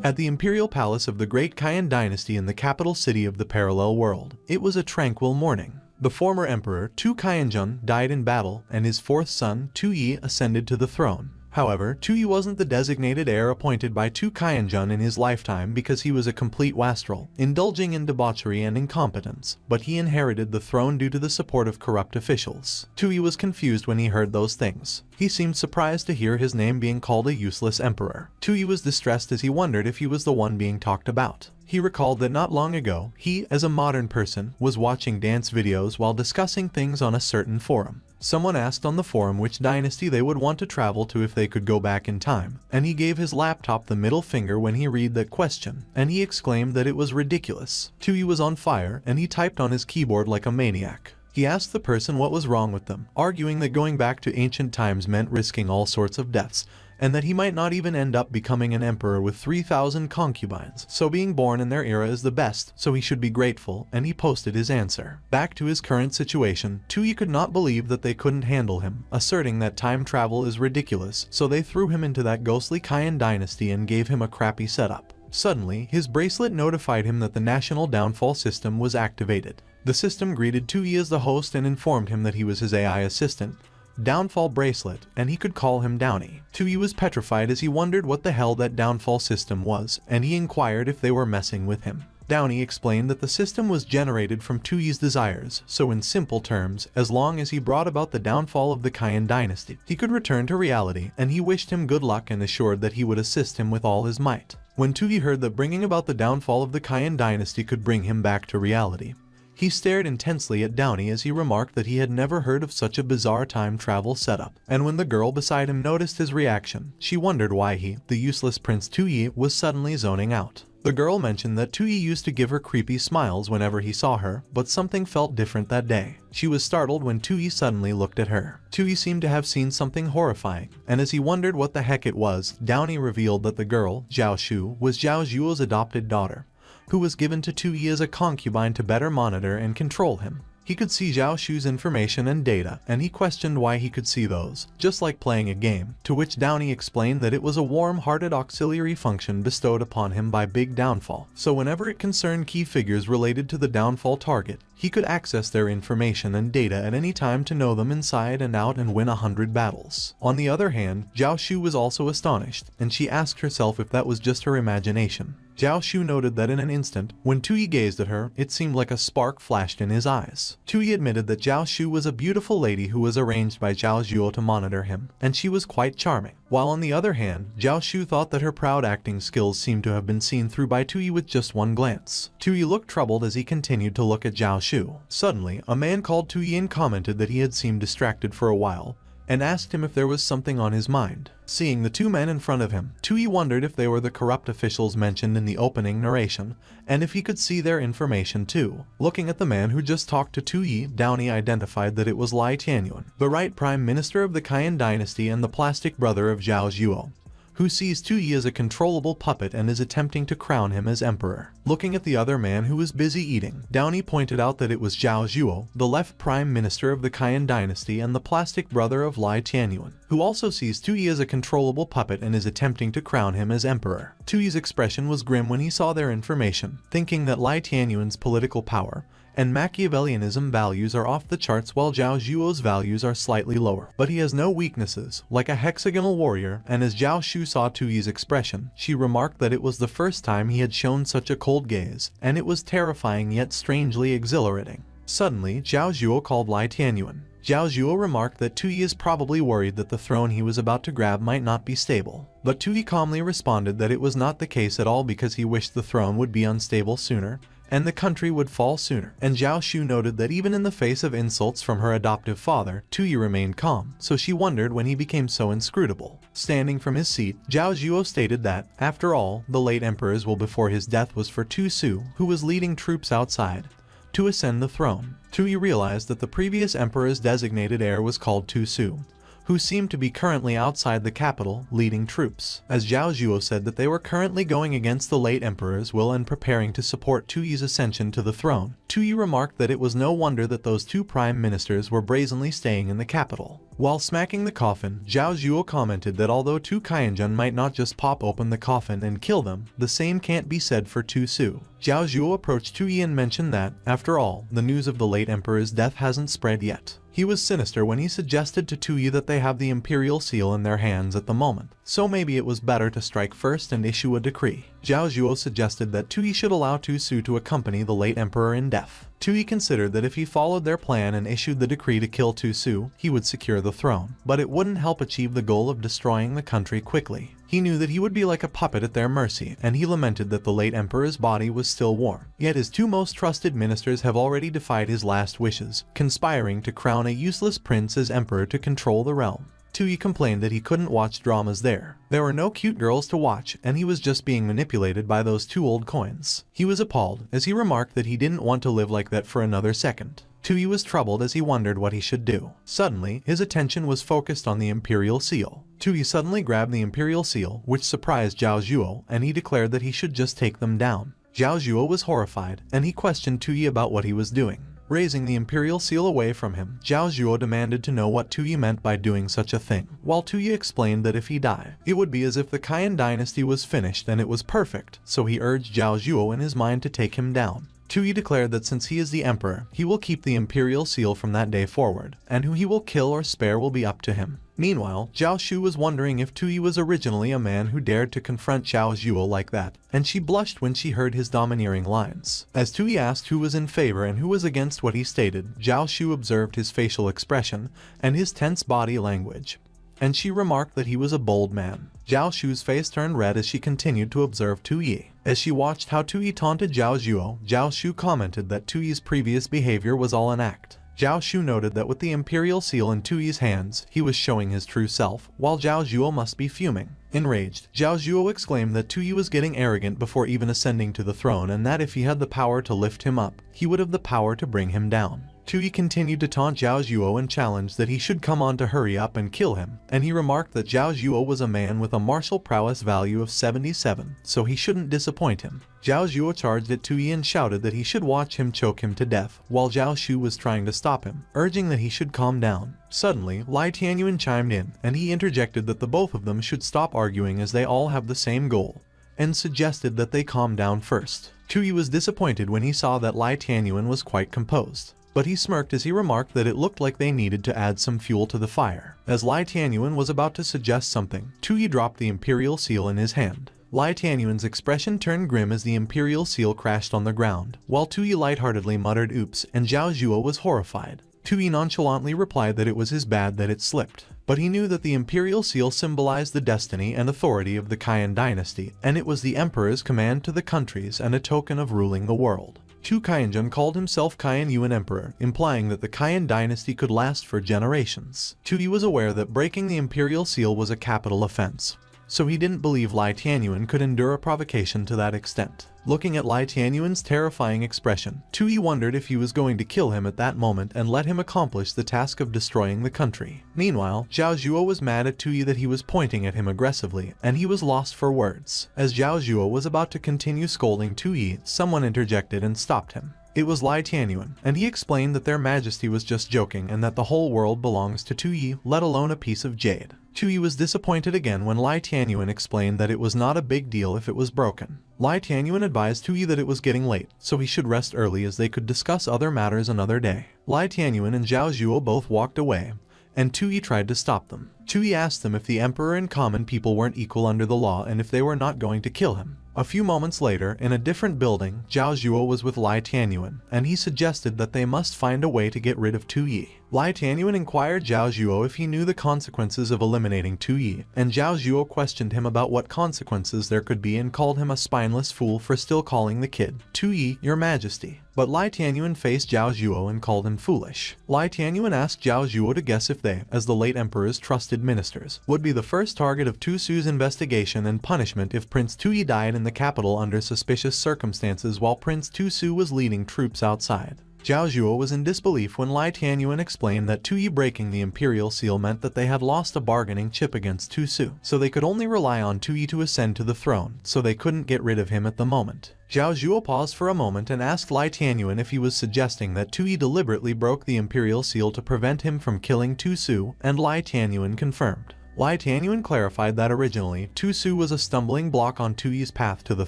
At the imperial palace of the Great Qian dynasty in the capital city of the parallel world, it was a tranquil morning. The former emperor, Tu Qianjun, died in battle, and his fourth son, Tu Yi, ascended to the throne. However, Tu Yi wasn't the designated heir appointed by Tu Qianjun in his lifetime because he was a complete wastrel, indulging in debauchery and incompetence, but he inherited the throne due to the support of corrupt officials. Tu Yi was confused when he heard those things. He seemed surprised to hear his name being called a useless emperor. Tu Yi was distressed as he wondered if he was the one being talked about. He recalled that not long ago, he, as a modern person, was watching dance videos while discussing things on a certain forum. Someone asked on the forum which dynasty they would want to travel to if they could go back in time, and he gave his laptop the middle finger when he read that question, and he exclaimed that it was ridiculous. Tu Yi was on fire, and he typed on his keyboard like a maniac. He asked the person what was wrong with them, arguing that going back to ancient times meant risking all sorts of deaths, and that he might not even end up becoming an emperor with 3,000 concubines, so being born in their era is the best, so he should be grateful, and he posted his answer. Back to his current situation, Tu Yi could not believe that they couldn't handle him, asserting that time travel is ridiculous, so they threw him into that ghostly Qian dynasty and gave him a crappy setup. Suddenly, his bracelet notified him that the national downfall system was activated. The system greeted Tu Yi as the host and informed him that he was his AI assistant, Downfall Bracelet, and he could call him Downy. Tu Yi was petrified as he wondered what the hell that downfall system was, and he inquired if they were messing with him. Downy explained that the system was generated from Tu Yi's desires, so in simple terms, as long as he brought about the downfall of the Qian dynasty, he could return to reality, and he wished him good luck and assured that he would assist him with all his might. When Tu Yi heard that bringing about the downfall of the Qian dynasty could bring him back to reality, he stared intensely at Downy as he remarked that he had never heard of such a bizarre time travel setup. And when the girl beside him noticed his reaction, she wondered why he, the useless Prince Tu Yi, was suddenly zoning out. The girl mentioned that Tu Yi used to give her creepy smiles whenever he saw her, but something felt different that day. She was startled when Tu Yi suddenly looked at her. Tu Yi seemed to have seen something horrifying, and as he wondered what the heck it was, Downy revealed that the girl, Zhao Shu, was Zhao Zhuo's adopted daughter, who was given to Tu Yi as a concubine to better monitor and control him. He could see Zhao Shu's information and data, and he questioned why he could see those, just like playing a game, to which Downy explained that it was a warm-hearted auxiliary function bestowed upon him by Big Downfall, so whenever it concerned key figures related to the downfall target, he could access their information and data at any time to know them inside and out and win 100 battles. On the other hand, Zhao Shu was also astonished, and she asked herself if that was just her imagination. Zhao Shu noted that in an instant, when Tu Yi gazed at her, it seemed like a spark flashed in his eyes. Tu Yi admitted that Zhao Shu was a beautiful lady who was arranged by Zhao Zhuo to monitor him, and she was quite charming. While on the other hand, Zhao Shu thought that her proud acting skills seemed to have been seen through by Tu Yi with just one glance. Tu Yi looked troubled as he continued to look at Zhao Shu. Suddenly, a man called Tu Yi and commented that he had seemed distracted for a while, and asked him if there was something on his mind. Seeing the two men in front of him, Tu Yi wondered if they were the corrupt officials mentioned in the opening narration, and if he could see their information too. Looking at the man who just talked to Tu Yi, Downy identified that it was Lai Tianyuan, the right prime minister of the Qian dynasty and the plastic brother of Zhao Zhuo, who sees Tu Yi as a controllable puppet and is attempting to crown him as emperor. Looking at the other man who was busy eating, Downy pointed out that it was Zhao Zhuo, the left prime minister of the Qian dynasty and the plastic brother of Lai Tianyuan, who also sees Tu Yi as a controllable puppet and is attempting to crown him as emperor. Tu Yi's expression was grim when he saw their information, thinking that Lai Tianyuan's political power and Machiavellianism values are off the charts while Zhao Zhuo's values are slightly lower. But he has no weaknesses, like a hexagonal warrior, and as Zhao Shu saw Tu Yi's expression, she remarked that it was the first time he had shown such a cold gaze, and it was terrifying yet strangely exhilarating. Suddenly, Zhao Zhuo called Lai Tianyuan. Zhao Zhuo remarked that Tu Yi is probably worried that the throne he was about to grab might not be stable. But Tu Yi calmly responded that it was not the case at all because he wished the throne would be unstable sooner, and the country would fall sooner. And Zhao Shu noted that even in the face of insults from her adoptive father, Tu Yi remained calm, so she wondered when he became so inscrutable. Standing from his seat, Zhao Zhuo stated that, after all, the late emperor's will before his death was for Tu Su, who was leading troops outside, to ascend the throne. Tu Yi realized that the previous emperor's designated heir was called Tu Su, who seemed to be currently outside the capital leading troops, as Zhao Zhuo said that they were currently going against the late emperor's will and preparing to support Tu Yi's ascension to the throne. Tu Yi remarked that it was no wonder that those two prime ministers were brazenly staying in the capital. While smacking the coffin, Zhao Zhuo commented that although Tu Qianjun might not just pop open the coffin and kill them, the same can't be said for Tu Su. Zhao Zhuo approached Tu Yi and mentioned that, after all, the news of the late emperor's death hasn't spread yet. He was sinister when he suggested to Tu Yi that they have the imperial seal in their hands at the moment, so maybe it was better to strike first and issue a decree. Zhao Zhuo suggested that Tu Yi should allow Tu Su to accompany the late emperor in death. Tu Yi considered that if he followed their plan and issued the decree to kill Tu Su, he would secure the throne, but it wouldn't help achieve the goal of destroying the country quickly. He knew that he would be like a puppet at their mercy, and he lamented that the late emperor's body was still warm. Yet his two most trusted ministers have already defied his last wishes, conspiring to crown a useless prince as emperor to control the realm. Tu Yi complained that he couldn't watch dramas there. There were no cute girls to watch, and he was just being manipulated by those two old coins. He was appalled, as he remarked that he didn't want to live like that for another second. Tu Yi was troubled as he wondered what he should do. Suddenly, his attention was focused on the imperial seal. Tu Yi suddenly grabbed the imperial seal, which surprised Zhao Zhuo, and he declared that he should just take them down. Zhao Zhuo was horrified, and he questioned Tu Yi about what he was doing. Raising the imperial seal away from him, Zhao Zhuo demanded to know what Tu Yi meant by doing such a thing, while Tu Yi explained that if he died, it would be as if the Qian dynasty was finished and it was perfect, so he urged Zhao Zhuo in his mind to take him down. Tu Yi declared that since he is the emperor, he will keep the imperial seal from that day forward, and who he will kill or spare will be up to him. Meanwhile, Zhao Shu was wondering if Tu Yi was originally a man who dared to confront Zhao Zhuo like that, and she blushed when she heard his domineering lines. As Tu Yi asked who was in favor and who was against what he stated, Zhao Shu observed his facial expression and his tense body language, and she remarked that he was a bold man. Zhao Shu's face turned red as she continued to observe Tu Yi. As she watched how Tu Yi taunted Zhao Zhuo, Zhao Shu commented that Tu Yi's previous behavior was all an act. Zhao Shu noted that with the imperial seal in Tu Yi's hands, he was showing his true self, while Zhao Zhuo must be fuming. Enraged, Zhao Zhuo exclaimed that Tu Yi was getting arrogant before even ascending to the throne, and that if he had the power to lift him up, he would have the power to bring him down. Tu Yi continued to taunt Zhao Zhuo and challenged that he should come on to hurry up and kill him, and he remarked that Zhao Zhuo was a man with a martial prowess value of 77, so he shouldn't disappoint him. Zhao Zhuo charged at Tu Yi and shouted that he should watch him choke him to death, while Zhao Shu was trying to stop him, urging that he should calm down. Suddenly, Lai Tianyuan chimed in, and he interjected that the both of them should stop arguing as they all have the same goal, and suggested that they calm down first. Tu Yi was disappointed when he saw that Lai Tianyuan was quite composed, but he smirked as he remarked that it looked like they needed to add some fuel to the fire. As Lai Tianyuan was about to suggest something, Tu Yi dropped the imperial seal in his hand. Lai Tianyuan's expression turned grim as the imperial seal crashed on the ground, while Tu Yi lightheartedly muttered oops, and Zhao Zhuo was horrified. Tu Yi nonchalantly replied that it was his bad that it slipped, but he knew that the imperial seal symbolized the destiny and authority of the Qian dynasty, and it was the emperor's command to the countries and a token of ruling the world. Tu Qianjun called himself Qian Yuan Emperor, implying that the Qian dynasty could last for generations. Tu Yi was aware that breaking the imperial seal was a capital offense, so he didn't believe Lai Tianyuan could endure a provocation to that extent. Looking at Lai Tianyuan's terrifying expression, Tu Yi wondered if he was going to kill him at that moment and let him accomplish the task of destroying the country. Meanwhile, Zhao Zhuo was mad at Tu Yi that he was pointing at him aggressively, and he was lost for words. As Zhao Zhuo was about to continue scolding Tu Yi, someone interjected and stopped him. It was Lai Tianyuan, and he explained that their majesty was just joking and that the whole world belongs to Tu Yi, let alone a piece of jade. Tu Yi was disappointed again when Lai Tianyuan explained that it was not a big deal if it was broken. Lai Tianyuan advised Tu Yi that it was getting late, so he should rest early as they could discuss other matters another day. Lai Tianyuan and Zhao Zhuo both walked away, and Tu Yi tried to stop them. Tu Yi asked them if the emperor and common people weren't equal under the law and if they were not going to kill him. A few moments later, in a different building, Zhao Zhuo was with Lai Tianyuan, and he suggested that they must find a way to get rid of Tu Yi. Lai Tianyuan inquired Zhao Zhuo if he knew the consequences of eliminating Tu Yi, and Zhao Zhuo questioned him about what consequences there could be and called him a spineless fool for still calling the kid Tu Yi, Your Majesty. But Lai Tianyuan faced Zhao Zhuo and called him foolish. Lai Tianyuan asked Zhao Zhuo to guess if they, as the late emperor's trusted ministers, would be the first target of Tu Su's investigation and punishment if Prince Tu Yi died in the capital under suspicious circumstances while Prince Tu Su was leading troops outside. Zhao Zhuo was in disbelief when Lai Tianyuan explained that Tu Yi breaking the imperial seal meant that they had lost a bargaining chip against Tu Su, so they could only rely on Tu Yi to ascend to the throne, so they couldn't get rid of him at the moment. Zhao Zhuo paused for a moment and asked Lai Tianyuan if he was suggesting that Tu Yi deliberately broke the imperial seal to prevent him from killing Tu Su, and Lai Tianyuan confirmed. Lai Tianyuan clarified that originally, Tu Su was a stumbling block on Tu Yi's path to the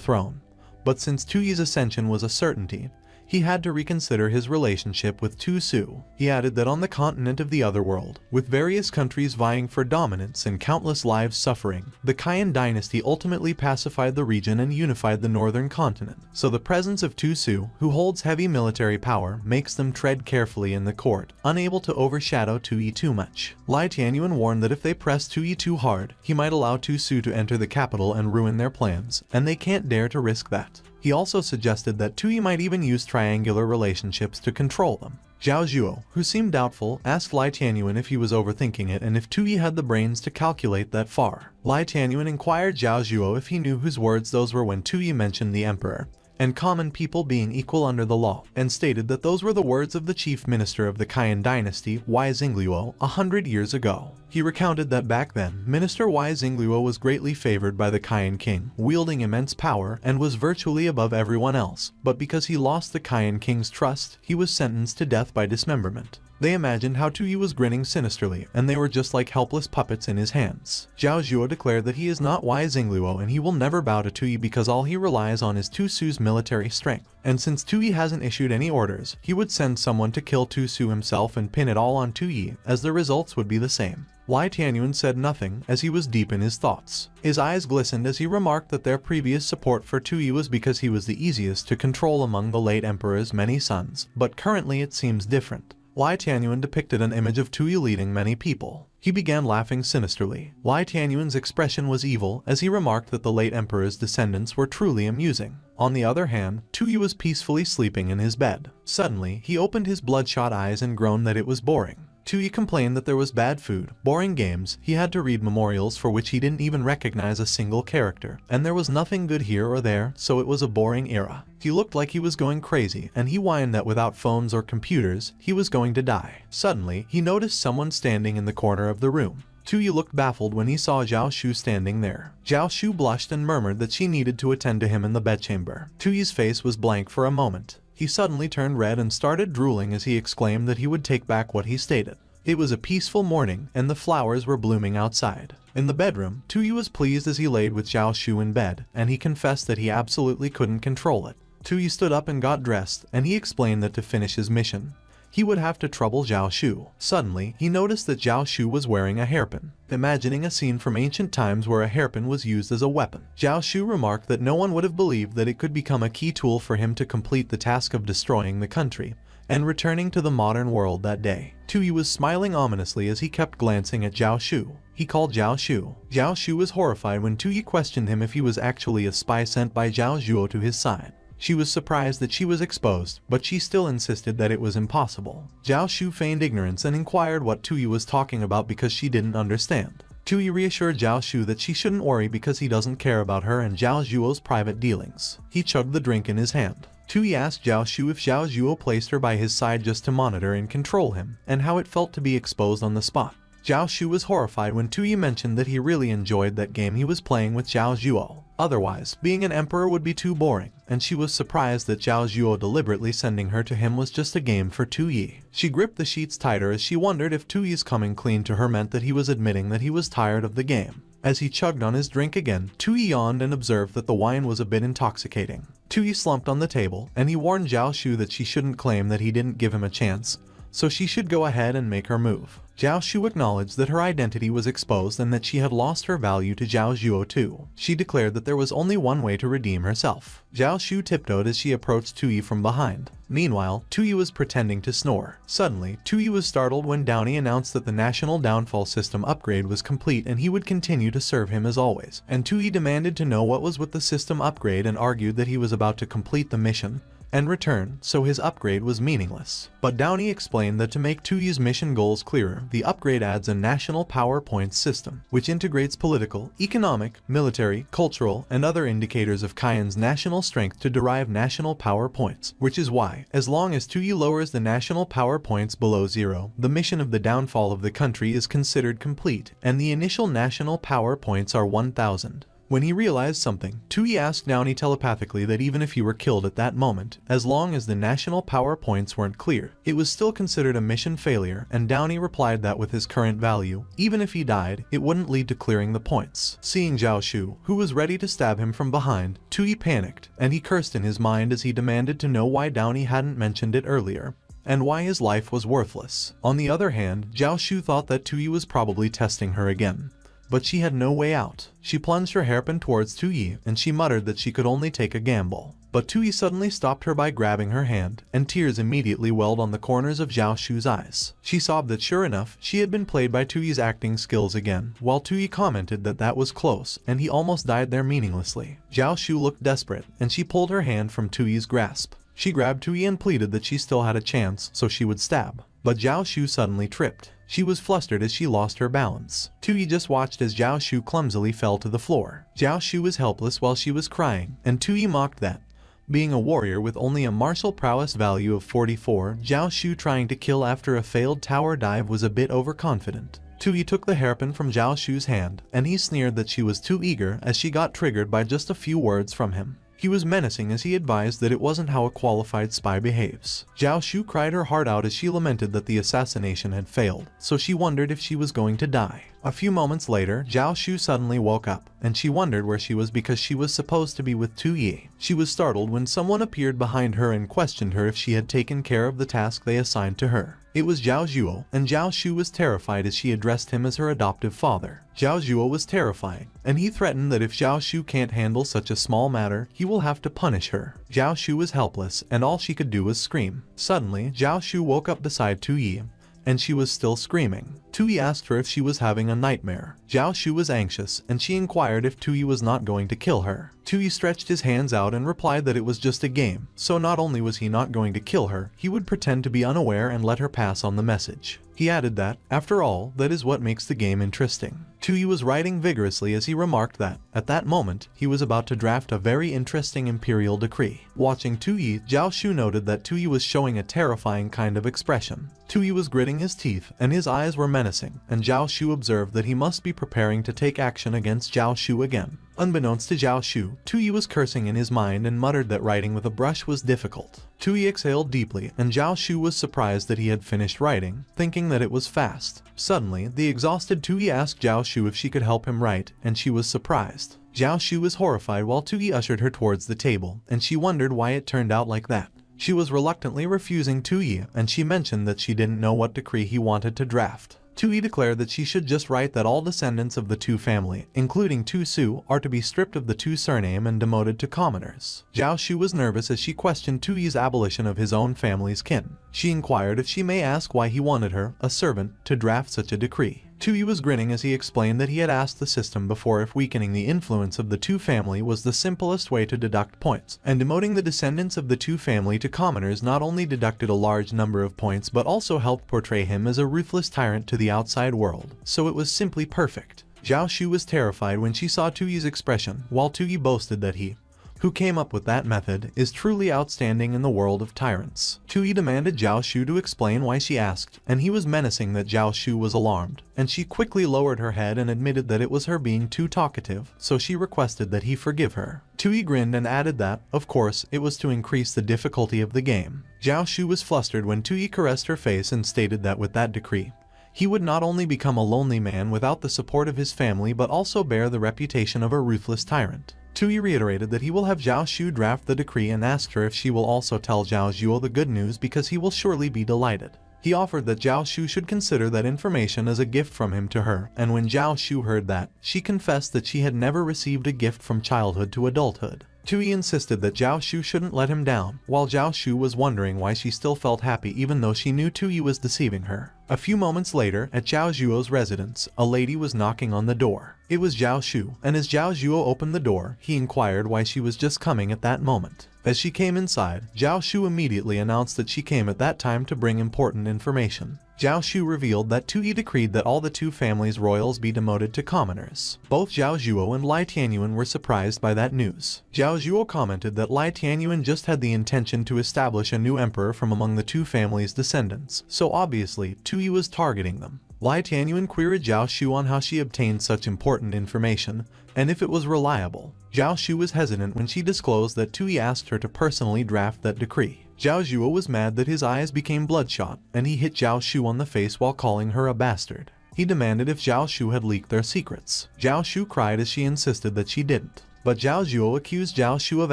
throne. But since Tu Yi's ascension was a certainty, he had to reconsider his relationship with Tu Su. He added that on the continent of the Otherworld, with various countries vying for dominance and countless lives suffering, the Qian dynasty ultimately pacified the region and unified the northern continent. So the presence of Tu Su, who holds heavy military power, makes them tread carefully in the court, unable to overshadow Tu Yi too much. Lai Tianyuan warned that if they press Tu Yi too hard, he might allow Tu Su to enter the capital and ruin their plans, and they can't dare to risk that. He also suggested that Tu Yi might even use triangular relationships to control them. Zhao Zhuo, who seemed doubtful, asked Lai Tianyuan if he was overthinking it and if Tu Yi had the brains to calculate that far. Lai Tianyuan inquired Zhao Zhuo if he knew whose words those were when Tu Yi mentioned the emperor and common people being equal under the law, and stated that those were the words of the chief minister of the Qian dynasty, Wai Xingluo, 100 years ago. He recounted that back then, Minister Wai Xingluo was greatly favored by the Qian king, wielding immense power, and was virtually above everyone else, but because he lost the Qian king's trust, he was sentenced to death by dismemberment. They imagined how Tu Yi was grinning sinisterly, and they were just like helpless puppets in his hands. Zhao Zhuo declared that he is not Wai Xingluo and he will never bow to Tu Yi because all he relies on is Tu Su's military strength. And since Tu Yi hasn't issued any orders, he would send someone to kill Tu Su himself and pin it all on Tu Yi, as the results would be the same. Lai Tianyuan said nothing, as he was deep in his thoughts. His eyes glistened as he remarked that their previous support for Tu Yi was because he was the easiest to control among the late emperor's many sons, but currently it seems different. Lai Tianyuan depicted an image of Tu Yi leading many people. He began laughing sinisterly. Lai Tianyuan's expression was evil, as he remarked that the late emperor's descendants were truly amusing. On the other hand, Tu Yi was peacefully sleeping in his bed. Suddenly, he opened his bloodshot eyes and groaned that it was boring. Tu Yi complained that there was bad food, boring games, he had to read memorials for which he didn't even recognize a single character, and there was nothing good here or there, so it was a boring era. He looked like he was going crazy, and he whined that without phones or computers, he was going to die. Suddenly, he noticed someone standing in the corner of the room. Tu Yi looked baffled when he saw Zhao Shu standing there. Zhao Shu blushed and murmured that she needed to attend to him in the bedchamber. Tu Yi's face was blank for a moment. He suddenly turned red and started drooling as he exclaimed that he would take back what he stated. It was a peaceful morning, and the flowers were blooming outside. In the bedroom, Tu Yi was pleased as he laid with Zhao Shu in bed, and he confessed that he absolutely couldn't control it. Tu Yi stood up and got dressed, and he explained that to finish his mission, he would have to trouble Zhao Shu. Suddenly, he noticed that Zhao Shu was wearing a hairpin. Imagining a scene from ancient times where a hairpin was used as a weapon, Zhao Shu remarked that no one would have believed that it could become a key tool for him to complete the task of destroying the country and returning to the modern world that day. Tu Yi was smiling ominously as he kept glancing at Zhao Shu. He called Zhao Shu. Zhao Shu was horrified when Tu Yi questioned him if he was actually a spy sent by Zhao Zhuo to his side. She was surprised that she was exposed, but she still insisted that it was impossible. Zhao Shu feigned ignorance and inquired what Tu Yi was talking about because she didn't understand. Tu Yi reassured Zhao Shu that she shouldn't worry because he doesn't care about her and Zhao Zhuo's private dealings. He chugged the drink in his hand. Tu Yi asked Zhao Shu if Zhao Zhuo placed her by his side just to monitor and control him, and how it felt to be exposed on the spot. Zhao Shu was horrified when Tu Yi mentioned that he really enjoyed that game he was playing with Zhao Zhuo. Otherwise, being an emperor would be too boring, and she was surprised that Zhao Zhuo deliberately sending her to him was just a game for Tu Yi. She gripped the sheets tighter as she wondered if Tu Yi's coming clean to her meant that he was admitting that he was tired of the game. As he chugged on his drink again, Tu Yi yawned and observed that the wine was a bit intoxicating. Tu Yi slumped on the table, and he warned Zhao Shu that she shouldn't claim that he didn't give him a chance, so she should go ahead and make her move. Zhao Shu acknowledged that her identity was exposed and that she had lost her value to Zhao Zhuo too. She declared that there was only one way to redeem herself. Zhao Shu tiptoed as she approached Tu Yi from behind. Meanwhile, Tu Yi was pretending to snore. Suddenly, Tu Yi was startled when Downey announced that the National Downfall System upgrade was complete and he would continue to serve him as always. And Tu Yi demanded to know what was with the system upgrade and argued that he was about to complete the mission, and return, so his upgrade was meaningless. But Downey explained that to make Tuyi's mission goals clearer, the upgrade adds a national power points system, which integrates political, economic, military, cultural, and other indicators of Qian's national strength to derive national power points, which is why, as long as Tuyi lowers the national power points below 0, the mission of the downfall of the country is considered complete, and the initial national power points are 1000. When he realized something, Tuyi asked Downey telepathically that even if he were killed at that moment, as long as the national power points weren't clear, it was still considered a mission failure, and Downey replied that with his current value, even if he died, it wouldn't lead to clearing the points. Seeing Zhao Shu, who was ready to stab him from behind, Tuyi panicked, and he cursed in his mind as he demanded to know why Downey hadn't mentioned it earlier, and why his life was worthless. On the other hand, Zhao Shu thought that Tuyi was probably testing her again. But she had no way out. She plunged her hairpin towards Tuyi, and she muttered that she could only take a gamble. But Tuyi suddenly stopped her by grabbing her hand, and tears immediately welled on the corners of Zhao Shu's eyes. She sobbed that sure enough, she had been played by Tuyi's acting skills again, while Tuyi commented that that was close, and he almost died there meaninglessly. Zhao Shu looked desperate, and she pulled her hand from Tuyi's grasp. She grabbed Tuyi and pleaded that she still had a chance, so she would stab. But Zhao Shu suddenly tripped. She was flustered as she lost her balance. Tuyi just watched as Zhao Shu clumsily fell to the floor. Zhao Shu was helpless while she was crying, and Tuyi mocked that. Being a warrior with only a martial prowess value of 44, Zhao Shu trying to kill after a failed tower dive was a bit overconfident. Tuyi took the hairpin from Zhao Shu's hand, and he sneered that she was too eager as she got triggered by just a few words from him. He was menacing as he advised that it wasn't how a qualified spy behaves. Zhao Shu cried her heart out as she lamented that the assassination had failed, so she wondered if she was going to die. A few moments later, Zhao Shu suddenly woke up, and she wondered where she was because she was supposed to be with Tuyi. She was startled when someone appeared behind her and questioned her if she had taken care of the task they assigned to her. It was Zhao Zhuo, and Zhao Shu was terrified as she addressed him as her adoptive father. Zhao Zhuo was terrifying, and he threatened that if Zhao Shu can't handle such a small matter, he will have to punish her. Zhao Shu was helpless, and all she could do was scream. Suddenly, Zhao Shu woke up beside Tuyi, and she was still screaming. Tuyi asked her if she was having a nightmare. Zhao Shu was anxious, and she inquired if Tuyi was not going to kill her. Tuyi stretched his hands out and replied that it was just a game, so not only was he not going to kill her, he would pretend to be unaware and let her pass on the message. He added that, after all, that is what makes the game interesting. Tuyi was writing vigorously as he remarked that, at that moment, he was about to draft a very interesting imperial decree. Watching Tuyi, Zhao Shu noted that Tuyi was showing a terrifying kind of expression. Tuyi was gritting his teeth, and his eyes were menacing, and Zhao Shu observed that he must be preparing to take action against Zhao Shu again. Unbeknownst to Zhao Shu, Tuyi was cursing in his mind and muttered that writing with a brush was difficult. Tuyi exhaled deeply, and Zhao Shu was surprised that he had finished writing, thinking that it was fast. Suddenly, the exhausted Tuyi asked Zhao Shu if she could help him write, and she was surprised. Zhao Shu was horrified while Tuyi ushered her towards the table, and she wondered why it turned out like that. She was reluctantly refusing Tuyi, and she mentioned that she didn't know what decree he wanted to draft. Tuyi declared that she should just write that all descendants of the Tu family, including Tu Su, are to be stripped of the Tu surname and demoted to commoners. Zhao Shu was nervous as she questioned Tuyi's abolition of his own family's kin. She inquired if she may ask why he wanted her, a servant, to draft such a decree. Tuyi was grinning as he explained that he had asked the system before if weakening the influence of the Tu family was the simplest way to deduct points, and demoting the descendants of the Tu family to commoners not only deducted a large number of points but also helped portray him as a ruthless tyrant to the outside world, so it was simply perfect. Zhao Shu was terrified when she saw Tuyi's expression, while Tuyi boasted that he, who came up with that method, is truly outstanding in the world of tyrants. Tuyi demanded Zhao Shu to explain why she asked, and he was menacing that Zhao Shu was alarmed, and she quickly lowered her head and admitted that it was her being too talkative, so she requested that he forgive her. Tuyi grinned and added that, of course, it was to increase the difficulty of the game. Zhao Shu was flustered when Tuyi caressed her face and stated that with that decree, he would not only become a lonely man without the support of his family but also bear the reputation of a ruthless tyrant. Tuyi reiterated that he will have Zhao Shu draft the decree and asked her if she will also tell Zhao Zhuo the good news because he will surely be delighted. He offered that Zhao Shu should consider that information as a gift from him to her, and when Zhao Shu heard that, she confessed that she had never received a gift from childhood to adulthood. Tuyi insisted that Zhao Shu shouldn't let him down, while Zhao Shu was wondering why she still felt happy even though she knew Tuyi was deceiving her. A few moments later, at Zhao Zhuo's residence, a lady was knocking on the door. It was Zhao Shu, and as Zhao Zhuo opened the door, he inquired why she was just coming at that moment. As she came inside, Zhao Shu immediately announced that she came at that time to bring important information. Zhao Shu revealed that Tu Yi decreed that all the two families' royals be demoted to commoners. Both Zhao Zhuo and Lai Tianyuan were surprised by that news. Zhao Zhuo commented that Lai Tianyuan just had the intention to establish a new emperor from among the two families' descendants, so obviously Tu Yi was targeting them. Lai Tianyuan queried Zhao Shu on how she obtained such important information, and if it was reliable. Zhao Shu was hesitant when she disclosed that Tu Yi asked her to personally draft that decree. Zhao Zhuo was mad that his eyes became bloodshot, and he hit Zhao Shu on the face while calling her a bastard. He demanded if Zhao Shu had leaked their secrets. Zhao Shu cried as she insisted that she didn't. But Zhao Zhuo accused Zhao Shu of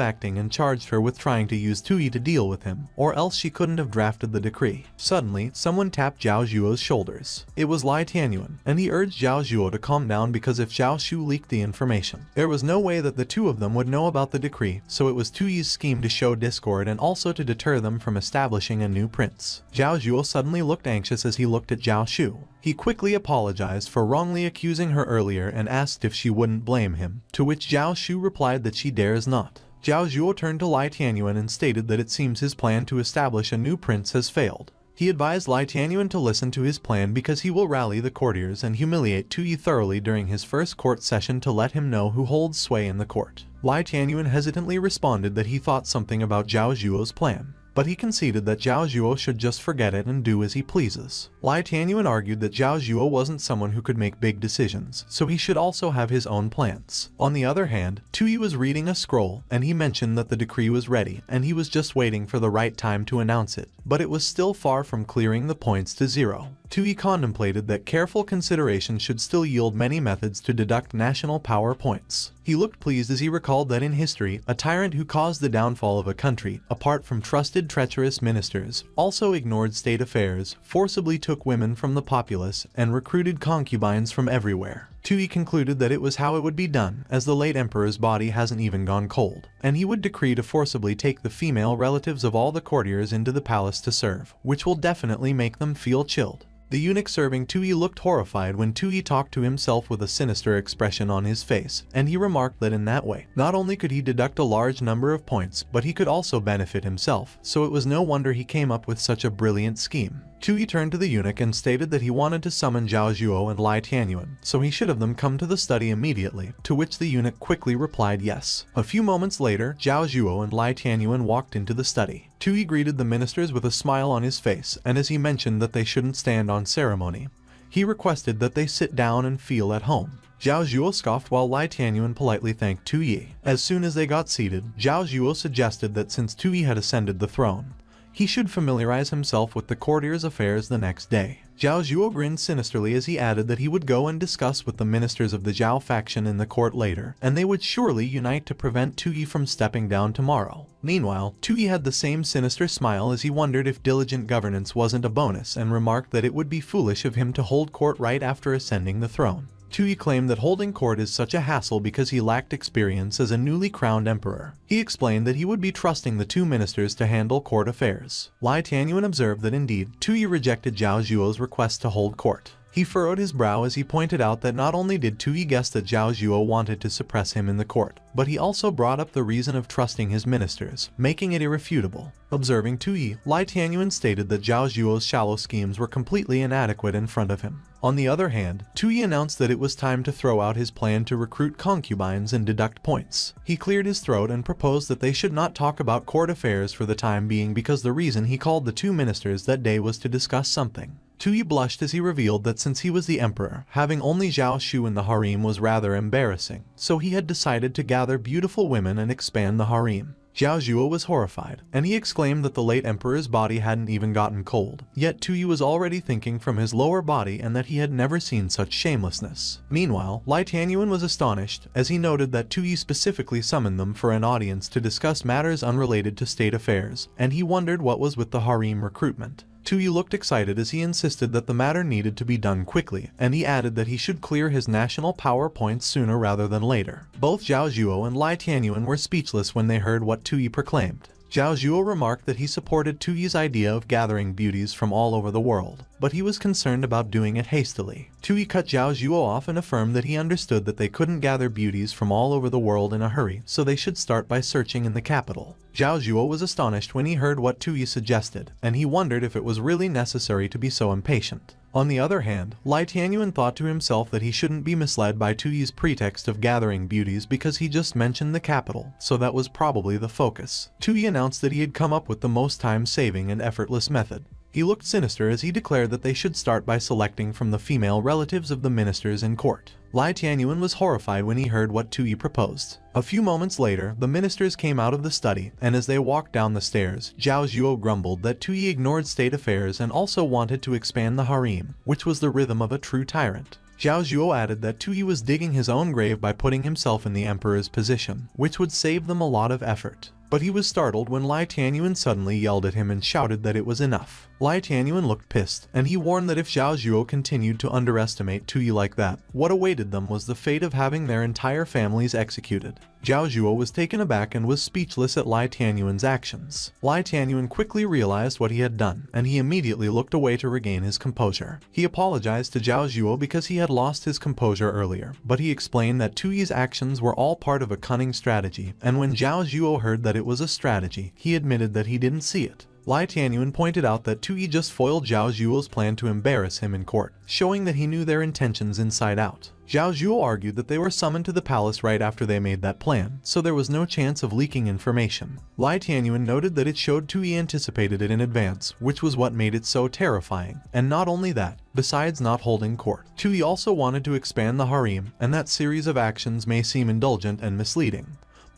acting and charged her with trying to use Tu Yi to deal with him, or else she couldn't have drafted the decree. Suddenly, someone tapped Zhao Zhuo's shoulders. It was Lai Tianyuan, and he urged Zhao Zhuo to calm down because if Zhao Shu leaked the information, there was no way that the two of them would know about the decree, so it was Tu Yi's scheme to show discord and also to deter them from establishing a new prince. Zhao Zhuo suddenly looked anxious as he looked at Zhao Shu. He quickly apologized for wrongly accusing her earlier and asked if she wouldn't blame him, to which Zhao Shu replied that she dares not. Zhao Zhuo turned to Lai Tianyuan and stated that it seems his plan to establish a new prince has failed. He advised Lai Tianyuan to listen to his plan because he will rally the courtiers and humiliate Tu Yi thoroughly during his first court session to let him know who holds sway in the court. Lai Tianyuan hesitantly responded that he thought something about Zhao Zhuo's plan, but he conceded that Zhao Zhuo should just forget it and do as he pleases. Lai Tianyuan argued that Zhao Zhuo wasn't someone who could make big decisions, so he should also have his own plans. On the other hand, Tu Yi was reading a scroll, and he mentioned that the decree was ready, and he was just waiting for the right time to announce it, but it was still far from clearing the points to zero. Tu Yi contemplated that careful consideration should still yield many methods to deduct national power points. He looked pleased as he recalled that in history, a tyrant who caused the downfall of a country, apart from trusted treacherous ministers, also ignored state affairs, forcibly took women from the populace, and recruited concubines from everywhere. Tu Yi concluded that it was how it would be done, as the late emperor's body hasn't even gone cold, and he would decree to forcibly take the female relatives of all the courtiers into the palace to serve, which will definitely make them feel chilled. The eunuch serving Tu Yi looked horrified when Tu Yi talked to himself with a sinister expression on his face, and he remarked that in that way, not only could he deduct a large number of points, but he could also benefit himself, so it was no wonder he came up with such a brilliant scheme. Tu Yi turned to the eunuch and stated that he wanted to summon Zhao Zhuo and Lai Tianyuan, so he should have them come to the study immediately, to which the eunuch quickly replied yes. A few moments later, Zhao Zhuo and Lai Tianyuan walked into the study. Tu Yi greeted the ministers with a smile on his face, and as he mentioned that they shouldn't stand on ceremony, he requested that they sit down and feel at home. Zhao Zhuo scoffed while Lai Tianyuan politely thanked Tu Yi. As soon as they got seated, Zhao Zhuo suggested that since Tu Yi had ascended the throne, he should familiarize himself with the courtiers' affairs the next day. Zhao Zhuo grinned sinisterly as he added that he would go and discuss with the ministers of the Zhao faction in the court later, and they would surely unite to prevent Tu Yi from stepping down tomorrow. Meanwhile, Tu Yi had the same sinister smile as he wondered if diligent governance wasn't a bonus and remarked that it would be foolish of him to hold court right after ascending the throne. Tu Yi claimed that holding court is such a hassle because he lacked experience as a newly crowned emperor. He explained that he would be trusting the two ministers to handle court affairs. Lai Tianyuan observed that indeed, Tu Yi rejected Zhao Zhuo's request to hold court. He furrowed his brow as he pointed out that not only did Tu Yi guess that Zhao Zhuo wanted to suppress him in the court, but he also brought up the reason of trusting his ministers, making it irrefutable. Observing Tu Yi, Lai Tianyuan stated that Zhao Zhuo's shallow schemes were completely inadequate in front of him. On the other hand, Tu Yi announced that it was time to throw out his plan to recruit concubines and deduct points. He cleared his throat and proposed that they should not talk about court affairs for the time being because the reason he called the two ministers that day was to discuss something. Tu Yi blushed as he revealed that since he was the emperor, having only Zhao Shu in the harem was rather embarrassing, so he had decided to gather beautiful women and expand the harem. Zhao Zhuo was horrified, and he exclaimed that the late emperor's body hadn't even gotten cold, yet Tu Yi was already thinking from his lower body and that he had never seen such shamelessness. Meanwhile, Lai Tianyuan was astonished, as he noted that Tu Yi specifically summoned them for an audience to discuss matters unrelated to state affairs, and he wondered what was with the harem recruitment. Tu Yi looked excited as he insisted that the matter needed to be done quickly, and he added that he should clear his national power points sooner rather than later. Both Zhao Zhuo and Lai Tianyuan were speechless when they heard what Tu Yi proclaimed. Zhao Zhuo remarked that he supported Tu Yi's idea of gathering beauties from all over the world, but he was concerned about doing it hastily. Tui cut Zhao Zhuo off and affirmed that he understood that they couldn't gather beauties from all over the world in a hurry, so they should start by searching in the capital. Zhao Zhuo was astonished when he heard what Tui suggested, and he wondered if it was really necessary to be so impatient. On the other hand, Lai Tianyuan thought to himself that he shouldn't be misled by Tui's pretext of gathering beauties because he just mentioned the capital, so that was probably the focus. Tui announced that he had come up with the most time-saving and effortless method. He looked sinister as he declared that they should start by selecting from the female relatives of the ministers in court. Lai Tianyuan was horrified when he heard what Tui proposed. A few moments later, the ministers came out of the study, and as they walked down the stairs, Zhao Zhuo grumbled that Tui ignored state affairs and also wanted to expand the harem, which was the rhythm of a true tyrant. Zhao Zhuo added that Tui was digging his own grave by putting himself in the emperor's position, which would save them a lot of effort. But he was startled when Lai Tianyuan suddenly yelled at him and shouted that it was enough. Lai Tianyuan looked pissed, and he warned that if Zhao Zhuo continued to underestimate Tui like that, what awaited them was the fate of having their entire families executed. Zhao Zhuo was taken aback and was speechless at Lai Tianyuan's actions. Lai Tianyuan quickly realized what he had done, and he immediately looked away to regain his composure. He apologized to Zhao Zhuo because he had lost his composure earlier, but he explained that Tui's actions were all part of a cunning strategy, and when Zhao Zhuo heard that it was a strategy, he admitted that he didn't see it. Lai Tianyuan pointed out that Tui just foiled Zhao Zhuo's plan to embarrass him in court, showing that he knew their intentions inside out. Zhao Zhuo argued that they were summoned to the palace right after they made that plan, so there was no chance of leaking information. Lai Tianyuan noted that it showed Tui anticipated it in advance, which was what made it so terrifying. And not only that, besides not holding court, Tui also wanted to expand the harem, and that series of actions may seem indulgent and misleading,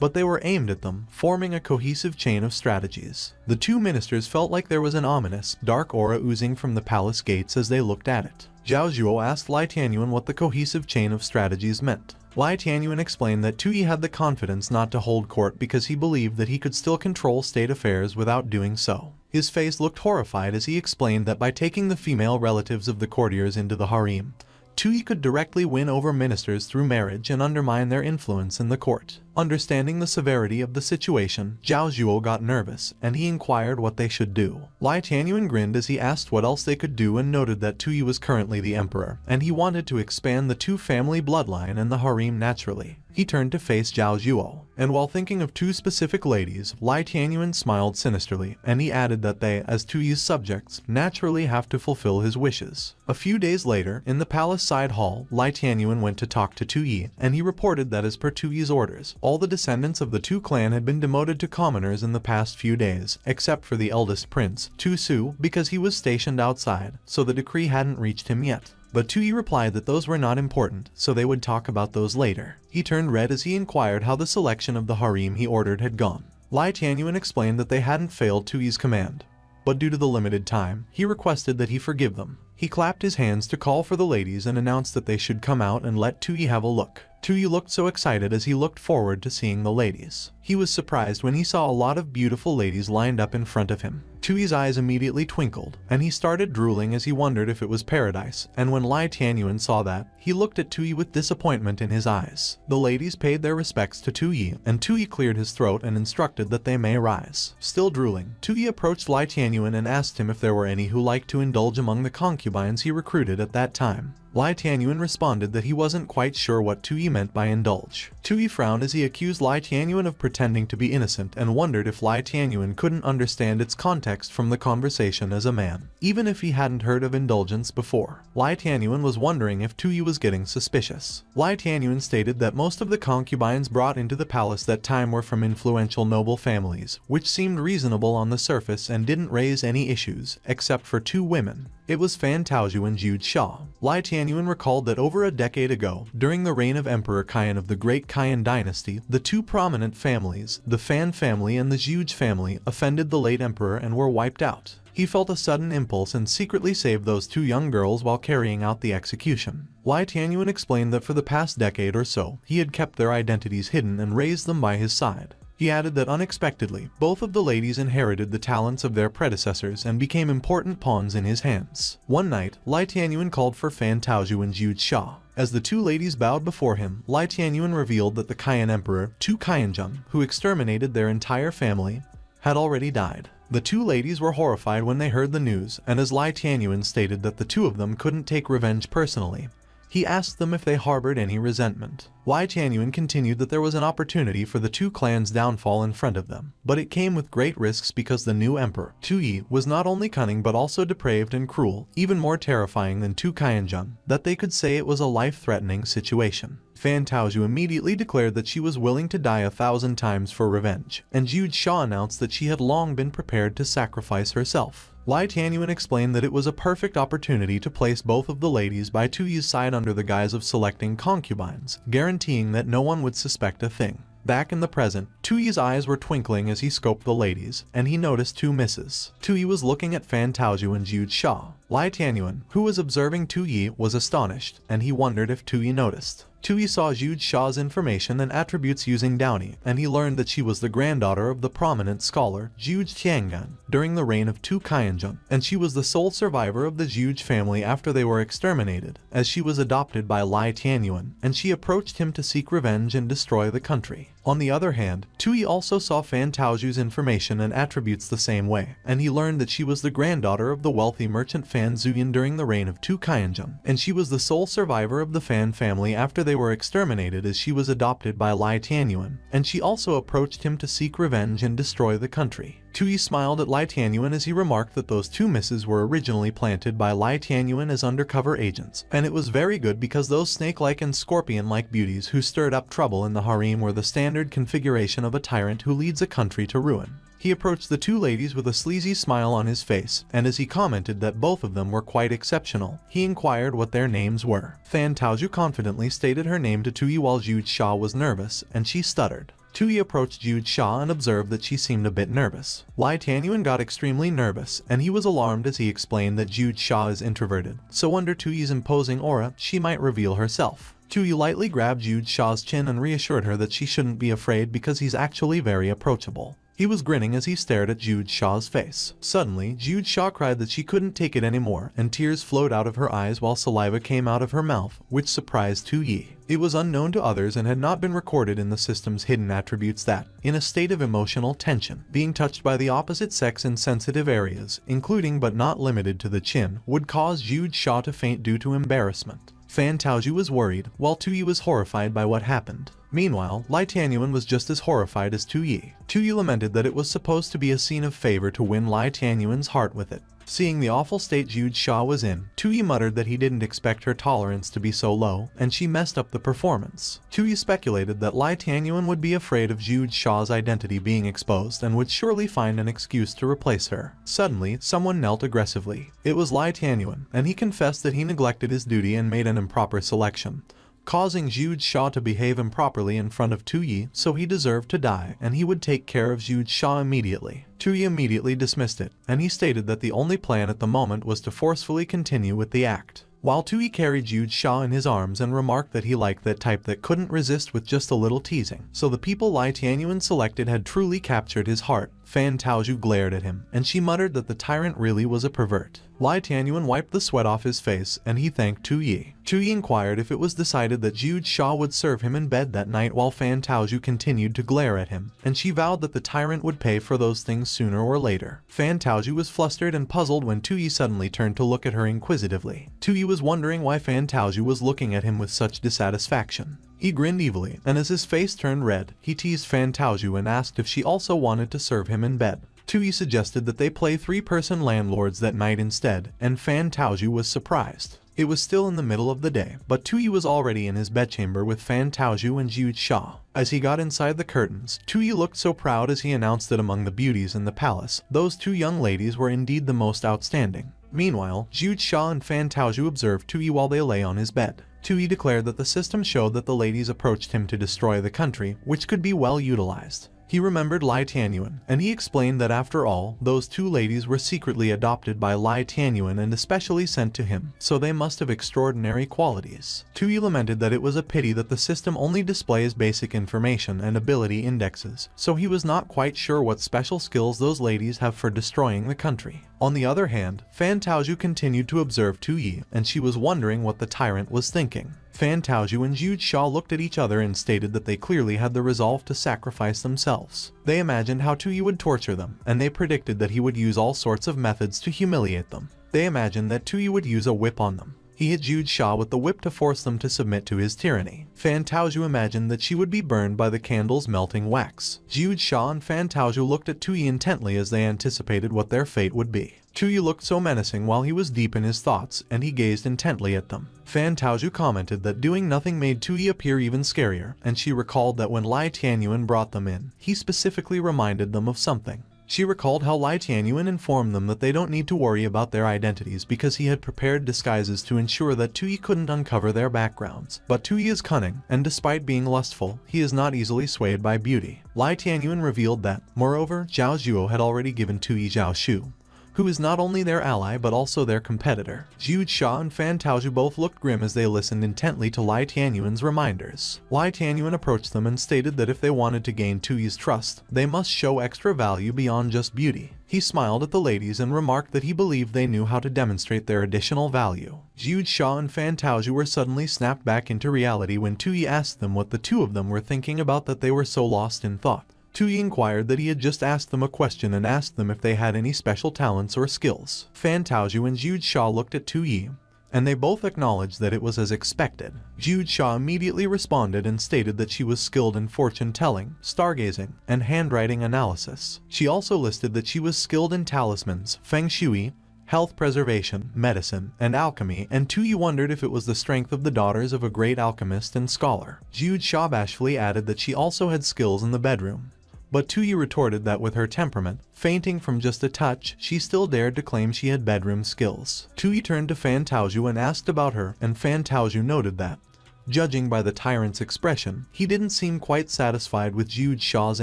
but they were aimed at them, forming a cohesive chain of strategies. The two ministers felt like there was an ominous, dark aura oozing from the palace gates as they looked at it. Zhao Zhuo asked Lai Tianyuan what the cohesive chain of strategies meant. Lai Tianyuan explained that Tui had the confidence not to hold court because he believed that he could still control state affairs without doing so. His face looked horrified as he explained that by taking the female relatives of the courtiers into the harem, Tui could directly win over ministers through marriage and undermine their influence in the court. Understanding the severity of the situation, Zhao Zhuo got nervous, and he inquired what they should do. Lai Tianyuan grinned as he asked what else they could do and noted that Tui was currently the emperor, and he wanted to expand the two-family bloodline and the harem naturally. He turned to face Zhao Zhuo, and while thinking of two specific ladies, Lai Tianyuan smiled sinisterly, and he added that they, as Tui's subjects, naturally have to fulfill his wishes. A few days later, in the palace side hall, Lai Tianyuan went to talk to Tui, and he reported that as per Tui's orders, all the descendants of the Tu clan had been demoted to commoners in the past few days, except for the eldest prince, Tu Su, because he was stationed outside, so the decree hadn't reached him yet. But Tui replied that those were not important, so they would talk about those later. He turned red as he inquired how the selection of the harem he ordered had gone. Lai Tianyuan explained that they hadn't failed Tui's command, but due to the limited time, he requested that he forgive them. He clapped his hands to call for the ladies and announced that they should come out and let Tui have a look. Tui looked so excited as he looked forward to seeing the ladies. He was surprised when he saw a lot of beautiful ladies lined up in front of him. Tui's eyes immediately twinkled, and he started drooling as he wondered if it was paradise, and when Lai Tianyuan saw that, he looked at Tui with disappointment in his eyes. The ladies paid their respects to Tui, and Tui cleared his throat and instructed that they may rise. Still drooling, Tui approached Lai Tianyuan and asked him if there were any who liked to indulge among the concubines he recruited at that time. Lai Tianyuan responded that he wasn't quite sure what Tui meant by indulge. Tui frowned as he accused Lai Tianyuan of pretending to be innocent and wondered if Lai Tianyuan couldn't understand its context from the conversation as a man, even if he hadn't heard of indulgence before. Lai Tianyuan was wondering if Tui was getting suspicious. Lai Tianyuan stated that most of the concubines brought into the palace that time were from influential noble families, which seemed reasonable on the surface and didn't raise any issues, except for two women. It was Fan Taozhu and Jude Xia. Lai Tianyuan recalled that over a decade ago, during the reign of Emperor Qian of the Great Qian dynasty, the two prominent families, the Fan family and the Zhuge family, offended the late emperor and were wiped out. He felt a sudden impulse and secretly saved those two young girls while carrying out the execution. Lai Tianyuan explained that for the past decade or so, he had kept their identities hidden and raised them by his side. He added that unexpectedly, both of the ladies inherited the talents of their predecessors and became important pawns in his hands. One night, Lai Tianyuan called for Fan Taozhu and Jude Xia. As the two ladies bowed before him, Lai Tianyuan revealed that the Qian emperor, Tu Qianzheng, who exterminated their entire family, had already died. The two ladies were horrified when they heard the news, and as Lai Tianyuan stated that the two of them couldn't take revenge personally, he asked them if they harbored any resentment. Lai Tianyuan continued that there was an opportunity for the two clans' downfall in front of them, but it came with great risks because the new emperor, Tu Yi, was not only cunning but also depraved and cruel, even more terrifying than Tu Qianjun, that they could say it was a life-threatening situation. Fan Taozhu immediately declared that she was willing to die 1,000 times for revenge, and Jude Shaw announced that she had long been prepared to sacrifice herself. Lai Tianyuan explained that it was a perfect opportunity to place both of the ladies by Tu Yi's side under the guise of selecting concubines, guaranteeing that no one would suspect a thing. Back in the present, Tu Yi's eyes were twinkling as he scoped the ladies, and he noticed two misses. Tu Yi was looking at Fan Taozhu and Jude Shaw. Lai Tianyuan, who was observing Tu Yi, was astonished, and he wondered if Tu Yi noticed. Tu Yi saw Jude Shaw's information and attributes using Downey, and he learned that she was the granddaughter of the prominent scholar Jude Qiangan during the reign of Tu Qianjun, and she was the sole survivor of the Jude family after they were exterminated, as she was adopted by Lai Tianyuan, and she approached him to seek revenge and destroy the country. On the other hand, Tu Yi also saw Fan Taozhu's information and attributes the same way, and he learned that she was the granddaughter of the wealthy merchant Fan Zuyan during the reign of Tu Qianjun, and she was the sole survivor of the Fan family after they were exterminated as she was adopted by Lai Tianyuan, and she also approached him to seek revenge and destroy the country. Tu Yi smiled at Lai Tianyuan as he remarked that those two misses were originally planted by Lai Tianyuan as undercover agents, and it was very good because those snake-like and scorpion-like beauties who stirred up trouble in the harem were the standard configuration of a tyrant who leads a country to ruin. He approached the two ladies with a sleazy smile on his face, and as he commented that both of them were quite exceptional, he inquired what their names were. Fan Taozhu confidently stated her name to Tu Yi while Jude Shaw was nervous, and she stuttered. Tu Yi approached Jude Shaw and observed that she seemed a bit nervous. Lai Tianyuan got extremely nervous, and he was alarmed as he explained that Jude Shaw is introverted, so under Tu Yi's imposing aura, she might reveal herself. Tu Yi lightly grabbed Jude Shaw's chin and reassured her that she shouldn't be afraid because he's actually very approachable. He was grinning as he stared at Jude Shaw's face. Suddenly, Jude Shaw cried that she couldn't take it anymore, and tears flowed out of her eyes while saliva came out of her mouth, which surprised Tu Yi. It was unknown to others and had not been recorded in the system's hidden attributes that, in a state of emotional tension, being touched by the opposite sex in sensitive areas, including but not limited to the chin, would cause Jude Shaw to faint due to embarrassment. Fan Taozhu was worried, while Tu Yi was horrified by what happened. Meanwhile, Lai Tianyuan was just as horrified as Tu Yi. Tu Yi lamented that it was supposed to be a scene of favor to win Lai Tianyuan's heart with it. Seeing the awful state Jude Shaw was in, Tu Yi muttered that he didn't expect her tolerance to be so low, and she messed up the performance. Tu Yi speculated that Lai Tianyuan would be afraid of Jude Shaw's identity being exposed and would surely find an excuse to replace her. Suddenly, someone knelt aggressively. It was Lai Tianyuan, and he confessed that he neglected his duty and made an improper selection, causing Jude Shaw to behave improperly in front of Tu Yi, so he deserved to die, and he would take care of Jude Shaw immediately. Tu Yi immediately dismissed it, and he stated that the only plan at the moment was to forcefully continue with the act. While Tu Yi carried Jude Shaw in his arms and remarked that he liked that type that couldn't resist with just a little teasing. So the people Lai Tianyuan selected had truly captured his heart. Fan Taozhu glared at him, and she muttered that the tyrant really was a pervert. Lai Tianyuan wiped the sweat off his face, and he thanked Tu Yi. Tu Yi inquired if it was decided that Jude Shaw would serve him in bed that night while Fan Taozhu continued to glare at him, and she vowed that the tyrant would pay for those things sooner or later. Fan Taozhu was flustered and puzzled when Tu Yi suddenly turned to look at her inquisitively. Tu Yi was wondering why Fan Taozhu was looking at him with such dissatisfaction. He grinned evilly, and as his face turned red, he teased Fan Taozhu and asked if she also wanted to serve him in bed. Tu Yi suggested that they play three-person landlords that night instead, and Fan Taozhu was surprised. It was still in the middle of the day, but Tu Yi was already in his bedchamber with Fan Taozhu and Jude Shaw. As he got inside the curtains, Tu Yi looked so proud as he announced that among the beauties in the palace, those two young ladies were indeed the most outstanding. Meanwhile, Jude Shaw and Fan Taozhu observed Tu Yi while they lay on his bed. Tu Yi declared that the system showed that the ladies approached him to destroy the country, which could be well utilized. He remembered Lai Tianyuan, and he explained that after all, those two ladies were secretly adopted by Lai Tianyuan and especially sent to him, so they must have extraordinary qualities. Tu Yi lamented that it was a pity that the system only displays basic information and ability indexes, so he was not quite sure what special skills those ladies have for destroying the country. On the other hand, Fan Taozhu continued to observe Tu Yi, and she was wondering what the tyrant was thinking. Fan Taozhu and Zhu Xia looked at each other and stated that they clearly had the resolve to sacrifice themselves. They imagined how Tuyi would torture them, and they predicted that he would use all sorts of methods to humiliate them. They imagined that Tuyi would use a whip on them. He hit Zhu Xia with the whip to force them to submit to his tyranny. Fan Taozhu imagined that she would be burned by the candle's melting wax. Zhu Xia and Fan Taozhu looked at Tuyi intently as they anticipated what their fate would be. Tuyi looked so menacing while he was deep in his thoughts, and he gazed intently at them. Fan Taozhu commented that doing nothing made Tuyi appear even scarier, and she recalled that when Lai Tianyuan brought them in, he specifically reminded them of something. She recalled how Lai Tianyuan informed them that they don't need to worry about their identities because he had prepared disguises to ensure that Tuyi couldn't uncover their backgrounds. But Tuyi is cunning, and despite being lustful, he is not easily swayed by beauty. Lai Tianyuan revealed that, moreover, Zhao Zhuo had already given Tuyi Zhao Shu, who is not only their ally but also their competitor. Zhu Xia and Fan Taozhu both looked grim as they listened intently to Lai Tianyuan's reminders. Lai Tianyuan approached them and stated that if they wanted to gain Tuyi's trust, they must show extra value beyond just beauty. He smiled at the ladies and remarked that he believed they knew how to demonstrate their additional value. Zhu Xia and Fan Taozhu were suddenly snapped back into reality when Tuyi asked them what the two of them were thinking about that they were so lost in thought. Tuyi inquired that he had just asked them a question and asked them if they had any special talents or skills. Fan Taozhu and Zhu Xia looked at Tuyi, and they both acknowledged that it was as expected. Zhu Xia immediately responded and stated that she was skilled in fortune-telling, stargazing, and handwriting analysis. She also listed that she was skilled in talismans, feng shui, health preservation, medicine, and alchemy, and Tuyi wondered if it was the strength of the daughters of a great alchemist and scholar. Zhu Xia bashfully added that she also had skills in the bedroom. But Tuyi retorted that with her temperament, fainting from just a touch, she still dared to claim she had bedroom skills. Tuyi turned to Fan Taozhu and asked about her, and Fan Taozhu noted that, judging by the tyrant's expression, he didn't seem quite satisfied with Zhu Xia's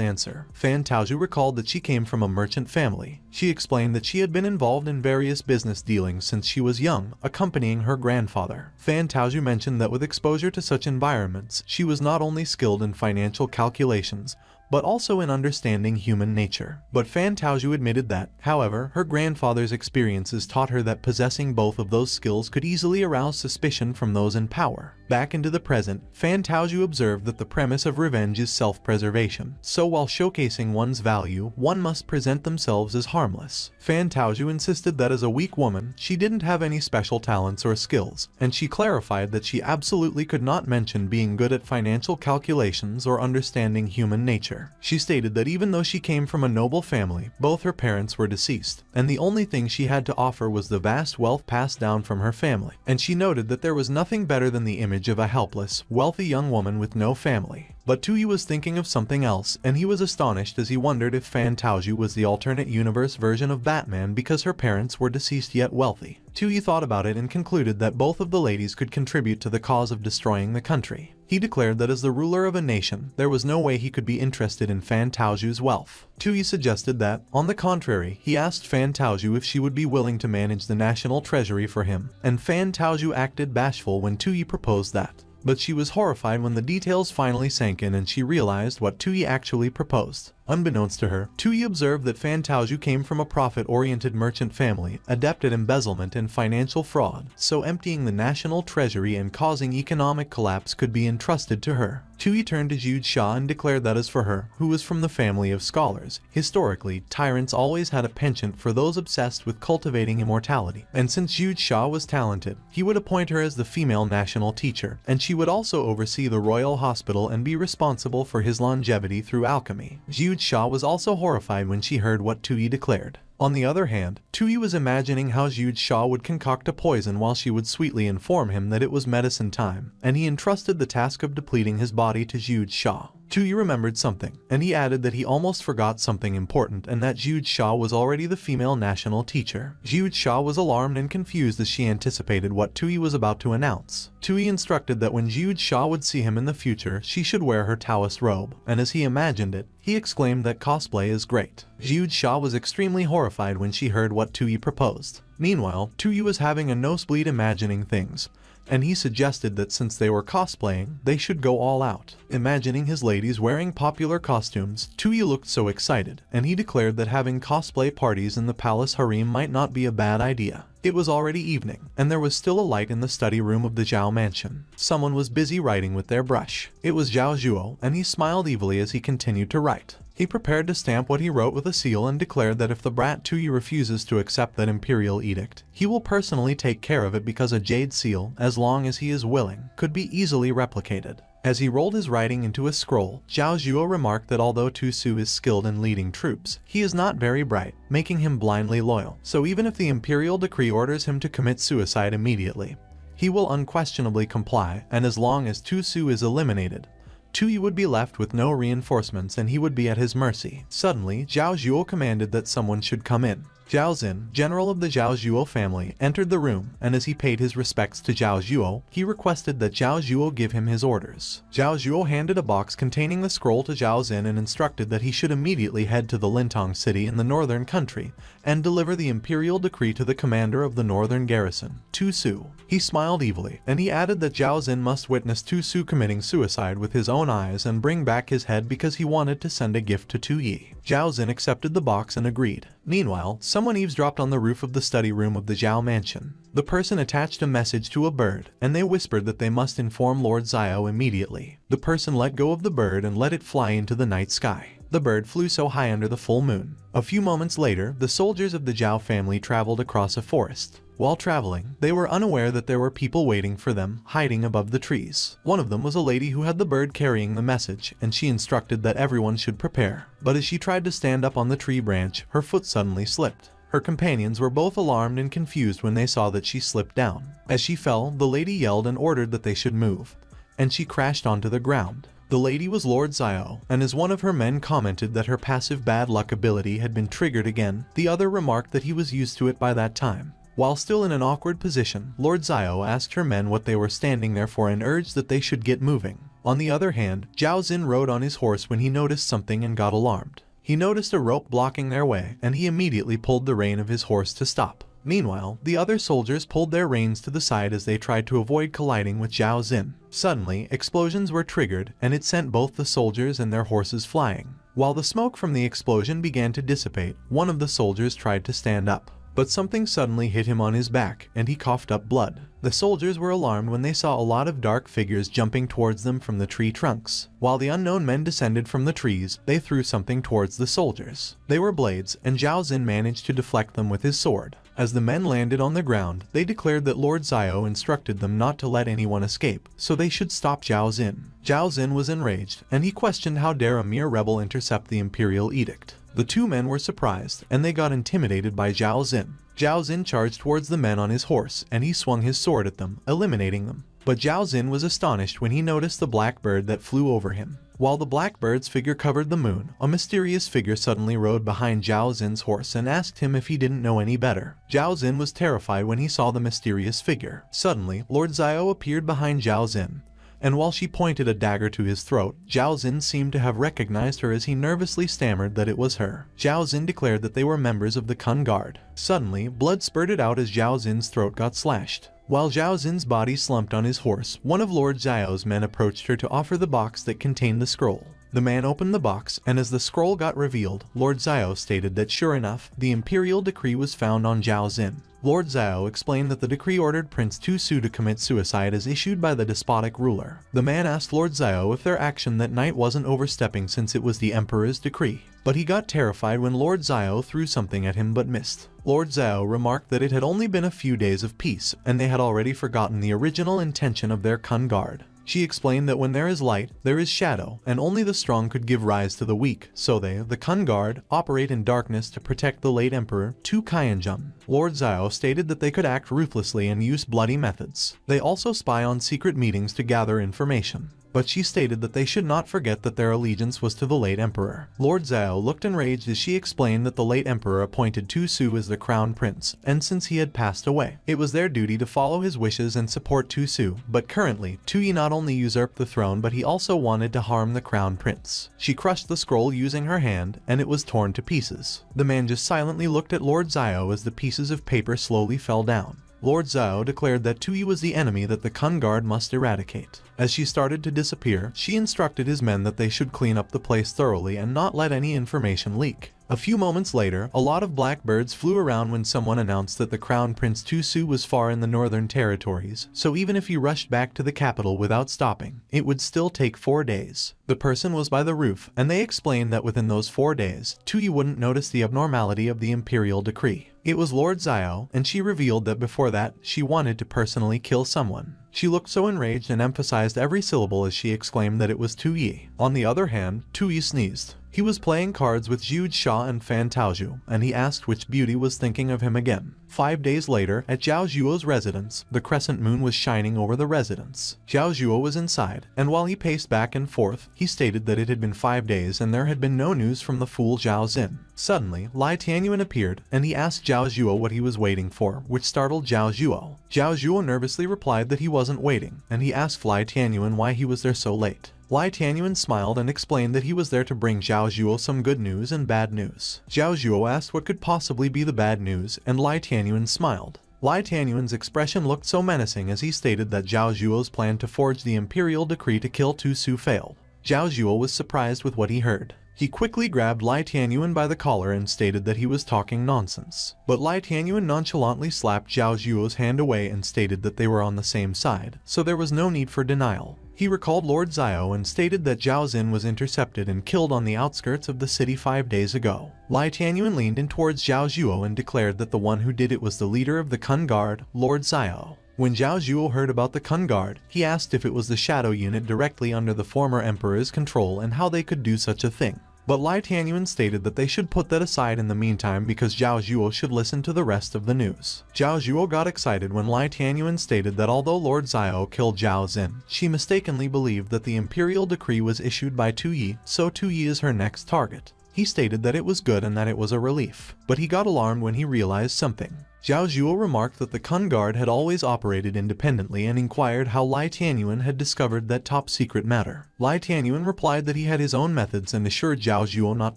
answer. Fan Taozhu recalled that she came from a merchant family. She explained that she had been involved in various business dealings since she was young, accompanying her grandfather. Fan Taozhu mentioned that with exposure to such environments, she was not only skilled in financial calculations, but also in understanding human nature. But Fan Taozhu admitted that, however, her grandfather's experiences taught her that possessing both of those skills could easily arouse suspicion from those in power. Back into the present, Fan Taozhu observed that the premise of revenge is self-preservation, so while showcasing one's value, one must present themselves as harmless. Fan Taozhu insisted that as a weak woman, she didn't have any special talents or skills, and she clarified that she absolutely could not mention being good at financial calculations or understanding human nature. She stated that even though she came from a noble family, both her parents were deceased, and the only thing she had to offer was the vast wealth passed down from her family. And she noted that there was nothing better than the image of a helpless, wealthy young woman with no family. But Tuyi was thinking of something else, and he was astonished as he wondered if Fan Taozhu was the alternate universe version of Batman because her parents were deceased yet wealthy. Tuyi thought about it and concluded that both of the ladies could contribute to the cause of destroying the country. He declared that as the ruler of a nation, there was no way he could be interested in Fan Taozhu's wealth. Tuyi suggested that, on the contrary, he asked Fan Taozhu if she would be willing to manage the national treasury for him, and Fan Taozhu acted bashful when Tuyi proposed that. But she was horrified when the details finally sank in and she realized what Tuyi actually proposed. Unbeknownst to her, Tuyi observed that Fan Taozhu came from a profit-oriented merchant family, adept at embezzlement and financial fraud, so emptying the national treasury and causing economic collapse could be entrusted to her. Tuyi turned to Zhu Xia and declared that as for her, who was from the family of scholars, historically, tyrants always had a penchant for those obsessed with cultivating immortality, and since Zhu Xia was talented, he would appoint her as the female national teacher, and she would also oversee the royal hospital and be responsible for his longevity through alchemy. Zhu Xia was also horrified when she heard what Tuyi declared. On the other hand, Tuyi was imagining how Zhu Xia would concoct a poison while she would sweetly inform him that it was medicine time, and he entrusted the task of depleting his body to Zhu Xia. Tuyi remembered something, and he added that he almost forgot something important and that Zhu Xia was already the female national teacher. Zhu Xia was alarmed and confused as she anticipated what Tuyi was about to announce. Tuyi instructed that when Zhu Xia would see him in the future, she should wear her Taoist robe, and as he imagined it, he exclaimed that cosplay is great. Zhu Xia was extremely horrified when she heard what Tuyi proposed. Meanwhile, Tuyi was having a nosebleed imagining things, and he suggested that since they were cosplaying, they should go all out. Imagining his ladies wearing popular costumes, Tuyi looked so excited, and he declared that having cosplay parties in the palace harem might not be a bad idea. It was already evening, and there was still a light in the study room of the Zhao mansion. Someone was busy writing with their brush. It was Zhao Zhuo, and he smiled evilly as he continued to write. He prepared to stamp what he wrote with a seal and declared that if the brat Tuyi refuses to accept that imperial edict, he will personally take care of it because a jade seal, as long as he is willing, could be easily replicated. As he rolled his writing into a scroll, Zhao Zhuo remarked that although Tu Su is skilled in leading troops, he is not very bright, making him blindly loyal. So even if the imperial decree orders him to commit suicide immediately, he will unquestionably comply, and as long as Tu Su is eliminated, Tuyi would be left with no reinforcements and he would be at his mercy. Suddenly, Zhao Zhuo commanded that someone should come in. Zhao Xin, general of the Zhao Zhuo family, entered the room, and as he paid his respects to Zhao Zhuo, he requested that Zhao Zhuo give him his orders. Zhao Zhuo handed a box containing the scroll to Zhao Xin and instructed that he should immediately head to the Lintong city in the northern country and deliver the imperial decree to the commander of the northern garrison, Tu Su. He smiled evilly, and he added that Zhao Xin must witness Tu Su committing suicide with his own eyes and bring back his head because he wanted to send a gift to Tu Yi. Zhao Xin accepted the box and agreed. Meanwhile, someone eavesdropped on the roof of the study room of the Zhao mansion. The person attached a message to a bird, and they whispered that they must inform Lord Xiao immediately. The person let go of the bird and let it fly into the night sky. The bird flew so high under the full moon. A few moments later, the soldiers of the Zhao family traveled across a forest. While traveling, they were unaware that there were people waiting for them, hiding above the trees. One of them was a lady who had the bird carrying the message, and she instructed that everyone should prepare. But as she tried to stand up on the tree branch, her foot suddenly slipped. Her companions were both alarmed and confused when they saw that she slipped down. As she fell, the lady yelled and ordered that they should move, and she crashed onto the ground. The lady was Lord Xiao, and as one of her men commented that her passive bad luck ability had been triggered again, the other remarked that he was used to it by that time. While still in an awkward position, Lord Xiao asked her men what they were standing there for and urged that they should get moving. On the other hand, Zhao Xin rode on his horse when he noticed something and got alarmed. He noticed a rope blocking their way, and he immediately pulled the rein of his horse to stop. Meanwhile, the other soldiers pulled their reins to the side as they tried to avoid colliding with Zhao Xin. Suddenly, explosions were triggered, and it sent both the soldiers and their horses flying. While the smoke from the explosion began to dissipate, one of the soldiers tried to stand up. But something suddenly hit him on his back, and he coughed up blood. The soldiers were alarmed when they saw a lot of dark figures jumping towards them from the tree trunks. While the unknown men descended from the trees, they threw something towards the soldiers. They were blades, and Zhao Xin managed to deflect them with his sword. As the men landed on the ground, they declared that Lord Xiao instructed them not to let anyone escape, so they should stop Zhao Xin. Zhao Xin was enraged, and he questioned how dare a mere rebel intercept the imperial edict. The two men were surprised, and they got intimidated by Zhao Xin. Zhao Xin charged towards the men on his horse, and he swung his sword at them, eliminating them. But Zhao Xin was astonished when he noticed the black bird that flew over him. While the black bird's figure covered the moon, a mysterious figure suddenly rode behind Zhao Xin's horse and asked him if he didn't know any better. Zhao Xin was terrified when he saw the mysterious figure. Suddenly, Lord Xiao appeared behind Zhao Xin, and while she pointed a dagger to his throat, Zhao Xin seemed to have recognized her as he nervously stammered that it was her. Zhao Xin declared that they were members of the Kun Guard. Suddenly, blood spurted out as Zhao Xin's throat got slashed. While Zhao Xin's body slumped on his horse, one of Lord Xiao's men approached her to offer the box that contained the scroll. The man opened the box, and as the scroll got revealed, Lord Xiao stated that sure enough, the imperial decree was found on Zhao Xin. Lord Xiao explained that the decree ordered Prince Tu Su to commit suicide as issued by the despotic ruler. The man asked Lord Xiao if their action that night wasn't overstepping since it was the emperor's decree. But he got terrified when Lord Xiao threw something at him but missed. Lord Xiao remarked that it had only been a few days of peace, and they had already forgotten the original intention of their Kun Guard. She explained that when there is light, there is shadow, and only the strong could give rise to the weak, so they, the Kun Guard, operate in darkness to protect the late emperor, Tu Qianjun. Lord Xiao stated that they could act ruthlessly and use bloody methods. They also spy on secret meetings to gather information. But she stated that they should not forget that their allegiance was to the late emperor. Lord Xiao looked enraged as she explained that the late emperor appointed Tu Su as the crown prince, and since he had passed away, it was their duty to follow his wishes and support Tu Su. But currently, Tu Yi not only usurped the throne but he also wanted to harm the crown prince. She crushed the scroll using her hand, and it was torn to pieces. The man just silently looked at Lord Xiao as the pieces of paper slowly fell down. Lord Xiao declared that Tu Yi was the enemy that the Kun Guard must eradicate. As she started to disappear, she instructed his men that they should clean up the place thoroughly and not let any information leak. A few moments later, a lot of blackbirds flew around when someone announced that the Crown Prince Tusu was far in the northern territories, so even if he rushed back to the capital without stopping, it would still take 4 days. The person was by the roof, and they explained that within those 4 days, Tuyi wouldn't notice the abnormality of the imperial decree. It was Lord Xiao, and she revealed that before that, she wanted to personally kill someone. She looked so enraged and emphasized every syllable as she exclaimed that it was Tuyi. On the other hand, Tuyi sneezed. He was playing cards with Zhu Xia and Fan Taozhu, and he asked which beauty was thinking of him again. 5 days later, at Zhao Zhuo's residence, the crescent moon was shining over the residence. Zhao Zhuo was inside, and while he paced back and forth, he stated that it had been 5 days and there had been no news from the fool Zhao Xin. Suddenly, Lai Tianyuan appeared, and he asked Zhao Zhuo what he was waiting for, which startled Zhao Zhuo. Zhao Zhuo nervously replied that he wasn't waiting, and he asked Lai Tianyuan why he was there so late. Lai Tianyuan smiled and explained that he was there to bring Zhao Zhuo some good news and bad news. Zhao Zhuo asked what could possibly be the bad news, and Lai Tianyuan smiled. Lai Tianyuan's expression looked so menacing as he stated that Zhao Zhuo's plan to forge the imperial decree to kill Tusu failed. Zhao Zhuo was surprised with what he heard. He quickly grabbed Lai Tianyuan by the collar and stated that he was talking nonsense. But Lai Tianyuan nonchalantly slapped Zhao Zhuo's hand away and stated that they were on the same side, so there was no need for denial. He recalled Lord Xiao and stated that Zhao Xin was intercepted and killed on the outskirts of the city 5 days ago. Lai Tianyuan leaned in towards Zhao Zhuo and declared that the one who did it was the leader of the Kun Guard, Lord Xiao. When Zhao Zhuo heard about the Kun Guard, he asked if it was the shadow unit directly under the former emperor's control and how they could do such a thing. But Lai Tianyuan stated that they should put that aside in the meantime because Zhao Zhuo should listen to the rest of the news. Zhao Zhuo got excited when Lai Tianyuan stated that although Lord Xiao killed Zhao Xin, she mistakenly believed that the imperial decree was issued by Tuyi, so Tuyi is her next target. He stated that it was good and that it was a relief, but he got alarmed when he realized something. Zhao Zhuo remarked that the Kun Guard had always operated independently and inquired how Lai Tianyuan had discovered that top-secret matter. Lai Tianyuan replied that he had his own methods and assured Zhao Zhuo not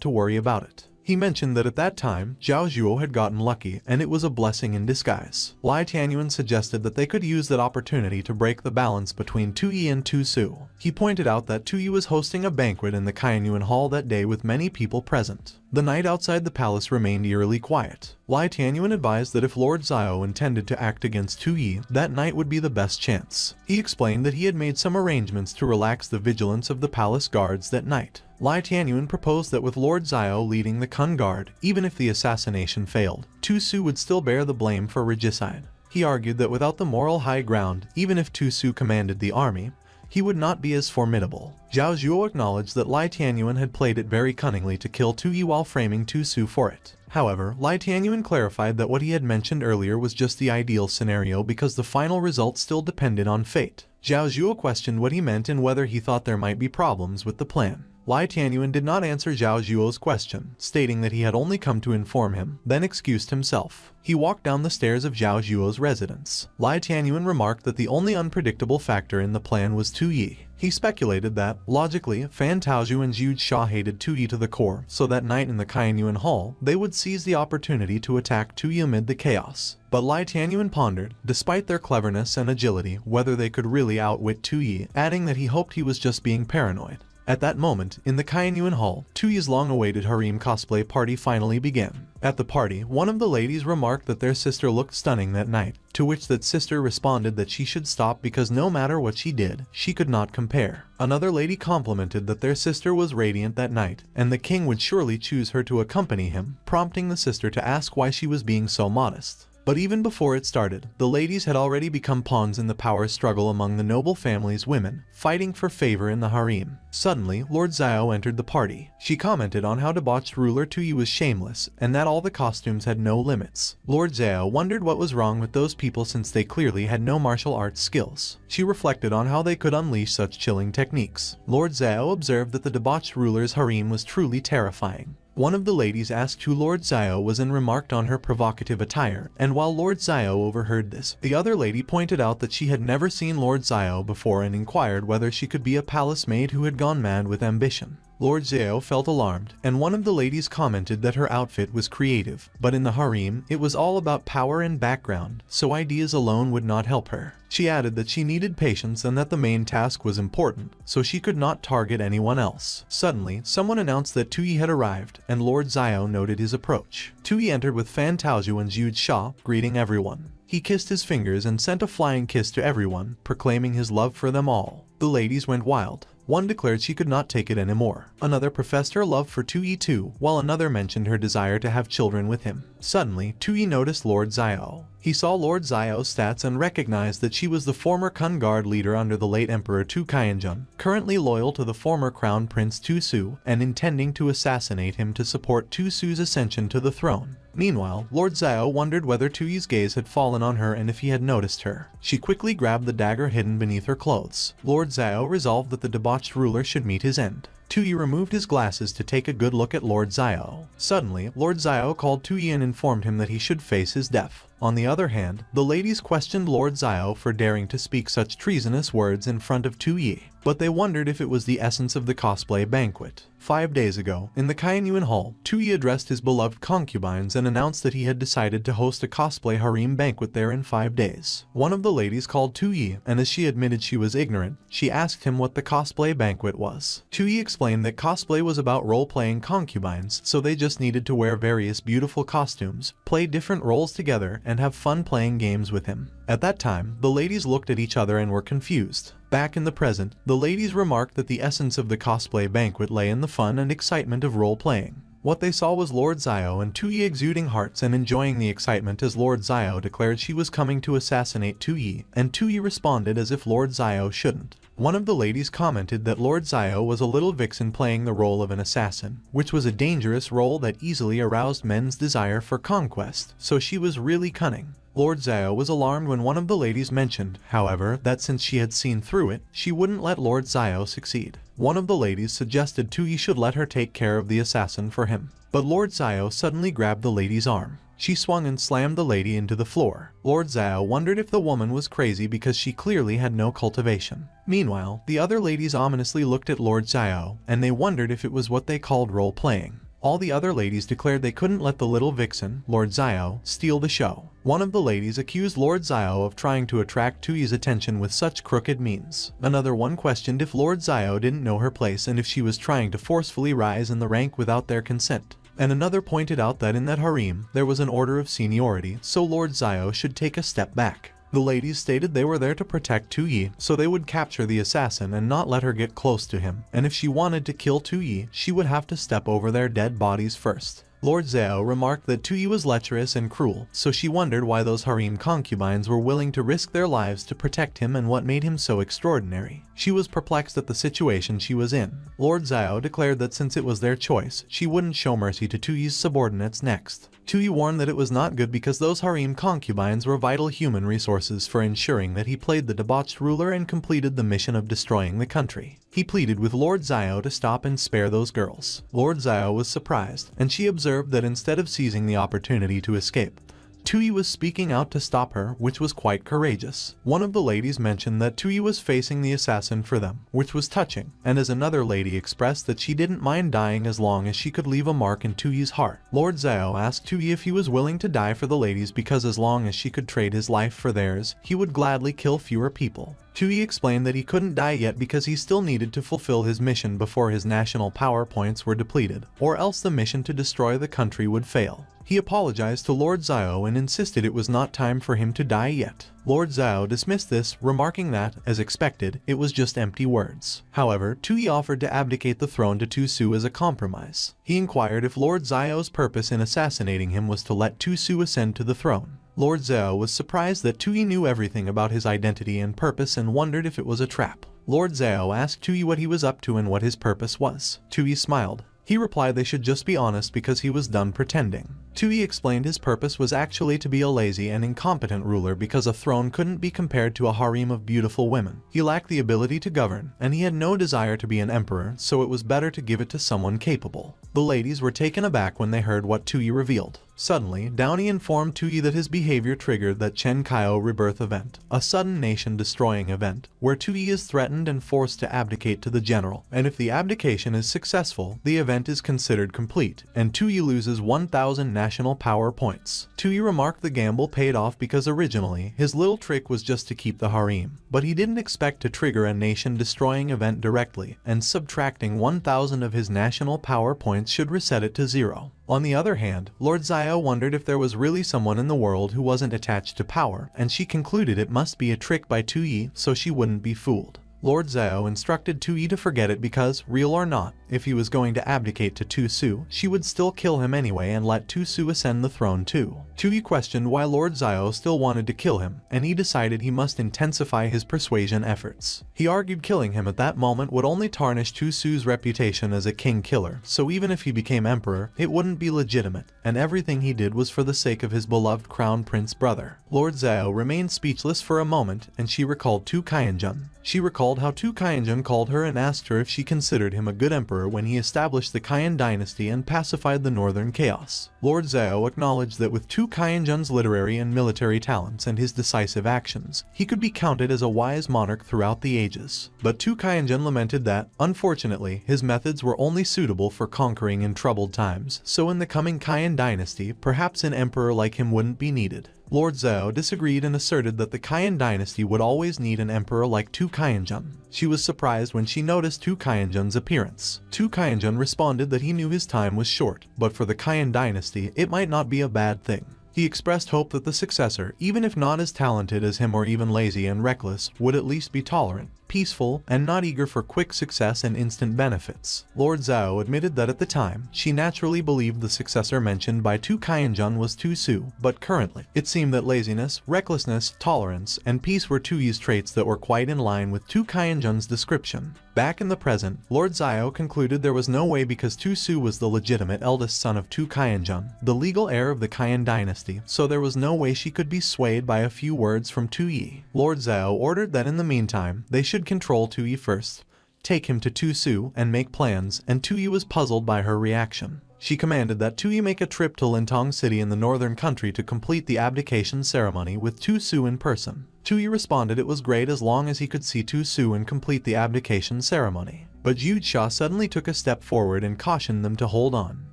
to worry about it. He mentioned that at that time, Zhao Zhuo had gotten lucky and it was a blessing in disguise. Lai Tianyuan suggested that they could use that opportunity to break the balance between Tuyi and Tusu. He pointed out that Tuyi was hosting a banquet in the Qianyuan Hall that day with many people present. The night outside the palace remained eerily quiet. Lai Tianyuan advised that if Lord Xiao intended to act against Tuyi, that night would be the best chance. He explained that he had made some arrangements to relax the vigilance of the palace guards that night. Lai Tianyuan proposed that with Lord Xiao leading the Kun Guard, even if the assassination failed, Tusu would still bear the blame for regicide. He argued that without the moral high ground, even if Tusu commanded the army, he would not be as formidable. Zhao Zhuo acknowledged that Lai Tianyuan had played it very cunningly to kill Tuyi while framing Tusu for it. However, Lai Tianyuan clarified that what he had mentioned earlier was just the ideal scenario because the final result still depended on fate. Zhao Zhuo questioned what he meant and whether he thought there might be problems with the plan. Lai Tianyuan did not answer Zhao Zhuo's question, stating that he had only come to inform him, then excused himself. He walked down the stairs of Zhao Zhuo's residence. Lai Tianyuan remarked that the only unpredictable factor in the plan was Tuyi. He speculated that, logically, Fan Taozhu and Zhu Xia hated Tuyi to the core, so that night in the Qianyuan Hall, they would seize the opportunity to attack Tuyi amid the chaos. But Lai Tianyuan pondered, despite their cleverness and agility, whether they could really outwit Tuyi, adding that he hoped he was just being paranoid. At that moment, in the Qianyuan Hall, Tuyi's long-awaited harem cosplay party finally began. At the party, one of the ladies remarked that their sister looked stunning that night, to which that sister responded that she should stop because no matter what she did, she could not compare. Another lady complimented that their sister was radiant that night, and the king would surely choose her to accompany him, prompting the sister to ask why she was being so modest. But even before it started, the ladies had already become pawns in the power struggle among the noble family's women, fighting for favor in the harem. Suddenly, Lord Xiao entered the party. She commented on how debauched ruler Tuyi was shameless, and that all the costumes had no limits. Lord Xiao wondered what was wrong with those people since they clearly had no martial arts skills. She reflected on how they could unleash such chilling techniques. Lord Xiao observed that the debauched ruler's harem was truly terrifying. One of the ladies asked who Lord Xiao was and remarked on her provocative attire, and while Lord Xiao overheard this, the other lady pointed out that she had never seen Lord Xiao before and inquired whether she could be a palace maid who had gone mad with ambition. Lord Xiao felt alarmed, and one of the ladies commented that her outfit was creative, but in the harem, it was all about power and background, so ideas alone would not help her. She added that she needed patience and that the main task was important, so she could not target anyone else. Suddenly, someone announced that Tuyi had arrived, and Lord Xiao noted his approach. Tuyi entered with Fan Taozhu and Zhu Sha, greeting everyone. He kissed his fingers and sent a flying kiss to everyone, proclaiming his love for them all. The ladies went wild. One declared she could not take it anymore. Another professed her love for Tuyi too, while another mentioned her desire to have children with him. Suddenly, Tuyi noticed Lord Xiao. He saw Lord Xiao's stats and recognized that she was the former Kun Guard leader under the late Emperor Tu Qianjun, currently loyal to the former Crown Prince Tu Su and intending to assassinate him to support Tu Su's ascension to the throne. Meanwhile, Lord Xiao wondered whether Tuyi's gaze had fallen on her and if he had noticed her. She quickly grabbed the dagger hidden beneath her clothes. Lord Xiao resolved that the debauched ruler should meet his end. Tuyi removed his glasses to take a good look at Lord Xiao. Suddenly, Lord Xiao called Tuyi and informed him that he should face his death. On the other hand, the ladies questioned Lord Xiao for daring to speak such treasonous words in front of Tuyi, but they wondered if it was the essence of the cosplay banquet. 5 days ago, in the Qianyuan Hall, Tuyi addressed his beloved concubines and announced that he had decided to host a cosplay harem banquet there in 5 days. One of the ladies called Tuyi, and as she admitted she was ignorant, she asked him what the cosplay banquet was. Tuyi explained that cosplay was about role-playing concubines, so they just needed to wear various beautiful costumes, play different roles together, and have fun playing games with him. At that time, the ladies looked at each other and were confused. Back in the present, the ladies remarked that the essence of the cosplay banquet lay in the fun and excitement of role-playing. What they saw was Lord Xiao and Tuyi exuding hearts and enjoying the excitement as Lord Xiao declared she was coming to assassinate Tuyi, and Tuyi responded as if Lord Xiao shouldn't. One of the ladies commented that Lord Xiao was a little vixen playing the role of an assassin, which was a dangerous role that easily aroused men's desire for conquest, so she was really cunning. Lord Xiao was alarmed when one of the ladies mentioned, however, that since she had seen through it, she wouldn't let Lord Xiao succeed. One of the ladies suggested Tuyi should let her take care of the assassin for him, but Lord Xiao suddenly grabbed the lady's arm. She swung and slammed the lady into the floor. Lord Xiao wondered if the woman was crazy because she clearly had no cultivation. Meanwhile, the other ladies ominously looked at Lord Xiao, and they wondered if it was what they called role-playing. All the other ladies declared they couldn't let the little vixen, Lord Xiao, steal the show. One of the ladies accused Lord Xiao of trying to attract Tuyi's attention with such crooked means. Another one questioned if Lord Xiao didn't know her place and if she was trying to forcefully rise in the rank without their consent. And another pointed out that in that harem, there was an order of seniority, so Lord Xiao should take a step back. The ladies stated they were there to protect Tuyi, so they would capture the assassin and not let her get close to him, and if she wanted to kill Tuyi, she would have to step over their dead bodies first. Lord Xiao remarked that Tuyi was lecherous and cruel, so she wondered why those harem concubines were willing to risk their lives to protect him and what made him so extraordinary. She was perplexed at the situation she was in. Lord Xiao declared that since it was their choice, she wouldn't show mercy to Tuyi's subordinates next. Tuyi warned that it was not good because those harem concubines were vital human resources for ensuring that he played the debauched ruler and completed the mission of destroying the country. He pleaded with Lord Xiao to stop and spare those girls. Lord Xiao was surprised, and she observed that instead of seizing the opportunity to escape, Tuyi was speaking out to stop her, which was quite courageous. One of the ladies mentioned that Tuyi was facing the assassin for them, which was touching, and as another lady expressed that she didn't mind dying as long as she could leave a mark in Tuyi's heart. Lord Xiao asked Tuyi if he was willing to die for the ladies because as long as she could trade his life for theirs, he would gladly kill fewer people. Tuyi explained that he couldn't die yet because he still needed to fulfill his mission before his national power points were depleted, or else the mission to destroy the country would fail. He apologized to Lord Xiao and insisted it was not time for him to die yet. Lord Xiao dismissed this, remarking that, as expected, it was just empty words. However, Tuyi offered to abdicate the throne to Tu Su as a compromise. He inquired if Lord Xiao's purpose in assassinating him was to let Tu Su ascend to the throne. Lord Xiao was surprised that Tuyi knew everything about his identity and purpose and wondered if it was a trap. Lord Xiao asked Tuyi what he was up to and what his purpose was. Tuyi smiled. He replied they should just be honest because he was done pretending. Tui explained his purpose was actually to be a lazy and incompetent ruler because a throne couldn't be compared to a harem of beautiful women. He lacked the ability to govern, and he had no desire to be an emperor, so it was better to give it to someone capable. The ladies were taken aback when they heard what Tui revealed. Suddenly, Downey informed Tui that his behavior triggered that Chen Kaio rebirth event, a sudden nation-destroying event, where Tui is threatened and forced to abdicate to the general, and if the abdication is successful, the event is considered complete, and Tui loses 1,000 national power points. Tui remarked the gamble paid off because originally, his little trick was just to keep the harem, but he didn't expect to trigger a nation-destroying event directly, and subtracting 1,000 of his national power points should reset it to 0. On the other hand, Lord Xiao wondered if there was really someone in the world who wasn't attached to power, and she concluded it must be a trick by Tui so she wouldn't be fooled. Lord Xiao instructed Tui to forget it because, real or not, if he was going to abdicate to Tu Su, she would still kill him anyway and let Tu Su ascend the throne too. Tui questioned why Lord Xiao still wanted to kill him, and he decided he must intensify his persuasion efforts. He argued killing him at that moment would only tarnish Tu Su's reputation as a king killer, so even if he became emperor, it wouldn't be legitimate, and everything he did was for the sake of his beloved crown prince brother. Lord Xiao remained speechless for a moment, and she recalled Tu Qianjun. She recalled how Tu Qianjun called her and asked her if she considered him a good emperor when he established the Qian dynasty and pacified the northern chaos. Lord Xiao acknowledged that with Tu Qianjun's literary and military talents and his decisive actions, he could be counted as a wise monarch throughout the ages. But Tu Qianjun lamented that, unfortunately, his methods were only suitable for conquering in troubled times, so in the coming Qian dynasty, perhaps an emperor like him wouldn't be needed. Lord Xiao disagreed and asserted that the Qian dynasty would always need an emperor like Tu Qianjun. She was surprised when she noticed Tu Qianjun's appearance. Tu Qianjun responded that he knew his time was short, but for the Qian dynasty, it might not be a bad thing. He expressed hope that the successor, even if not as talented as him or even lazy and reckless, would at least be tolerant, peaceful, and not eager for quick success and instant benefits. Lord Xiao admitted that at the time, she naturally believed the successor mentioned by Tu Qianjun was Tu Su, but currently, it seemed that laziness, recklessness, tolerance, and peace were Tui's traits that were quite in line with Tu Qianjun's description. Back in the present, Lord Xiao concluded there was no way because Tu Su was the legitimate eldest son of Tu Qianjun, the legal heir of the Qian dynasty, so there was no way she could be swayed by a few words from Tui. Lord Xiao ordered that in the meantime, they should control Tui first, take him to Tu Su and make plans, and Tui was puzzled by her reaction. She commanded that Tui make a trip to Lintong City in the northern country to complete the abdication ceremony with Tu Su in person. Tui responded it was great as long as he could see Tu Su and complete the abdication ceremony. But Jiu Sha suddenly took a step forward and cautioned them to hold on.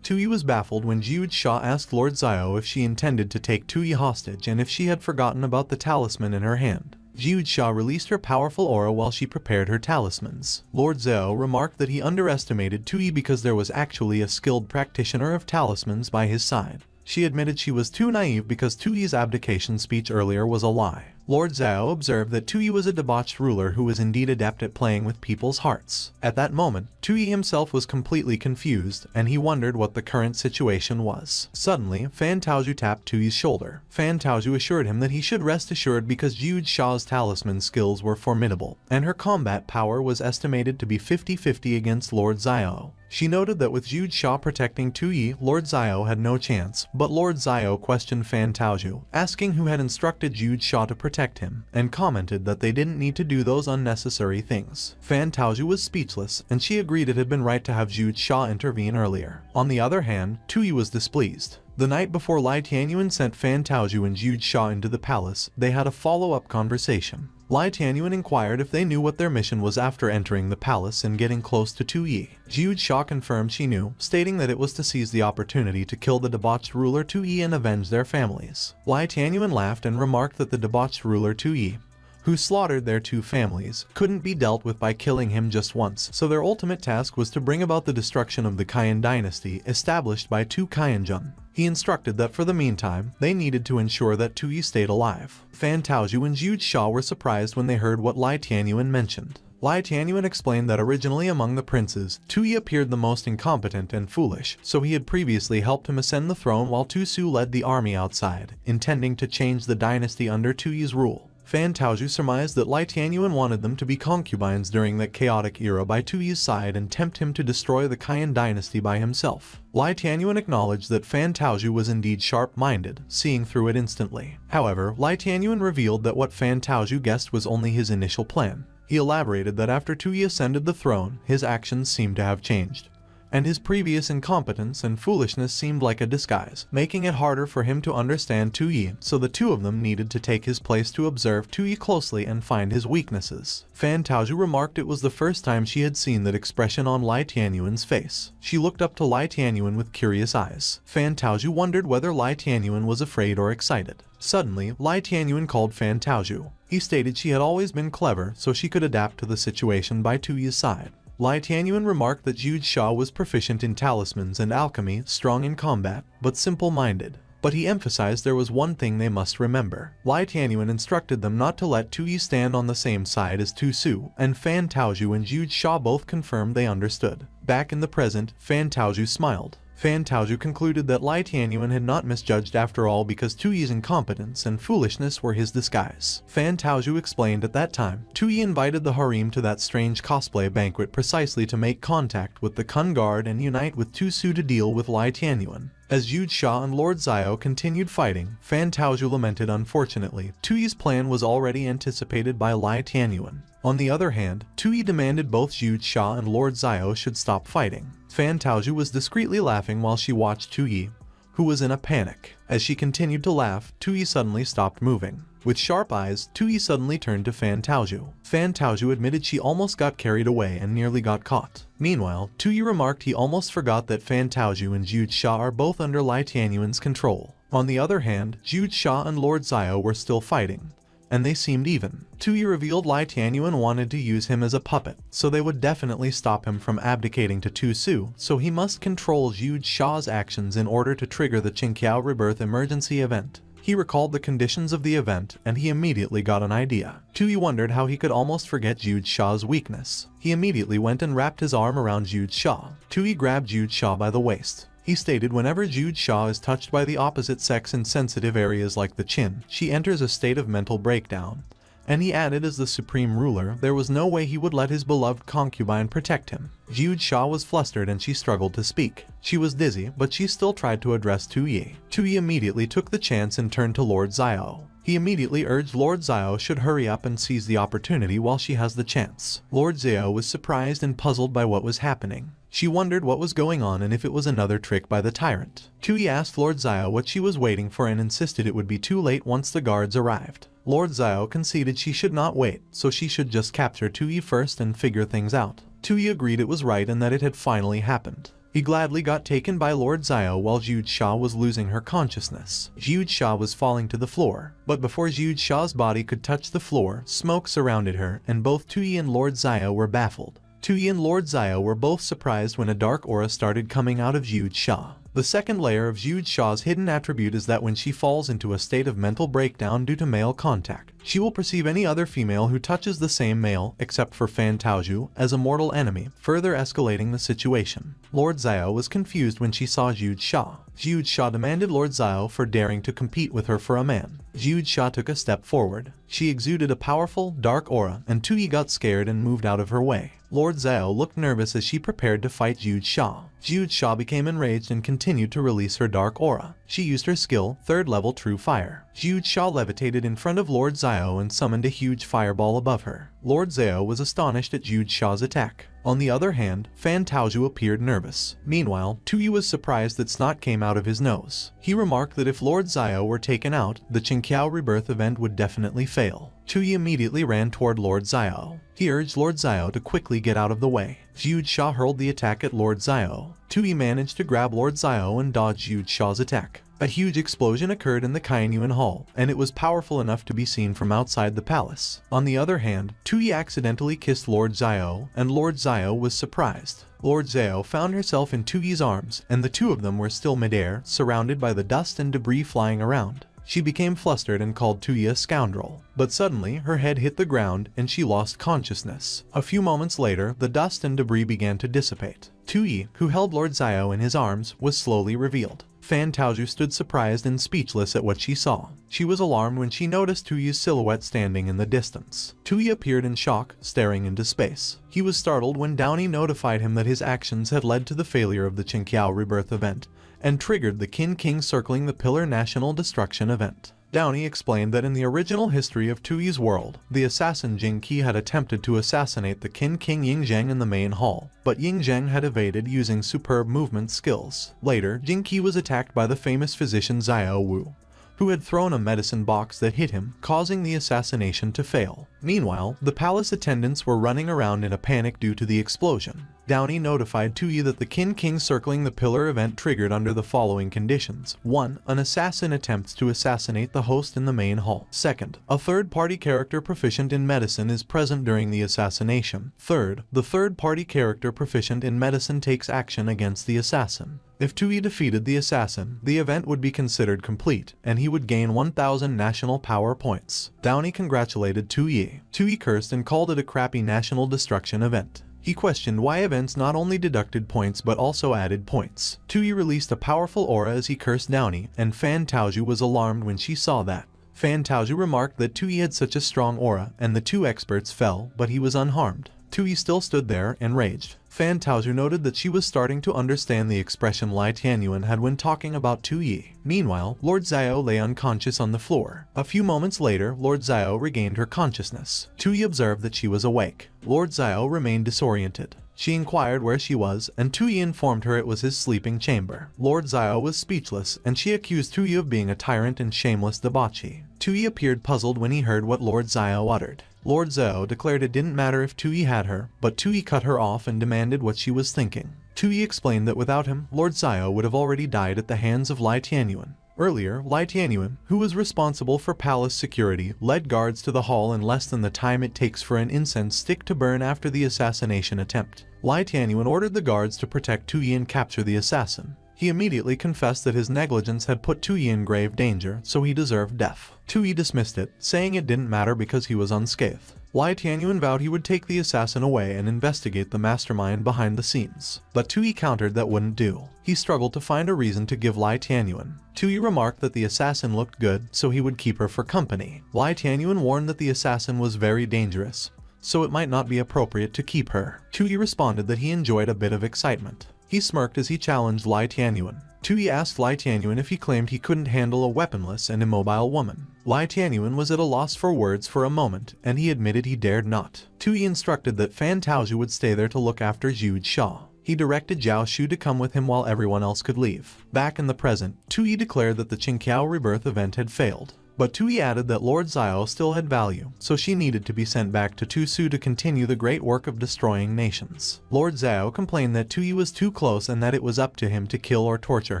Tui was baffled when Jiu Sha asked Lord Xiao if she intended to take Tui hostage and if she had forgotten about the talisman in her hand. Jiu Sha released her powerful aura while she prepared her talismans. Lord Xiao remarked that he underestimated Tui because there was actually a skilled practitioner of talismans by his side. She admitted she was too naive because Tui's abdication speech earlier was a lie. Lord Xiao observed that Tui was a debauched ruler who was indeed adept at playing with people's hearts. At that moment, Tui himself was completely confused, and he wondered what the current situation was. Suddenly, Fan Taozhu tapped Tui's shoulder. Fan Taozhu assured him that he should rest assured because Jiu Sha's talisman skills were formidable, and her combat power was estimated to be 50-50 against Lord Xiao. She noted that with Jiu Sha protecting Tui, Lord Xiao had no chance, but Lord Xiao questioned Fan Taozhu, asking who had instructed Jiu Sha to protect him, and commented that they didn't need to do those unnecessary things. Fan Taozhu was speechless, and she agreed it had been right to have Jiu Sha intervene earlier. On the other hand, Tui was displeased. The night before Lai Tianyuan sent Fan Taozhu and Jiu Sha into the palace, they had a follow-up conversation. Lai Tianyuan inquired if they knew what their mission was after entering the palace and getting close to Tui. Jiu Sha confirmed she knew, stating that it was to seize the opportunity to kill the debauched ruler Tui and avenge their families. Lai Tianyuan laughed and remarked that the debauched ruler Tui, who slaughtered their two families, couldn't be dealt with by killing him just once, so their ultimate task was to bring about the destruction of the Qian dynasty established by Tu Qianjun. He instructed that for the meantime, they needed to ensure that Tui stayed alive. Fan Taozhu and Jiu Sha were surprised when they heard what Lai Tianyuan mentioned. Lai Tianyuan explained that originally among the princes, Tui appeared the most incompetent and foolish, so he had previously helped him ascend the throne while Tu Su led the army outside, intending to change the dynasty under Tui's rule. Fan Taozhu surmised that Lai Tianyuan wanted them to be concubines during that chaotic era by Tuyi's side and tempt him to destroy the Qian dynasty by himself. Lai Tianyuan acknowledged that Fan Taozhu was indeed sharp-minded, seeing through it instantly. However, Lai Tianyuan revealed that what Fan Taozhu guessed was only his initial plan. He elaborated that after Tuyi ascended the throne, his actions seemed to have changed, and his previous incompetence and foolishness seemed like a disguise, making it harder for him to understand Tuyi, so the two of them needed to take his place to observe Tuyi closely and find his weaknesses. Fan Taozhu remarked it was the first time she had seen that expression on Lai Tianyuan's face. She looked up to Lai Tianyuan with curious eyes. Fan Taozhu wondered whether Lai Tianyuan was afraid or excited. Suddenly, Lai Tianyuan called Fan Taozhu. He stated she had always been clever, so she could adapt to the situation by Tuyi's side. Lai Tianyuan remarked that Zhu Xia was proficient in talismans and alchemy, strong in combat, but simple-minded. But he emphasized there was one thing they must remember. Lai Tianyuan instructed them not to let Tuyi stand on the same side as Tu Su, and Fan Taozhu and Zhu Xia both confirmed they understood. Back in the present, Fan Taozhu smiled. Fan Taozhu concluded that Lai Tianyuan had not misjudged after all because Tuyi's incompetence and foolishness were his disguise. Fan Taozhu explained at that time, Tuyi invited the harem to that strange cosplay banquet precisely to make contact with the Kun Guard and unite with Tu Su to deal with Lai Tianyuan. As Zhu Xia and Lord Xiao continued fighting, Fan Taozhu lamented unfortunately, Tuyi's plan was already anticipated by Lai Tianyuan. On the other hand, Tuyi demanded both Zhu Xia and Lord Xiao should stop fighting. Fan Taozhu was discreetly laughing while she watched Tuyi, who was in a panic. As she continued to laugh, Tuyi suddenly stopped moving. With sharp eyes, Tuyi suddenly turned to Fan Taozhu. Fan Taozhu admitted she almost got carried away and nearly got caught. Meanwhile, Tuyi remarked he almost forgot that Fan Taozhu and Zhu Xia are both under Lai Tianyuan's control. On the other hand, Zhu Xia and Lord Xiao were still fighting, and they seemed even. Tuyi revealed Lai Tianyuan wanted to use him as a puppet, so they would definitely stop him from abdicating to Tu Su, so he must control Zhu Xia's actions in order to trigger the Qingqiao rebirth emergency event. He recalled the conditions of the event, and he immediately got an idea. Tuyi wondered how he could almost forget Zhu Xia's weakness. He immediately went and wrapped his arm around Zhu Xia. Tuyi grabbed Zhu Xia by the waist. He stated whenever Zhu Xia is touched by the opposite sex in sensitive areas like the chin, she enters a state of mental breakdown. And he added as the supreme ruler, there was no way he would let his beloved concubine protect him. Zhu Xia was flustered and she struggled to speak. She was dizzy, but she still tried to address Tuyi. Tuyi immediately took the chance and turned to Lord Xiao. He immediately urged Lord Xiao should hurry up and seize the opportunity while she has the chance. Lord Xiao was surprised and puzzled by what was happening. She wondered what was going on and if it was another trick by the tyrant. Tuyi asked Lord Xiao what she was waiting for and insisted it would be too late once the guards arrived. Lord Xiao conceded she should not wait, so she should just capture Tuyi first and figure things out. Tuyi agreed it was right and that it had finally happened. He gladly got taken by Lord Xiao while Zhu Xia was losing her consciousness. Zhu Xia was falling to the floor, but before Zhu Xia's body could touch the floor, smoke surrounded her, and both Tuyi and Lord Xiao were baffled. Tuyi and Lord Xiao were both surprised when a dark aura started coming out of Zhu Xia. The second layer of Zhu Xia's hidden attribute is that when she falls into a state of mental breakdown due to male contact, she will perceive any other female who touches the same male, except for Fan Taozhu, as a mortal enemy, further escalating the situation. Lord Xiao was confused when she saw Zhu Xia. Zhu Xia demanded Lord Xiao for daring to compete with her for a man. Zhu Xia took a step forward. She exuded a powerful, dark aura, and Tuyi got scared and moved out of her way. Lord Xiao looked nervous as she prepared to fight Zhu Xia. Zhu Xia became enraged and continued to release her dark aura. She used her skill, 3rd level True Fire. Zhu Xia levitated in front of Lord Xiao and summoned a huge fireball above her. Lord Xiao was astonished at Zhu Xia's attack. On the other hand, Fan Taozhu appeared nervous. Meanwhile, Tuyi was surprised that snot came out of his nose. He remarked that if Lord Xiao were taken out, the Qingqiao rebirth event would definitely fail. Tuyi immediately ran toward Lord Xiao. He urged Lord Xiao to quickly get out of the way. Zhu Xia hurled the attack at Lord Xiao. Tuyi managed to grab Lord Xiao and dodge Zhu Xia's attack. A huge explosion occurred in the Qianyuan Hall, and it was powerful enough to be seen from outside the palace. On the other hand, Tuyi accidentally kissed Lord Xiao, and Lord Xiao was surprised. Lord Xiao found herself in Tuyi's arms, and the two of them were still midair, surrounded by the dust and debris flying around. She became flustered and called Tuyi a scoundrel. But suddenly, her head hit the ground, and she lost consciousness. A few moments later, the dust and debris began to dissipate. Tuyi, who held Lord Xiao in his arms, was slowly revealed. Fan Taozhu stood surprised and speechless at what she saw. She was alarmed when she noticed Tuyi's silhouette standing in the distance. Tuyi appeared in shock, staring into space. He was startled when Downey notified him that his actions had led to the failure of the Qingqiao rebirth event, and triggered the Qin King circling the Pillar National Destruction event. Downey explained that in the original history of Tuyi's world, the assassin Jing Qi had attempted to assassinate the Qin King Ying Zheng in the main hall, but Ying Zheng had evaded using superb movement skills. Later, Jing Qi was attacked by the famous physician Xiao Wu, who had thrown a medicine box that hit him, causing the assassination to fail. Meanwhile, the palace attendants were running around in a panic due to the explosion. Downey notified Tuyi that the Qin King circling the pillar event triggered under the following conditions. 1. An assassin attempts to assassinate the host in the main hall. 2nd. A third-party character proficient in medicine is present during the assassination. 3rd. The third-party character proficient in medicine takes action against the assassin. If Tuyi defeated the assassin, the event would be considered complete, and he would gain 1,000 national power points. Downey congratulated Tuyi. Tuyi cursed and called it a crappy national destruction event. He questioned why events not only deducted points but also added points. Tuyi released a powerful aura as he cursed Downey, and Fan Taozhu was alarmed when she saw that. Fan Taozhu remarked that Tuyi had such a strong aura, and the two experts fell, but he was unharmed. Tuyi still stood there, enraged. Fan Taozhu noted that she was starting to understand the expression Lai Tianyuan had when talking about Tuyi. Meanwhile, Lord Xiao lay unconscious on the floor. A few moments later, Lord Xiao regained her consciousness. Tuyi observed that she was awake. Lord Xiao remained disoriented. She inquired where she was, and Tuyi informed her it was his sleeping chamber. Lord Xiao was speechless, and she accused Tuyi of being a tyrant and shameless debauchee. Tuyi appeared puzzled when he heard what Lord Xiao uttered. Lord Xiao declared it didn't matter if Tuyi had her, but Tuyi cut her off and demanded what she was thinking. Tuyi explained that without him, Lord Xiao would have already died at the hands of Lai Tianyuan. Earlier, Lai Tianyuan, who was responsible for palace security, led guards to the hall in less than the time it takes for an incense stick to burn after the assassination attempt. Lai Tianyuan ordered the guards to protect Tuyi and capture the assassin. He immediately confessed that his negligence had put Tuyi in grave danger, so he deserved death. Tuyi dismissed it, saying it didn't matter because he was unscathed. Lai Tianyuan vowed he would take the assassin away and investigate the mastermind behind the scenes. But Tuyi countered that wouldn't do. He struggled to find a reason to give Lai Tianyuan. Tuyi remarked that the assassin looked good, so he would keep her for company. Lai Tianyuan warned that the assassin was very dangerous, so it might not be appropriate to keep her. Tuyi responded that he enjoyed a bit of excitement. He smirked as he challenged Lai Tianyuan. Tuyi asked Lai Tianyuan if he claimed he couldn't handle a weaponless and immobile woman. Lai Tianyuan was at a loss for words for a moment, and he admitted he dared not. Tuyi instructed that Fan Taozhu would stay there to look after Zhu Xia. He directed Zhao Shu to come with him while everyone else could leave. Back in the present, Tuyi declared that the Qingqiao rebirth event had failed. But Tuyi added that Lord Xiao still had value, so she needed to be sent back to Tusu to continue the great work of destroying nations. Lord Xiao complained that Tuyi was too close and that it was up to him to kill or torture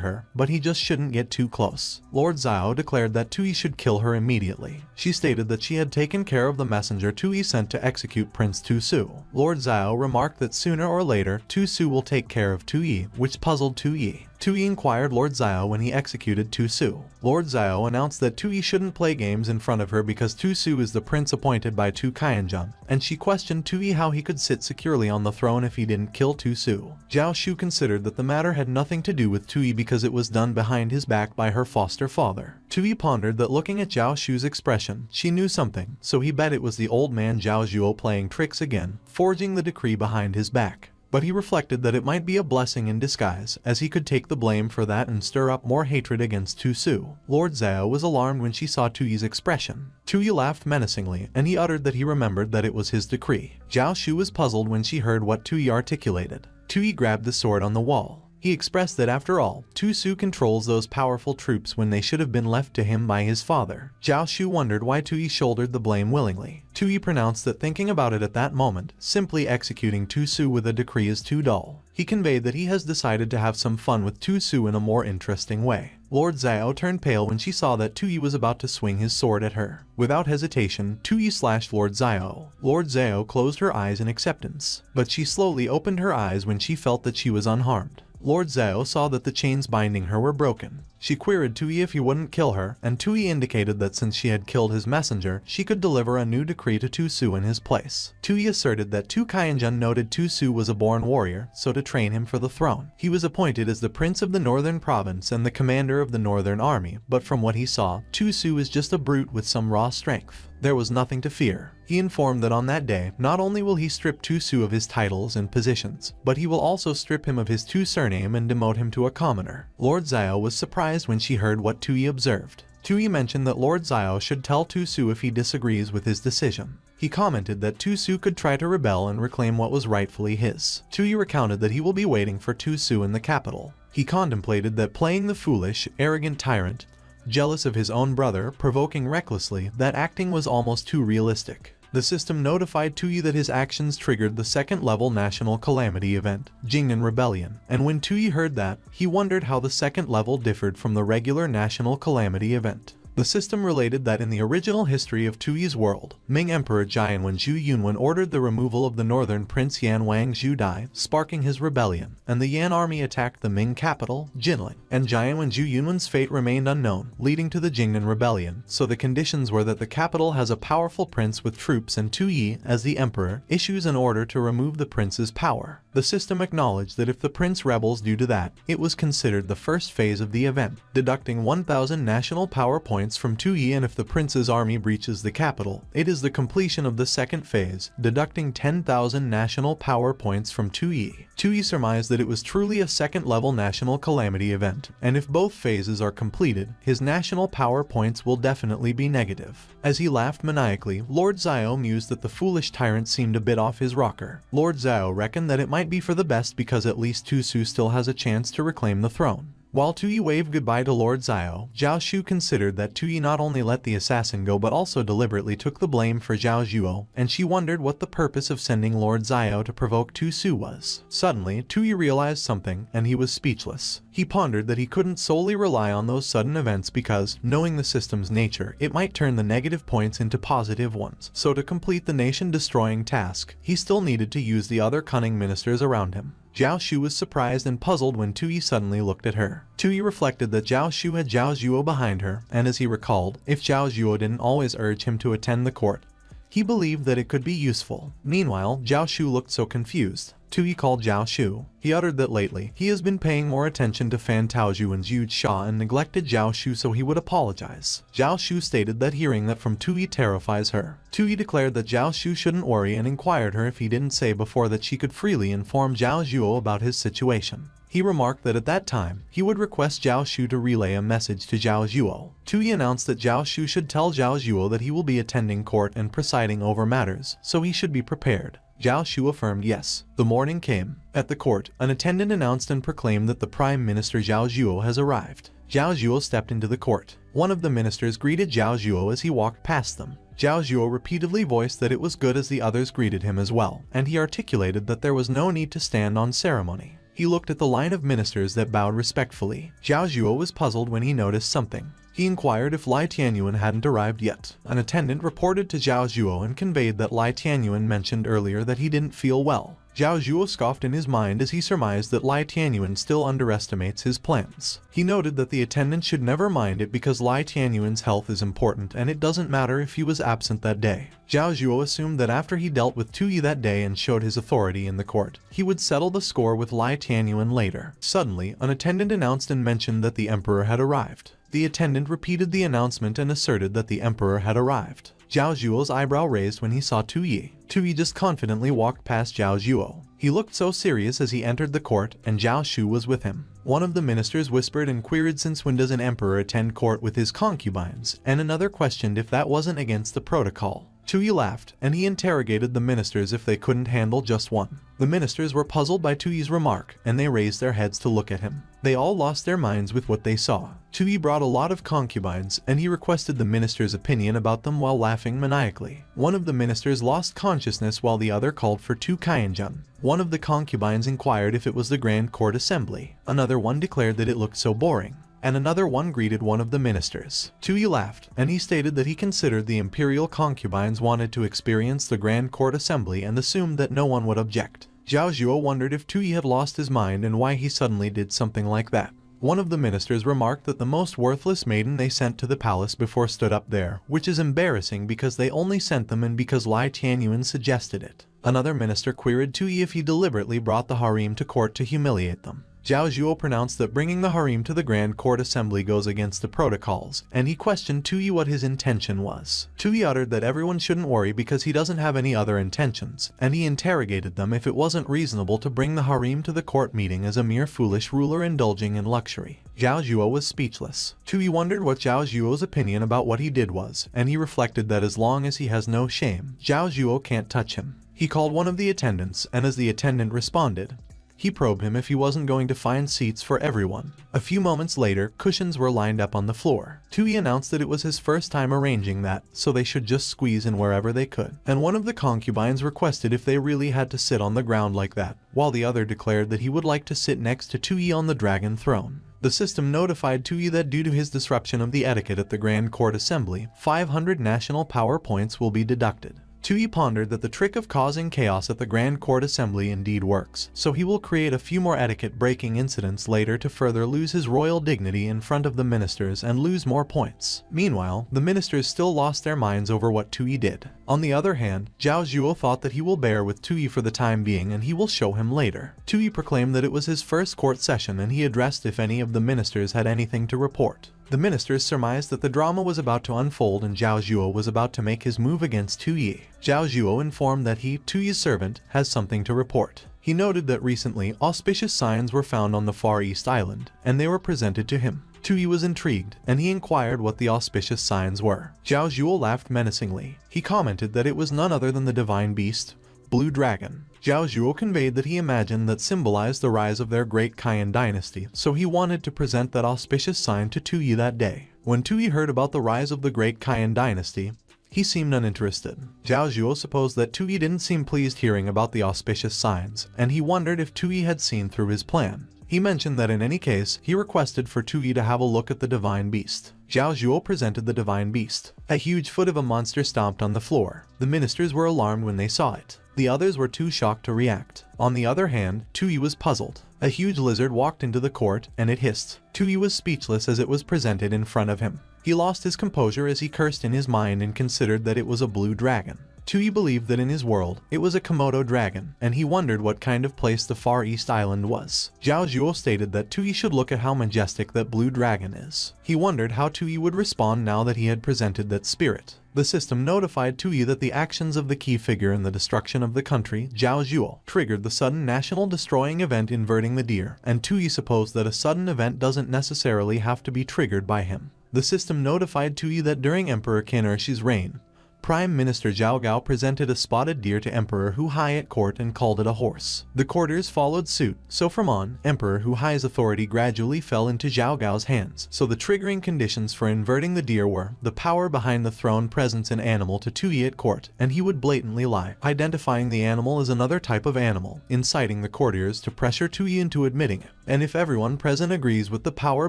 her, but he just shouldn't get too close. Lord Xiao declared that Tuyi should kill her immediately. She stated that she had taken care of the messenger Tuyi sent to execute Prince Tusu. Lord Xiao remarked that sooner or later Tusu will take care of Tuyi, which puzzled Tuyi. Tuyi inquired Lord Xiao when he executed Tusu. Lord Xiao announced that Tuyi shouldn't play games in front of her because Tusu is the prince appointed by Tu Qianzhen, and she questioned Tuyi how he could sit securely on the throne if he didn't kill Tusu. Zhao Shu considered that the matter had nothing to do with Tuyi because it was done behind his back by her foster father. Tuyi pondered that looking at Zhao Shu's expression, she knew something, so he bet it was the old man Zhao Zhuo playing tricks again, forging the decree behind his back. But he reflected that it might be a blessing in disguise, as he could take the blame for that and stir up more hatred against Tusu. Lord Xiao was alarmed when she saw Tuyi's expression. Tuyi laughed menacingly, and he uttered that he remembered that it was his decree. Zhao Shu was puzzled when she heard what Tuyi articulated. Tuyi grabbed the sword on the wall. He expressed that after all, Tusu controls those powerful troops when they should have been left to him by his father. Zhao Shu wondered why Tuyi shouldered the blame willingly. Tuyi pronounced that thinking about it at that moment, simply executing Tusu with a decree is too dull. He conveyed that he has decided to have some fun with Tusu in a more interesting way. Lord Xiao turned pale when she saw that Tuyi was about to swing his sword at her. Without hesitation, Tuyi slashed Lord Xiao. Lord Xiao closed her eyes in acceptance, but she slowly opened her eyes when she felt that she was unharmed. Lord Xiao saw that the chains binding her were broken. She queried Tui if he wouldn't kill her, and Tui indicated that since she had killed his messenger, she could deliver a new decree to Tusu in his place. Tui asserted that Tu Qianjun noted Tusu was a born warrior, so to train him for the throne. He was appointed as the prince of the northern province and the commander of the northern army, but from what he saw, Tusu is just a brute with some raw strength. There was nothing to fear. He informed that on that day, not only will he strip Tusu of his titles and positions, but he will also strip him of his Tu surname and demote him to a commoner. Lord Xiao was surprised when she heard what Tui observed. Tui mentioned that Lord Xiao should tell Tusu if he disagrees with his decision. He commented that Tusu could try to rebel and reclaim what was rightfully his. Tui recounted that he will be waiting for Tusu in the capital. He contemplated that playing the foolish, arrogant tyrant, jealous of his own brother, provoking recklessly, that acting was almost too realistic. The system notified Tui that his actions triggered the second-level national calamity event, Jingnan Rebellion, and when Tui heard that, he wondered how the second level differed from the regular national calamity event. The system related that in the original history of Tui's world, Ming Emperor Jianwen Zhu Yunwen ordered the removal of the northern prince Yan Wang Zhu Dai, sparking his rebellion, and the Yan army attacked the Ming capital, Jinling, and Jianwen Zhu Yunwen's fate remained unknown, leading to the Jingnan Rebellion, so the conditions were that the capital has a powerful prince with troops and Tui, as the emperor, issues an order to remove the prince's power. The system acknowledged that if the prince rebels due to that, it was considered the first phase of the event, deducting 1,000 national power points from Tui, and if the prince's army breaches the capital, it is the completion of the second phase, deducting 10,000 national power points from Tui. Tui surmised that it was truly a second-level national calamity event, and if both phases are completed, his national power points will definitely be negative. As he laughed maniacally, Lord Xiao mused that the foolish tyrant seemed a bit off his rocker. Lord Xiao reckoned that it might be for the best because at least Tusu still has a chance to reclaim the throne. While Tui waved goodbye to Lord Xiao, Zhao Shu considered that Tui not only let the assassin go but also deliberately took the blame for Zhao Zhuo, and she wondered what the purpose of sending Lord Xiao to provoke Tusu was. Suddenly, Tui realized something, and he was speechless. He pondered that he couldn't solely rely on those sudden events because, knowing the system's nature, it might turn the negative points into positive ones. So to complete the nation-destroying task, he still needed to use the other cunning ministers around him. Zhao Shu was surprised and puzzled when Tui suddenly looked at her. Tui reflected that Zhao Shu had Zhao Zhuo behind her, and as he recalled, if Zhao Zhuo didn't always urge him to attend the court, he believed that it could be useful. Meanwhile, Zhao Shu looked so confused. Tui called Zhao Shu. He uttered that lately, he has been paying more attention to Fan Taozhu and Zhu Xia and neglected Zhao Shu, so he would apologize. Zhao Shu stated that hearing that from Tui terrifies her. Tui declared that Zhao Shu shouldn't worry and inquired her if he didn't say before that she could freely inform Zhao Zhuo about his situation. He remarked that at that time, he would request Zhao Shu to relay a message to Zhao Zhuo. Tui announced that Zhao Shu should tell Zhao Zhuo that he will be attending court and presiding over matters, so he should be prepared. Zhao Shu affirmed yes. The morning came. At the court, an attendant announced and proclaimed that the Prime Minister Zhao Zhuo has arrived. Zhao Zhuo stepped into the court. One of the ministers greeted Zhao Zhuo as he walked past them. Zhao Zhuo repeatedly voiced that it was good as the others greeted him as well, and he articulated that there was no need to stand on ceremony. He looked at the line of ministers that bowed respectfully. Zhao Zhuo was puzzled when he noticed something. He inquired if Lai Tianyuan hadn't arrived yet. An attendant reported to Zhao Zhuo and conveyed that Lai Tianyuan mentioned earlier that he didn't feel well. Zhao Zhuo scoffed in his mind as he surmised that Lai Tianyuan still underestimates his plans. He noted that the attendant should never mind it because Lai Tianyuan's health is important and it doesn't matter if he was absent that day. Zhao Zhuo assumed that after he dealt with Tui that day and showed his authority in the court, he would settle the score with Lai Tianyuan later. Suddenly, an attendant announced and mentioned that the emperor had arrived. The attendant repeated the announcement and asserted that the emperor had arrived. Zhao Zhuo's eyebrow raised when he saw Tui. Tui just confidently walked past Zhao Zhuo. He looked so serious as he entered the court, and Zhao Shu was with him. One of the ministers whispered and queried since when does an emperor attend court with his concubines, and another questioned if that wasn't against the protocol. Tui laughed, and he interrogated the ministers if they couldn't handle just one. The ministers were puzzled by Tui's remark, and they raised their heads to look at him. They all lost their minds with what they saw. Tui brought a lot of concubines, and he requested the minister's opinion about them while laughing maniacally. One of the ministers lost consciousness while the other called for Tu Qianjun. One of the concubines inquired if it was the Grand Court Assembly. Another one declared that it looked so boring. And another one greeted one of the ministers. Tui laughed, and he stated that he considered the imperial concubines wanted to experience the Grand Court Assembly and assumed that no one would object. Zhao Zhuo wondered if Tui had lost his mind and why he suddenly did something like that. One of the ministers remarked that the most worthless maiden they sent to the palace before stood up there, which is embarrassing because they only sent them and because Lai Tianyuan suggested it. Another minister queried Tui if he deliberately brought the harem to court to humiliate them. Zhao Zhuo pronounced that bringing the harem to the Grand Court Assembly goes against the protocols, and he questioned Tui what his intention was. Tui uttered that everyone shouldn't worry because he doesn't have any other intentions, and he interrogated them if it wasn't reasonable to bring the harem to the court meeting as a mere foolish ruler indulging in luxury. Zhao Zhuo was speechless. Tui wondered what Zhao Zhuo's opinion about what he did was, and he reflected that as long as he has no shame, Zhao Zhuo can't touch him. He called one of the attendants, and as the attendant responded, he probed him if he wasn't going to find seats for everyone. A few moments later, cushions were lined up on the floor. Tui announced that it was his first time arranging that, so they should just squeeze in wherever they could. And one of the concubines requested if they really had to sit on the ground like that, while the other declared that he would like to sit next to Tui on the dragon throne. The system notified Tui that due to his disruption of the etiquette at the Grand Court Assembly, 500 national power points will be deducted. Tui pondered that the trick of causing chaos at the Grand Court Assembly indeed works, so he will create a few more etiquette-breaking incidents later to further lose his royal dignity in front of the ministers and lose more points. Meanwhile, the ministers still lost their minds over what Tui did. On the other hand, Zhao Zhuo thought that he will bear with Tui for the time being and he will show him later. Tui proclaimed that it was his first court session and he addressed if any of the ministers had anything to report. The ministers surmised that the drama was about to unfold and Zhao Zhuo was about to make his move against Tui. Zhao Zhuo informed that he, Tui's servant, has something to report. He noted that recently, auspicious signs were found on the Far East Island, and they were presented to him. Tui was intrigued, and he inquired what the auspicious signs were. Zhao Zhuo laughed menacingly. He commented that it was none other than the divine beast, Blue Dragon. Zhao Zhuo conveyed that he imagined that symbolized the rise of their great Qian dynasty, so he wanted to present that auspicious sign to Tui that day. When Tui heard about the rise of the great Qian dynasty, he seemed uninterested. Zhao Zhuo supposed that Tui didn't seem pleased hearing about the auspicious signs, and he wondered if Tui had seen through his plan. He mentioned that in any case, he requested for Tui to have a look at the divine beast. Zhao Zhuo presented the divine beast. A huge foot of a monster stomped on the floor. The ministers were alarmed when they saw it. The others were too shocked to react. On the other hand, Tui was puzzled. A huge lizard walked into the court, and it hissed. Tui was speechless as it was presented in front of him. He lost his composure as he cursed in his mind and considered that it was a blue dragon. Tui believed that in his world, it was a Komodo dragon, and he wondered what kind of place the Far East Island was. Zhao Zhuo stated that Tui should look at how majestic that blue dragon is. He wondered how Tui would respond now that he had presented that spirit. The system notified Tui that the actions of the key figure in the destruction of the country, Zhao Zhuo, triggered the sudden national destroying event inverting the deer, and Tui supposed that a sudden event doesn't necessarily have to be triggered by him. The system notified Tui that during Emperor Qin Ershi's reign, Prime Minister Zhao Gao presented a spotted deer to Emperor Hu Hai at court and called it a horse. The courtiers followed suit, so from on, Emperor Hu Hai's authority gradually fell into Zhao Gao's hands. So the triggering conditions for inverting the deer were the power behind the throne presents an animal to Tui at court, and he would blatantly lie, identifying the animal as another type of animal, inciting the courtiers to pressure Tui into admitting it. And if everyone present agrees with the power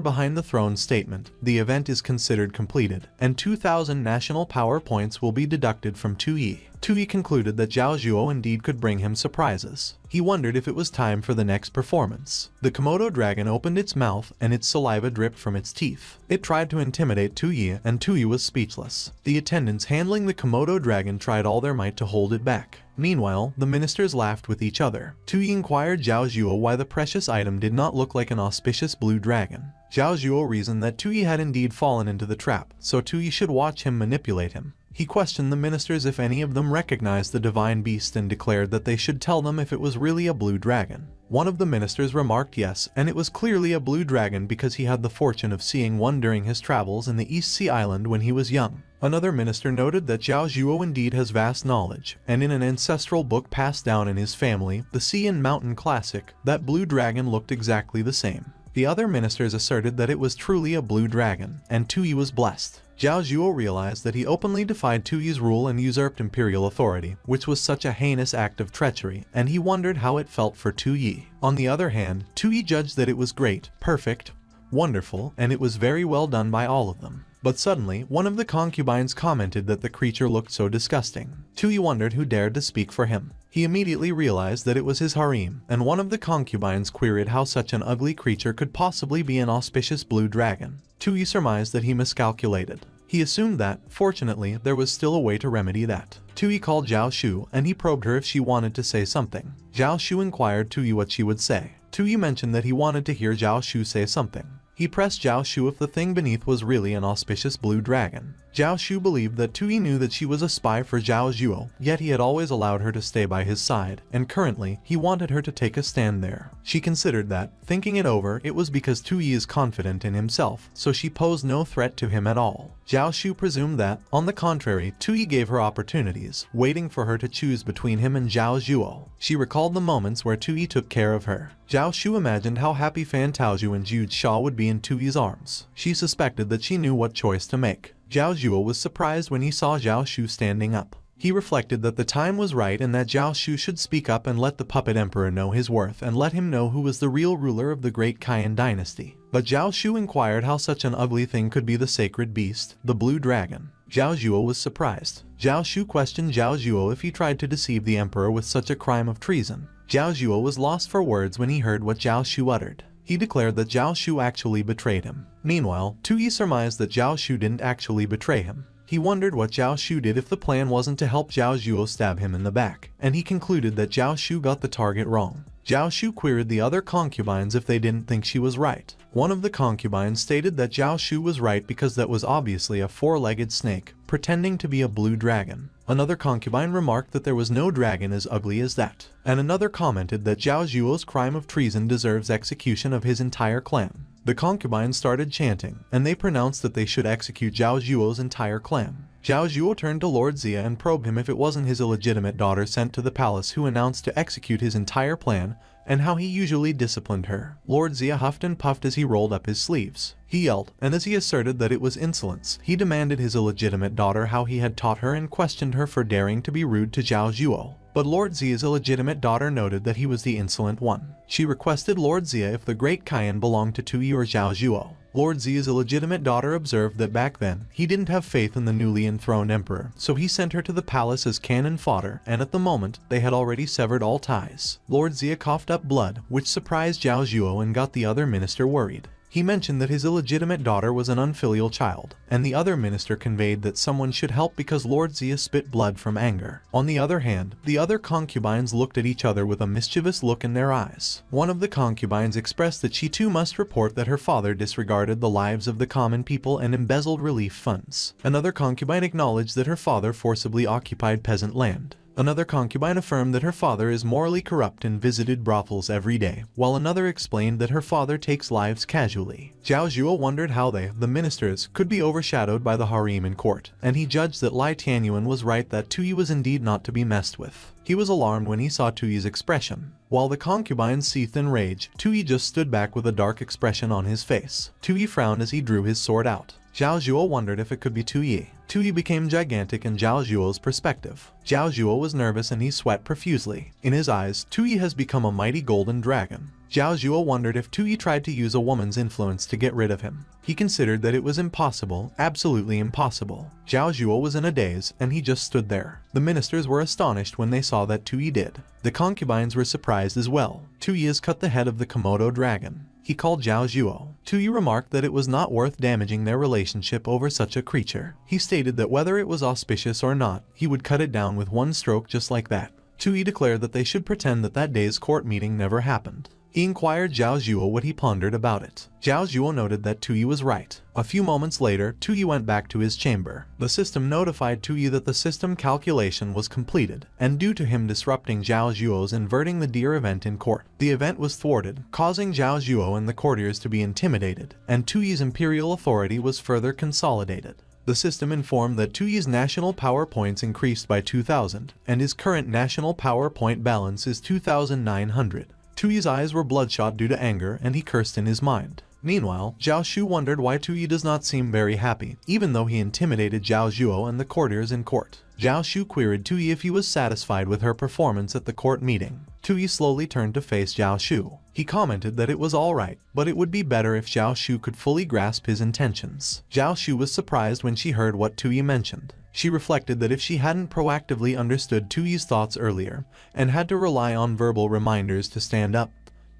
behind the throne statement, the event is considered completed, and 2,000 national power points will be deducted from Tui. Tui concluded that Zhao Zhuo indeed could bring him surprises. He wondered if it was time for the next performance. The Komodo dragon opened its mouth and its saliva dripped from its teeth. It tried to intimidate Tui, and Tui was speechless. The attendants handling the Komodo dragon tried all their might to hold it back. Meanwhile, the ministers laughed with each other. Tui inquired Zhao Zhuo why the precious item did not look like an auspicious blue dragon. Zhao Zhuo reasoned that Tui had indeed fallen into the trap, so Tui should watch him manipulate him. He questioned the ministers if any of them recognized the divine beast and declared that they should tell them if it was really a blue dragon. One of the ministers remarked yes, and it was clearly a blue dragon because he had the fortune of seeing one during his travels in the East Sea Island when he was young. Another minister noted that Zhao Zhuo indeed has vast knowledge, and in an ancestral book passed down in his family, the Sea and Mountain Classic, that blue dragon looked exactly the same. The other ministers asserted that it was truly a blue dragon, and Tui was blessed. Zhao Zhuo realized that he openly defied Tui's rule and usurped imperial authority, which was such a heinous act of treachery, and he wondered how it felt for Tui. On the other hand, Tui judged that it was great, perfect, wonderful, and it was very well done by all of them. But suddenly, one of the concubines commented that the creature looked so disgusting. Tui wondered who dared to speak for him. He immediately realized that it was his harem, and one of the concubines queried how such an ugly creature could possibly be an auspicious blue dragon. Tui surmised that he miscalculated. He assumed that, fortunately, there was still a way to remedy that. Tui called Zhao Shu and he probed her if she wanted to say something. Zhao Shu inquired Tui what she would say. Tui mentioned that he wanted to hear Zhao Shu say something. He pressed Zhao Shu if the thing beneath was really an auspicious blue dragon. Zhao Shu believed that Tui knew that she was a spy for Zhao Zhuo, yet he had always allowed her to stay by his side, and currently, he wanted her to take a stand there. She considered that, thinking it over, it was because Tui is confident in himself, so she posed no threat to him at all. Zhao Shu presumed that, on the contrary, Tui gave her opportunities, waiting for her to choose between him and Zhao Zhuo. She recalled the moments where Tui took care of her. Zhao Shu imagined how happy Fan Taozhu and Jude Shaw would be in Tui's arms. She suspected that she knew what choice to make. Zhao Zhuo was surprised when he saw Zhao Shu standing up. He reflected that the time was right and that Zhao Shu should speak up and let the puppet emperor know his worth and let him know who was the real ruler of the great Qian dynasty. But Zhao Shu inquired how such an ugly thing could be the sacred beast, the blue dragon. Zhao Zhuo was surprised. Zhao Shu questioned Zhao Zhuo if he tried to deceive the emperor with such a crime of treason. Zhao Zhuo was lost for words when he heard what Zhao Shu uttered. He declared that Zhao Shu actually betrayed him. Meanwhile, Tui surmised that Zhao Shu didn't actually betray him. He wondered what Zhao Shu did if the plan wasn't to help Zhao Zhuo stab him in the back, and he concluded that Zhao Shu got the target wrong. Zhao Shu queried the other concubines if they didn't think she was right. One of the concubines stated that Zhao Shu was right because that was obviously a four-legged snake, pretending to be a blue dragon. Another concubine remarked that there was no dragon as ugly as that, and another commented that Zhao Zhuo's crime of treason deserves execution of his entire clan. The concubines started chanting, and they pronounced that they should execute Zhao Zhuo's entire clan. Zhao Zhuo turned to Lord Xia and probed him if it wasn't his illegitimate daughter sent to the palace who announced to execute his entire plan, and how he usually disciplined her. Lord Xia huffed and puffed as he rolled up his sleeves. He yelled, and as he asserted that it was insolence, he demanded his illegitimate daughter how he had taught her and questioned her for daring to be rude to Zhao Zhuo. But Lord Xia's illegitimate daughter noted that he was the insolent one. She requested Lord Xia if the Great Qian belonged to Tui or Zhao Zhuo. Lord Xia's illegitimate daughter observed that back then, he didn't have faith in the newly enthroned emperor, so he sent her to the palace as cannon fodder, and at the moment, they had already severed all ties. Lord Xia coughed up blood, which surprised Zhao Zhuo and got the other minister worried. He mentioned that his illegitimate daughter was an unfilial child, and the other minister conveyed that someone should help because Lord Xia spit blood from anger. On the other hand, the other concubines looked at each other with a mischievous look in their eyes. One of the concubines expressed that she too must report that her father disregarded the lives of the common people and embezzled relief funds. Another concubine acknowledged that her father forcibly occupied peasant land. Another concubine affirmed that her father is morally corrupt and visited brothels every day, while another explained that her father takes lives casually. Zhao Zhuo wondered how they, the ministers, could be overshadowed by the harem in court, and he judged that Lai Tianyuan was right that Tui was indeed not to be messed with. He was alarmed when he saw Tui's expression. While the concubines seethed in rage, Tui just stood back with a dark expression on his face. Tui frowned as he drew his sword out. Zhao Zhuo wondered if it could be Tui. Tui became gigantic in Zhao Zhuo's perspective. Zhao Zhuo was nervous and he sweat profusely. In his eyes, Tui has become a mighty golden dragon. Zhao Zhuo wondered if Tui tried to use a woman's influence to get rid of him. He considered that it was impossible, absolutely impossible. Zhao Zhuo was in a daze, and he just stood there. The ministers were astonished when they saw that Tui did. The concubines were surprised as well. Tui has cut the head of the Komodo dragon. He called Zhao Zhuo. Tui remarked that it was not worth damaging their relationship over such a creature. He stated that whether it was auspicious or not, he would cut it down with one stroke just like that. Tui declared that they should pretend that that day's court meeting never happened. He inquired Zhao Zhuo what he pondered about it. Zhao Zhuo noted that Tui was right. A few moments later, Tui went back to his chamber. The system notified Tui that the system calculation was completed, and due to him disrupting Zhao Zhuo's inverting the deer event in court, the event was thwarted, causing Zhao Zhuo and the courtiers to be intimidated, and Tui's imperial authority was further consolidated. The system informed that Tui's national power points increased by 2,000, and his current national power point balance is 2,900. Tui's eyes were bloodshot due to anger, and he cursed in his mind. Meanwhile, Zhao Shu wondered why Tui does not seem very happy, even though he intimidated Zhao Zhuo and the courtiers in court. Zhao Shu queried Tui if he was satisfied with her performance at the court meeting. Tui slowly turned to face Zhao Shu. He commented that it was alright, but it would be better if Zhao Shu could fully grasp his intentions. Zhao Shu was surprised when she heard what Tui mentioned. She reflected that if she hadn't proactively understood Tui's thoughts earlier, and had to rely on verbal reminders to stand up,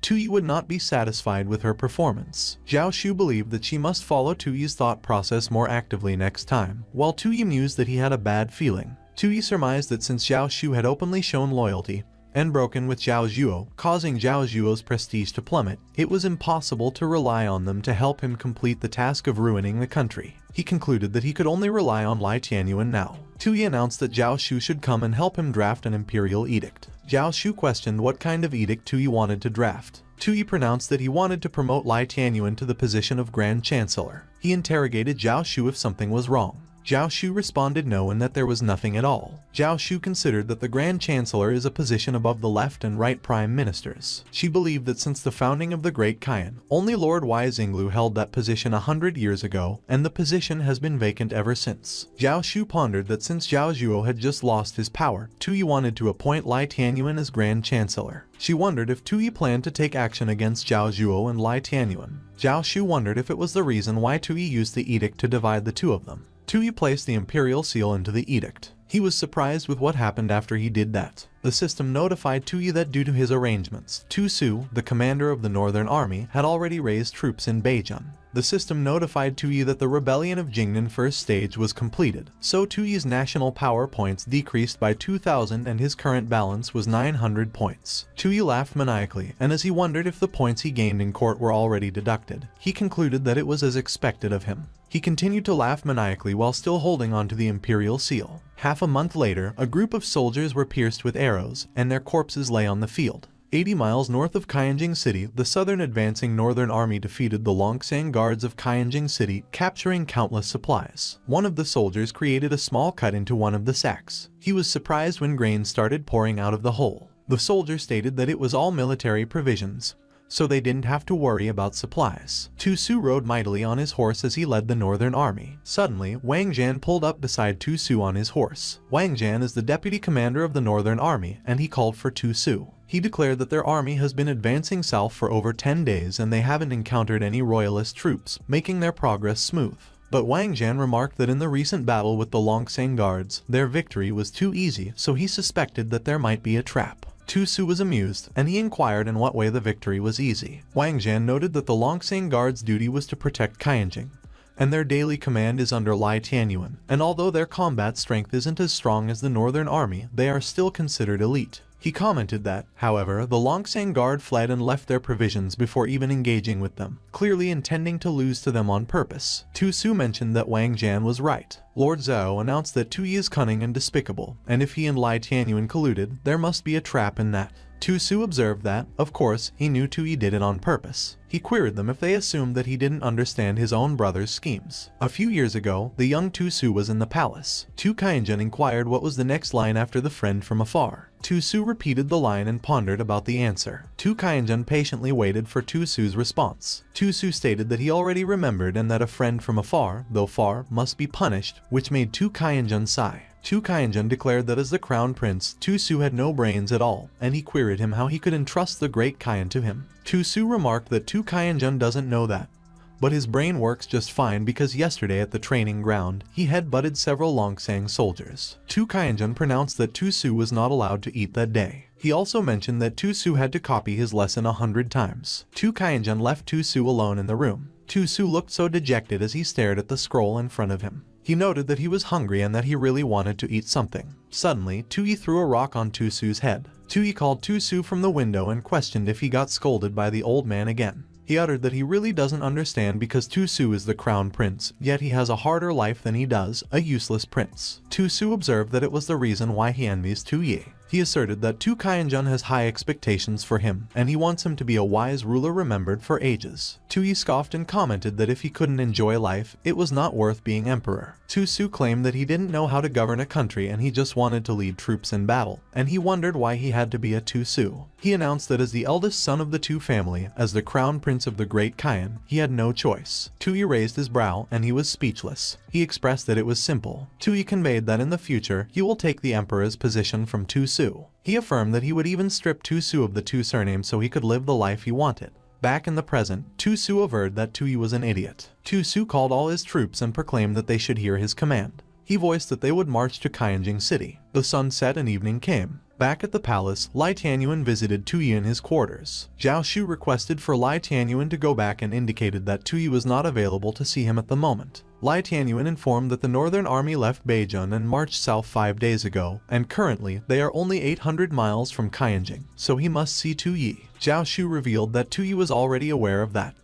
Tui would not be satisfied with her performance. Zhao Shu believed that she must follow Tui's thought process more actively next time, while Tui mused that he had a bad feeling. Tui surmised that since Zhao Shu had openly shown loyalty, and broken with Zhao Zhuo, causing Zhao Zhuo's prestige to plummet, it was impossible to rely on them to help him complete the task of ruining the country. He concluded that he could only rely on Lai Tianyuan now. Tui announced that Zhao Shu should come and help him draft an imperial edict. Zhao Shu questioned what kind of edict Tui wanted to draft. Tui pronounced that he wanted to promote Lai Tianyuan to the position of Grand Chancellor. He interrogated Zhao Shu if something was wrong. Zhao Shu responded no and that there was nothing at all. Zhao Shu considered that the Grand Chancellor is a position above the left and right Prime Ministers. She believed that since the founding of the Great Qian, only Lord Wai Xinglu held that position 100 years ago, and the position has been vacant ever since. Zhao Shu pondered that since Zhao Zhuo had just lost his power, Tui wanted to appoint Lai Tianyuan as Grand Chancellor. She wondered if Tui planned to take action against Zhao Zhuo and Lai Tianyuan. Zhao Shu wondered if it was the reason why Tui used the edict to divide the two of them. Tui placed the imperial seal into the edict. He was surprised with what happened after he did that. The system notified Tui that due to his arrangements, Tu Su, the commander of the Northern Army, had already raised troops in Beijing. The system notified Tui that the rebellion of Jingnan first stage was completed, so Tui's national power points decreased by 2,000 and his current balance was 900 points. Tui laughed maniacally, and as he wondered if the points he gained in court were already deducted, he concluded that it was as expected of him. He continued to laugh maniacally while still holding onto the imperial seal. Half a month later, a group of soldiers were pierced with arrows, and their corpses lay on the field. 80 miles north of Qianjing City, the southern advancing Northern Army defeated the Longsang guards of Qianjing City, capturing countless supplies. One of the soldiers created a small cut into one of the sacks. He was surprised when grain started pouring out of the hole. The soldier stated that it was all military provisions, so they didn't have to worry about supplies. Tu Su rode mightily on his horse as he led the Northern Army. Suddenly, Wang Jian pulled up beside Tu Su on his horse. Wang Jian is the deputy commander of the Northern Army, and he called for Tu Su. He declared that their army has been advancing south for over 10 days and they haven't encountered any royalist troops, making their progress smooth. But Wang Jian remarked that in the recent battle with the Longsang guards, their victory was too easy, so he suspected that there might be a trap. Tu Su was amused, and he inquired in what way the victory was easy. Wang Jian noted that the Longsang guards' duty was to protect Qianjing, and their daily command is under Lai Tianyuan, and although their combat strength isn't as strong as the Northern Army, they are still considered elite. He commented that, however, the Longsang guard fled and left their provisions before even engaging with them, clearly intending to lose to them on purpose. Tu Su mentioned that Wang Jian was right. Lord Zhao announced that Tui is cunning and despicable, and if he and Lai Tianyuan colluded, there must be a trap in that. Tu Su observed that, of course, he knew Tui did it on purpose. He queried them if they assumed that he didn't understand his own brother's schemes. A few years ago, the young Tu Su was in the palace. Tu Qianjun inquired what was the next line after the friend from afar. Tu Su repeated the line and pondered about the answer. Tu Qianjun patiently waited for Tu Su's response. Tu Su stated that he already remembered and that a friend from afar, though far, must be punished, which made Tu Qianjun sigh. Tu Qianjun declared that as the crown prince, Tu Su had no brains at all, and he queried him how he could entrust the Great Qian to him. Tu Su remarked that Tu Qianjun doesn't know that, but his brain works just fine because yesterday at the training ground, he headbutted several Longsang soldiers. Tu Qianjun pronounced that Tu Su was not allowed to eat that day. He also mentioned that Tu Su had to copy his lesson 100 times. Tu Qianjun left Tu Su alone in the room. Tu Su looked so dejected as he stared at the scroll in front of him. He noted that he was hungry and that he really wanted to eat something. Suddenly, Tui threw a rock on Tu Su's head. Tui called Tu Su from the window and questioned if he got scolded by the old man again. He uttered that he really doesn't understand because Tu Su is the crown prince, yet he has a harder life than he does, a useless prince. Tu Su observed that it was the reason why he envies Tu Yi. He asserted that Tu Qianjun has high expectations for him, and he wants him to be a wise ruler remembered for ages. Tu Yi scoffed and commented that if he couldn't enjoy life, it was not worth being emperor. Tu Su claimed that he didn't know how to govern a country and he just wanted to lead troops in battle, and he wondered why he had to be a Tu Su. He announced that as the eldest son of the Tu family, as the crown prince of the Great Qian, he had no choice. Tu Yi raised his brow and he was speechless. He expressed that it was simple. Tu Yi conveyed that in the future, he will take the emperor's position from Tu Su. Su. He affirmed that he would even strip Tu Su of the two surnames so he could live the life he wanted. Back in the present, Tu Su averred that Tui was an idiot. Tu Su called all his troops and proclaimed that they should hear his command. He voiced that they would march to Qianjing City. The sun set and evening came. Back at the palace, Lai Tianyuan visited Tui in his quarters. Zhao Shu requested for Lai Tianyuan to go back and indicated that Tui was not available to see him at the moment. Lai Tianyuan informed that the Northern Army left Beijing and marched south 5 days ago, and currently they are only 800 miles from Qianjing, so he must see Tui. Zhao Shu revealed that Tui was already aware of that,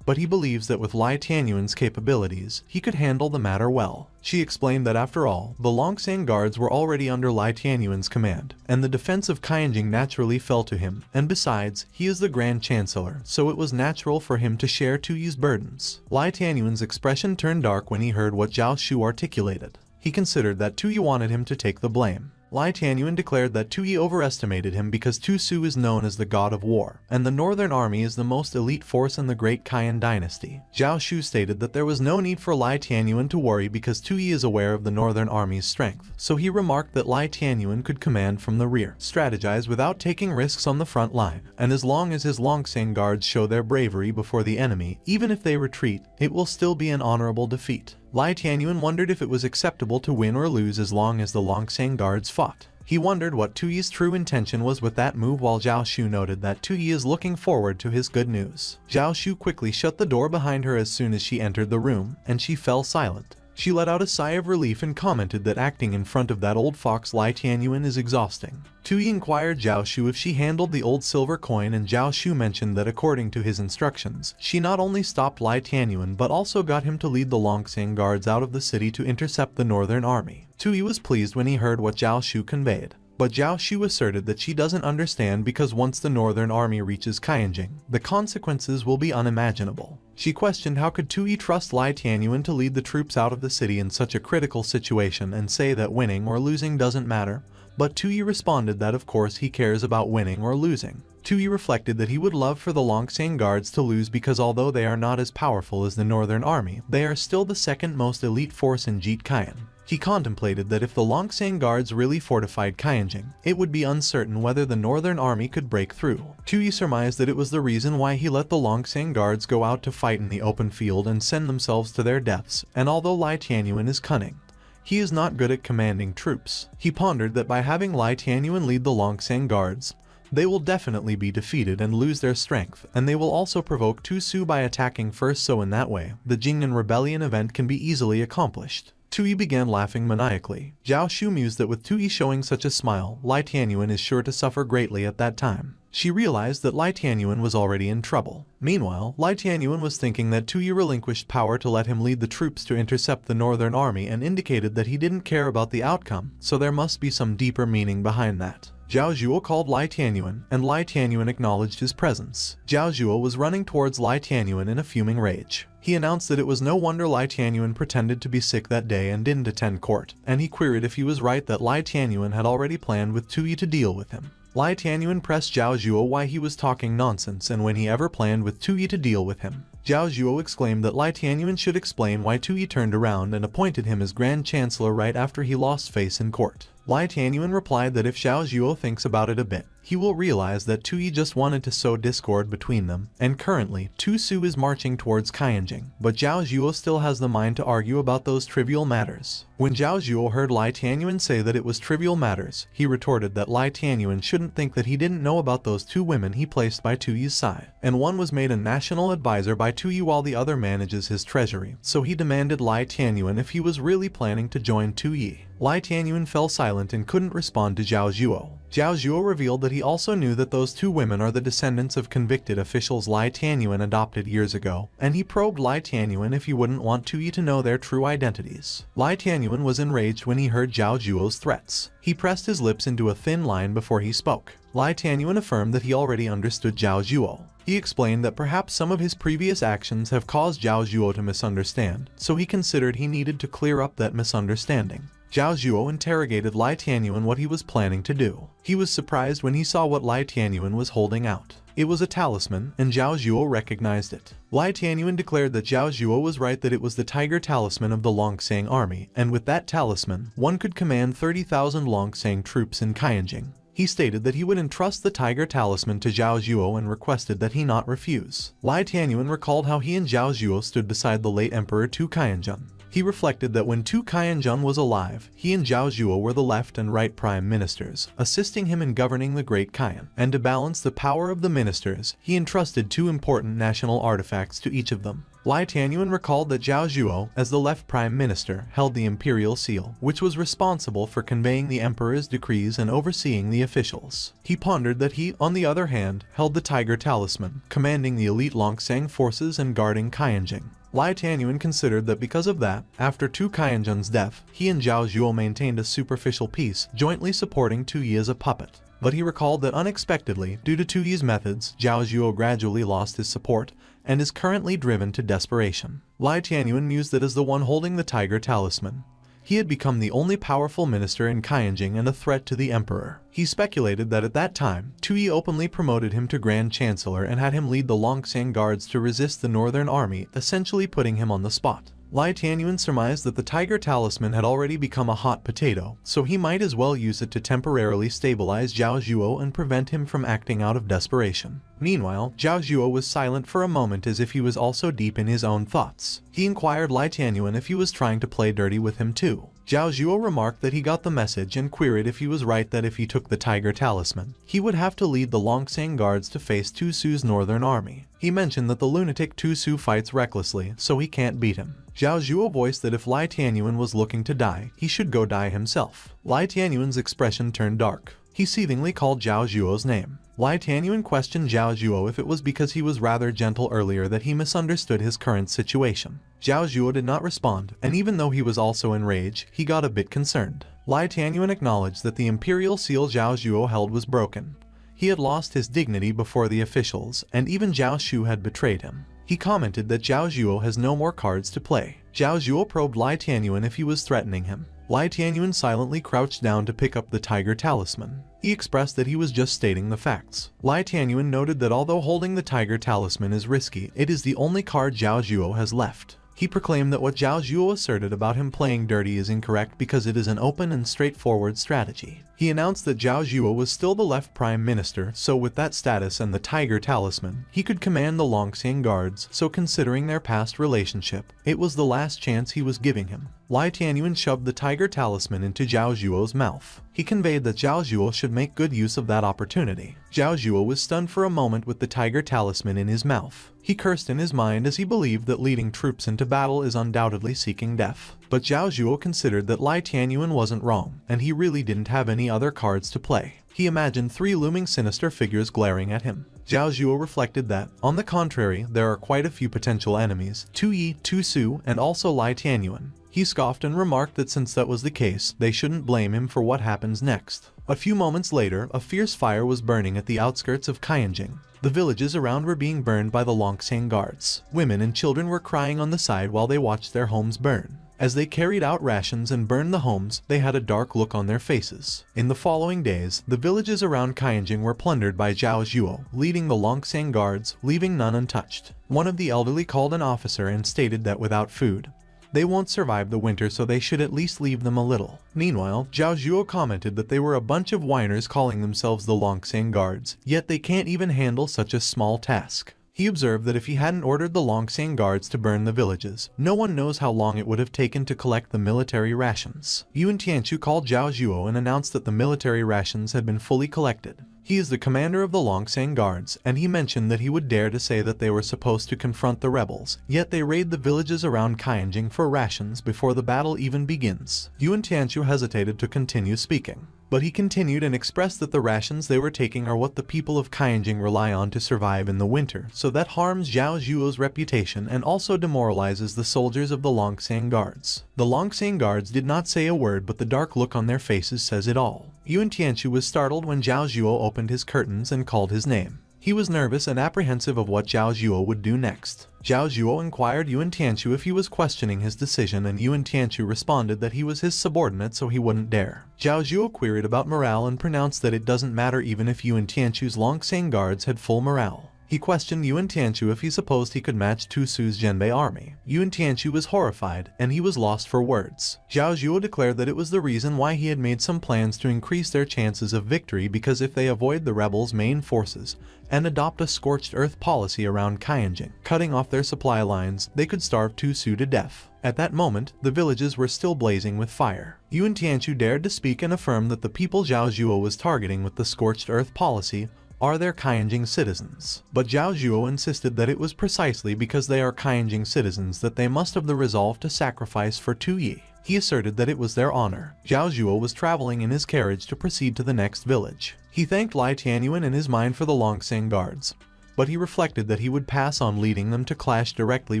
but he believes that with Lai Tianyuan's capabilities, he could handle the matter well. She explained that after all, the Longsang guards were already under Lai Tianyuan's command, and the defense of Qianjing naturally fell to him, and besides, he is the Grand Chancellor, so it was natural for him to share Tuyi's burdens. Lai Tianyuan's expression turned dark when he heard what Zhao Shu articulated. He considered that Tuyi wanted him to take the blame. Lai Tianyuan declared that Tuyi overestimated him because Tu Su is known as the god of war, and the Northern Army is the most elite force in the Great Qian dynasty. Zhao Shu stated that there was no need for Lai Tianyuan to worry because Tuyi is aware of the Northern Army's strength, so he remarked that Lai Tianyuan could command from the rear, strategize without taking risks on the front line, and as long as his Longsang guards show their bravery before the enemy, even if they retreat, it will still be an honorable defeat. Lai Tianyuan wondered if it was acceptable to win or lose as long as the Longsang guards fought. He wondered what Tuyi's true intention was with that move, while Zhao Shu noted that Tuyi is looking forward to his good news. Zhao Shu quickly shut the door behind her as soon as she entered the room, and she fell silent. She let out a sigh of relief and commented that acting in front of that old fox Lai Tianyuan is exhausting. Tuyi inquired Zhao Shu if she handled the old silver coin, and Zhao Shu mentioned that according to his instructions, she not only stopped Lai Tianyuan but also got him to lead the Longsang guards out of the city to intercept the Northern Army. Tuyi was pleased when he heard what Zhao Shu conveyed, but Zhao Shu asserted that she doesn't understand because once the Northern Army reaches Qianjing, the consequences will be unimaginable. She questioned how could Tuyi trust Lai Tianyuan to lead the troops out of the city in such a critical situation and say that winning or losing doesn't matter, but Tuyi responded that of course he cares about winning or losing. Tuyi reflected that he would love for the Longsang guards to lose because although they are not as powerful as the Northern Army, they are still the second most elite force in Jeet Qian. He contemplated that if the Longsang guards really fortified Qianjing, it would be uncertain whether the Northern Army could break through. Tuyi surmised that it was the reason why he let the Longsang guards go out to fight in the open field and send themselves to their deaths, and although Lai Tianyuan is cunning, he is not good at commanding troops. He pondered that by having Lai Tianyuan lead the Longsang guards, they will definitely be defeated and lose their strength, and they will also provoke Tu Su by attacking first, so in that way, the Jingnan rebellion event can be easily accomplished. Tuyi began laughing maniacally. Zhao Shu mused that with Tuyi showing such a smile, Lai Tianyuan is sure to suffer greatly at that time. She realized that Lai Tianyuan was already in trouble. Meanwhile, Lai Tianyuan was thinking that Tuyi relinquished power to let him lead the troops to intercept the Northern Army and indicated that he didn't care about the outcome, so there must be some deeper meaning behind that. Zhao Zhuo called Lai Tianyuan, and Lai Tianyuan acknowledged his presence. Zhao Zhuo was running towards Lai Tianyuan in a fuming rage. He announced that it was no wonder Lai Tianyuan pretended to be sick that day and didn't attend court, and he queried if he was right that Lai Tianyuan had already planned with Tuyi to deal with him. Lai Tianyuan pressed Zhao Zhuo why he was talking nonsense and when he ever planned with Tuyi to deal with him. Zhao Zhuo exclaimed that Lai Tianyuan should explain why Tuyi turned around and appointed him as Grand Chancellor right after he lost face in court. Lai Tianyuan replied that if Zhao Zhuo thinks about it a bit, he will realize that Tuyi just wanted to sow discord between them, and currently, Tu Su is marching towards Qianjing, but Zhao Zhuo still has the mind to argue about those trivial matters. When Zhao Zhuo heard Lai Tianyuan say that it was trivial matters, he retorted that Lai Tianyuan shouldn't think that he didn't know about those two women he placed by Tuyi's side, and one was made a national advisor by Tuyi while the other manages his treasury, so he demanded Lai Tianyuan if he was really planning to join Tuyi. Lai Tianyuan fell silent and couldn't respond to Zhao Zhuo. Zhao Zhuo revealed that he also knew that those two women are the descendants of convicted officials Lai Tianyuan adopted years ago, and he probed Lai Tianyuan if he wouldn't want Tuyi to know their true identities. Lai Tianyuan was enraged when he heard Zhao Zhuo's threats. He pressed his lips into a thin line before he spoke. Lai Tianyuan affirmed that he already understood Zhao Zhuo. He explained that perhaps some of his previous actions have caused Zhao Zhuo to misunderstand, so he considered he needed to clear up that misunderstanding. Zhao Zhuo interrogated Lai Tianyuan what he was planning to do. He was surprised when he saw what Lai Tianyuan was holding out. It was a talisman, and Zhao Zhuo recognized it. Lai Tianyuan declared that Zhao Zhuo was right, that it was the tiger talisman of the Longsang army, and with that talisman, one could command 30,000 Longsang troops in Qianjing. He stated that he would entrust the tiger talisman to Zhao Zhuo and requested that he not refuse. Lai Tianyuan recalled how he and Zhao Zhuo stood beside the late Emperor Tu Qianzhen. He reflected that when Tu Qianzhen was alive, he and Zhao Zhuo were the left and right prime ministers, assisting him in governing the Great Qian. And to balance the power of the ministers, he entrusted 2 important national artifacts to each of them. Lai Tianyuan recalled that Zhao Zhuo, as the left prime minister, held the imperial seal, which was responsible for conveying the emperor's decrees and overseeing the officials. He pondered that he, on the other hand, held the tiger talisman, commanding the elite Longsang forces and guarding Qianjing. Lai Tianyuan considered that because of that, after Tu Qianzhen's death, he and Zhao Zhuo maintained a superficial peace, jointly supporting Tu Yi as a puppet. But he recalled that unexpectedly, due to Tu Yi's methods, Zhao Zhuo gradually lost his support, and is currently driven to desperation. Lai Tianyuan mused that as the one holding the tiger talisman, he had become the only powerful minister in Qianjing and a threat to the emperor. He speculated that at that time, Tu Yi openly promoted him to Grand Chancellor and had him lead the Longsang guards to resist the Northern Army, essentially putting him on the spot. Lai Tianyuan surmised that the tiger talisman had already become a hot potato, so he might as well use it to temporarily stabilize Zhao Zhuo and prevent him from acting out of desperation. Meanwhile, Zhao Zhuo was silent for a moment as if he was also deep in his own thoughts. He inquired Lai Tianyuan if he was trying to play dirty with him too. Zhao Zhuo remarked that he got the message and queried if he was right that if he took the tiger talisman, he would have to lead the Longsang guards to face Tu Su's northern army. He mentioned that the lunatic Tu Su fights recklessly, so he can't beat him. Zhao Zhuo voiced that if Lai Tianyuan was looking to die, he should go die himself. Lai Tianyuan's expression turned dark. He seethingly called Zhao Zhuo's name. Lai Tianyuan questioned Zhao Zhuo if it was because he was rather gentle earlier that he misunderstood his current situation. Zhao Zhuo did not respond, and even though he was also enraged, he got a bit concerned. Lai Tianyuan acknowledged that the imperial seal Zhao Zhuo held was broken. He had lost his dignity before the officials, and even Zhao Shu had betrayed him. He commented that Zhao Zhuo has no more cards to play. Zhao Zhuo probed Lai Tianyuan if he was threatening him. Lai Tianyuan silently crouched down to pick up the tiger talisman. He expressed that he was just stating the facts. Lai Tianyuan noted that although holding the tiger talisman is risky, it is the only card Zhao Zhuo has left. He proclaimed that what Zhao Zhuo asserted about him playing dirty is incorrect because it is an open and straightforward strategy. He announced that Zhao Zhuo was still the left prime minister, so with that status and the tiger talisman, he could command the Longsang guards, so considering their past relationship, it was the last chance he was giving him. Lai Tianyuan shoved the tiger talisman into Zhao Zhuo's mouth. He conveyed that Zhao Zhuo should make good use of that opportunity. Zhao Zhuo was stunned for a moment with the tiger talisman in his mouth. He cursed in his mind as he believed that leading troops into battle is undoubtedly seeking death. But Zhao Zhuo considered that Lai Tianyuan wasn't wrong, and he really didn't have any other cards to play. He imagined 3 looming sinister figures glaring at him. Zhao Zhuo reflected that, on the contrary, there are quite a few potential enemies, Tu Yi, Tu Su, and also Lai Tianyuan. He scoffed and remarked that since that was the case, they shouldn't blame him for what happens next. A few moments later, a fierce fire was burning at the outskirts of Qianjing. The villages around were being burned by the Longsang guards. Women and children were crying on the side while they watched their homes burn. As they carried out rations and burned the homes, they had a dark look on their faces. In the following days, the villages around Qianjing were plundered by Zhao Zhuo, leading the Longsang guards, leaving none untouched. One of the elderly called an officer and stated that without food, they won't survive the winter, so they should at least leave them a little. Meanwhile, Zhao Zhuo commented that they were a bunch of whiners calling themselves the Longsang guards, yet they can't even handle such a small task. He observed that if he hadn't ordered the Longsang guards to burn the villages, no one knows how long it would have taken to collect the military rations. Yuan Tianchu called Zhao Zhuo and announced that the military rations had been fully collected. He is the commander of the Longsang guards, and he mentioned that he would dare to say that they were supposed to confront the rebels, yet they raid the villages around Qianjing for rations before the battle even begins. Yuan Tianchu hesitated to continue speaking, but he continued and expressed that the rations they were taking are what the people of Qianjing rely on to survive in the winter, so that harms Zhao Zhuo's reputation and also demoralizes the soldiers of the Longsang guards. The Longsang guards did not say a word, but the dark look on their faces says it all. Yuan Tianchu was startled when Zhao Zhuo opened his curtains and called his name. He was nervous and apprehensive of what Zhao Zhuo would do next. Zhao Zhuo inquired Yuan Tianchu if he was questioning his decision, and Yuan Tianchu responded that he was his subordinate, so he wouldn't dare. Zhao Zhuo queried about morale and pronounced that it doesn't matter even if Yuan Tianchu's Longsang guards had full morale. He questioned Yuan Tianchu if he supposed he could match Tu Su's Zhenbei army. Yuan Tianchu was horrified, and he was lost for words. Zhao Zhuo declared that it was the reason why he had made some plans to increase their chances of victory, because if they avoid the rebels' main forces and adopt a scorched earth policy around Qianjing, cutting off their supply lines, they could starve Tu Su to death. At that moment, the villages were still blazing with fire. Yuan Tianchu dared to speak and affirm that the people Zhao Zhuo was targeting with the scorched earth policy are their Qianjing citizens. But Zhao Zhuo insisted that it was precisely because they are Qianjing citizens that they must have the resolve to sacrifice for Tu Yi. He asserted that it was their honor. Zhao Zhuo was traveling in his carriage to proceed to the next village. He thanked Lai Tianyuan in his mind for the Longsang guards, but he reflected that he would pass on leading them to clash directly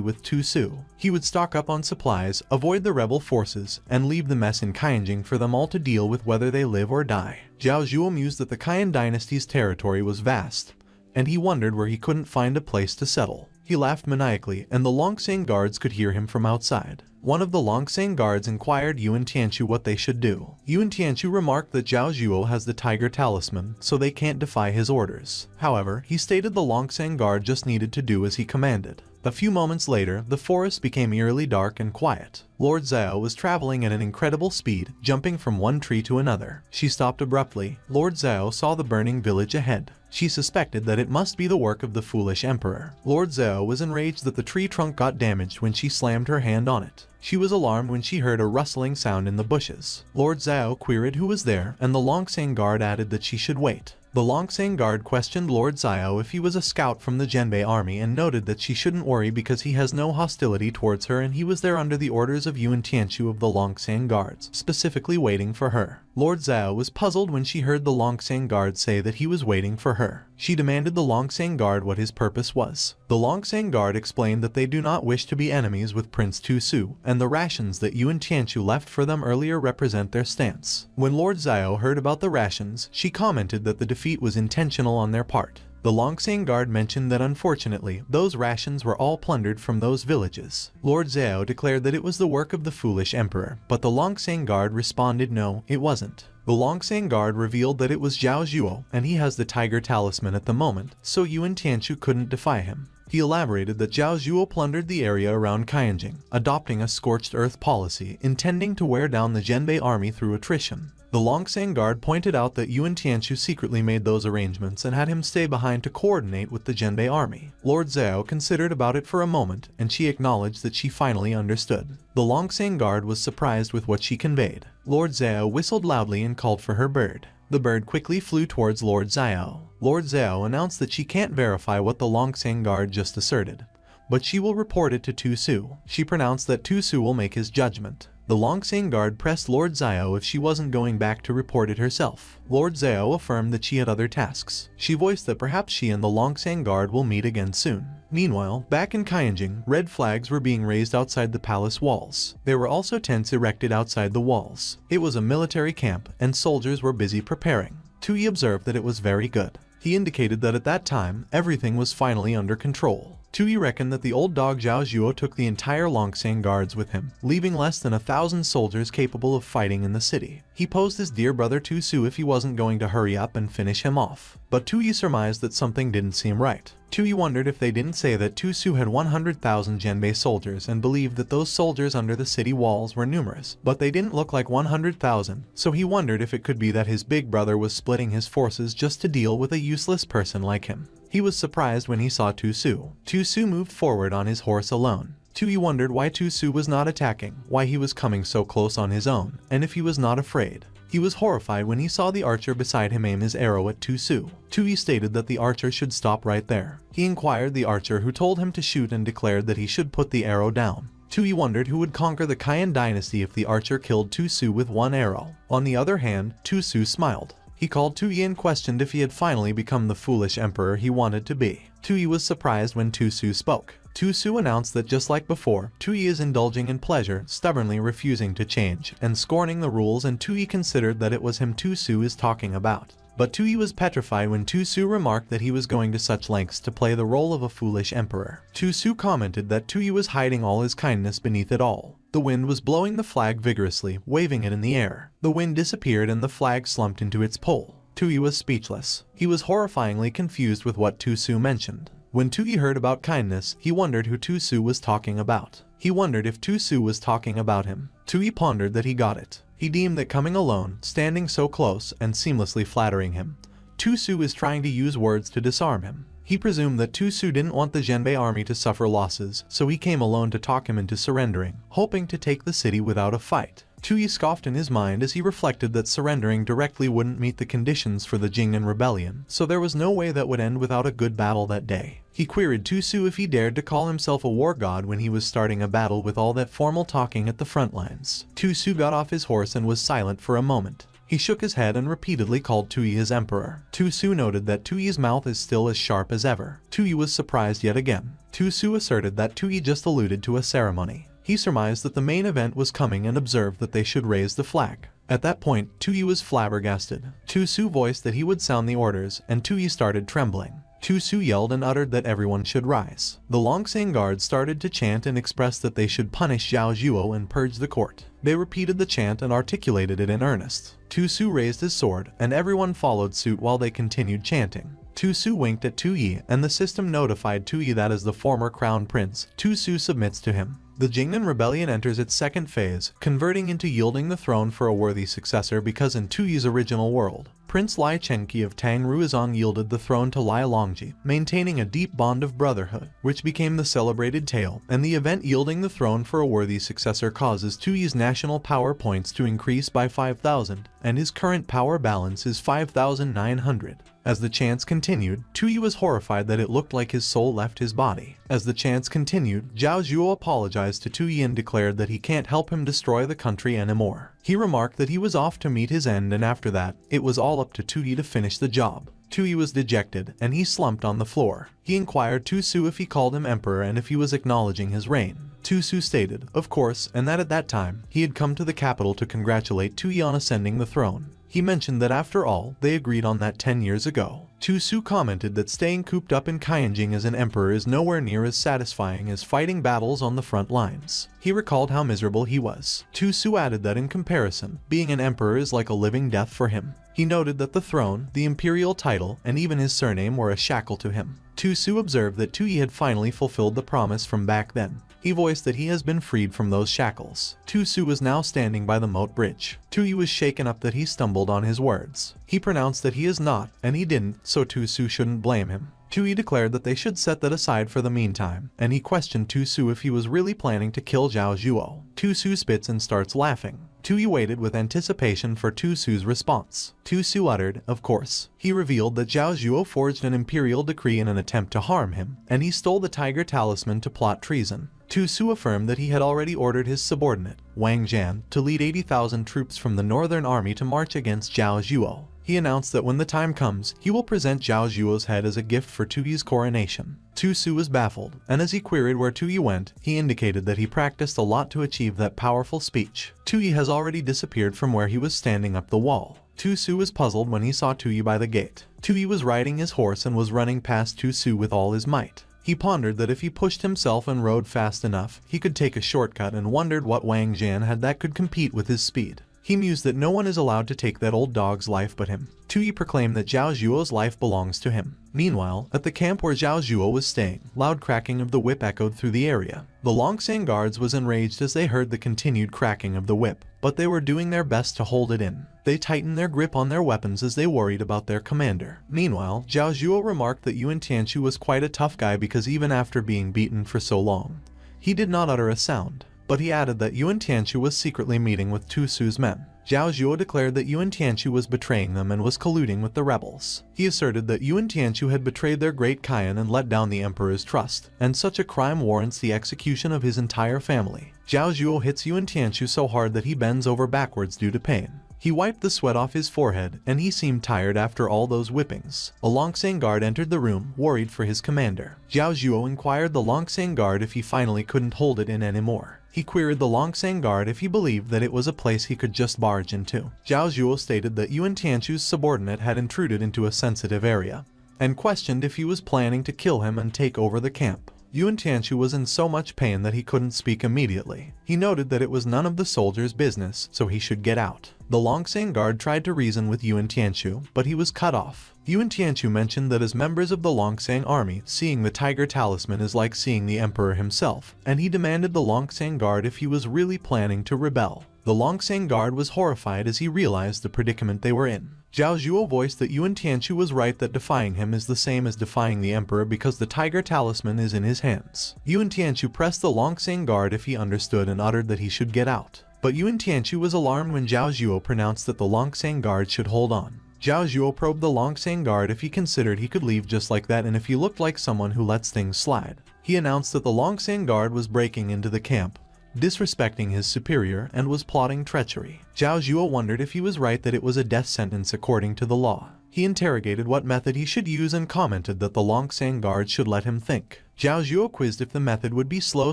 with Tu Su. He would stock up on supplies, avoid the rebel forces, and leave the mess in Qianjing for them all to deal with whether they live or die. Zhao Zhuo mused that the Qian dynasty's territory was vast, and he wondered where he couldn't find a place to settle. He laughed maniacally, and the Longsang guards could hear him from outside. One of the Longsang guards inquired Yuan Tianchu what they should do. Yuan Tianchu remarked that Zhao Zhuo has the tiger talisman, so they can't defy his orders. However, he stated the Longsang guard just needed to do as he commanded. A few moments later, the forest became eerily dark and quiet. Lord Xiao was traveling at an incredible speed, jumping from one tree to another. She stopped abruptly. Lord Xiao saw the burning village ahead. She suspected that it must be the work of the foolish emperor. Lord Xiao was enraged that the tree trunk got damaged when she slammed her hand on it. She was alarmed when she heard a rustling sound in the bushes. Lord Xiao queried who was there, and the Longsang guard added that she should wait. The Longsang guard questioned Lord Xiao if he was a scout from the Zhenbei army and noted that she shouldn't worry because he has no hostility towards her and he was there under the orders of Yuan Tianchu of the Longsang guards, specifically waiting for her. Lord Xiao was puzzled when she heard the Longsang guard say that he was waiting for her. She demanded the Longsang guard what his purpose was. The Longsang guard explained that they do not wish to be enemies with Prince Tu Su, and the rations that Yuan Tianchu left for them earlier represent their stance. When Lord Xiao heard about the rations, she commented that the defeat was intentional on their part. The Longsang guard mentioned that unfortunately, those rations were all plundered from those villages. Lord Xiao declared that it was the work of the foolish emperor, but the Longsang guard responded no, it wasn't. The Longsang guard revealed that it was Zhao Zhuo, and he has the tiger talisman at the moment, so Yuan Tianchu couldn't defy him. He elaborated that Zhao Zhuo plundered the area around Qianjing, adopting a scorched earth policy, intending to wear down the Zhenbei army through attrition. The Longsang guard pointed out that Yuan Tianchu secretly made those arrangements and had him stay behind to coordinate with the Zhenbei army. Lord Xiao considered about it for a moment, and she acknowledged that she finally understood. The Longsang guard was surprised with what she conveyed. Lord Xiao whistled loudly and called for her bird. The bird quickly flew towards Lord Xiao. Lord Xiao announced that she can't verify what the Longsang guard just asserted, but she will report it to Tu Su. She pronounced that Tu Su will make his judgment. The Longsang guard pressed Lord Xiao if she wasn't going back to report it herself. Lord Xiao affirmed that she had other tasks. She voiced that perhaps she and the Longsang guard will meet again soon. Meanwhile, back in Qianjing, red flags were being raised outside the palace walls. There were also tents erected outside the walls. It was a military camp, and soldiers were busy preparing. Tu Yi observed that it was very good. He indicated that at that time, everything was finally under control. Tu Yi reckoned that the old dog Zhao Zhuo took the entire Longsang guards with him, leaving less than 1,000 soldiers capable of fighting in the city. He posed his dear brother Tu Su if he wasn't going to hurry up and finish him off. But Tu Yi surmised that something didn't seem right. Tu Yi wondered if they didn't say that Tu Su had 100,000 Zhenbei soldiers and believed that those soldiers under the city walls were numerous, but they didn't look like 100,000, so he wondered if it could be that his big brother was splitting his forces just to deal with a useless person like him. He was surprised when he saw Tu Su. Tu Su moved forward on his horse alone. Tu Yi wondered why Tu Su was not attacking, why he was coming so close on his own, and if he was not afraid. He was horrified when he saw the archer beside him aim his arrow at Tu Su. Tu Yi stated that the archer should stop right there. He inquired the archer, who told him to shoot and declared that he should put the arrow down. Tu Yi wondered who would conquer the Qian dynasty if the archer killed Tu Su with one arrow. On the other hand, Tu Su smiled. He called Tu Yi and questioned if he had finally become the foolish emperor he wanted to be. Tu Yi was surprised when Tu Su spoke. Tu Su announced that just like before, Tu Yi is indulging in pleasure, stubbornly refusing to change, and scorning the rules, and Tu Yi considered that it was him Tu Su is talking about. But Tu Yi was petrified when Tu Su remarked that he was going to such lengths to play the role of a foolish emperor. Tu Su commented that Tu Yi was hiding all his kindness beneath it all. The wind was blowing the flag vigorously, waving it in the air. The wind disappeared and the flag slumped into its pole. Tu Yi was speechless. He was horrifyingly confused with what Tu Su mentioned. When Tu Yi heard about kindness, he wondered who Tu Su was talking about. He wondered if Tu Su was talking about him. Tu Yi pondered that he got it. He deemed that coming alone, standing so close, and seamlessly flattering him, Tu Su is trying to use words to disarm him. He presumed that Tu Su didn't want the Zhenbei army to suffer losses, so he came alone to talk him into surrendering, hoping to take the city without a fight. Tu Yi scoffed in his mind as he reflected that surrendering directly wouldn't meet the conditions for the Jingnan rebellion, so there was no way that would end without a good battle that day. He queried Tu Su if he dared to call himself a war god when he was starting a battle with all that formal talking at the front lines. Tu Su got off his horse and was silent for a moment. He shook his head and repeatedly called Tu Yi his emperor. Tu Su noted that Tu Yi's mouth is still as sharp as ever. Tu Yi was surprised yet again. Tu Su asserted that Tu Yi just alluded to a ceremony. He surmised that the main event was coming and observed that they should raise the flag. At that point, Tu Yi was flabbergasted. Tu Su voiced that he would sound the orders, and Tu Yi started trembling. Tu Su yelled and uttered that everyone should rise. The Longsang guards started to chant and expressed that they should punish Zhao Zhuo and purge the court. They repeated the chant and articulated it in earnest. Tu Su raised his sword, and everyone followed suit while they continued chanting. Tu Su winked at Tu Yi, and the system notified Tu Yi that as the former crown prince, Tu Su submits to him. The Jingnan rebellion enters its second phase, converting into yielding the throne for a worthy successor because in Tu Yi's original world, Prince Lai Chengqi of Tang Ruizong yielded the throne to Lai Longji, maintaining a deep bond of brotherhood, which became the celebrated tale, and the event yielding the throne for a worthy successor causes Tu Yi's national power points to increase by 5,000, and his current power balance is 5,900. As the chants continued, Tu Yi was horrified that it looked like his soul left his body. As the chants continued, Zhao Zhuo apologized to Tu Yi and declared that he can't help him destroy the country anymore. He remarked that he was off to meet his end, and after that, it was all up to Tu Yi to finish the job. Tu Yi was dejected, and he slumped on the floor. He inquired Tu Su if he called him emperor and if he was acknowledging his reign. Tu Su stated, of course, and that at that time, he had come to the capital to congratulate Tu Yi on ascending the throne. He mentioned that after all, they agreed on that 10 years ago. Tu Su commented that staying cooped up in Qianjing as an emperor is nowhere near as satisfying as fighting battles on the front lines. He recalled how miserable he was. Tu Su added that in comparison, being an emperor is like a living death for him. He noted that the throne, the imperial title, and even his surname were a shackle to him. Tu Su observed that Tu Yi had finally fulfilled the promise from back then. He voiced that he has been freed from those shackles. Tu Su was now standing by the moat bridge. Tu Yi was shaken up that he stumbled on his words. He pronounced that he is not, and he didn't, so Tu Su shouldn't blame him. Tu Yi declared that they should set that aside for the meantime, and he questioned Tu Su if he was really planning to kill Zhao Zhuo. Tu Su spits and starts laughing. Tu Yi waited with anticipation for Tu Su's response. Tu Su uttered, of course. He revealed that Zhao Zhuo forged an imperial decree in an attempt to harm him, and he stole the tiger talisman to plot treason. Tu Su affirmed that he had already ordered his subordinate, Wang Jian, to lead 80,000 troops from the northern army to march against Zhao Zhuo. He announced that when the time comes, he will present Zhao Zhuo's head as a gift for Tu Yi's coronation. Tu Su was baffled, and as he queried where Tu Yi went, he indicated that he practiced a lot to achieve that powerful speech. Tu Yi has already disappeared from where he was standing up the wall. Tu Su was puzzled when he saw Tu Yi by the gate. Tu Yi was riding his horse and was running past Tu Su with all his might. He pondered that if he pushed himself and rode fast enough, he could take a shortcut, and wondered what Wang Jian had that could compete with his speed. He mused that no one is allowed to take that old dog's life but him. Tu Yi proclaimed that Zhao Zhuo's life belongs to him. Meanwhile, at the camp where Zhao Zhuo was staying, loud cracking of the whip echoed through the area. The Longsang guards was enraged as they heard the continued cracking of the whip, but they were doing their best to hold it in. They tightened their grip on their weapons as they worried about their commander. Meanwhile, Zhao Zhuo remarked that Yuan Tianchu was quite a tough guy because even after being beaten for so long, he did not utter a sound. But he added that Yuan Tianchu was secretly meeting with Tu Su's men. Zhao Zhuo declared that Yuan Tianchu was betraying them and was colluding with the rebels. He asserted that Yuan Tianchu had betrayed their great Qian and let down the emperor's trust, and such a crime warrants the execution of his entire family. Zhao Zhuo hits Yuan Tianchu so hard that he bends over backwards due to pain. He wiped the sweat off his forehead, and he seemed tired after all those whippings. A Longsang guard entered the room, worried for his commander. Zhao Zhuo inquired the Longsang guard if he finally couldn't hold it in anymore. He queried the Longsang guard if he believed that it was a place he could just barge into. Zhao Zhuo stated that Yuan Tianchu's subordinate had intruded into a sensitive area, and questioned if he was planning to kill him and take over the camp. Yuan Tianchu was in so much pain that he couldn't speak immediately. He noted that it was none of the soldiers' business, so he should get out. The Longsang guard tried to reason with Yuan Tianchu, but he was cut off. Yuan Tianchu mentioned that as members of the Longsang army, seeing the tiger talisman is like seeing the emperor himself, and he demanded the Longsang guard if he was really planning to rebel. The Longsang guard was horrified as he realized the predicament they were in. Zhao Zhuo voiced that Yuan Tianchu was right that defying him is the same as defying the emperor because the tiger talisman is in his hands. Yuan Tianchu pressed the Longsang guard if he understood and uttered that he should get out. But Yuan Tianchu was alarmed when Zhao Zhuo pronounced that the Longsang guard should hold on. Zhao Zhuo probed the Longsang guard if he considered he could leave just like that and if he looked like someone who lets things slide. He announced that the Longsang guard was breaking into the camp, disrespecting his superior, and was plotting treachery. Zhao Zhuo wondered if he was right that it was a death sentence according to the law. He interrogated what method he should use and commented that the Longsang guard should let him think. Zhao Zhuo quizzed if the method would be slow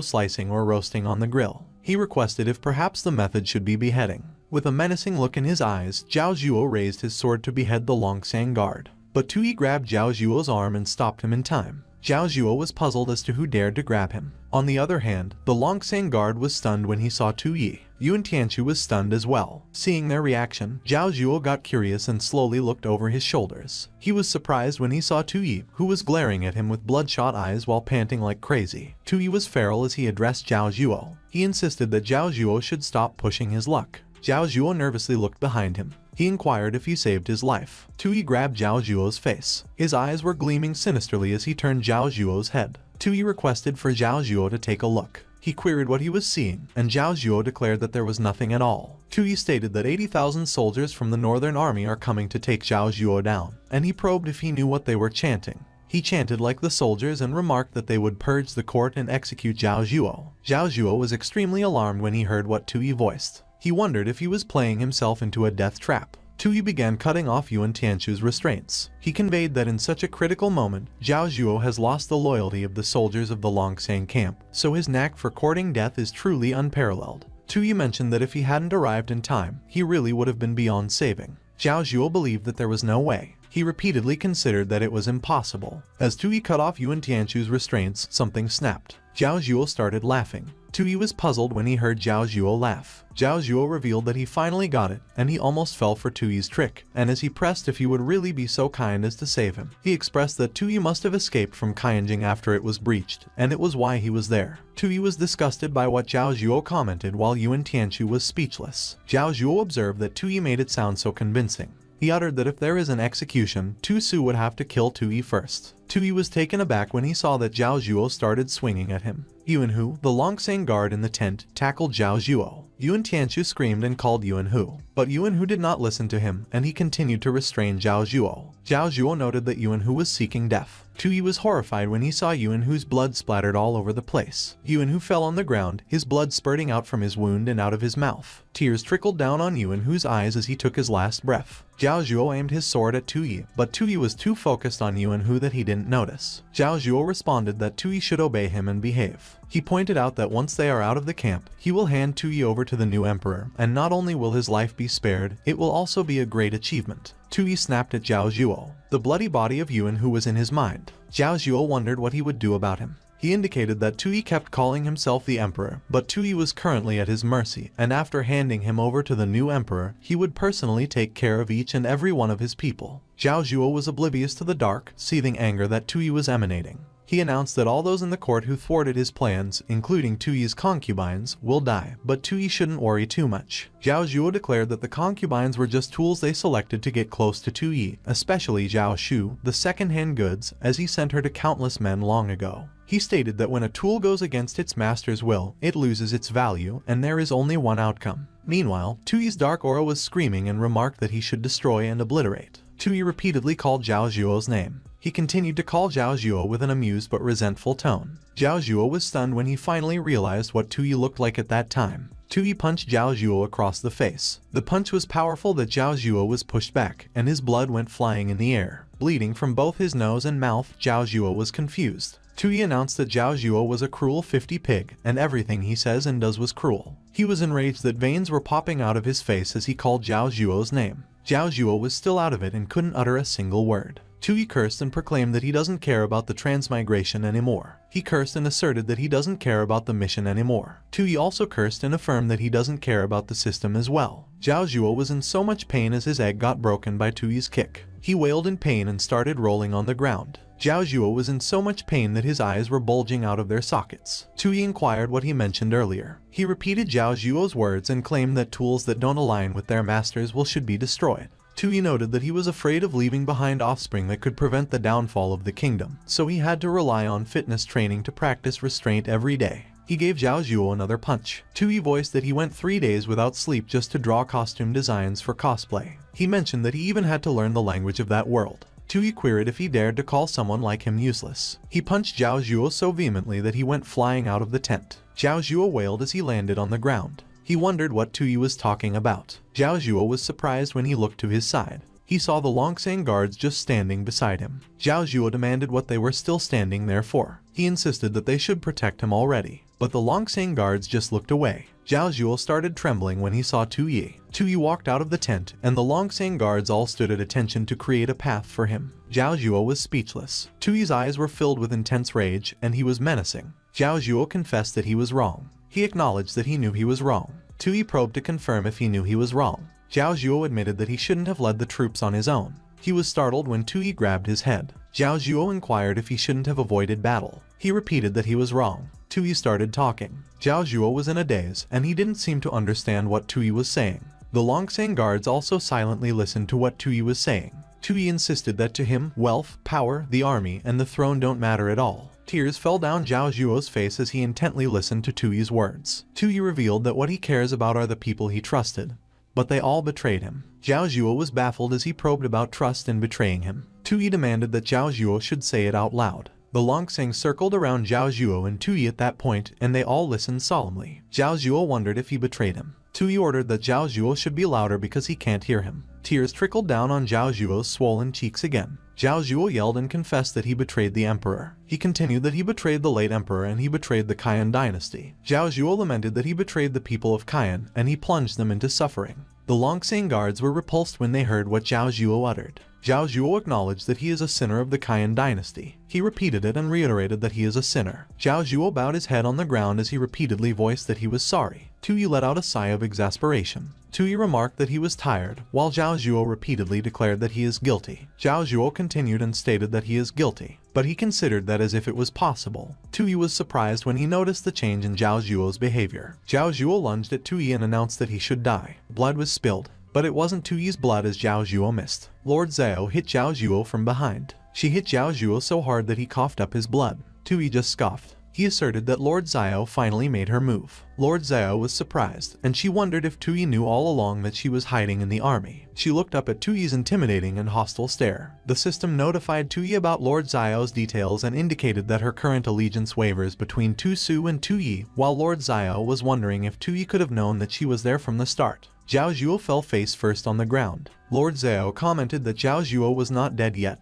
slicing or roasting on the grill. He requested if perhaps the method should be beheading. With a menacing look in his eyes, Zhao Zhuo raised his sword to behead the Longsang guard. But Tui grabbed Zhao Zhuo's arm and stopped him in time. Zhao Zhuo was puzzled as to who dared to grab him. On the other hand, the Longsang guard was stunned when he saw Tui. Yuan Tianchu was stunned as well. Seeing their reaction, Zhao Zhuo got curious and slowly looked over his shoulders. He was surprised when he saw Tui, who was glaring at him with bloodshot eyes while panting like crazy. Tui was feral as he addressed Zhao Zhuo. He insisted that Zhao Zhuo should stop pushing his luck. Zhao Zhuo nervously looked behind him. He inquired if he saved his life. Tui grabbed Zhao Zhuo's face. His eyes were gleaming sinisterly as he turned Zhao Zhuo's head. Tui requested for Zhao Zhuo to take a look. He queried what he was seeing, and Zhao Zhuo declared that there was nothing at all. Tui stated that 80,000 soldiers from the Northern Army are coming to take Zhao Zhuo down, and he probed if he knew what they were chanting. He chanted like the soldiers and remarked that they would purge the court and execute Zhao Zhuo. Zhao Zhuo was extremely alarmed when he heard what Tui voiced. He wondered if he was playing himself into a death trap. Tui began cutting off Yuan Tianchu's restraints. He conveyed that in such a critical moment, Zhao Zhuo has lost the loyalty of the soldiers of the Longsang camp, so his knack for courting death is truly unparalleled. Tui mentioned that if he hadn't arrived in time, he really would have been beyond saving. Zhao Zhuo believed that there was no way. He repeatedly considered that it was impossible. As Tui cut off Yuan Tianchu's restraints, something snapped. Zhao Zhuo started laughing. Tui was puzzled when he heard Zhao Zhuo laugh. Zhao Zhuo revealed that he finally got it, and he almost fell for Tui's trick, and as he pressed if he would really be so kind as to save him, he expressed that Tui must have escaped from Qianjing after it was breached, and it was why he was there. Tui was disgusted by what Zhao Zhuo commented while Yuan Tianchu was speechless. Zhao Zhuo observed that Tui made it sound so convincing. He uttered that if there is an execution, Tu Su would have to kill Tui first. Tui was taken aback when he saw that Zhao Zhuo started swinging at him. Yuan Hu, the Longsang guard in the tent, tackled Zhao Zhuo. Yuan Tianchu screamed and called Yuan Hu, but Yuan Hu did not listen to him, and he continued to restrain Zhao Zhuo. Zhao Zhuo noted that Yuan Hu was seeking death. Tui was horrified when he saw Yuan Hu's blood splattered all over the place. Yuan Hu fell on the ground, his blood spurting out from his wound and out of his mouth. Tears trickled down on Yuan Hu's eyes as he took his last breath. Zhao Zhuo aimed his sword at Tui, but Tui was too focused on Yuan Hu that he didn't notice. Zhao Zhuo responded that Tui should obey him and behave. He pointed out that once they are out of the camp, he will hand Tui over to the new emperor, and not only will his life be spared, it will also be a great achievement. Tui snapped at Zhao Zhuo. The bloody body of Yuan Hu was in his mind. Zhao Zhuo wondered what he would do about him. He indicated that Tui kept calling himself the emperor, but Tui was currently at his mercy, and after handing him over to the new emperor, he would personally take care of each and every one of his people. Zhao Zhuo was oblivious to the dark, seething anger that Tui was emanating. He announced that all those in the court who thwarted his plans, including Tui's concubines, will die, but Tui shouldn't worry too much. Zhao Zhuo declared that the concubines were just tools they selected to get close to Tui, especially Zhao Shu, the second-hand goods, as he sent her to countless men long ago. He stated that when a tool goes against its master's will, it loses its value, and there is only one outcome. Meanwhile, Tui's dark aura was screaming and remarked that he should destroy and obliterate. Tui repeatedly called Zhao Zhuo's name. He continued to call Zhao Zhuo with an amused but resentful tone. Zhao Zhuo was stunned when he finally realized what Tui looked like at that time. Tui punched Zhao Zhuo across the face. The punch was powerful that Zhao Zhuo was pushed back, and his blood went flying in the air. Bleeding from both his nose and mouth, Zhao Zhuo was confused. Tui announced that Zhao Zhuo was a cruel 50 pig, and everything he says and does was cruel. He was enraged that veins were popping out of his face as he called Zhao Zhuo's name. Zhao Zhuo was still out of it and couldn't utter a single word. Tu cursed and proclaimed that he doesn't care about the transmigration anymore. He cursed and asserted that he doesn't care about the mission anymore. Tu also cursed and affirmed that he doesn't care about the system as well. Zhao Zhuo was in so much pain as his egg got broken by Tui's kick. He wailed in pain and started rolling on the ground. Zhao Zhuo was in so much pain that his eyes were bulging out of their sockets. Tui inquired what he mentioned earlier. He repeated Zhao Zhuo's words and claimed that tools that don't align with their masters should be destroyed. Tui noted that he was afraid of leaving behind offspring that could prevent the downfall of the kingdom, so he had to rely on fitness training to practice restraint every day. He gave Zhao Zhuo another punch. Tui voiced that he went 3 days without sleep just to draw costume designs for cosplay. He mentioned that he even had to learn the language of that world. Tui queried if he dared to call someone like him useless. He punched Zhao Zhuo so vehemently that he went flying out of the tent. Zhao Zhuo wailed as he landed on the ground. He wondered what Tui was talking about. Zhao Zhuo was surprised when he looked to his side. He saw the Longsang guards just standing beside him. Zhao Zhuo demanded what they were still standing there for. He insisted that they should protect him already, but the Longsang guards just looked away. Zhao Zhuo started trembling when he saw Tui. Tui walked out of the tent, and the Longsang guards all stood at attention to create a path for him. Zhao Zhuo was speechless. Tui's eyes were filled with intense rage, and he was menacing. Zhao Zhuo confessed that he was wrong. He acknowledged that he knew he was wrong. Tui probed to confirm if he knew he was wrong. Zhao Zhuo admitted that he shouldn't have led the troops on his own. He was startled when Tui grabbed his head. Zhao Zhuo inquired if he shouldn't have avoided battle. He repeated that he was wrong. Tui started talking. Zhao Zhuo was in a daze, and he didn't seem to understand what Tui was saying. The Longsang guards also silently listened to what Tui was saying. Tui insisted that to him, wealth, power, the army, and the throne don't matter at all. Tears fell down Zhao Zhuo's face as he intently listened to Tui's words. Tui revealed that what he cares about are the people he trusted, but they all betrayed him. Zhao Zhuo was baffled as he probed about trust and betraying him. Tui demanded that Zhao Zhuo should say it out loud. The Longsang circled around Zhao Zhuo and Tui at that point, and they all listened solemnly. Zhao Zhuo wondered if he betrayed him. Tui ordered that Zhao Zhuo should be louder because he can't hear him. Tears trickled down on Zhao Zhuo's swollen cheeks again. Zhao Zhuo yelled and confessed that he betrayed the emperor. He continued that he betrayed the late emperor and he betrayed the Qian dynasty. Zhao Zhuo lamented that he betrayed the people of Qian and he plunged them into suffering. The Longsang guards were repulsed when they heard what Zhao Zhuo uttered. Zhao Zhuo acknowledged that he is a sinner of the Qian dynasty. He repeated it and reiterated that he is a sinner. Zhao Zhuo bowed his head on the ground as he repeatedly voiced that he was sorry. Tui let out a sigh of exasperation. Tui remarked that he was tired, while Zhao Zhuo repeatedly declared that he is guilty. Zhao Zhuo continued and stated that he is guilty, but he considered that as if it was possible. Tui was surprised when he noticed the change in Zhao Zhuo's behavior. Zhao Zhuo lunged at Tui and announced that he should die. Blood was spilled, but it wasn't Tui's blood as Zhao Zhuo missed. Lord Xiao hit Zhao Zhuo from behind. She hit Zhao Zhuo so hard that he coughed up his blood. Tui just scoffed. He asserted that Lord Xiao finally made her move. Lord Xiao was surprised, and she wondered if Tui knew all along that she was hiding in the army. She looked up at Tui's intimidating and hostile stare. The system notified Tui about Lord Xiao's details and indicated that her current allegiance wavers between Tu Su and Tui, while Lord Xiao was wondering if Tui could have known that she was there from the start. Zhao Zhuo fell face first on the ground. Lord Xiao commented that Zhao Zhuo was not dead yet,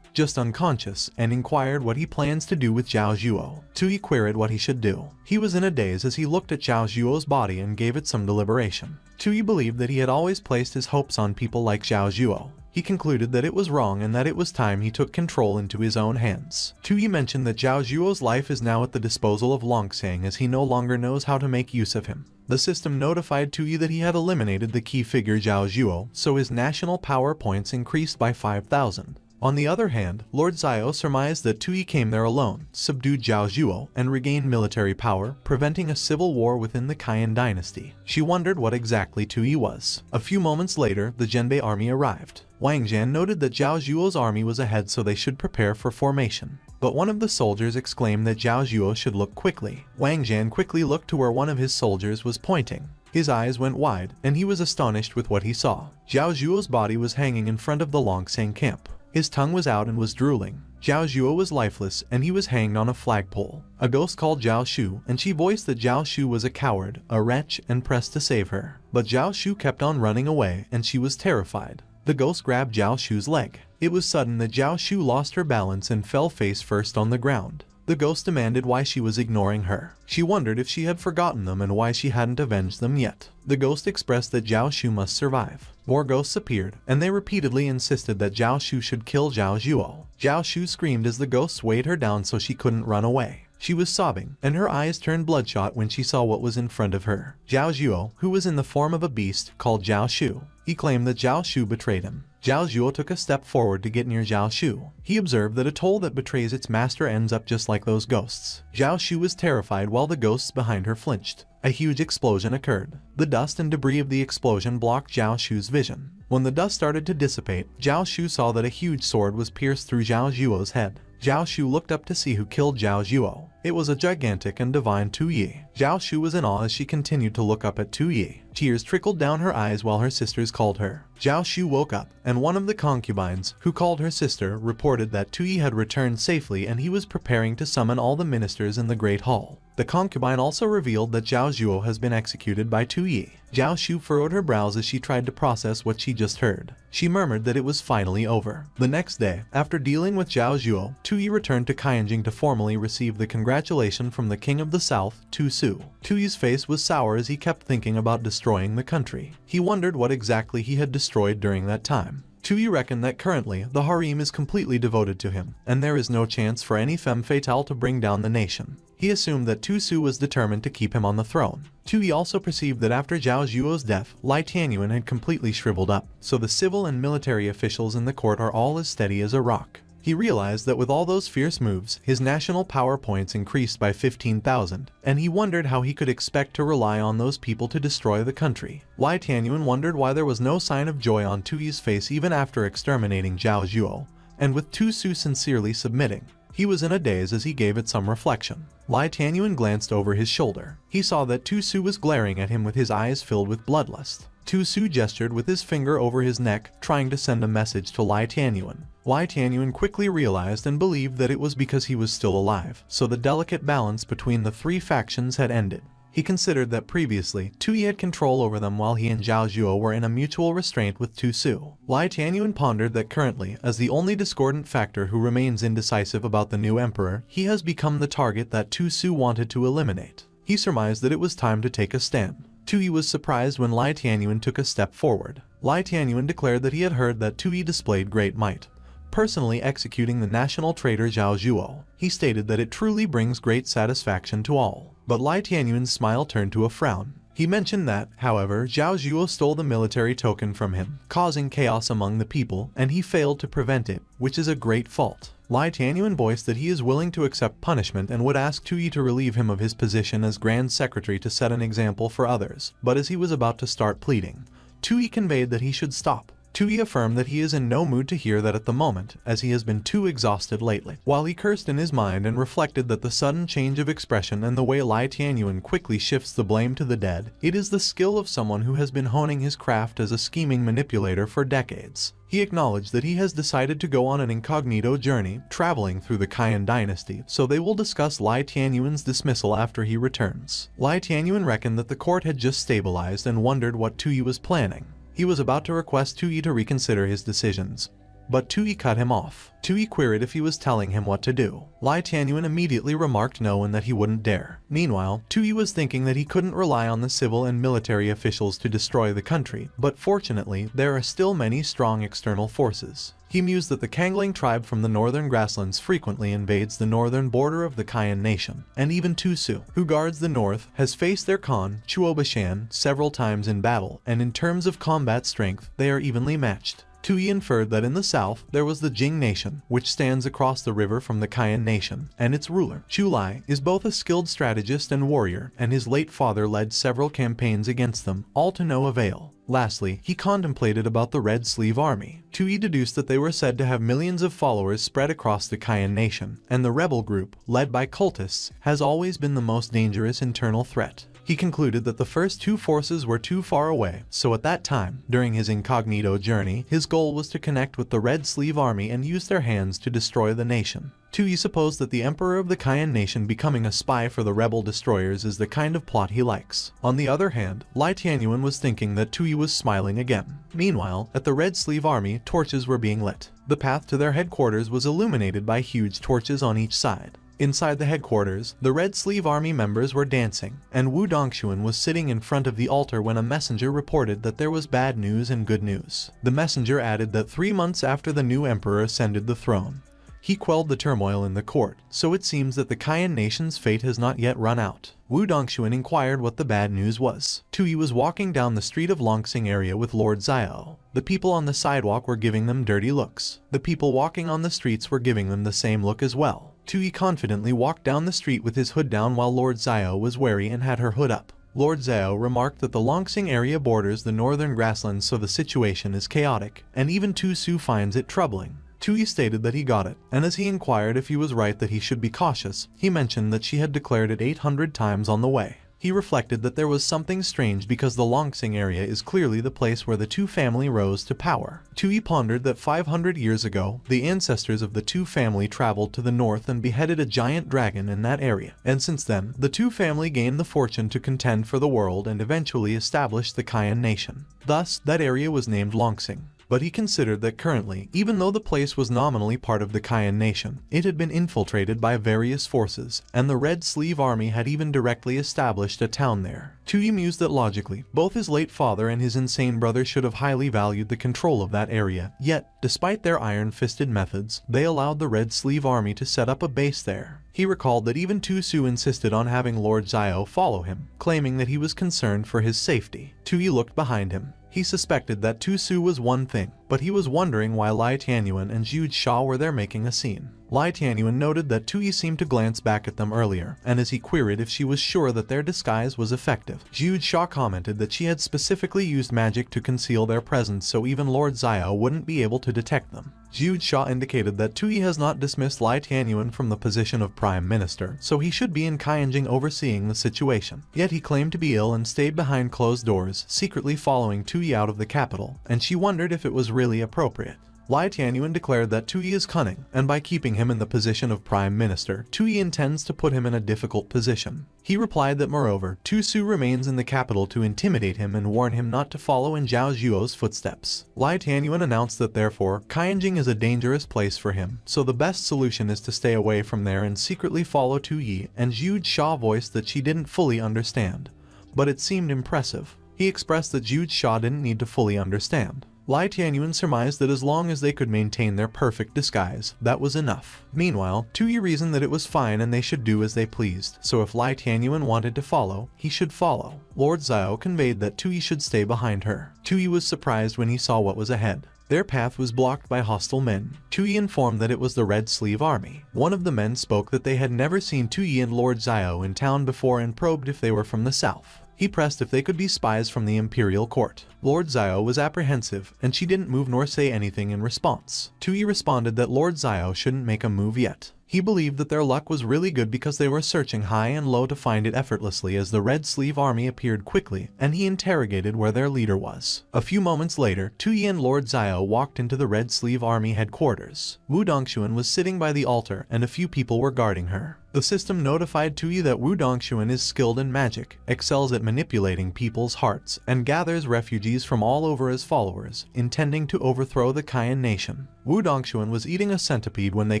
just unconscious, and inquired what he plans to do with Zhao Zhuo. Tui queried what he should do. He was in a daze as he looked at Zhao Zhuo's body and gave it some deliberation. Tui believed that he had always placed his hopes on people like Zhao Zhuo. He concluded that it was wrong and that it was time he took control into his own hands. Tui mentioned that Zhao Zhuo's life is now at the disposal of Longsang as he no longer knows how to make use of him. The system notified Tui that he had eliminated the key figure Zhao Zhuo, so his national power points increased by 5,000. On the other hand, Lord Xiao surmised that Tui came there alone, subdued Zhao Zhuo, and regained military power, preventing a civil war within the Qian dynasty. She wondered what exactly Tui was. A few moments later, the Zhenbei army arrived. Wang Zhan noted that Zhao Zhuo's army was ahead so they should prepare for formation. But one of the soldiers exclaimed that Zhao Zhuo should look quickly. Wang Zhan quickly looked to where one of his soldiers was pointing. His eyes went wide, and he was astonished with what he saw. Zhao Zhuo's body was hanging in front of the Longsang camp. His tongue was out and was drooling. Zhao Zhuo was lifeless and he was hanged on a flagpole. A ghost called Zhao Shu, and she voiced that Zhao Shu was a coward, a wretch, and pressed to save her. But Zhao Shu kept on running away and she was terrified. The ghost grabbed Zhao Shu's leg. It was sudden that Zhao Shu lost her balance and fell face first on the ground. The ghost demanded why she was ignoring her. She wondered if she had forgotten them and why she hadn't avenged them yet. The ghost expressed that Zhao Xu must survive. More ghosts appeared, and they repeatedly insisted that Zhao Xu should kill Zhao Zhuo. Zhao Xu screamed as the ghosts weighed her down so she couldn't run away. She was sobbing, and her eyes turned bloodshot when she saw what was in front of her. Zhao Zhuo, who was in the form of a beast called Zhao Xu, he claimed that Zhao Xu betrayed him. Zhao Zhuo took a step forward to get near Zhao Xu. He observed that a toll that betrays its master ends up just like those ghosts. Zhao Xu was terrified while the ghosts behind her flinched. A huge explosion occurred. The dust and debris of the explosion blocked Zhao Xu's vision. When the dust started to dissipate, Zhao Xu saw that a huge sword was pierced through Zhao Zhuo's head. Zhao Xu looked up to see who killed Zhao Zhuo. It was a gigantic and divine Tu Yi. Zhao Xu was in awe as she continued to look up at Tu Yi. Tears trickled down her eyes while her sisters called her. Zhao Xu woke up, and one of the concubines, who called her sister, reported that Tu Yi had returned safely and he was preparing to summon all the ministers in the Great Hall. The concubine also revealed that Zhao Zhuo has been executed by Tu Yi. Zhao Xu furrowed her brows as she tried to process what she just heard. She murmured that it was finally over. The next day, after dealing with Zhao Zhuo, Tu Yi returned to Qianjing to formally receive the congratulation from the king of the south, Tu Su. Tu Yi's face was sour as he kept thinking about destroying the country. He wondered what exactly he had destroyed during that time. Tu Yi reckoned that currently, the harem is completely devoted to him, and there is no chance for any femme fatale to bring down the nation. He assumed that Tu Su was determined to keep him on the throne. Tu Yi also perceived that after Zhao Zhuo's death, Lai Tianyuan had completely shriveled up, so the civil and military officials in the court are all as steady as a rock. He realized that with all those fierce moves, his national power points increased by 15,000, and he wondered how he could expect to rely on those people to destroy the country. Lai Tianyuan wondered why there was no sign of joy on Tu Yi's face even after exterminating Zhao Zhuo, and with Tu Su sincerely submitting, he was in a daze as he gave it some reflection. Lai Tianyuan glanced over his shoulder. He saw that Tu Su was glaring at him with his eyes filled with bloodlust. Tu Su gestured with his finger over his neck, trying to send a message to Lai Tianyuan. Lai Tianyuan quickly realized and believed that it was because he was still alive, so the delicate balance between the three factions had ended. He considered that previously, Tu Yi had control over them while he and Zhao Zhuo were in a mutual restraint with Tu Su. Lai Tianyuan pondered that currently, as the only discordant factor who remains indecisive about the new emperor, he has become the target that Tu Su wanted to eliminate. He surmised that it was time to take a stand. Tu Yi was surprised when Lai Tianyuan took a step forward. Lai Tianyuan declared that he had heard that Tu Yi displayed great might, personally executing the national traitor Zhao Zhuo. He stated that it truly brings great satisfaction to all. But Lai Tianyuan's smile turned to a frown. He mentioned that, however, Zhao Zhuo stole the military token from him, causing chaos among the people, and he failed to prevent it, which is a great fault. Lai Tianyuan voiced that he is willing to accept punishment and would ask Tu Yi to relieve him of his position as Grand Secretary to set an example for others, but as he was about to start pleading, Tu Yi conveyed that he should stop. Tu Yi affirmed that he is in no mood to hear that at the moment, as he has been too exhausted lately. While he cursed in his mind and reflected that the sudden change of expression and the way Lai Tianyuan quickly shifts the blame to the dead, it is the skill of someone who has been honing his craft as a scheming manipulator for decades. He acknowledged that he has decided to go on an incognito journey, traveling through the Qian dynasty, so they will discuss Lai Tianyuan's dismissal after he returns. Lai Tianyuan reckoned that the court had just stabilized and wondered what Tu Yi was planning. He was about to request Tu Yi to reconsider his decisions, but Tu Yi cut him off. Tu Yi queried if he was telling him what to do. Lai Tianyuan immediately remarked no and that he wouldn't dare. Meanwhile, Tu Yi was thinking that he couldn't rely on the civil and military officials to destroy the country, but fortunately, there are still many strong external forces. He mused that the Kangling tribe from the northern grasslands frequently invades the northern border of the Qian nation, and even Tu Su, who guards the north, has faced their Khan, Chuobashan, several times in battle, and in terms of combat strength, they are evenly matched. Tu Yi inferred that in the south, there was the Jing nation, which stands across the river from the Qian nation, and its ruler, Chu Lai, is both a skilled strategist and warrior, and his late father led several campaigns against them, all to no avail. Lastly, he contemplated about the Red Sleeve Army. Tu Yi deduced that they were said to have millions of followers spread across the Qian nation, and the rebel group, led by cultists, has always been the most dangerous internal threat. He concluded that the first two forces were too far away, so at that time, during his incognito journey, his goal was to connect with the Red Sleeve Army and use their hands to destroy the nation. Tu Yi supposed that the emperor of the Qian nation becoming a spy for the rebel destroyers is the kind of plot he likes. On the other hand, Lai Tianyuan was thinking that Tu Yi was smiling again. Meanwhile, at the Red Sleeve Army, torches were being lit. The path to their headquarters was illuminated by huge torches on each side. Inside the headquarters, the Red Sleeve Army members were dancing, and Wu Dongxuan was sitting in front of the altar when a messenger reported that there was bad news and good news. The messenger added that 3 months after the new emperor ascended the throne, he quelled the turmoil in the court, so it seems that the Qian nation's fate has not yet run out. Wu Dongxuan inquired what the bad news was. Tui was walking down the street of Longxing area with Lord Xiao. The people on the sidewalk were giving them dirty looks. The people walking on the streets were giving them the same look as well. Tui confidently walked down the street with his hood down while Lord Xiao was wary and had her hood up. Lord Xiao remarked that the Longxing area borders the northern grasslands, so the situation is chaotic, and even Tu Su finds it troubling. Tui stated that he got it, and as he inquired if he was right that he should be cautious, he mentioned that she had declared it 800 times on the way. He reflected that there was something strange because the Longxing area is clearly the place where the Tu family rose to power. Tui pondered that 500 years ago, the ancestors of the Tu family traveled to the north and beheaded a giant dragon in that area, and since then, the Tu family gained the fortune to contend for the world and eventually established the Qian nation. Thus, that area was named Longxing. But he considered that currently, even though the place was nominally part of the Qian nation, it had been infiltrated by various forces, and the Red Sleeve Army had even directly established a town there. Tui mused that logically, both his late father and his insane brother should have highly valued the control of that area, yet, despite their iron-fisted methods, they allowed the Red Sleeve Army to set up a base there. He recalled that even Tu Su insisted on having Lord Xiao follow him, claiming that he was concerned for his safety. Tui looked behind him. He suspected that Tu Su was one thing, but he was wondering why Lai Tianyuan and Zhu Sha were there making a scene. Lai Tianyuan noted that Tui seemed to glance back at them earlier, and as he queried if she was sure that their disguise was effective, Zhu Sha commented that she had specifically used magic to conceal their presence so even Lord Xiao wouldn't be able to detect them. Zhu Sha indicated that Tui has not dismissed Lai Tianyuan from the position of Prime Minister, so he should be in Qianjing overseeing the situation. Yet he claimed to be ill and stayed behind closed doors, secretly following Tui out of the capital, and she wondered if it was really appropriate. Lai Tianyuan declared that Tui is cunning, and by keeping him in the position of Prime Minister, Tui intends to put him in a difficult position. He replied that moreover, Tu Su remains in the capital to intimidate him and warn him not to follow in Zhao Zhuo's footsteps. Lai Tianyuan announced that therefore, Qianjing is a dangerous place for him, so the best solution is to stay away from there and secretly follow Tu Yi, and Zhu Sha voiced that she didn't fully understand. But it seemed impressive. He expressed that Zhu Sha didn't need to fully understand. Lai Tianyuan surmised that as long as they could maintain their perfect disguise, that was enough. Meanwhile, Tui reasoned that it was fine and they should do as they pleased, so if Lai Tianyuan wanted to follow, he should follow. Lord Xiao conveyed that Tui should stay behind her. Tui was surprised when he saw what was ahead. Their path was blocked by hostile men. Tui informed that it was the Red Sleeve Army. One of the men spoke that they had never seen Tui and Lord Xiao in town before and probed if they were from the south. He pressed if they could be spies from the imperial court. Lord Xiao was apprehensive, and she didn't move nor say anything in response. Tui responded that Lord Xiao shouldn't make a move yet. He believed that their luck was really good because they were searching high and low to find it effortlessly as the Red Sleeve Army appeared quickly, and he interrogated where their leader was. A few moments later, Tui and Lord Xiao walked into the Red Sleeve Army headquarters. Wu Dongxuan was sitting by the altar, and a few people were guarding her. The system notified Tui that Wu Dongxuan is skilled in magic, excels at manipulating people's hearts, and gathers refugees from all over as followers, intending to overthrow the Qian nation. Wu Dongxuan was eating a centipede when they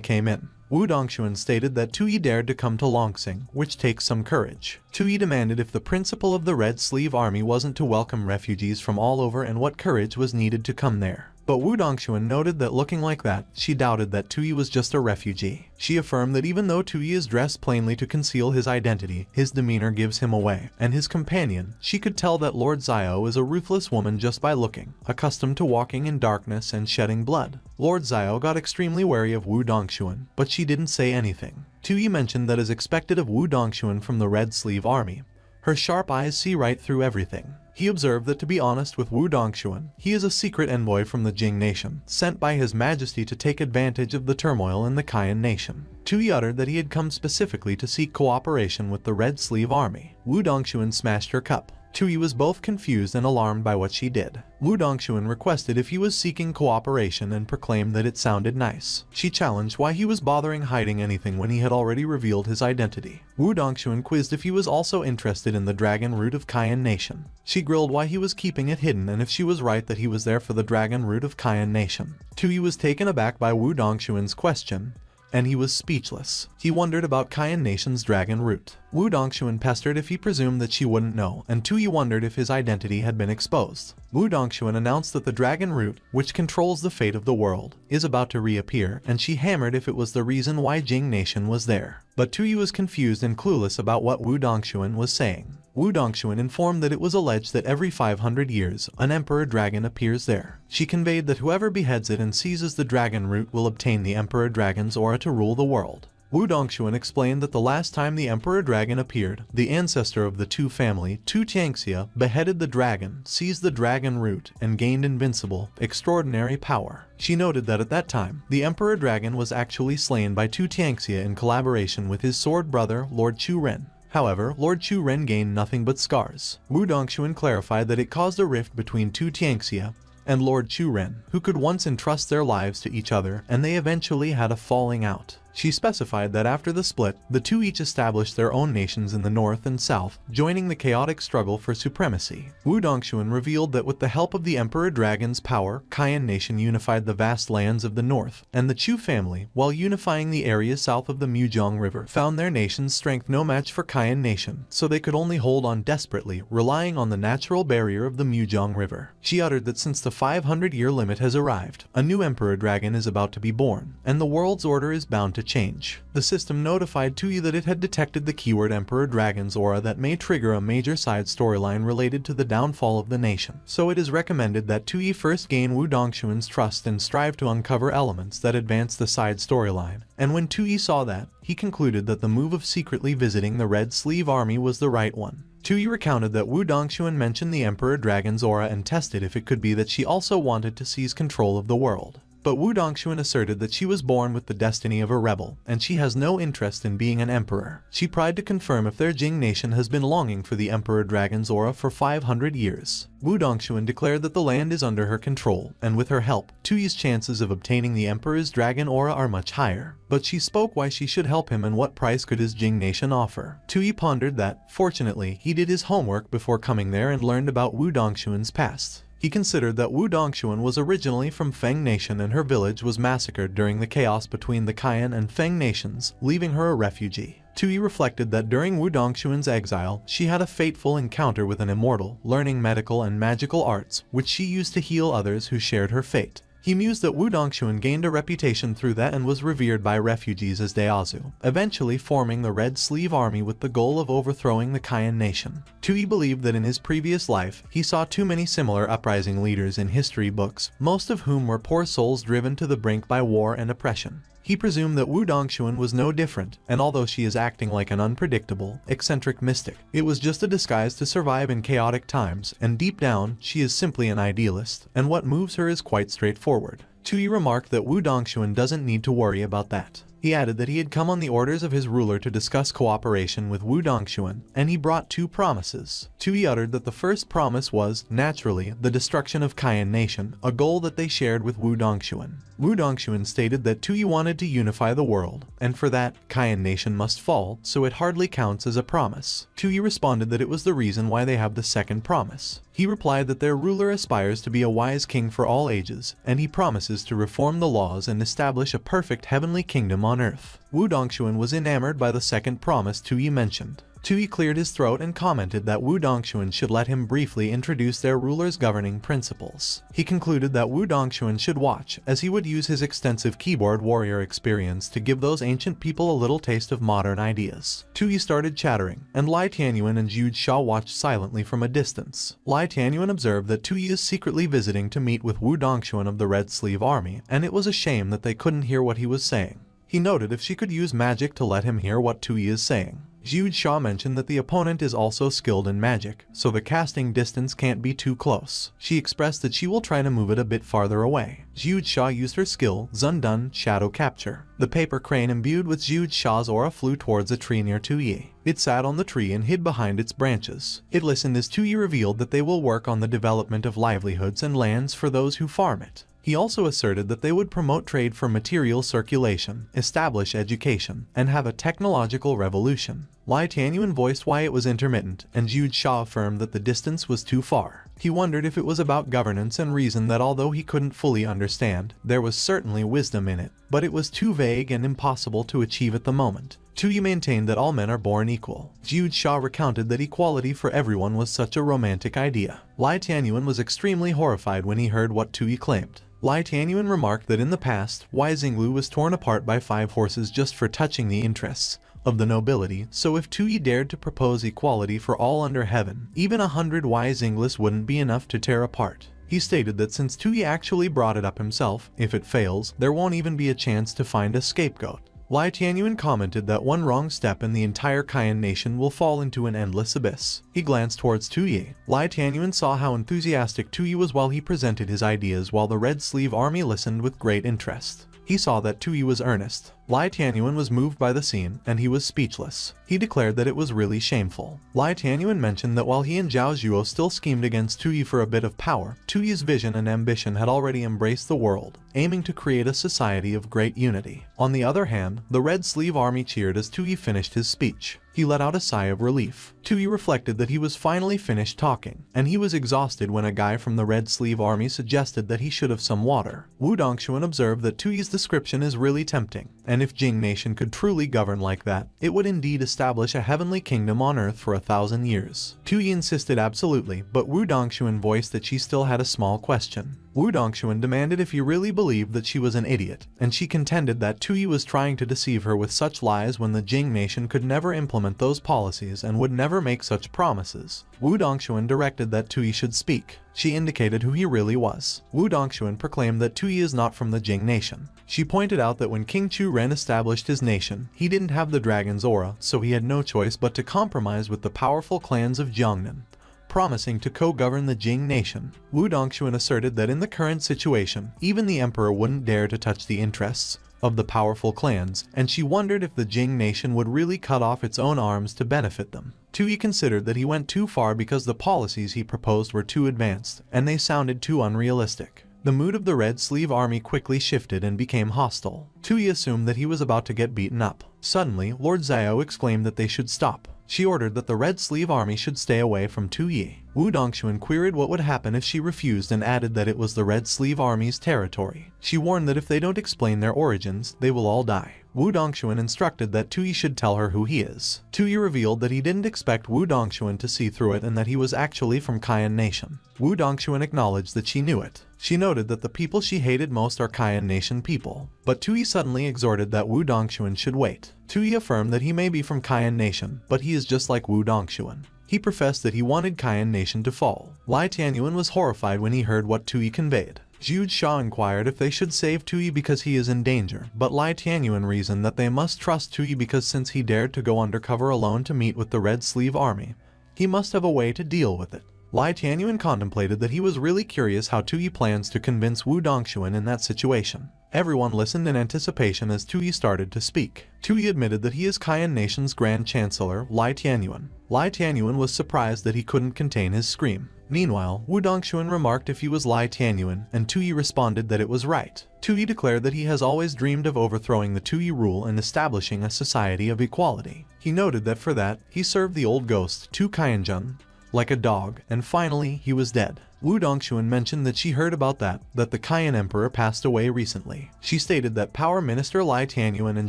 came in. Wu Dongxuan stated that Tui dared to come to Longxing, which takes some courage. Tui demanded if the principle of the Red Sleeve Army wasn't to welcome refugees from all over and what courage was needed to come there. But Wu Dongxuan noted that looking like that, she doubted that Tui was just a refugee. She affirmed that even though Tui is dressed plainly to conceal his identity, his demeanor gives him away, and his companion, she could tell that Lord Xiao is a ruthless woman just by looking, accustomed to walking in darkness and shedding blood. Lord Xiao got extremely wary of Wu Dongxuan, but she didn't say anything. Tui mentioned that as expected of Wu Dongxuan from the Red Sleeve Army, her sharp eyes see right through everything. He observed that to be honest with Wu Dongxuan, he is a secret envoy from the Jing nation, sent by His Majesty to take advantage of the turmoil in the Qian nation. Tui uttered that he had come specifically to seek cooperation with the Red Sleeve Army. Wu Dongxuan smashed her cup. Tui was both confused and alarmed by what she did. Wu Dongxuan requested if he was seeking cooperation and proclaimed that it sounded nice. She challenged why he was bothering hiding anything when he had already revealed his identity. Wu Dongxuan quizzed if he was also interested in the dragon root of Qian nation. She grilled why he was keeping it hidden and if she was right that he was there for the dragon root of Qian nation. Tui was taken aback by Wu Dongxuan's question. and he was speechless. He wondered about Qian Nation's dragon root. Wu Dongxuan pestered if he presumed that she wouldn't know, and Tuyi wondered if his identity had been exposed. Wu Dongxuan announced that the dragon root, which controls the fate of the world, is about to reappear, and she hammered if it was the reason why Jing Nation was there. But Tuyi was confused and clueless about what Wu Dongxuan was saying. Wu Dongxuan informed that it was alleged that every 500 years, an emperor dragon appears there. She conveyed that whoever beheads it and seizes the dragon root will obtain the emperor dragon's aura to rule the world. Wu Dongxuan explained that the last time the emperor dragon appeared, the ancestor of the Tu family, Tu Tianxia, beheaded the dragon, seized the dragon root, and gained invincible, extraordinary power. She noted that at that time, the emperor dragon was actually slain by Tu Tianxia in collaboration with his sword brother, Lord Chu Ren. However, Lord Chu Ren gained nothing but scars. Wu Dongxuan clarified that it caused a rift between Tu Tianxia and Lord Chu Ren, who could once entrust their lives to each other, and they eventually had a falling out. She specified that after the split, the two each established their own nations in the north and south, joining the chaotic struggle for supremacy. Wu Dongxuan revealed that with the help of the Emperor Dragon's power, Qian Nation unified the vast lands of the north, and the Chu family, while unifying the areas south of the Mujiang River, found their nation's strength no match for Qian Nation, so they could only hold on desperately, relying on the natural barrier of the Mujiang River. She uttered that since the 500-year limit has arrived, a new Emperor Dragon is about to be born, and the world's order is bound to change. The system notified Tuyi that it had detected the keyword Emperor Dragon's aura that may trigger a major side storyline related to the downfall of the nation. So it is recommended that Tuyi first gain Wu Dongxuan's trust and strive to uncover elements that advance the side storyline. And when Tuyi saw that, he concluded that the move of secretly visiting the Red Sleeve Army was the right one. Tuyi recounted that Wu Dongxuan mentioned the Emperor Dragon's aura and tested if it could be that she also wanted to seize control of the world. But Wu Dongxuan asserted that she was born with the destiny of a rebel, and she has no interest in being an emperor. She pried to confirm if their Jing nation has been longing for the Emperor Dragon's aura for 500 years. Wu Dongxuan declared that the land is under her control, and with her help, Tuyi's chances of obtaining the Emperor's Dragon aura are much higher. But she spoke why she should help him and what price could his Jing nation offer. Tuyi pondered that, fortunately, he did his homework before coming there and learned about Wu Dongxuan's past. He considered that Wu Dongxuan was originally from Feng Nation and her village was massacred during the chaos between the Qian and Feng nations, leaving her a refugee. Tuyi reflected that during Wu Dongxuan's exile, she had a fateful encounter with an immortal, learning medical and magical arts, which she used to heal others who shared her fate. He mused that Wu Dongxuan gained a reputation through that and was revered by refugees as Daozu, eventually forming the Red Sleeve Army with the goal of overthrowing the Qian nation. Tuyi believed that in his previous life, he saw too many similar uprising leaders in history books, most of whom were poor souls driven to the brink by war and oppression. He presumed that Wu Dongxuan was no different, and although she is acting like an unpredictable, eccentric mystic, it was just a disguise to survive in chaotic times, and deep down, she is simply an idealist, and what moves her is quite straightforward. Tuyi remarked that Wu Dongxuan doesn't need to worry about that. He added that he had come on the orders of his ruler to discuss cooperation with Wu Dongxuan, and he brought two promises. Tuyi uttered that the first promise was, naturally, the destruction of Qian Nation, a goal that they shared with Wu Dongxuan. Wu Dongxuan stated that Tuyi wanted to unify the world, and for that, Qian Nation must fall, so it hardly counts as a promise. Tuyi responded that it was the reason why they have the second promise. He replied that their ruler aspires to be a wise king for all ages, and he promises to reform the laws and establish a perfect heavenly kingdom on earth. Wu Dongxuan was enamored by the second promise Tuyi mentioned. Tuyi cleared his throat and commented that Wu Dongxuan should let him briefly introduce their ruler's governing principles. He concluded that Wu Dongxuan should watch, as he would use his extensive keyboard warrior experience to give those ancient people a little taste of modern ideas. Tuyi started chattering, and Lai Tianyuan and Jude Shaw watched silently from a distance. Lai Tianyuan observed that Tuyi is secretly visiting to meet with Wu Dongxuan of the Red Sleeve Army, and it was a shame that they couldn't hear what he was saying. He noted if she could use magic to let him hear what Tuyi is saying. Jude Shaw mentioned that the opponent is also skilled in magic, so the casting distance can't be too close. She expressed that she will try to move it a bit farther away. Jude Shaw used her skill, Zundun Shadow Capture. The paper crane imbued with Jude Shaw's aura flew towards a tree near Tuyi. It sat on the tree and hid behind its branches. It listened as Tuyi revealed that they will work on the development of livelihoods and lands for those who farm it. He also asserted that they would promote trade for material circulation, establish education, and have a technological revolution. Lai Tianyuan voiced why it was intermittent, and Jude Shaw affirmed that the distance was too far. He wondered if it was about governance and reasoned that although he couldn't fully understand, there was certainly wisdom in it, but it was too vague and impossible to achieve at the moment. Tuyi maintained that all men are born equal. Jiu Sha recounted that equality for everyone was such a romantic idea. Lai Tianyuan was extremely horrified when he heard what Tuyi claimed. Lai Tianyuan remarked that in the past, Wai Xinglu was torn apart by 5 horses just for touching the interests of the nobility, so if Tuyi dared to propose equality for all under heaven, even 100 Wai Xinglis wouldn't be enough to tear apart. He stated that since Tuyi actually brought it up himself, if it fails, there won't even be a chance to find a scapegoat. Lai Tianyuan commented that one wrong step and the entire Qian nation will fall into an endless abyss. He glanced towards Tuyi. Lai Tianyuan saw how enthusiastic Tuyi was while he presented his ideas, while the Red Sleeve army listened with great interest. He saw that Tuyi was earnest. Lai Tianyuan was moved by the scene, and he was speechless. He declared that it was really shameful. Lai Tianyuan mentioned that while he and Zhao Zhuo still schemed against Tuyi for a bit of power, Tuyi's vision and ambition had already embraced the world, aiming to create a society of great unity. On the other hand, the Red Sleeve army cheered as Tuyi finished his speech. He let out a sigh of relief. Tuyi reflected that he was finally finished talking, and he was exhausted when a guy from the Red Sleeve army suggested that he should have some water. Wu Dongshuan observed that Tuyi's description is really tempting, and if Jing nation could truly govern like that, it would indeed establish a heavenly kingdom on earth for 1,000 years. Tuyi insisted absolutely, but Wu Dongshuan voiced that she still had a small question. Wu Dongshuan demanded if he really believed that she was an idiot, and she contended that Tuyi was trying to deceive her with such lies when the Jing nation could never implement those policies and would never make such promises. Wu Dongshuan directed that Tuyi should speak. She indicated who he really was. Wu Dongshuan proclaimed that Tuyi is not from the Jing nation. She pointed out that when King Chu Ren established his nation, he didn't have the dragon's aura, so he had no choice but to compromise with the powerful clans of Jiangnan, promising to co-govern the Jing nation. Wu Dongshuan asserted that in the current situation, even the emperor wouldn't dare to touch the interests of the powerful clans, and she wondered if the Jing nation would really cut off its own arms to benefit them. Tuyi considered that he went too far because the policies he proposed were too advanced, and they sounded too unrealistic. The mood of the Red Sleeve army quickly shifted and became hostile. Tuyi assumed that he was about to get beaten up. Suddenly, Lord Xiao exclaimed that they should stop. She ordered that the Red Sleeve army should stay away from Tuyi. Wu Dongshuan queried what would happen if she refused and added that it was the Red Sleeve army's territory. She warned that if they don't explain their origins, they will all die. Wu Dongshuan instructed that Tuyi should tell her who he is. Tuyi revealed that he didn't expect Wu Dongshuan to see through it and that he was actually from Qian nation. Wu Dongshuan acknowledged that she knew it. She noted that the people she hated most are Qian nation people. But Tuyi suddenly exhorted that Wu Dongshuan should wait. Tuyi affirmed that he may be from Qian nation, but he is just like Wu Dongshuan. He professed that he wanted Qian nation to fall. Lai Tianyuan was horrified when he heard what Tuyi conveyed. Jiu Sha inquired if they should save Tuyi because he is in danger, but Lai Tianyuan reasoned that they must trust Tuyi because since he dared to go undercover alone to meet with the Red Sleeve army, he must have a way to deal with it. Lai Tianyuan contemplated that he was really curious how Tuyi plans to convince Wu Dongshuan in that situation. Everyone listened in anticipation as Tuyi started to speak. Tuyi admitted that he is Qian nation's Grand Chancellor, Lai Tianyuan. Lai Tianyuan was surprised that he couldn't contain his scream. Meanwhile, Wu Dongshuan remarked if he was Lai Tianyuan, and Tuyi responded that it was right. Tuyi declared that he has always dreamed of overthrowing the Tuyi rule and establishing a society of equality. He noted that for that, he served the old ghost, Tu Qianzhen, like a dog, and finally, he was dead. Wu Dongshuan mentioned that she heard about that the Qian emperor passed away recently. She stated that Power Minister Lai Tianyuan and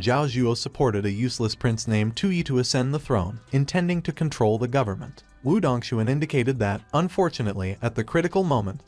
Zhao Zhuo supported a useless prince named Tuyi to ascend the throne, intending to control the government. Wu Dongshuan indicated that, unfortunately, at the critical moment,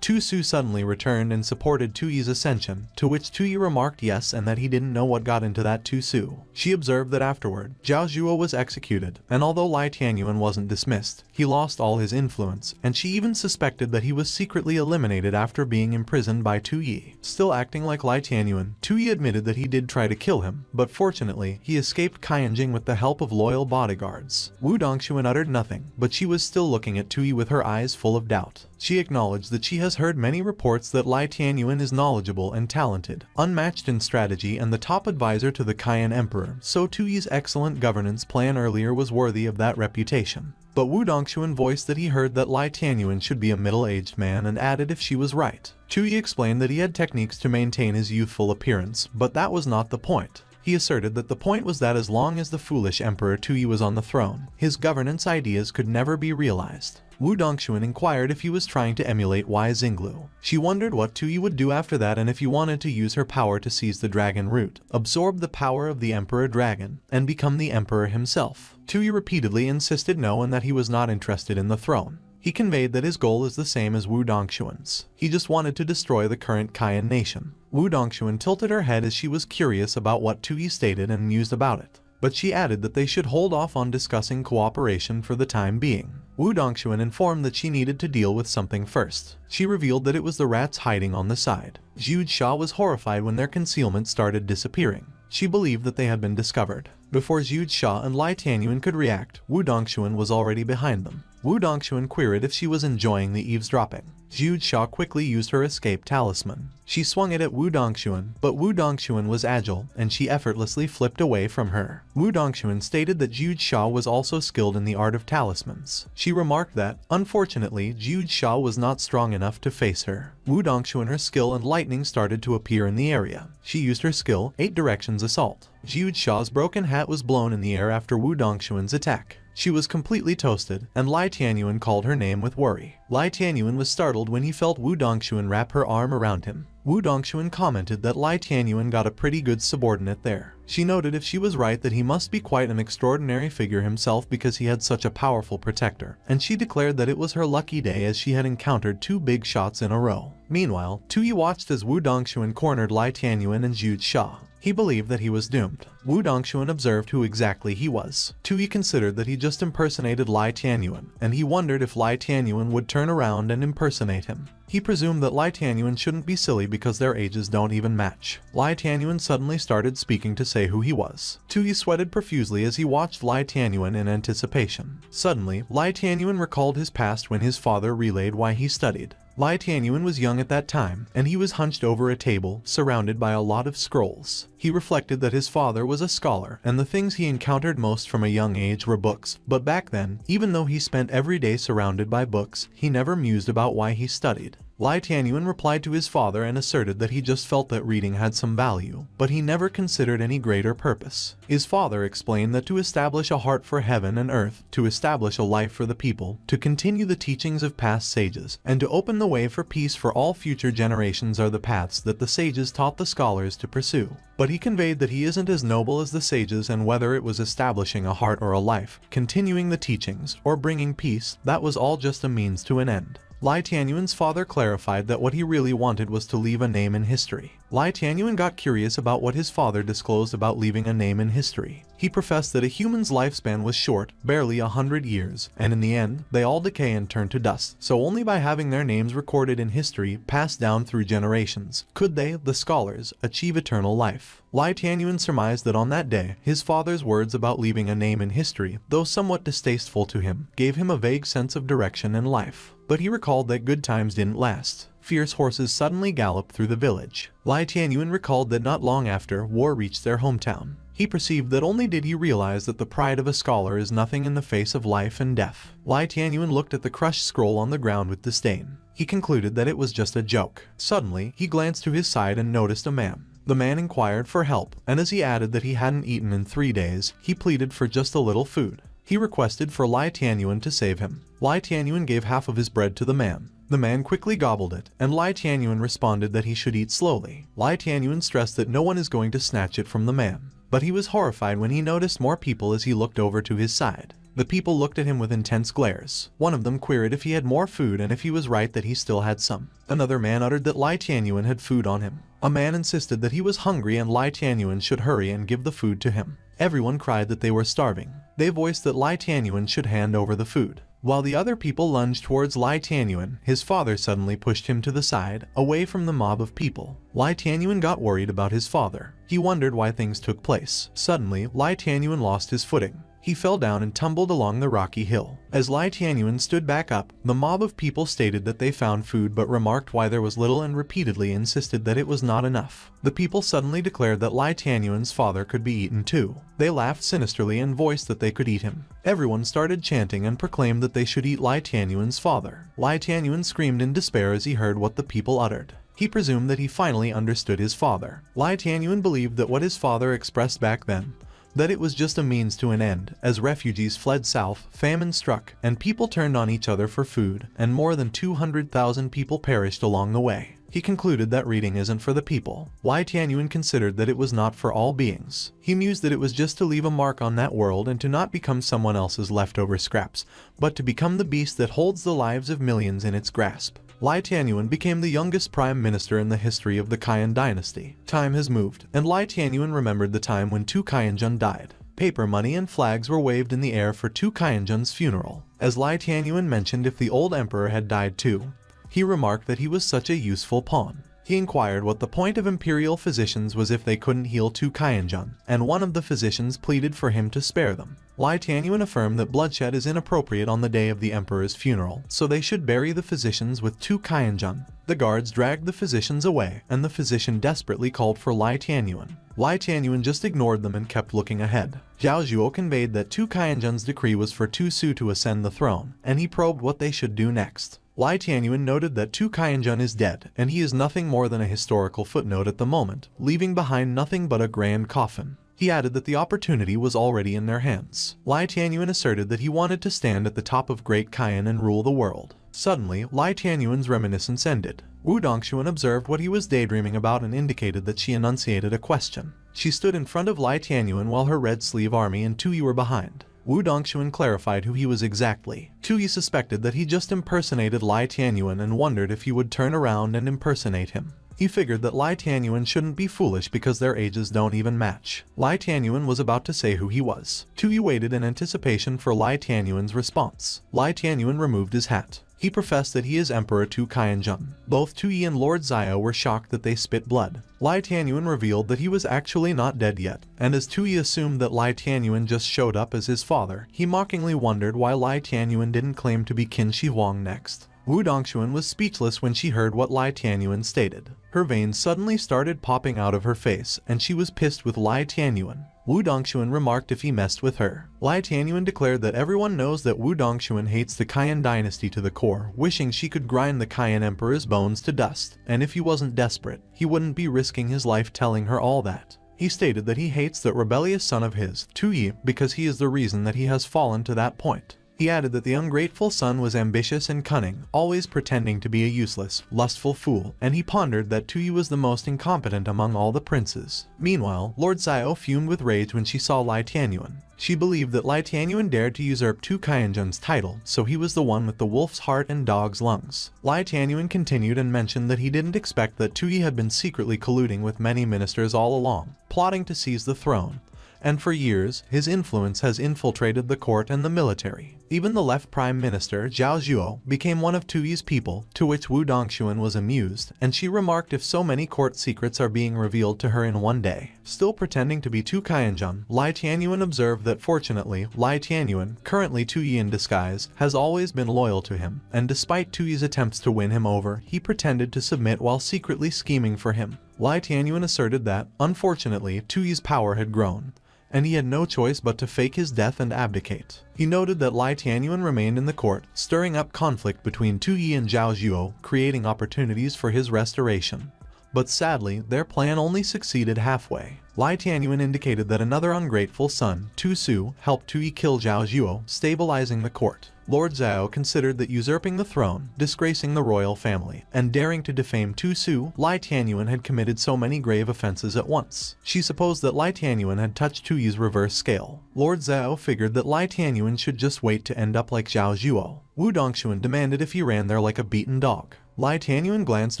Tu Su suddenly returned and supported Tuyi's ascension, to which Tuyi remarked yes and that he didn't know what got into that Tu Su. She observed that afterward, Zhao Zhuo was executed, and although Lai Tianyuan wasn't dismissed, he lost all his influence, and she even suspected that he was secretly eliminated after being imprisoned by Tuyi. Still acting like Lai Tianyuan, Tuyi admitted that he did try to kill him, but fortunately, he escaped Qianjing with the help of loyal bodyguards. Wu Dongshuan uttered nothing, but she was still looking at Tuyi with her eyes full of doubt. She acknowledged that she has heard many reports that Lai Tianyuan is knowledgeable and talented, unmatched in strategy and the top advisor to the Qian emperor, so Tuyi's excellent governance plan earlier was worthy of that reputation. But Wu Dongshuan voiced that he heard that Lai Tianyuan should be a middle-aged man and added if she was right. Tuyi explained that he had techniques to maintain his youthful appearance, but that was not the point. He asserted that the point was that as long as the foolish Emperor Tuyi was on the throne, his governance ideas could never be realized. Wu Dongxuan inquired if he was trying to emulate Wei Xinglu. She wondered what Tuyi would do after that and if he wanted to use her power to seize the dragon root, absorb the power of the Emperor Dragon, and become the Emperor himself. Tuyi repeatedly insisted no and that he was not interested in the throne. He conveyed that his goal is the same as Wu Dongxuan's. He just wanted to destroy the current Qian nation. Wu Dongxuan tilted her head as she was curious about what Tuyi stated and mused about it. But she added that they should hold off on discussing cooperation for the time being. Wu Dongxuan informed that she needed to deal with something first. She revealed that it was the rats hiding on the side. Zhu Xia was horrified when their concealment started disappearing. She believed that they had been discovered. Before Zhu Xia and Lai Tianyuan could react, Wu Dongxuan was already behind them. Wu Dongxuan queried if she was enjoying the eavesdropping. Zhu Xia quickly used her escape talisman. She swung it at Wu Dongxuan, but Wu Dongxuan was agile, and she effortlessly flipped away from her. Wu Dongxuan stated that Zhu Xia was also skilled in the art of talismans. She remarked that, unfortunately, Zhu Xia was not strong enough to face her. Wu Dongxuan, her skill and lightning started to appear in the area. She used her skill, 8 Directions Assault. Zhu Xia's broken hat was blown in the air after Wu Dongxuan's attack. She was completely toasted, and Lai Tianyuan called her name with worry. Lai Tianyuan was startled when he felt Wu Dongxuan wrap her arm around him. Wu Dongxuan commented that Lai Tianyuan got a pretty good subordinate there. She noted if she was right that he must be quite an extraordinary figure himself because he had such a powerful protector, and she declared that it was her lucky day as she had encountered 2 big shots in a row. Meanwhile, Tuyi watched as Wu Dongxuan cornered Lai Tianyuan and Zhu Xia. He believed that he was doomed. Wu Dongxuan observed who exactly he was. Tuyi considered that he just impersonated Lai Tianyuan, and he wondered if Lai Tianyuan would turn around and impersonate him. He presumed that Lai Tianyuan shouldn't be silly because their ages don't even match. Lai Tianyuan suddenly started speaking to say who he was. Tuyi sweated profusely as he watched Lai Tianyuan in anticipation. Suddenly, Lai Tianyuan recalled his past when his father relayed why he studied. Lai Tianyuan was young at that time, and he was hunched over a table, surrounded by a lot of scrolls. He reflected that his father was a scholar, and the things he encountered most from a young age were books. But back then, even though he spent every day surrounded by books, he never mused about why he studied. Lai Tianyuan replied to his father and asserted that he just felt that reading had some value, but he never considered any greater purpose. His father explained that to establish a heart for heaven and earth, to establish a life for the people, to continue the teachings of past sages, and to open the way for peace for all future generations are the paths that the sages taught the scholars to pursue. But he conveyed that he isn't as noble as the sages, and whether it was establishing a heart or a life, continuing the teachings, or bringing peace, that was all just a means to an end. Lai Tianyuan's father clarified that what he really wanted was to leave a name in history. Lai Tianyuan got curious about what his father disclosed about leaving a name in history. He professed that a human's lifespan was short, barely 100 years, and in the end, they all decay and turn to dust. So only by having their names recorded in history, passed down through generations, could they, the scholars, achieve eternal life. Lai Tianyuan surmised that on that day, his father's words about leaving a name in history, though somewhat distasteful to him, gave him a vague sense of direction in life. But he recalled that good times didn't last. Fierce horses suddenly galloped through the village. Lai Tianyuan recalled that not long after, war reached their hometown. He perceived that only did he realize that the pride of a scholar is nothing in the face of life and death. Lai Tianyuan looked at the crushed scroll on the ground with disdain. He concluded that it was just a joke. Suddenly, he glanced to his side and noticed a man. The man inquired for help, and as he added that he hadn't eaten in 3 days, he pleaded for just a little food. He requested for Lai Tianyuan to save him. Lai Tianyuan gave half of his bread to the man. The man quickly gobbled it, and Lai Tianyuan responded that he should eat slowly. Lai Tianyuan stressed that no one is going to snatch it from the man. But he was horrified when he noticed more people as he looked over to his side. The people looked at him with intense glares. One of them queried if he had more food and if he was right that he still had some. Another man uttered that Lai Tianyuan had food on him. A man insisted that he was hungry and Lai Tianyuan should hurry and give the food to him. Everyone cried that they were starving. They voiced that Lai Tianyuan should hand over the food. While the other people lunged towards Lai Tianyuan, his father suddenly pushed him to the side, away from the mob of people. Lai Tianyuan got worried about his father. He wondered why things took place. Suddenly, Lai Tianyuan lost his footing. He fell down and tumbled along the rocky hill. As Lai Tianyuan stood back up, the mob of people stated that they found food but remarked why there was little and repeatedly insisted that it was not enough. The people suddenly declared that Lai Tianyuan's father could be eaten too. They laughed sinisterly and voiced that they could eat him. Everyone started chanting and proclaimed that they should eat Lai Tianyuan's father. Lai Tianyuan screamed in despair as he heard what the people uttered. He presumed that he finally understood his father. Lai Tianyuan believed that what his father expressed back then, that it was just a means to an end. As refugees fled south, famine struck, and people turned on each other for food, and more than 200,000 people perished along the way. He concluded that reading isn't for the people. Lai Tianyuan considered that it was not for all beings. He mused that it was just to leave a mark on that world and to not become someone else's leftover scraps, but to become the beast that holds the lives of millions in its grasp. Lai Tianyuan became the youngest prime minister in the history of the Qian dynasty. Time has moved, and Lai Tianyuan remembered the time when Tu Qianzhen died. Paper money and flags were waved in the air for Tu Qianzhen's funeral. As Lai Tianyuan mentioned if the old emperor had died too, he remarked that he was such a useful pawn. He inquired what the point of imperial physicians was if they couldn't heal Tu Qianzhen, and one of the physicians pleaded for him to spare them. Lai Tianyuan affirmed that bloodshed is inappropriate on the day of the emperor's funeral, so they should bury the physicians with Tu Qianzhen. The guards dragged the physicians away, and the physician desperately called for Lai Tianyuan. Lai Tianyuan just ignored them and kept looking ahead. Xiao Zhuo conveyed that Tu Qianzhen's decree was for Tu Su to ascend the throne, and he probed what they should do next. Lai Tianyuan noted that Tu Qianzhen is dead, and he is nothing more than a historical footnote at the moment, leaving behind nothing but a grand coffin. He added that the opportunity was already in their hands. Lai Tianyuan asserted that he wanted to stand at the top of Great Qian and rule the world. Suddenly, Lai Tianyuan's reminiscence ended. Wu Dongxuan observed what he was daydreaming about and indicated that she enunciated a question. She stood in front of Lai Tianyuan while her red sleeve army and Tu Yi were behind. Wu Dongxuan clarified who he was exactly. Tu Yi suspected that he just impersonated Lai Tianyuan and wondered if he would turn around and impersonate him. He figured that Lai Tianyuan shouldn't be foolish because their ages don't even match. Lai Tianyuan was about to say who he was. Tu Yi waited in anticipation for Lai Tianyuan's response. Lai Tianyuan removed his hat. He professed that he is Emperor Tu Qianzhen. Both Tu Yi and Lord Xiao were shocked that they spit blood. Lai Tianyuan revealed that he was actually not dead yet, and as Tu Yi assumed that Lai Tianyuan just showed up as his father, he mockingly wondered why Lai Tianyuan didn't claim to be Qin Shi Huang next. Wu Dongxuan was speechless when she heard what Lai Tianyuan stated. Her veins suddenly started popping out of her face, and she was pissed with Lai Tianyuan. Wu Dongxuan remarked if he messed with her. Lai Tianyuan declared that everyone knows that Wu Dongxuan hates the Qian dynasty to the core, wishing she could grind the Qian emperor's bones to dust, and if he wasn't desperate, he wouldn't be risking his life telling her all that. He stated that he hates that rebellious son of his, Tu Yi, because he is the reason that he has fallen to that point. He added that the ungrateful son was ambitious and cunning, always pretending to be a useless, lustful fool, and he pondered that Tu Yi was the most incompetent among all the princes. Meanwhile, Lord Xiao fumed with rage when she saw Lai Tianyuan. She believed that Lai Tianyuan dared to usurp Tu Qianzhen's title, so he was the one with the wolf's heart and dog's lungs. Lai Tianyuan continued and mentioned that he didn't expect that Tu Yi had been secretly colluding with many ministers all along, plotting to seize the throne. And for years, his influence has infiltrated the court and the military. Even the left prime minister, Xiao Zhuo, became one of Tu Yi's people, to which Wu Dongxuan was amused, and she remarked if so many court secrets are being revealed to her in one day. Still pretending to be Tu Qianzhen, Lai Tianyuan observed that fortunately, Lai Tianyuan, currently Tu Yi in disguise, has always been loyal to him, and despite Tu Yi's attempts to win him over, he pretended to submit while secretly scheming for him. Lai Tianyuan asserted that, unfortunately, Tu Yi's power had grown, and he had no choice but to fake his death and abdicate. He noted that Lai Tianyuan remained in the court, stirring up conflict between Tu Yi and Xiao Zhuo, creating opportunities for his restoration. But sadly, their plan only succeeded halfway. Lai Tianyuan indicated that another ungrateful son, Tu Su, helped Tu Yi kill Xiao Zhuo, stabilizing the court. Lord Xiao considered that usurping the throne, disgracing the royal family, and daring to defame Tu Su, Lai Tianyuan had committed so many grave offenses at once. She supposed that Lai Tianyuan had touched Tu Yi's reverse scale. Lord Xiao figured that Lai Tianyuan should just wait to end up like Xiao Zhuo. Wu Dongxuan demanded if he ran there like a beaten dog. Lai Tianyuan glanced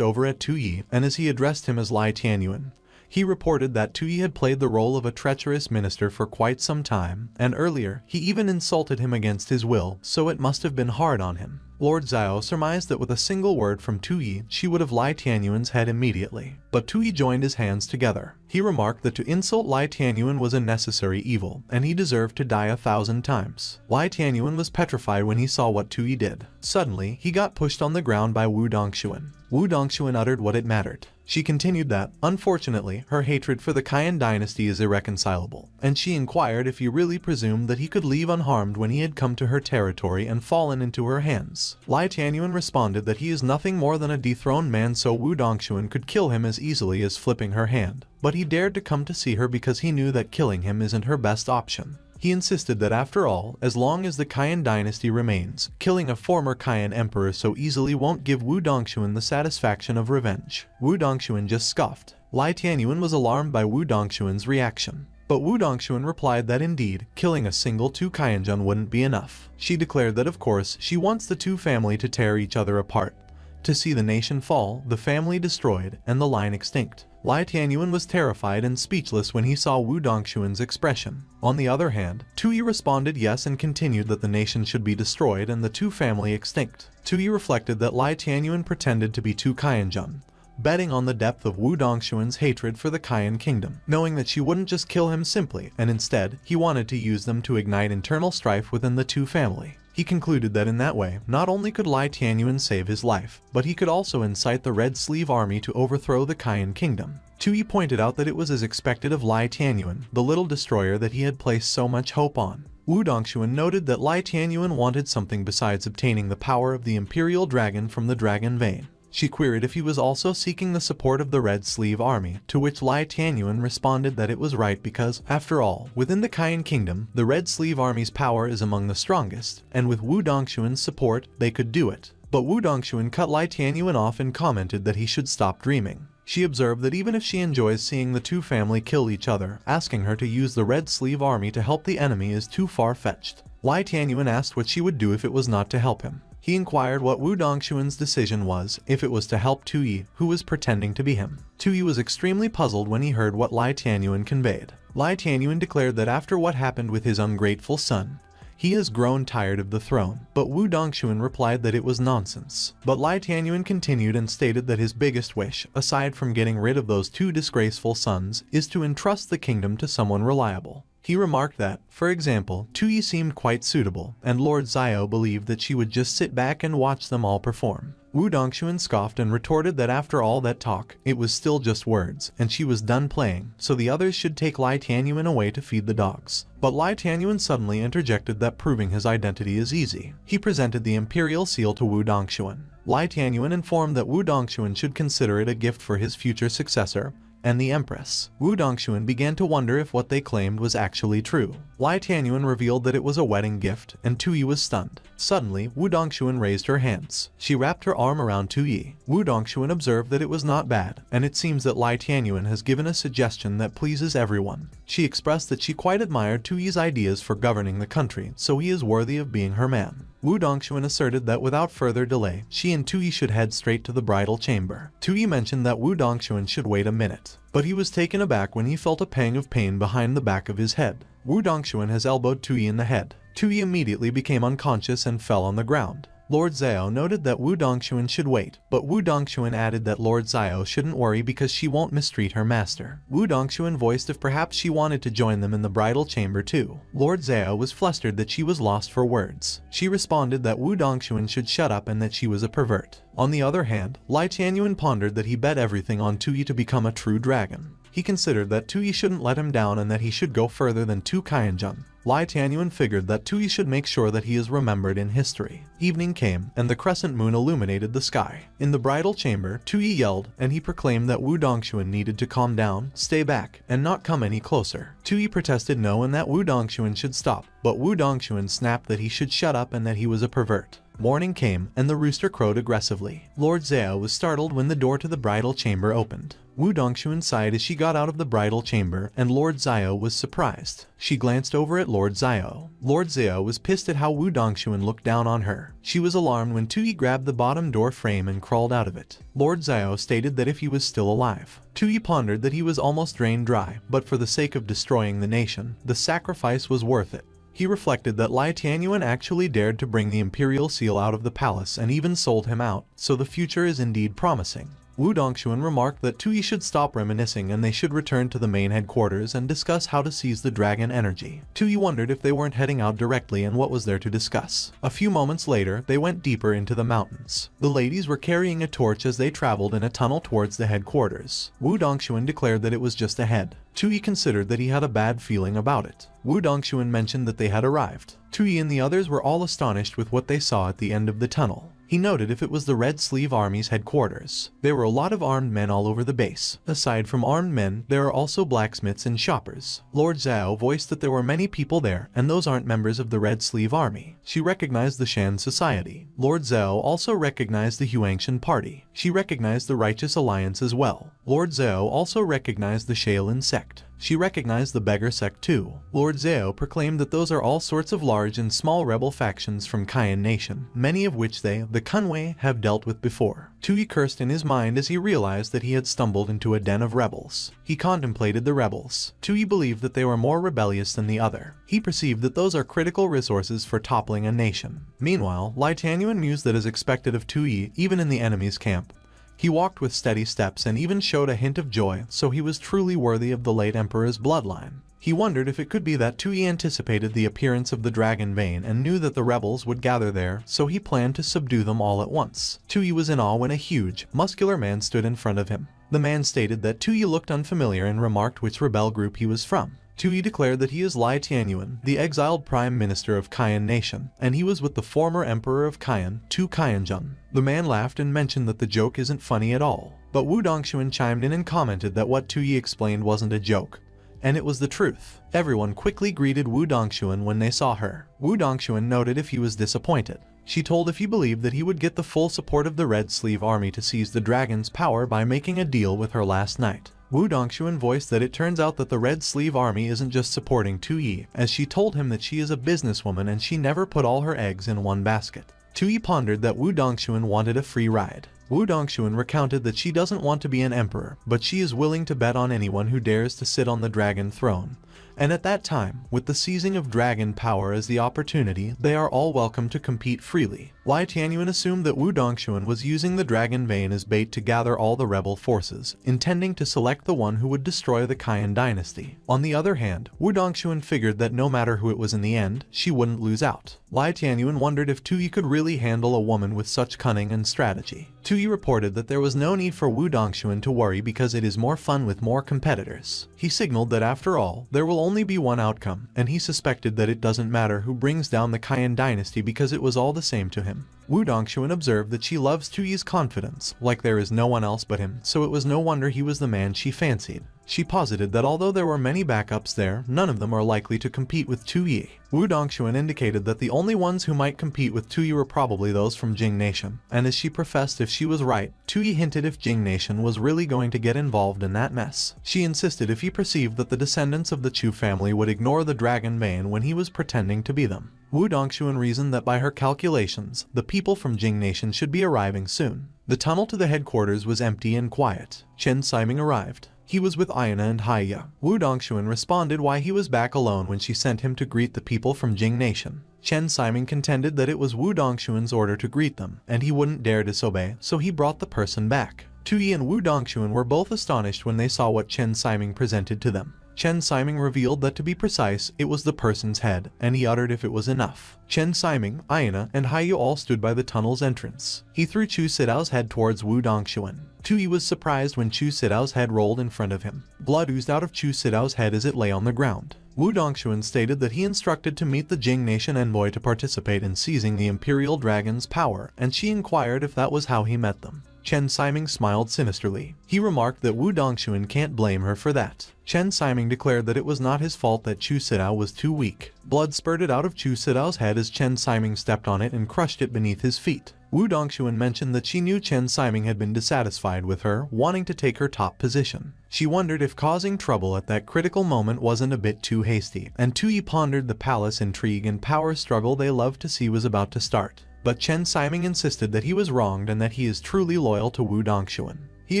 over at Tu Yi, and as he addressed him as Lai Tianyuan, he reported that Tu Yi had played the role of a treacherous minister for quite some time, and earlier, he even insulted him against his will, so it must have been hard on him. Lord Xiao surmised that with a single word from Tu Yi, she would have Lai Tianyuan's head immediately. But Tu Yi joined his hands together. He remarked that to insult Lai Tianyuan was a necessary evil, and he deserved to die 1,000 times. Lai Tianyuan was petrified when he saw what Tu Yi did. Suddenly, he got pushed on the ground by Wu Dongxuan. Wu Dongxuan uttered what it mattered. She continued that, unfortunately, her hatred for the Qian dynasty is irreconcilable, and she inquired if he really presumed that he could leave unharmed when he had come to her territory and fallen into her hands. Lai Tianyuan responded that he is nothing more than a dethroned man, so Wu Dongxuan could kill him as easily as flipping her hand, but he dared to come to see her because he knew that killing him isn't her best option. He insisted that after all, as long as the Qian dynasty remains, killing a former Qian emperor so easily won't give Wu Dongxuan the satisfaction of revenge. Wu Dongxuan just scoffed. Lai Tianyuan was alarmed by Wu Dongxuan's reaction. But Wu Dongxuan replied that indeed, killing a single two Qianjun wouldn't be enough. She declared that of course, she wants the two family to tear each other apart, to see the nation fall, the family destroyed, and the line extinct. Lai Tianyuan was terrified and speechless when he saw Wu Dongxuan's expression. On the other hand, Tuyi responded yes and continued that the nation should be destroyed and the two family extinct. Tuyi reflected that Lai Tianyuan pretended to be two Qianjun, betting on the depth of Wu Dongxuan's hatred for the Qian kingdom, knowing that she wouldn't just kill him simply, and instead, he wanted to use them to ignite internal strife within the two family. He concluded that in that way, not only could Lai Tianyuan save his life, but he could also incite the Red Sleeve army to overthrow the Qian kingdom. Tuyi pointed out that it was as expected of Lai Tianyuan, the little destroyer that he had placed so much hope on. Wu Dongxuan noted that Lai Tianyuan wanted something besides obtaining the power of the Imperial Dragon from the dragon vein. She queried if he was also seeking the support of the Red Sleeve army, to which Lai Tianyuan responded that it was right because, after all, within the Qian kingdom, the Red Sleeve army's power is among the strongest, and with Wu Dongxuan's support, they could do it. But Wu Dongxuan cut Lai Tianyuan off and commented that he should stop dreaming. She observed that even if she enjoys seeing the two family kill each other, asking her to use the Red Sleeve army to help the enemy is too far-fetched. Lai Tianyuan asked what she would do if it was not to help him. He inquired what Wu Dongxuan's decision was, if it was to help Tuyi, who was pretending to be him. Tuyi was extremely puzzled when he heard what Lai Tianyuan conveyed. Lai Tianyuan declared that after what happened with his ungrateful son, he has grown tired of the throne, but Wu Dongxuan replied that it was nonsense. But Lai Tianyuan continued and stated that his biggest wish, aside from getting rid of those two disgraceful sons, is to entrust the kingdom to someone reliable. He remarked that, for example, Tuyi seemed quite suitable, and Lord Xiao believed that she would just sit back and watch them all perform. Wu Dongxuan scoffed and retorted that after all that talk, it was still just words, and she was done playing, so the others should take Lai Tianyuan away to feed the dogs. But Lai Tianyuan suddenly interjected that proving his identity is easy. He presented the imperial seal to Wu Dongxuan. Lai Tianyuan informed that Wu Dongxuan should consider it a gift for his future successor, and the Empress. Wu Dongxuan began to wonder if what they claimed was actually true. Lai Tianyuan revealed that it was a wedding gift, and Tuyi was stunned. Suddenly, Wu Dongxuan raised her hands. She wrapped her arm around Tuyi. Wu Dongxuan observed that it was not bad, and it seems that Lai Tianyuan has given a suggestion that pleases everyone. She expressed that she quite admired Tuyi's ideas for governing the country, so he is worthy of being her man. Wu Dongxuan asserted that without further delay, she and Tuyi should head straight to the bridal chamber. Tuyi mentioned that Wu Dongxuan should wait a minute, but he was taken aback when he felt a pang of pain behind the back of his head. Wu Dongxuan has elbowed Tuyi in the head. Tuyi immediately became unconscious and fell on the ground. Lord Xiao noted that Wu Dongxuan should wait, but Wu Dongxuan added that Lord Xiao shouldn't worry because she won't mistreat her master. Wu Dongxuan voiced if perhaps she wanted to join them in the bridal chamber too. Lord Xiao was flustered that she was lost for words. She responded that Wu Dongxuan should shut up and that she was a pervert. On the other hand, Lai Tianyuan pondered that he bet everything on Tuyi to become a true dragon. He considered that Tuyi shouldn't let him down and that he should go further than two Qianjun. Lai Tianyuan figured that Tuyi should make sure that he is remembered in history. Evening came, and the crescent moon illuminated the sky. In the bridal chamber, Tuyi yelled, and he proclaimed that Wu Dongxuan needed to calm down, stay back, and not come any closer. Tuyi protested no and that Wu Dongxuan should stop, but Wu Dongxuan snapped that he should shut up and that he was a pervert. Morning came, and the rooster crowed aggressively. Lord Xiao was startled when the door to the bridal chamber opened. Wu Dongxuan sighed as she got out of the bridal chamber, and Lord Xiao was surprised. She glanced over at Lord Xiao. Lord Xiao was pissed at how Wu Dongxuan looked down on her. She was alarmed when Tuyi grabbed the bottom door frame and crawled out of it. Lord Xiao stated that if he was still alive. Tuyi pondered that he was almost drained dry, but for the sake of destroying the nation, the sacrifice was worth it. He reflected that Lai Tianyuan actually dared to bring the imperial seal out of the palace and even sold him out, so the future is indeed promising. Wu Dongxuan remarked that Tu Yi should stop reminiscing and they should return to the main headquarters and discuss how to seize the dragon energy. Tu Yi wondered if they weren't heading out directly and what was there to discuss. A few moments later, they went deeper into the mountains. The ladies were carrying a torch as they traveled in a tunnel towards the headquarters. Wu Dongxuan declared that it was just ahead. Tu Yi considered that he had a bad feeling about it. Wu Dongxuan mentioned that they had arrived. Tu Yi and the others were all astonished with what they saw at the end of the tunnel. He noted if it was the Red Sleeve Army's headquarters. There were a lot of armed men all over the base. Aside from armed men, there are also blacksmiths and shoppers. Lord Zhao voiced that there were many people there, and those aren't members of the Red Sleeve Army. She recognized the Shan Society. Lord Zhao also recognized the Huangshan Party. She recognized the Righteous Alliance as well. Lord Zhao also recognized the Shaolin sect. She recognized the Beggar sect too. Lord Zhao proclaimed that those are all sorts of large and small rebel factions from Qian Nation, many of which they, the Kunwei, have dealt with before. Tu Yi cursed in his mind as he realized that he had stumbled into a den of rebels. He contemplated the rebels. Tu Yi believed that they were more rebellious than the other. He perceived that those are critical resources for toppling a nation. Meanwhile, Lai Tianyuan mused that as expected of Tu Yi, even in the enemy's camp, he walked with steady steps and even showed a hint of joy, so he was truly worthy of the late emperor's bloodline. He wondered if it could be that Tu Yi anticipated the appearance of the dragon vein and knew that the rebels would gather there, so he planned to subdue them all at once. Tu Yi was in awe when a huge, muscular man stood in front of him. The man stated that Tu Yi looked unfamiliar and remarked which rebel group he was from. Tu Yi declared that he is Lai Tianyuan, the exiled Prime Minister of Qian Nation, and he was with the former Emperor of Qian, Tu Qianjun. The man laughed and mentioned that the joke isn't funny at all. But Wu Dongxuan chimed in and commented that what Tu Yi explained wasn't a joke, and it was the truth. Everyone quickly greeted Wu Dongxuan when they saw her. Wu Dongxuan noted if he was disappointed. She told if he believed that he would get the full support of the Red Sleeve Army to seize the dragon's power by making a deal with her last night. Wu Dongxuan voiced that it turns out that the Red Sleeve Army isn't just supporting Tu Yi, as she told him that she is a businesswoman and she never put all her eggs in one basket. Tu Yi pondered that Wu Dongxuan wanted a free ride. Wu Dongxuan recounted that she doesn't want to be an emperor, but she is willing to bet on anyone who dares to sit on the dragon throne. And at that time, with the seizing of dragon power as the opportunity, they are all welcome to compete freely. Lai Tianyuan assumed that Wu Dongxuan was using the dragon vein as bait to gather all the rebel forces, intending to select the one who would destroy the Qian dynasty. On the other hand, Wu Dongxuan figured that no matter who it was in the end, she wouldn't lose out. Lai Tianyuan wondered if Tu Yi could really handle a woman with such cunning and strategy. Tu Yi reported that there was no need for Wu Dongxuan to worry because it is more fun with more competitors. He signaled that after all, there will only be one outcome, and he suspected that it doesn't matter who brings down the Qian dynasty because it was all the same to him. Wu Dongxuan observed that she loves Tu Yi's confidence, like there is no one else but him, so it was no wonder he was the man she fancied. She posited that although there were many backups there, none of them are likely to compete with Tu Yi. Wu Dongxuan indicated that the only ones who might compete with Tu Yi were probably those from Jing Nation, and as she professed if she was right, Tu Yi hinted if Jing Nation was really going to get involved in that mess. She insisted if he perceived that the descendants of the Chu family would ignore the dragon vein when he was pretending to be them. Wu Dongxuan reasoned that by her calculations, the people from Jing Nation should be arriving soon. The tunnel to the headquarters was empty and quiet. Chen Siming arrived. He was with Aina and Haiya. Wu Dongxuan responded why he was back alone when she sent him to greet the people from Jing Nation. Chen Siming contended that it was Wu Dongxuan's order to greet them, and he wouldn't dare disobey, so he brought the person back. Tu Yi and Wu Dongxuan were both astonished when they saw what Chen Siming presented to them. Chen Siming revealed that to be precise, it was the person's head, and he uttered if it was enough. Chen Siming, Aina, and Haiyu all stood by the tunnel's entrance. He threw Chu Sidao's head towards Wu Dongxuan. Tu Yi was surprised when Chu Sidao's head rolled in front of him. Blood oozed out of Chu Sidao's head as it lay on the ground. Wu Dongxuan stated that he instructed to meet the Jing Nation envoy to participate in seizing the Imperial Dragon's power, and she inquired if that was how he met them. Chen Siming smiled sinisterly. He remarked that Wu Dongxuan can't blame her for that. Chen Siming declared that it was not his fault that Chu Sidao was too weak. Blood spurted out of Chu Sidao's head as Chen Siming stepped on it and crushed it beneath his feet. Wu Dongxuan mentioned that she knew Chen Siming had been dissatisfied with her, wanting to take her top position. She wondered if causing trouble at that critical moment wasn't a bit too hasty, and Tu Yi pondered the palace intrigue and power struggle they loved to see was about to start. But Chen Siming insisted that he was wronged and that he is truly loyal to Wu Dongxuan. He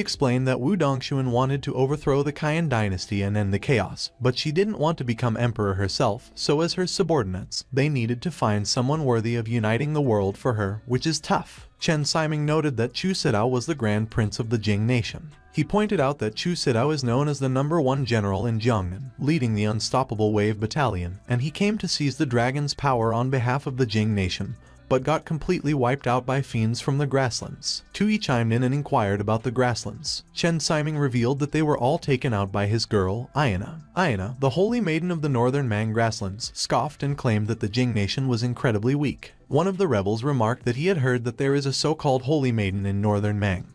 explained that Wu Dongxuan wanted to overthrow the Qian dynasty and end the chaos, but she didn't want to become emperor herself, so as her subordinates, they needed to find someone worthy of uniting the world for her, which is tough. Chen Siming noted that Chu Sidao was the Grand Prince of the Jing nation. He pointed out that Chu Sidao is known as the #1 general in Jiangnan, leading the Unstoppable Wave Battalion, and he came to seize the dragon's power on behalf of the Jing nation, but got completely wiped out by fiends from the grasslands. Tui chimed in and inquired about the grasslands. Chen Siming revealed that they were all taken out by his girl, Ayana. Ayana, the holy maiden of the northern Mang grasslands, scoffed and claimed that the Jing nation was incredibly weak. One of the rebels remarked that he had heard that there is a so-called holy maiden in northern Mang,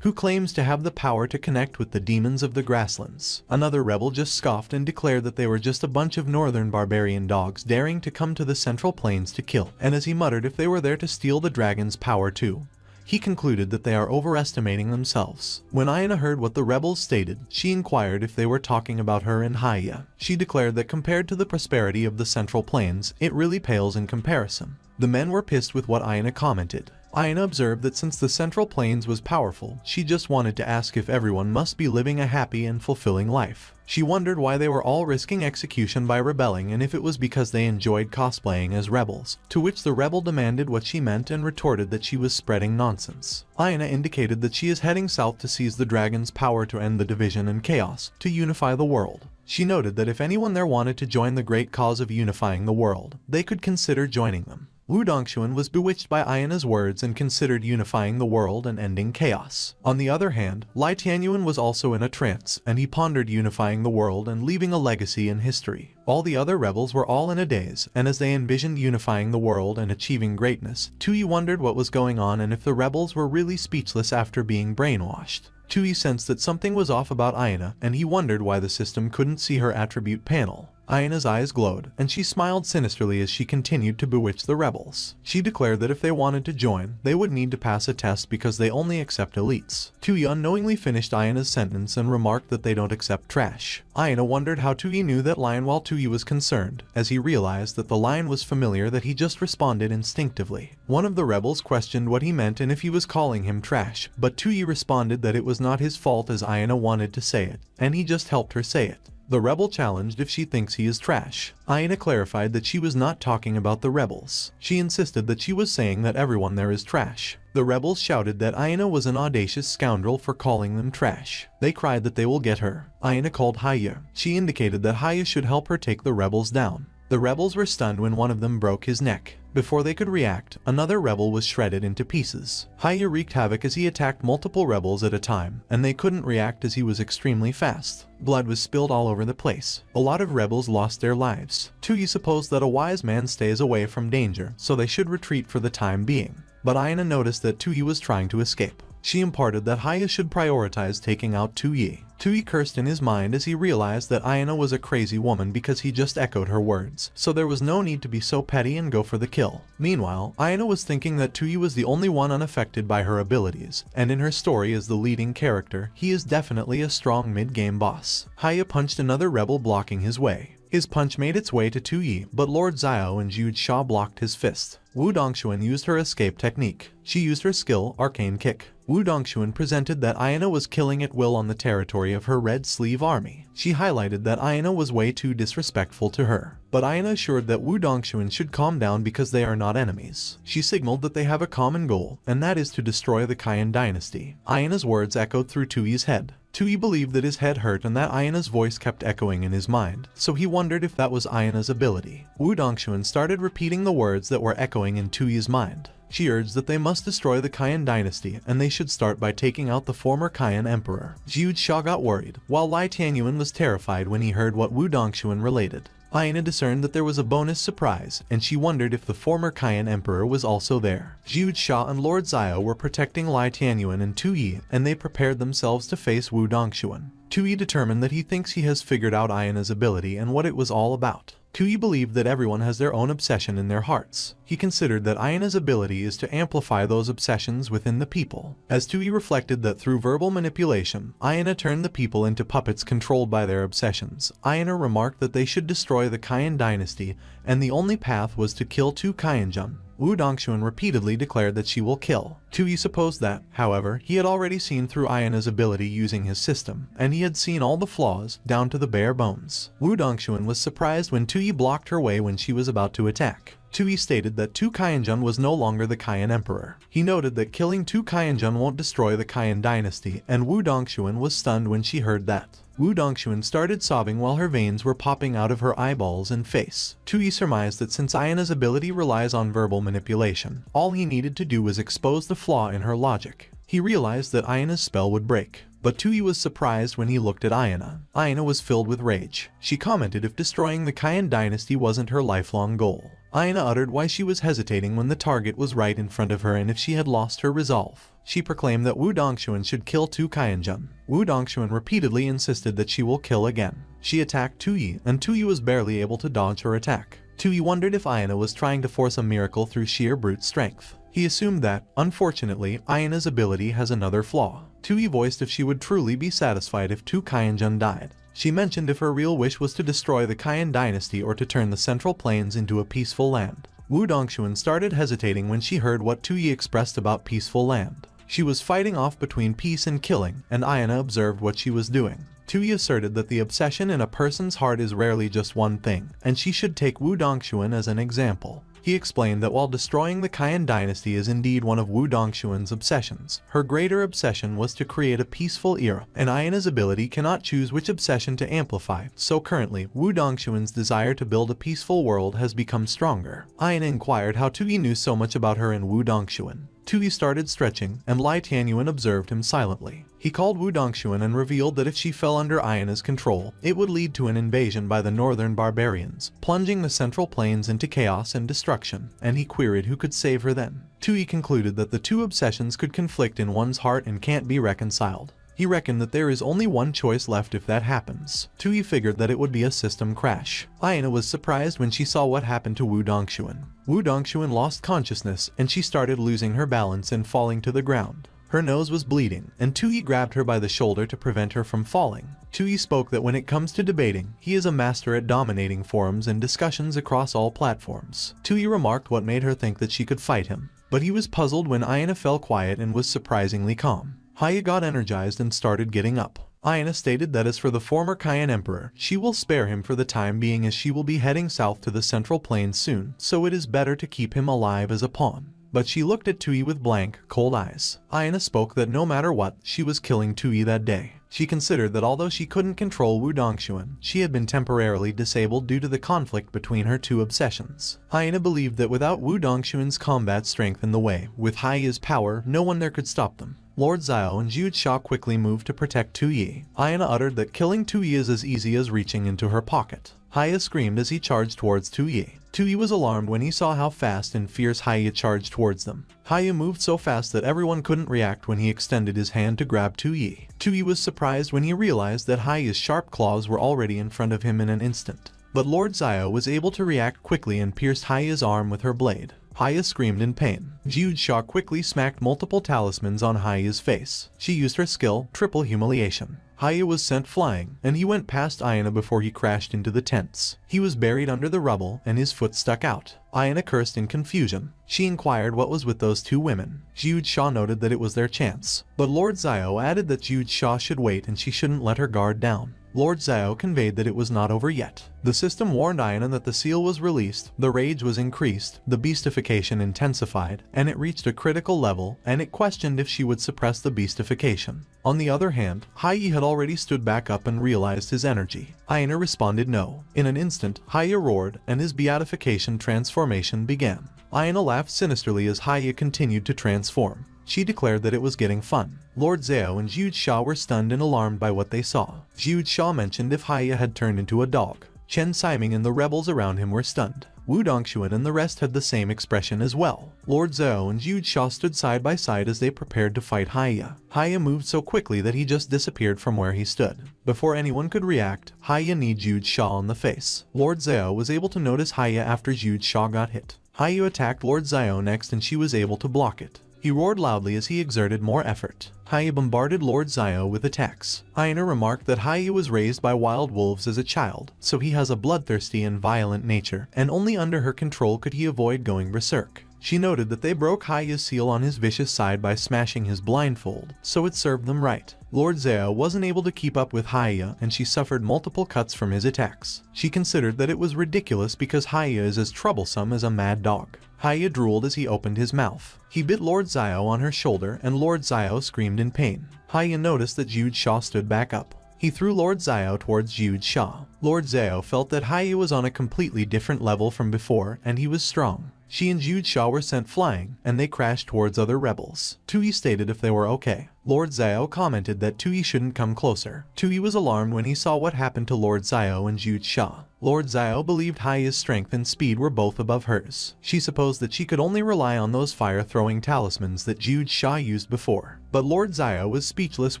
who claims to have the power to connect with the demons of the grasslands. Another rebel just scoffed and declared that they were just a bunch of northern barbarian dogs daring to come to the central plains to kill, and as he muttered if they were there to steal the dragon's power too, he concluded that they are overestimating themselves. When Ayana heard what the rebels stated, she inquired if they were talking about her and Haya. She declared that compared to the prosperity of the central plains, it really pales in comparison. The men were pissed with what Ayana commented. Ayana observed that since the Central Plains was powerful, she just wanted to ask if everyone must be living a happy and fulfilling life. She wondered why they were all risking execution by rebelling and if it was because they enjoyed cosplaying as rebels, to which the rebel demanded what she meant and retorted that she was spreading nonsense. Ayana indicated that she is heading south to seize the dragon's power to end the division and chaos, to unify the world. She noted that if anyone there wanted to join the great cause of unifying the world, they could consider joining them. Wu Dongxuan was bewitched by Ayana's words and considered unifying the world and ending chaos. On the other hand, Lai Tianyuan was also in a trance, and he pondered unifying the world and leaving a legacy in history. All the other rebels were all in a daze, and as they envisioned unifying the world and achieving greatness, Tui wondered what was going on and if the rebels were really speechless after being brainwashed. Tui sensed that something was off about Ayana, and he wondered why the system couldn't see her attribute panel. Ayana's eyes glowed, and she smiled sinisterly as she continued to bewitch the rebels. She declared that if they wanted to join, they would need to pass a test because they only accept elites. Tui unknowingly finished Ayana's sentence and remarked that they don't accept trash. Ayana wondered how Tui knew that line while Tui was concerned, as he realized that the line was familiar that he just responded instinctively. One of the rebels questioned what he meant and if he was calling him trash, but Tui responded that it was not his fault as Ayana wanted to say it, and he just helped her say it. The rebel challenged if she thinks he is trash. Ayana clarified that she was not talking about the rebels. She insisted that she was saying that everyone there is trash. The rebels shouted that Ayana was an audacious scoundrel for calling them trash. They cried that they will get her. Ayana called Haya. She indicated that Haya should help her take the rebels down. The rebels were stunned when one of them broke his neck. Before they could react, another rebel was shredded into pieces. Haya wreaked havoc as he attacked multiple rebels at a time, and they couldn't react as he was extremely fast. Blood was spilled all over the place. A lot of rebels lost their lives. Tui supposed that a wise man stays away from danger, so they should retreat for the time being. But Ayana noticed that Tui was trying to escape. She imparted that Haya should prioritize taking out Tui. Tui cursed in his mind as he realized that Ayana was a crazy woman because he just echoed her words, so there was no need to be so petty and go for the kill. Meanwhile, Ayana was thinking that Tui was the only one unaffected by her abilities, and in her story as the leading character, he is definitely a strong mid-game boss. Haya punched another rebel blocking his way. His punch made its way to Tui, but Lord Xiao and Jude Sha blocked his fist. Wu Dongxuan used her escape technique. She used her skill, Arcane Kick. Wu Dongxuan presented that Ayana was killing at will on the territory of her Red Sleeve army. She highlighted that Ayana was way too disrespectful to her, but Ayana assured that Wu Dongxuan should calm down because they are not enemies. She signaled that they have a common goal, and that is to destroy the Qian dynasty. Ayana's words echoed through Tui's head. Tui believed that his head hurt and that Ayana's voice kept echoing in his mind, so he wondered if that was Ayana's ability. Wu Dongxuan started repeating the words that were echoing in Tui's mind. She urged that they must destroy the Qian dynasty and they should start by taking out the former Qian emperor. Jiu Sha got worried, while Lai Tianyuan was terrified when he heard what Wu Dongxuan related. Ayana discerned that there was a bonus surprise, and she wondered if the former Qian emperor was also there. Jiu Sha and Lord Xiao were protecting Lai Tianyuan and Tui, and they prepared themselves to face Wu Dongxuan. Tui determined that he thinks he has figured out Ayana's ability and what it was all about. Tui believed that everyone has their own obsession in their hearts. He considered that Ayana's ability is to amplify those obsessions within the people. As Tui reflected that through verbal manipulation, Ayana turned the people into puppets controlled by their obsessions, Ayana remarked that they should destroy the Qian dynasty, and the only path was to kill 2 Qianjun. Wu Dongxuan repeatedly declared that she will kill. Tui supposed that, however, he had already seen through Ayana's ability using his system, and he had seen all the flaws, down to the bare bones. Wu Dongxuan was surprised when Tui blocked her way when she was about to attack. Tui stated that Tu Qianjun was no longer the Qian emperor. He noted that killing Tu Qianjun won't destroy the Qian dynasty, and Wu Dongxuan was stunned when she heard that. Wu Dongxuan started sobbing while her veins were popping out of her eyeballs and face. Tui surmised that since Ayana's ability relies on verbal manipulation, all he needed to do was expose the flaw in her logic. He realized that Ayana's spell would break. But Tui was surprised when he looked at Ayana. Ayana was filled with rage. She commented if destroying the Qian dynasty wasn't her lifelong goal. Ayana uttered why she was hesitating when the target was right in front of her and if she had lost her resolve. She proclaimed that Wu Dongxuan should kill Tu Qianjun. Wu Dongxuan repeatedly insisted that she will kill again. She attacked Tui, and Tui was barely able to dodge her attack. Tui wondered if Ayana was trying to force a miracle through sheer brute strength. He assumed that, unfortunately, Ayana's ability has another flaw. Tui voiced if she would truly be satisfied if Tu Qianjun died. She mentioned if her real wish was to destroy the Qian dynasty or to turn the Central Plains into a peaceful land. Wu Dongxuan started hesitating when she heard what Tui expressed about peaceful land. She was fighting off between peace and killing, and Ayana observed what she was doing. Tui asserted that the obsession in a person's heart is rarely just one thing, and she should take Wu Dongxuan as an example. He explained that while destroying the Qian dynasty is indeed one of Wu Dongxuan's obsessions, her greater obsession was to create a peaceful era, and Ayana's ability cannot choose which obsession to amplify, so currently, Wu Dongxuan's desire to build a peaceful world has become stronger. Ayana inquired how Tui knew so much about her and Wu Dongxuan. Tui started stretching, and Lai Tianyuan observed him silently. He called Wu Dongxuan and revealed that if she fell under Ayana's control, it would lead to an invasion by the northern barbarians, plunging the Central Plains into chaos and destruction, and he queried who could save her then. Tui concluded that the two obsessions could conflict in one's heart and can't be reconciled. He reckoned that there is only one choice left if that happens. Tui figured that it would be a system crash. Ayana was surprised when she saw what happened to Wu Dongxuan. Wu Dongxuan lost consciousness and she started losing her balance and falling to the ground. Her nose was bleeding, and Tui grabbed her by the shoulder to prevent her from falling. Tui spoke that when it comes to debating, he is a master at dominating forums and discussions across all platforms. Tui remarked what made her think that she could fight him, but he was puzzled when Ayana fell quiet and was surprisingly calm. Haya got energized and started getting up. Ayana stated that as for the former Qian emperor, she will spare him for the time being as she will be heading south to the Central Plains soon, so it is better to keep him alive as a pawn. But she looked at Tui with blank, cold eyes. Ayana spoke that no matter what, she was killing Tui that day. She considered that although she couldn't control Wu Dongxuan, she had been temporarily disabled due to the conflict between her two obsessions. Ayana believed that without Wu Dongxuan's combat strength in the way, with Haya's power, no one there could stop them. Lord Xiao and Zhu Sha quickly moved to protect Tui. Ayana uttered that killing Tui is as easy as reaching into her pocket. Haya screamed as he charged towards Tui. Tui was alarmed when he saw how fast and fierce Haya charged towards them. Haya moved so fast that everyone couldn't react when he extended his hand to grab Tui. Tui was surprised when he realized that Haya's sharp claws were already in front of him in an instant. But Lord Xiao was able to react quickly and pierced Haya's arm with her blade. Haya screamed in pain. Zhu Sha quickly smacked multiple talismans on Haya's face. She used her skill, Triple Humiliation. Haya was sent flying, and he went past Ayana before he crashed into the tents. He was buried under the rubble, and his foot stuck out. Ayana cursed in confusion. She inquired what was with those two women. Zhu Sha noted that it was their chance. But Lord Xiao added that Zhu Sha should wait and she shouldn't let her guard down. Lord Xiao conveyed that it was not over yet. The system warned Ayana that the seal was released, the rage was increased, the beastification intensified, and it reached a critical level, and it questioned if she would suppress the beastification. On the other hand, Haya had already stood back up and realized his energy. Ayana responded no. In an instant, Haya roared, and his beatification transformation began. Ayana laughed sinisterly as Haya continued to transform. She declared that it was getting fun. Lord Xiao and Zhu Sha were stunned and alarmed by what they saw. Zhu Sha mentioned if Haya had turned into a dog. Chen Siming and the rebels around him were stunned. Wu Dongxuan and the rest had the same expression as well. Lord Xiao and Zhu Sha stood side by side as they prepared to fight Haya. Haya moved so quickly that he just disappeared from where he stood. Before anyone could react, Haya kneed Zhu Sha on the face. Lord Xiao was able to notice Haya after Zhu Sha got hit. Haya attacked Lord Xiao next and she was able to block it. He roared loudly as he exerted more effort. Haya bombarded Lord Xiao with attacks. Ayana remarked that Haya was raised by wild wolves as a child, so he has a bloodthirsty and violent nature, and only under her control could he avoid going berserk. She noted that they broke Haiya's seal on his vicious side by smashing his blindfold, so it served them right. Lord Xiao wasn't able to keep up with Haiya and she suffered multiple cuts from his attacks. She considered that it was ridiculous because Haiya is as troublesome as a mad dog. Haiya drooled as he opened his mouth. He bit Lord Xiao on her shoulder and Lord Xiao screamed in pain. Haiya noticed that Jude Shaw stood back up. He threw Lord Xiao towards Jude Shaw. Lord Xiao felt that Haiya was on a completely different level from before and he was strong. She and Jude Shaw were sent flying, and they crashed towards other rebels. Tui stated if they were okay. Lord Xiao commented that Tui shouldn't come closer. Tui was alarmed when he saw what happened to Lord Xiao and Jude Shaw. Lord Xiao believed Haiya's strength and speed were both above hers. She supposed that she could only rely on those fire-throwing talismans that Jude Shaw used before. But Lord Xiao was speechless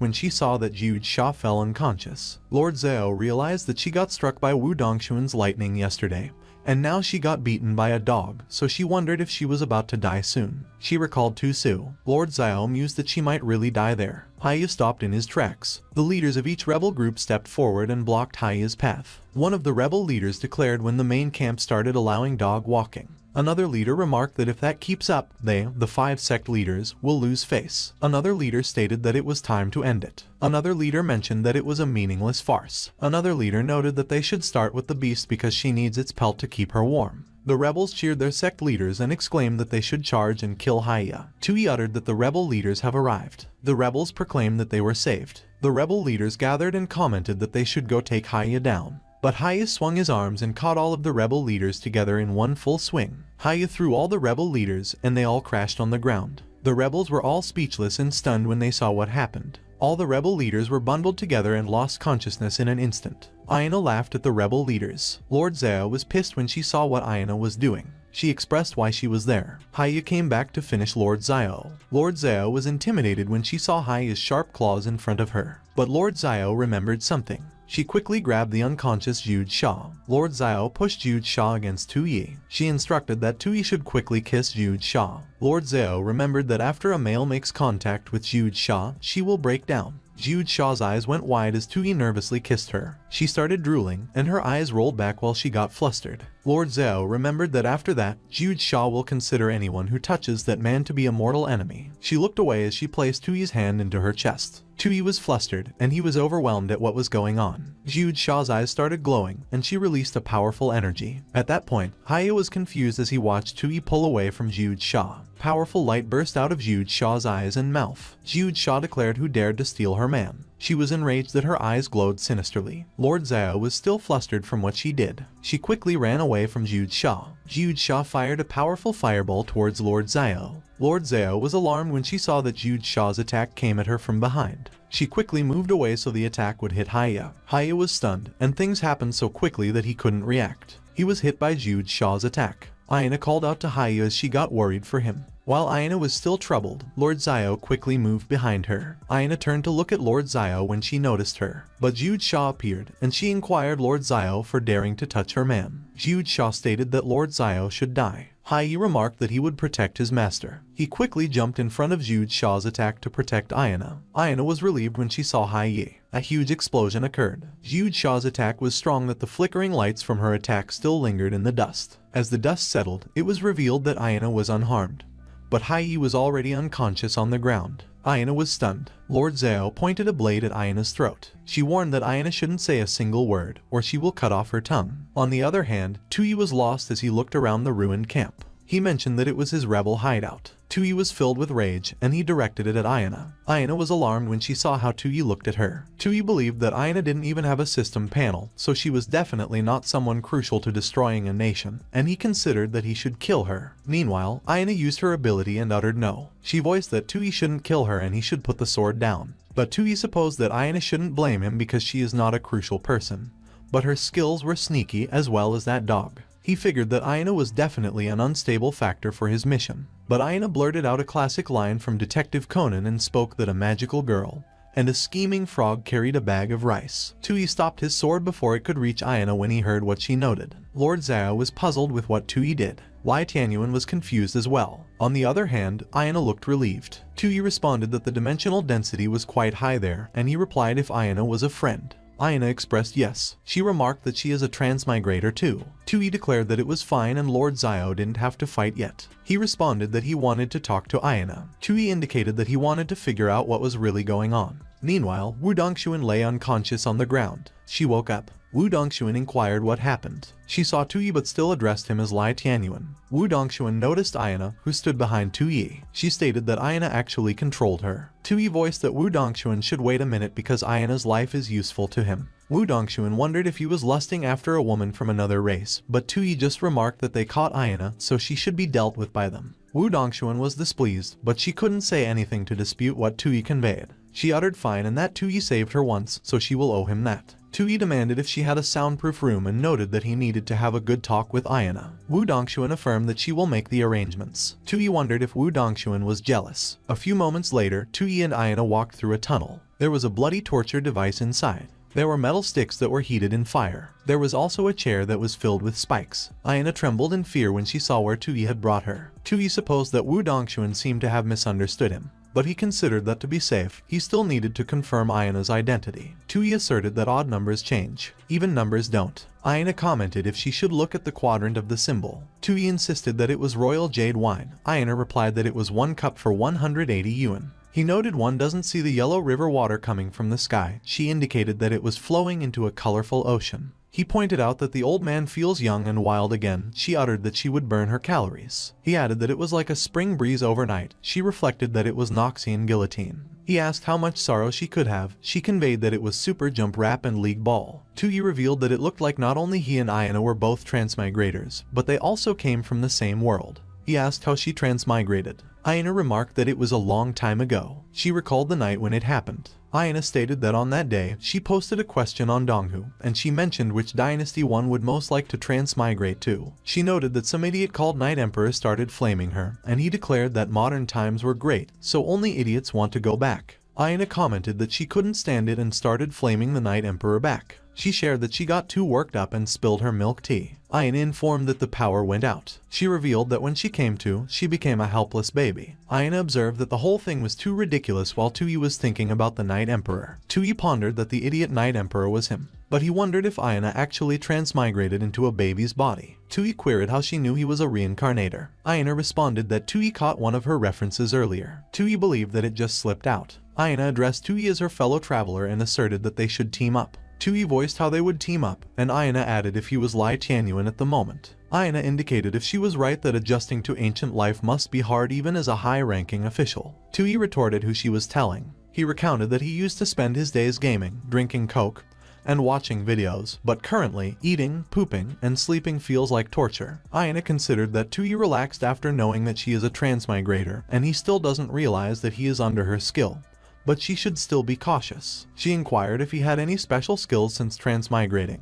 when she saw that Jude Shaw fell unconscious. Lord Xiao realized that she got struck by Wu Dongxuan's lightning yesterday, and now she got beaten by a dog, so she wondered if she was about to die soon. She recalled Tu Su. Lord Xiao mused that she might really die there. Haiya stopped in his tracks. The leaders of each rebel group stepped forward and blocked Haiya's path. One of the rebel leaders declared when the main camp started allowing dog walking. Another leader remarked that if that keeps up, they, the 5 sect leaders, will lose face. Another leader stated that it was time to end it. Another leader mentioned that it was a meaningless farce. Another leader noted that they should start with the beast because she needs its pelt to keep her warm. The rebels cheered their sect leaders and exclaimed that they should charge and kill Haiya. Tui uttered that the rebel leaders have arrived. The rebels proclaimed that they were saved. The rebel leaders gathered and commented that they should go take Haiya down. But Haiya swung his arms and caught all of the rebel leaders together in one full swing. Haiya threw all the rebel leaders and they all crashed on the ground. The rebels were all speechless and stunned when they saw what happened. All the rebel leaders were bundled together and lost consciousness in an instant. Aina laughed at the rebel leaders. Lord Xiao was pissed when she saw what Aina was doing. She expressed why she was there. Haiya came back to finish Lord Xiao. Lord Xiao was intimidated when she saw Haiya's sharp claws in front of her. But Lord Xiao remembered something. She quickly grabbed the unconscious Jude Shaw. Lord Xiao pushed Jude Shaw against Tui. She instructed that Tui should quickly kiss Jude Shaw. Lord Xiao remembered that after a male makes contact with Jude Shaw, she will break down. Jude Shaw's eyes went wide as Tui nervously kissed her. She started drooling, and her eyes rolled back while she got flustered. Lord Xiao remembered that after that, Jude Shaw will consider anyone who touches that man to be a mortal enemy. She looked away as she placed Tui's hand into her chest. Tui was flustered, and he was overwhelmed at what was going on. Jude Shaw's eyes started glowing, and she released a powerful energy. At that point, Haiya was confused as he watched Tui pull away from Jude Shaw. Powerful light burst out of Jude Shaw's eyes and mouth. Jude Shaw declared who dared to steal her man. She was enraged that her eyes glowed sinisterly. Lord Xiao was still flustered from what she did. She quickly ran away from Jude Shaw. Jude Shaw fired a powerful fireball towards Lord Xiao. Lord Xiao was alarmed when she saw that Jude Shaw's attack came at her from behind. She quickly moved away so the attack would hit Haiya. Haiya was stunned, and things happened so quickly that he couldn't react. He was hit by Jude Shaw's attack. Aina called out to Haiya as she got worried for him. While Aina was still troubled, Lord Xiao quickly moved behind her. Aina turned to look at Lord Xiao when she noticed her. But Jude Shaw appeared, and she inquired Lord Xiao for daring to touch her man. Jude Shaw stated that Lord Xiao should die. Haiyi remarked that he would protect his master. He quickly jumped in front of Jude Shaw's attack to protect Aina. Aina was relieved when she saw Haiyi. A huge explosion occurred. Jude Shaw's attack was strong that the flickering lights from her attack still lingered in the dust. As the dust settled, it was revealed that Aina was unharmed. But Haiyi was already unconscious on the ground. Aina was stunned. Lord Xiao pointed a blade at Aina's throat. She warned that Aina shouldn't say a single word, or she will cut off her tongue. On the other hand, Tui was lost as he looked around the ruined camp. He mentioned that it was his rebel hideout. Tui was filled with rage, and he directed it at Aina. Aina was alarmed when she saw how Tui looked at her. Tui believed that Aina didn't even have a system panel, so she was definitely not someone crucial to destroying a nation, and he considered that he should kill her. Meanwhile, Aina used her ability and uttered no. She voiced that Tui shouldn't kill her and he should put the sword down. But Tui supposed that Aina shouldn't blame him because she is not a crucial person. But her skills were sneaky as well as that dog. He figured that Aina was definitely an unstable factor for his mission. But Aina blurted out a classic line from Detective Conan and spoke that a magical girl and a scheming frog carried a bag of rice. Tui stopped his sword before it could reach Aina when he heard what she noted. Lord Xiao was puzzled with what Tui did. Wai Tianyuan was confused as well. On the other hand, Aina looked relieved. Tui responded that the dimensional density was quite high there, and he replied if Aina was a friend. Ayana expressed yes. She remarked that she is a transmigrator too. Tui declared that it was fine and Lord Xiao didn't have to fight yet. He responded that he wanted to talk to Ayana. Tui indicated that he wanted to figure out what was really going on. Meanwhile, Wu Dongxuan lay unconscious on the ground. She woke up. Wu Dongxuan inquired what happened. She saw Tui but still addressed him as Lai Tianyuan. Wu Dongxuan noticed Ayana, who stood behind Tui. She stated that Ayana actually controlled her. Tui voiced that Wu Dongxuan should wait a minute because Ayana's life is useful to him. Wu Dongxuan wondered if he was lusting after a woman from another race, but Tui just remarked that they caught Ayana, so she should be dealt with by them. Wu Dongxuan was displeased, but she couldn't say anything to dispute what Tui conveyed. She uttered fine and that Tui saved her once, so she will owe him that. Tui demanded if she had a soundproof room and noted that he needed to have a good talk with Ayana. Wu Dongxuan affirmed that she will make the arrangements. Tui wondered if Wu Dongxuan was jealous. A few moments later, Tui and Ayana walked through a tunnel. There was a bloody torture device inside. There were metal sticks that were heated in fire. There was also a chair that was filled with spikes. Ayana trembled in fear when she saw where Tui had brought her. Tui supposed that Wu Dongxuan seemed to have misunderstood him, but he considered that to be safe, he still needed to confirm Ayana's identity. Tui asserted that odd numbers change. Even numbers don't. Ayana commented if she should look at the quadrant of the symbol. Tui insisted that it was royal jade wine. Ayana replied that it was 1 cup for 180 yuan. He noted one doesn't see the yellow river water coming from the sky. She indicated that it was flowing into a colorful ocean. He pointed out that the old man feels young and wild again. She uttered that she would burn her calories. He added that it was like a spring breeze overnight. She reflected that it was Noxian guillotine. He asked how much sorrow she could have. She conveyed that it was super jump wrap and league ball. Tui revealed that it looked like not only he and Ayana were both transmigrators, but they also came from the same world. He asked how she transmigrated. Ayana remarked that it was a long time ago. She recalled the night when it happened. Ayana stated that on that day, she posted a question on Donghu, and she mentioned which dynasty one would most like to transmigrate to. She noted that some idiot called Night Emperor started flaming her, and he declared that modern times were great, so only idiots want to go back. Ayana commented that she couldn't stand it and started flaming the Night Emperor back. She shared that she got too worked up and spilled her milk tea. Ayana informed that the power went out. She revealed that when she came to, she became a helpless baby. Ayana observed that the whole thing was too ridiculous while Tui was thinking about the Night Emperor. Tui pondered that the idiot Night Emperor was him, but he wondered if Ayana actually transmigrated into a baby's body. Tui queried how she knew he was a reincarnator. Ayana responded that Tui caught one of her references earlier. Tui believed that it just slipped out. Ayana addressed Tui as her fellow traveler and asserted that they should team up. Tui voiced how they would team up, and Ayana added if he was Lai Tianyuan at the moment. Ayana indicated if she was right that adjusting to ancient life must be hard even as a high-ranking official. Tui retorted who she was telling. He recounted that he used to spend his days gaming, drinking coke, and watching videos, but currently, eating, pooping, and sleeping feels like torture. Ayana considered that Tui relaxed after knowing that she is a transmigrator, and he still doesn't realize that he is under her skill. But she should still be cautious. She inquired if he had any special skills since transmigrating,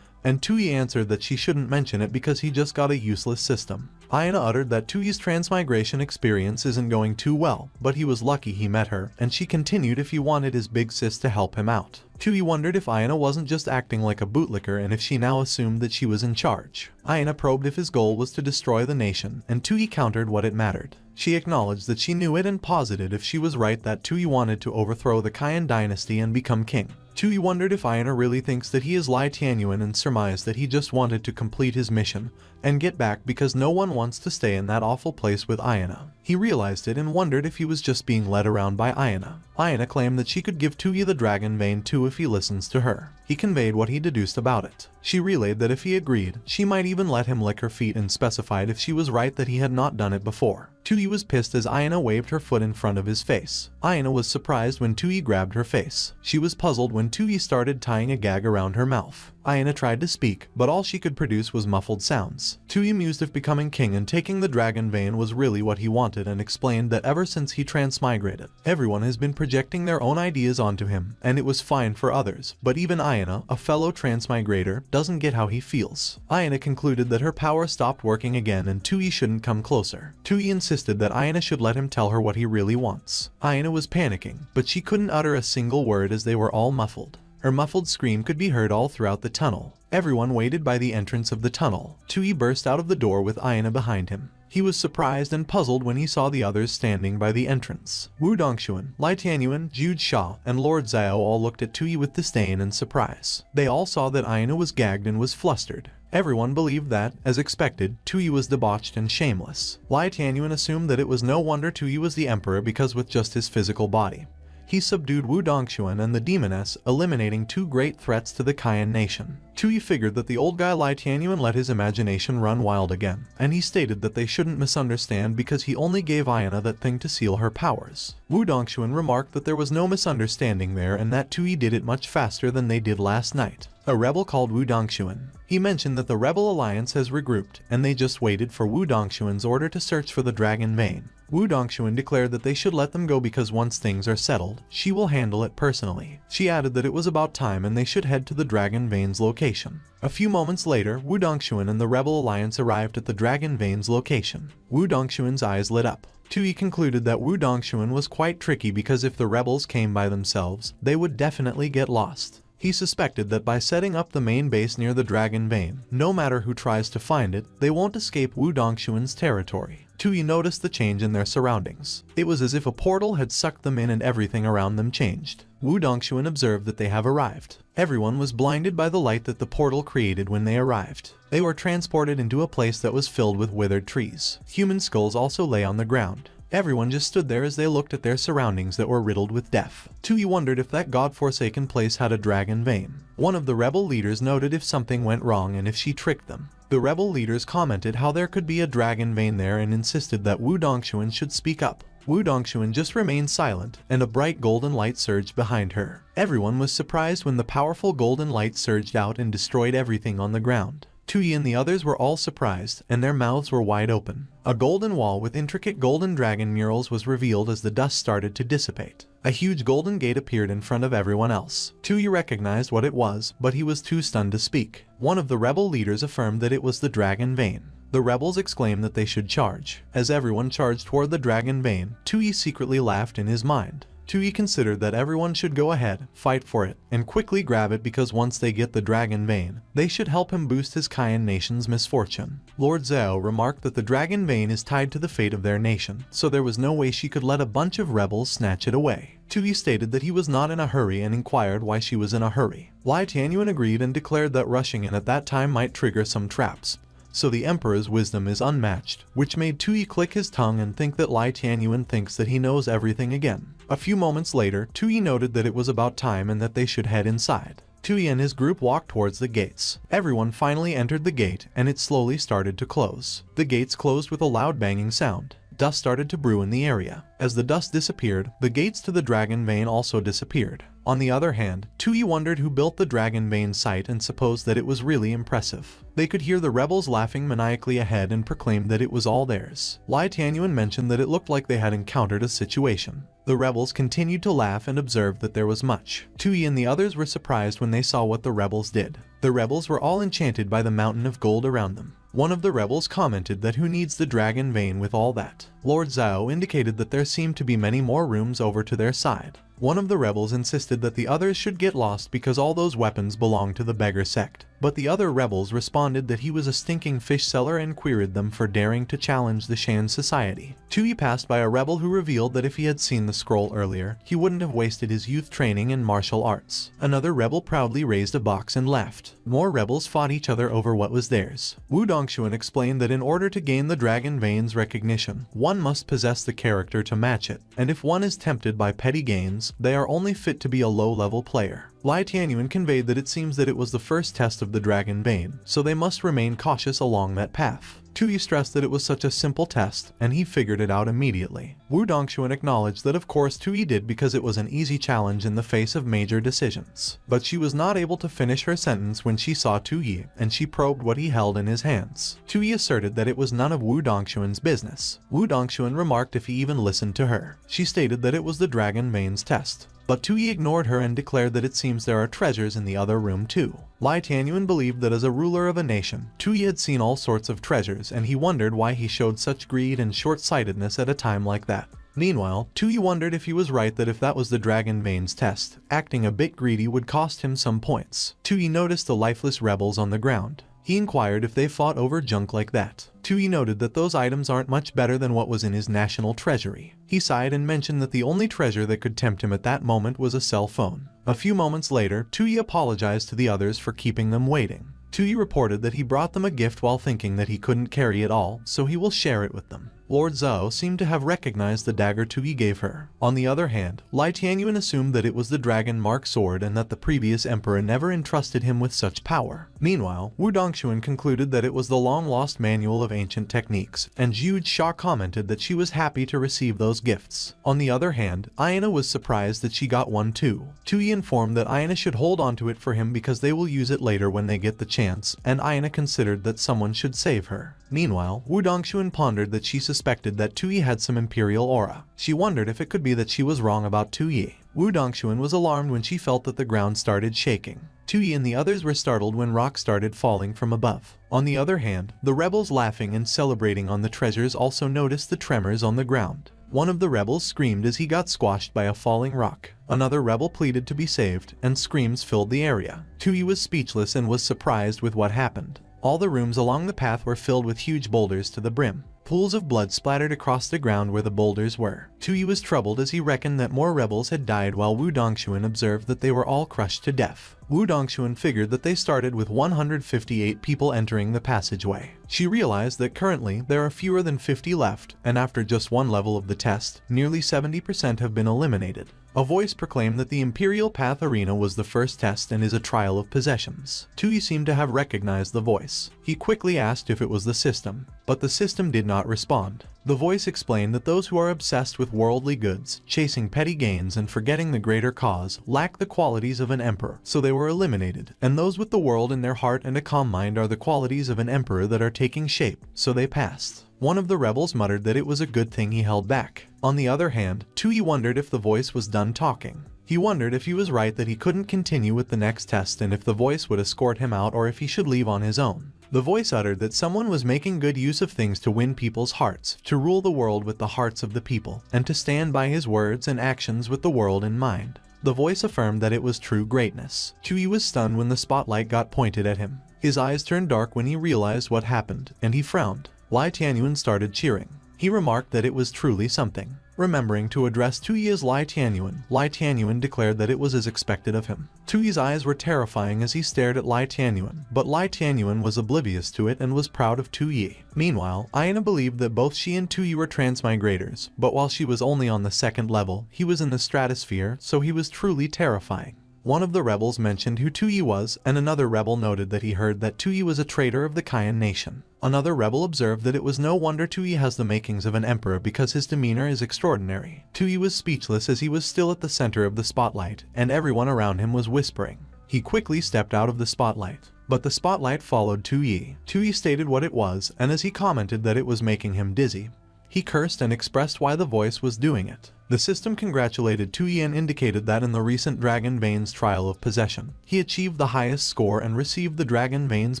and Tui answered that she shouldn't mention it because he just got a useless system. Ayana uttered that Tui's transmigration experience isn't going too well, but he was lucky he met her, and she continued if he wanted his big sis to help him out. Tui wondered if Ayana wasn't just acting like a bootlicker and if she now assumed that she was in charge. Ayana probed if his goal was to destroy the nation, and Tui countered what it mattered. She acknowledged that she knew it and posited if she was right that Tui wanted to overthrow the Qian dynasty and become king. Tui wondered if Ayana really thinks that he is Lai Tianyuan and surmised that he just wanted to complete his mission and get back because no one wants to stay in that awful place with Ayana. He realized it and wondered if he was just being led around by Ayana. Ayana claimed that she could give Tui the dragon vein too if he listens to her. He conveyed what he deduced about it. She relayed that if he agreed, she might even let him lick her feet and specified if she was right that he had not done it before. Tui was pissed as Ayana waved her foot in front of his face. Ayana was surprised when Tui grabbed her face. She was puzzled when Tui started tying a gag around her mouth. Ayana tried to speak, but all she could produce was muffled sounds. Tui mused if becoming king and taking the dragon vein was really what he wanted and explained that ever since he transmigrated, everyone has been projecting their own ideas onto him, and it was fine for others, but even Ayana, a fellow transmigrator, doesn't get how he feels. Ayana concluded that her power stopped working again and Tui shouldn't come closer. Tui insisted that Ayana should let him tell her what he really wants. Ayana was panicking, but she couldn't utter a single word as they were all muffled. Her muffled scream could be heard all throughout the tunnel. Everyone waited by the entrance of the tunnel. Tui burst out of the door with Ayana behind him. He was surprised and puzzled when he saw the others standing by the entrance. Wu Dongxuan, Lai Tianyuan, Jude Sha, and Lord Xiao all looked at Tuyi with disdain and surprise. They all saw that Aina was gagged and was flustered. Everyone believed that, as expected, Tuyi was debauched and shameless. Lai Tianyuan assumed that it was no wonder Tuyi was the emperor because with just his physical body, he subdued Wu Dongxuan and the demoness, eliminating two great threats to the Qian nation. Tuyi figured that the old guy Lai Tianyuan let his imagination run wild again, and he stated that they shouldn't misunderstand because he only gave Aina that thing to seal her powers. Wu Dongxuan remarked that there was no misunderstanding there and that Tuyi did it much faster than they did last night. A rebel called Wu Dongxuan. He mentioned that the rebel alliance has regrouped, and they just waited for Wu Dongxuan's order to search for the dragon vein. Wu Dongxuan declared that they should let them go because once things are settled, she will handle it personally. She added that it was about time and they should head to the dragon vein's location. A few moments later, Wu Dongxuan and the rebel alliance arrived at the dragon vein's location. Wu Dongxuan's eyes lit up. Tuyi concluded that Wu Dongxuan was quite tricky because if the rebels came by themselves, they would definitely get lost. He suspected that by setting up the main base near the dragon vein, no matter who tries to find it, they won't escape Wu Dongxuan's territory. Tuyi noticed the change in their surroundings. It was as if a portal had sucked them in and everything around them changed. Wu Dongxuan observed that they have arrived. Everyone was blinded by the light that the portal created when they arrived. They were transported into a place that was filled with withered trees. Human skulls also lay on the ground. Everyone just stood there as they looked at their surroundings that were riddled with death. Tuyi wondered if that god-forsaken place had a dragon vein. One of the rebel leaders noted if something went wrong and if she tricked them. The rebel leaders commented how there could be a dragon vein there and insisted that Wu Dongxuan should speak up. Wu Dongxuan just remained silent, and a bright golden light surged behind her. Everyone was surprised when the powerful golden light surged out and destroyed everything on the ground. Tuyi and the others were all surprised, and their mouths were wide open. A golden wall with intricate golden dragon murals was revealed as the dust started to dissipate. A huge golden gate appeared in front of everyone else. Tuyi recognized what it was, but he was too stunned to speak. One of the rebel leaders affirmed that it was the dragon vein. The rebels exclaimed that they should charge. As everyone charged toward the dragon vein, Tuyi secretly laughed in his mind. Tuyi considered that everyone should go ahead, fight for it, and quickly grab it because once they get the dragon vein, they should help him boost his Qian nation's misfortune. Lord Xiao remarked that the dragon vein is tied to the fate of their nation, so there was no way she could let a bunch of rebels snatch it away. Tuyi stated that he was not in a hurry and inquired why she was in a hurry. Lai Tianyuan agreed and declared that rushing in at that time might trigger some traps. So the Emperor's wisdom is unmatched, which made Tuyi click his tongue and think that Lai Tianyuan thinks that he knows everything again. A few moments later, Tuyi noted that it was about time and that they should head inside. Tuyi and his group walked towards the gates. Everyone finally entered the gate, and it slowly started to close. The gates closed with a loud banging sound. Dust started to brew in the area. As the dust disappeared, the gates to the dragon vein also disappeared. On the other hand, Tuyi wondered who built the dragon vein site and supposed that it was really impressive. They could hear the rebels laughing maniacally ahead and proclaimed that it was all theirs. Lai Tianyuan mentioned that it looked like they had encountered a situation. The rebels continued to laugh and observed that there was much. Tuyi and the others were surprised when they saw what the rebels did. The rebels were all enchanted by the mountain of gold around them. One of the rebels commented that who needs the dragon vein with all that. Lord Xiao indicated that there seemed to be many more rooms over to their side. One of the rebels insisted that the others should get lost because all those weapons belonged to the beggar sect. But the other rebels responded that he was a stinking fish seller and queried them for daring to challenge the Shan society. Tuyi passed by a rebel who revealed that if he had seen the scroll earlier, he wouldn't have wasted his youth training in martial arts. Another rebel proudly raised a box and left. More rebels fought each other over what was theirs. Wu Dongxuan explained that in order to gain the dragon vein's recognition, one must possess the character to match it, and if one is tempted by petty gains, they are only fit to be a low-level player. Lai Tianyuan conveyed that it seems that it was the first test of the dragon vein, so they must remain cautious along that path. Tuyi stressed that it was such a simple test, and he figured it out immediately. Wu Dongxuan acknowledged that of course Tuyi did because it was an easy challenge in the face of major decisions. But she was not able to finish her sentence when she saw Tuyi, and she probed what he held in his hands. Tuyi asserted that it was none of Wu Dongxuan's business. Wu Dongxuan remarked if he even listened to her. She stated that it was the dragon vein's test. But Tuyi ignored her and declared that it seems there are treasures in the other room too. Lai Tianyuan believed that as a ruler of a nation, Tuyi had seen all sorts of treasures and he wondered why he showed such greed and short-sightedness at a time like that. Meanwhile, Tuyi wondered if he was right that if that was the dragon vein's test, acting a bit greedy would cost him some points. Tuyi noticed the lifeless rebels on the ground. He inquired if they fought over junk like that. Tui noted that those items aren't much better than what was in his national treasury. He sighed and mentioned that the only treasure that could tempt him at that moment was a cell phone. A few moments later, Tui apologized to the others for keeping them waiting. Tui reported that he brought them a gift while thinking that he couldn't carry it all, so he will share it with them. Lord Zhao seemed to have recognized the dagger Tui gave her. On the other hand, Lai Tianyuan assumed that it was the dragon mark sword and that the previous emperor never entrusted him with such power. Meanwhile, Wu Dongshuan concluded that it was the long-lost manual of ancient techniques, and Zhu Xia commented that she was happy to receive those gifts. On the other hand, Ayana was surprised that she got one too. Tui informed that Ayana should hold onto it for him because they will use it later when they get the chance, and Ayana considered that someone should save her. Meanwhile, Wu Dongshuan pondered that she suspected that Tui had some imperial aura. She wondered if it could be that she was wrong about Tui. Wu Dongshuan was alarmed when she felt that the ground started shaking. Tui and the others were startled when rocks started falling from above. On the other hand, the rebels laughing and celebrating on the treasures also noticed the tremors on the ground. One of the rebels screamed as he got squashed by a falling rock. Another rebel pleaded to be saved, and screams filled the area. Tui was speechless and was surprised with what happened. All the rooms along the path were filled with huge boulders to the brim. Pools of blood splattered across the ground where the boulders were. Tui was troubled as he reckoned that more rebels had died, while Wu Dongshuan observed that they were all crushed to death. Wu Dongshuan figured that they started with 158 people entering the passageway. She realized that currently there are fewer than 50 left, and after just one level of the test, nearly 70% have been eliminated. A voice proclaimed that the Imperial Path Arena was the first test and is a trial of possessions. Tui seemed to have recognized the voice. He quickly asked if it was the system, but the system did not respond. The voice explained that those who are obsessed with worldly goods, chasing petty gains and forgetting the greater cause, lack the qualities of an emperor, so they were eliminated, and those with the world in their heart and a calm mind are the qualities of an emperor that are taking shape, so they passed. One of the rebels muttered that it was a good thing he held back. On the other hand, Tui wondered if the voice was done talking. He wondered if he was right that he couldn't continue with the next test and if the voice would escort him out or if he should leave on his own. The voice uttered that someone was making good use of things to win people's hearts, to rule the world with the hearts of the people, and to stand by his words and actions with the world in mind. The voice affirmed that it was true greatness. Tui was stunned when the spotlight got pointed at him. His eyes turned dark when he realized what happened, and he frowned. Lai Tianyuan started cheering. He remarked that it was truly something. Remembering to address Tui as Lai Tianyuan declared that it was as expected of him. Tui's eyes were terrifying as he stared at Lai Tianyuan, but Lai Tianyuan was oblivious to it and was proud of Tui. Meanwhile, Ayana believed that both she and Tui were transmigrators, but while she was only on the second level, he was in the stratosphere, so he was truly terrifying. One of the rebels mentioned who Tui was, and another rebel noted that he heard that Tui was a traitor of the Qian nation. Another rebel observed that it was no wonder Tui has the makings of an emperor because his demeanor is extraordinary. Tui was speechless as he was still at the center of the spotlight, and everyone around him was whispering. He quickly stepped out of the spotlight, but the spotlight followed Tui. Tui stated what it was, and as he commented that it was making him dizzy, he cursed and expressed why the voice was doing it. The system congratulated Tui and indicated that in the recent Dragon Veins trial of possession, he achieved the highest score and received the Dragon Veins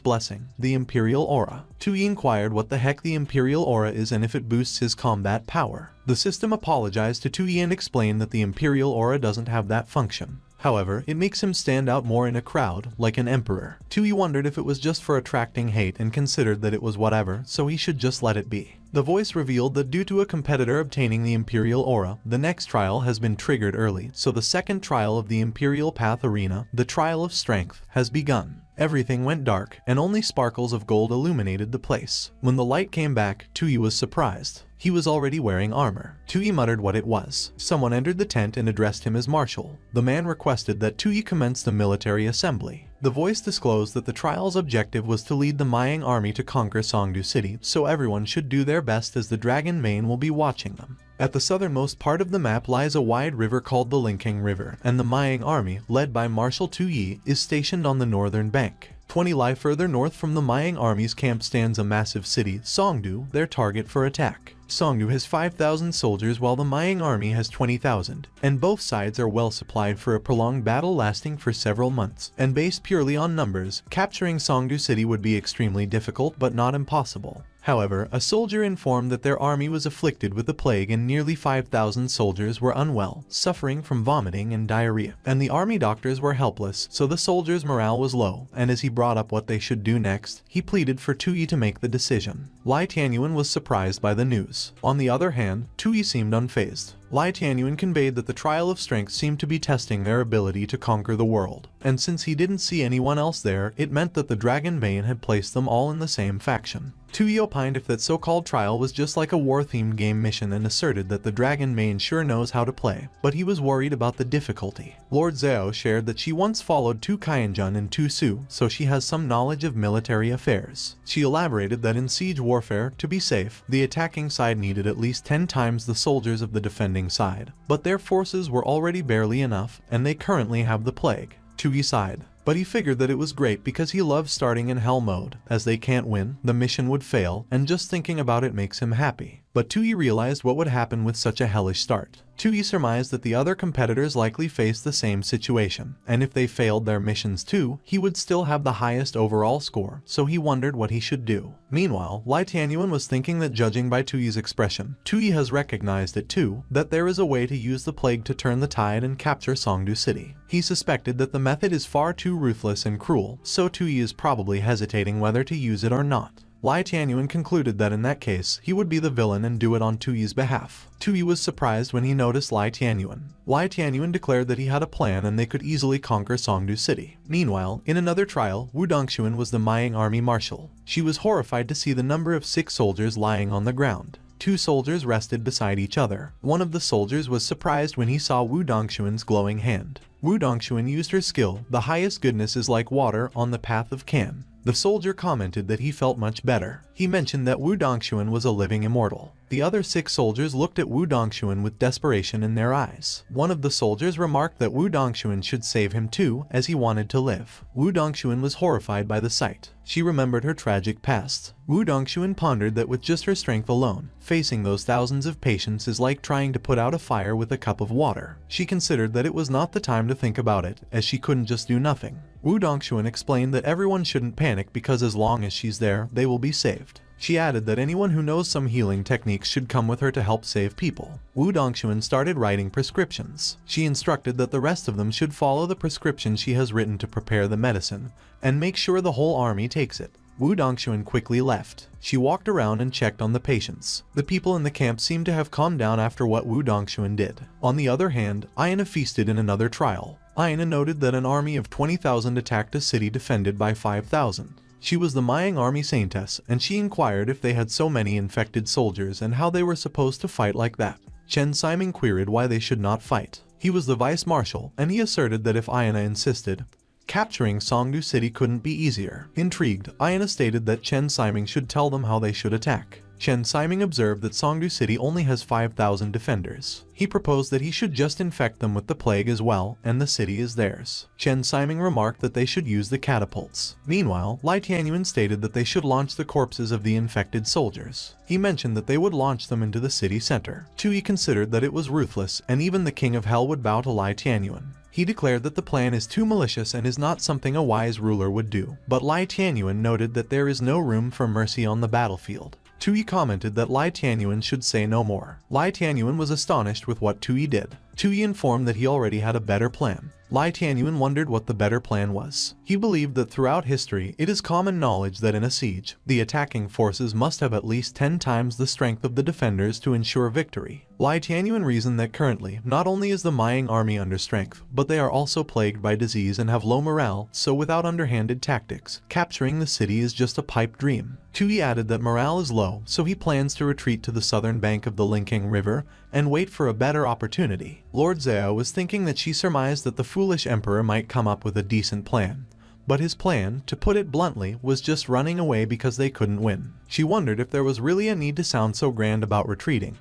blessing, the Imperial Aura. Tui inquired what the heck the Imperial Aura is and if it boosts his combat power. The system apologized to Tui and explained that the Imperial Aura doesn't have that function. However, it makes him stand out more in a crowd, like an emperor. Tui wondered if it was just for attracting hate and considered that it was whatever, so he should just let it be. The voice revealed that due to a competitor obtaining the Imperial Aura, the next trial has been triggered early, so the second trial of the Imperial Path Arena, the Trial of Strength, has begun. Everything went dark, and only sparkles of gold illuminated the place. When the light came back, Tui was surprised. He was already wearing armor. Tui muttered what it was. Someone entered the tent and addressed him as Marshal. The man requested that Tui commence the military assembly. The voice disclosed that the trial's objective was to lead the Mayang army to conquer Songdu City, so everyone should do their best as the Dragon Mane will be watching them. At the southernmost part of the map lies a wide river called the Linking River, and the Mayang army, led by Marshal Tui, is stationed on the northern bank. 20 li further north from the Mayang army's camp stands a massive city, Songdu, their target for attack. Songdu has 5,000 soldiers while the Mayang army has 20,000, and both sides are well supplied for a prolonged battle lasting for several months. And based purely on numbers, capturing Songdu City would be extremely difficult but not impossible. However, a soldier informed that their army was afflicted with the plague and nearly 5,000 soldiers were unwell, suffering from vomiting and diarrhea. And the army doctors were helpless, so the soldiers' morale was low, and as he brought up what they should do next, he pleaded for Tui to make the decision. Lai Tianyuan was surprised by the news. On the other hand, Tui seemed unfazed. Lai Tianyuan conveyed that the trial of strength seemed to be testing their ability to conquer the world, and since he didn't see anyone else there, it meant that the Dragon Bane had placed them all in the same faction. Tui opined if that so-called trial was just like a war-themed game mission and asserted that the Dragon Bane sure knows how to play, but he was worried about the difficulty. Lord Zhao shared that she once followed 2 Qianjun and 2 Su, so she has some knowledge of military affairs. She elaborated that in siege warfare, to be safe, the attacking side needed at least 10 times the soldiers of the defending side, but their forces were already barely enough, and they currently have the plague. Tui sighed, but he figured that it was great because he loved starting in hell mode. As they can't win, the mission would fail, and just thinking about it makes him happy. But Tui realized what would happen with such a hellish start. Tui surmised that the other competitors likely faced the same situation, and if they failed their missions too, he would still have the highest overall score, so he wondered what he should do. Meanwhile, Lai Tianyuan was thinking that judging by Tui's expression, Tui has recognized it too, that there is a way to use the plague to turn the tide and capture Songdu City. He suspected that the method is far too ruthless and cruel, so Tui is probably hesitating whether to use it or not. Lai Tianyuan concluded that in that case, he would be the villain and do it on Tui's behalf. Tui was surprised when he noticed Lai Tianyuan. Lai Tianyuan declared that he had a plan and they could easily conquer Songdu City. Meanwhile, in another trial, Wu Dongxuan was the Maiyang army marshal. She was horrified to see the number of sick soldiers lying on the ground. 2 soldiers rested beside each other. One of the soldiers was surprised when he saw Wu Dongxuan's glowing hand. Wu Dongxuan used her skill, the highest goodness is like water on the path of Qian. The soldier commented that he felt much better. He mentioned that Wu Dongxuan was a living immortal. The other 6 soldiers looked at Wu Dongxuan with desperation in their eyes. One of the soldiers remarked that Wu Dongxuan should save him too, as he wanted to live. Wu Dongxuan was horrified by the sight. She remembered her tragic past. Wu Dongxuan pondered that with just her strength alone, facing those thousands of patients is like trying to put out a fire with a cup of water. She considered that it was not the time to think about it, as she couldn't just do nothing. Wu Dongxuan explained that everyone shouldn't panic because as long as she's there, they will be saved. She added that anyone who knows some healing techniques should come with her to help save people. Wu Dongxuan started writing prescriptions. She instructed that the rest of them should follow the prescription she has written to prepare the medicine, and make sure the whole army takes it. Wu Dongxuan quickly left. She walked around and checked on the patients. The people in the camp seemed to have calmed down after what Wu Dongxuan did. On the other hand, Aina feasted in another trial. Aina noted that an army of 20,000 attacked a city defended by 5,000. She was the Maiyang army saintess, and she inquired if they had so many infected soldiers and how they were supposed to fight like that. Chen Siming queried why they should not fight. He was the vice marshal, and he asserted that if Aina insisted, capturing Songdu City couldn't be easier. Intrigued, Aina stated that Chen Siming should tell them how they should attack. Chen Siming observed that Songdu City only has 5,000 defenders. He proposed that he should just infect them with the plague as well, and the city is theirs. Chen Siming remarked that they should use the catapults. Meanwhile, Lai Tianyuan stated that they should launch the corpses of the infected soldiers. He mentioned that they would launch them into the city center. Tui considered that it was ruthless, and even the King of Hell would bow to Lai Tianyuan. He declared that the plan is too malicious and is not something a wise ruler would do. But Lai Tianyuan noted that there is no room for mercy on the battlefield. Tui commented that Lai Tianyuan should say no more. Lai Tianyuan was astonished with what Tui did. Tui informed that he already had a better plan. Lai Tianyuan wondered what the better plan was. He believed that throughout history, it is common knowledge that in a siege, the attacking forces must have at least 10 times the strength of the defenders to ensure victory. Lai Tianyuan reasoned that currently, not only is the Maiyang army under strength, but they are also plagued by disease and have low morale, so without underhanded tactics, capturing the city is just a pipe dream. Tui added that morale is low, so he plans to retreat to the southern bank of the Linking River and wait for a better opportunity. Lord Zhao was thinking that she surmised that the foolish emperor might come up with a decent plan. But his plan, to put it bluntly, was just running away because they couldn't win. She wondered if there was really a need to sound so grand about retreating,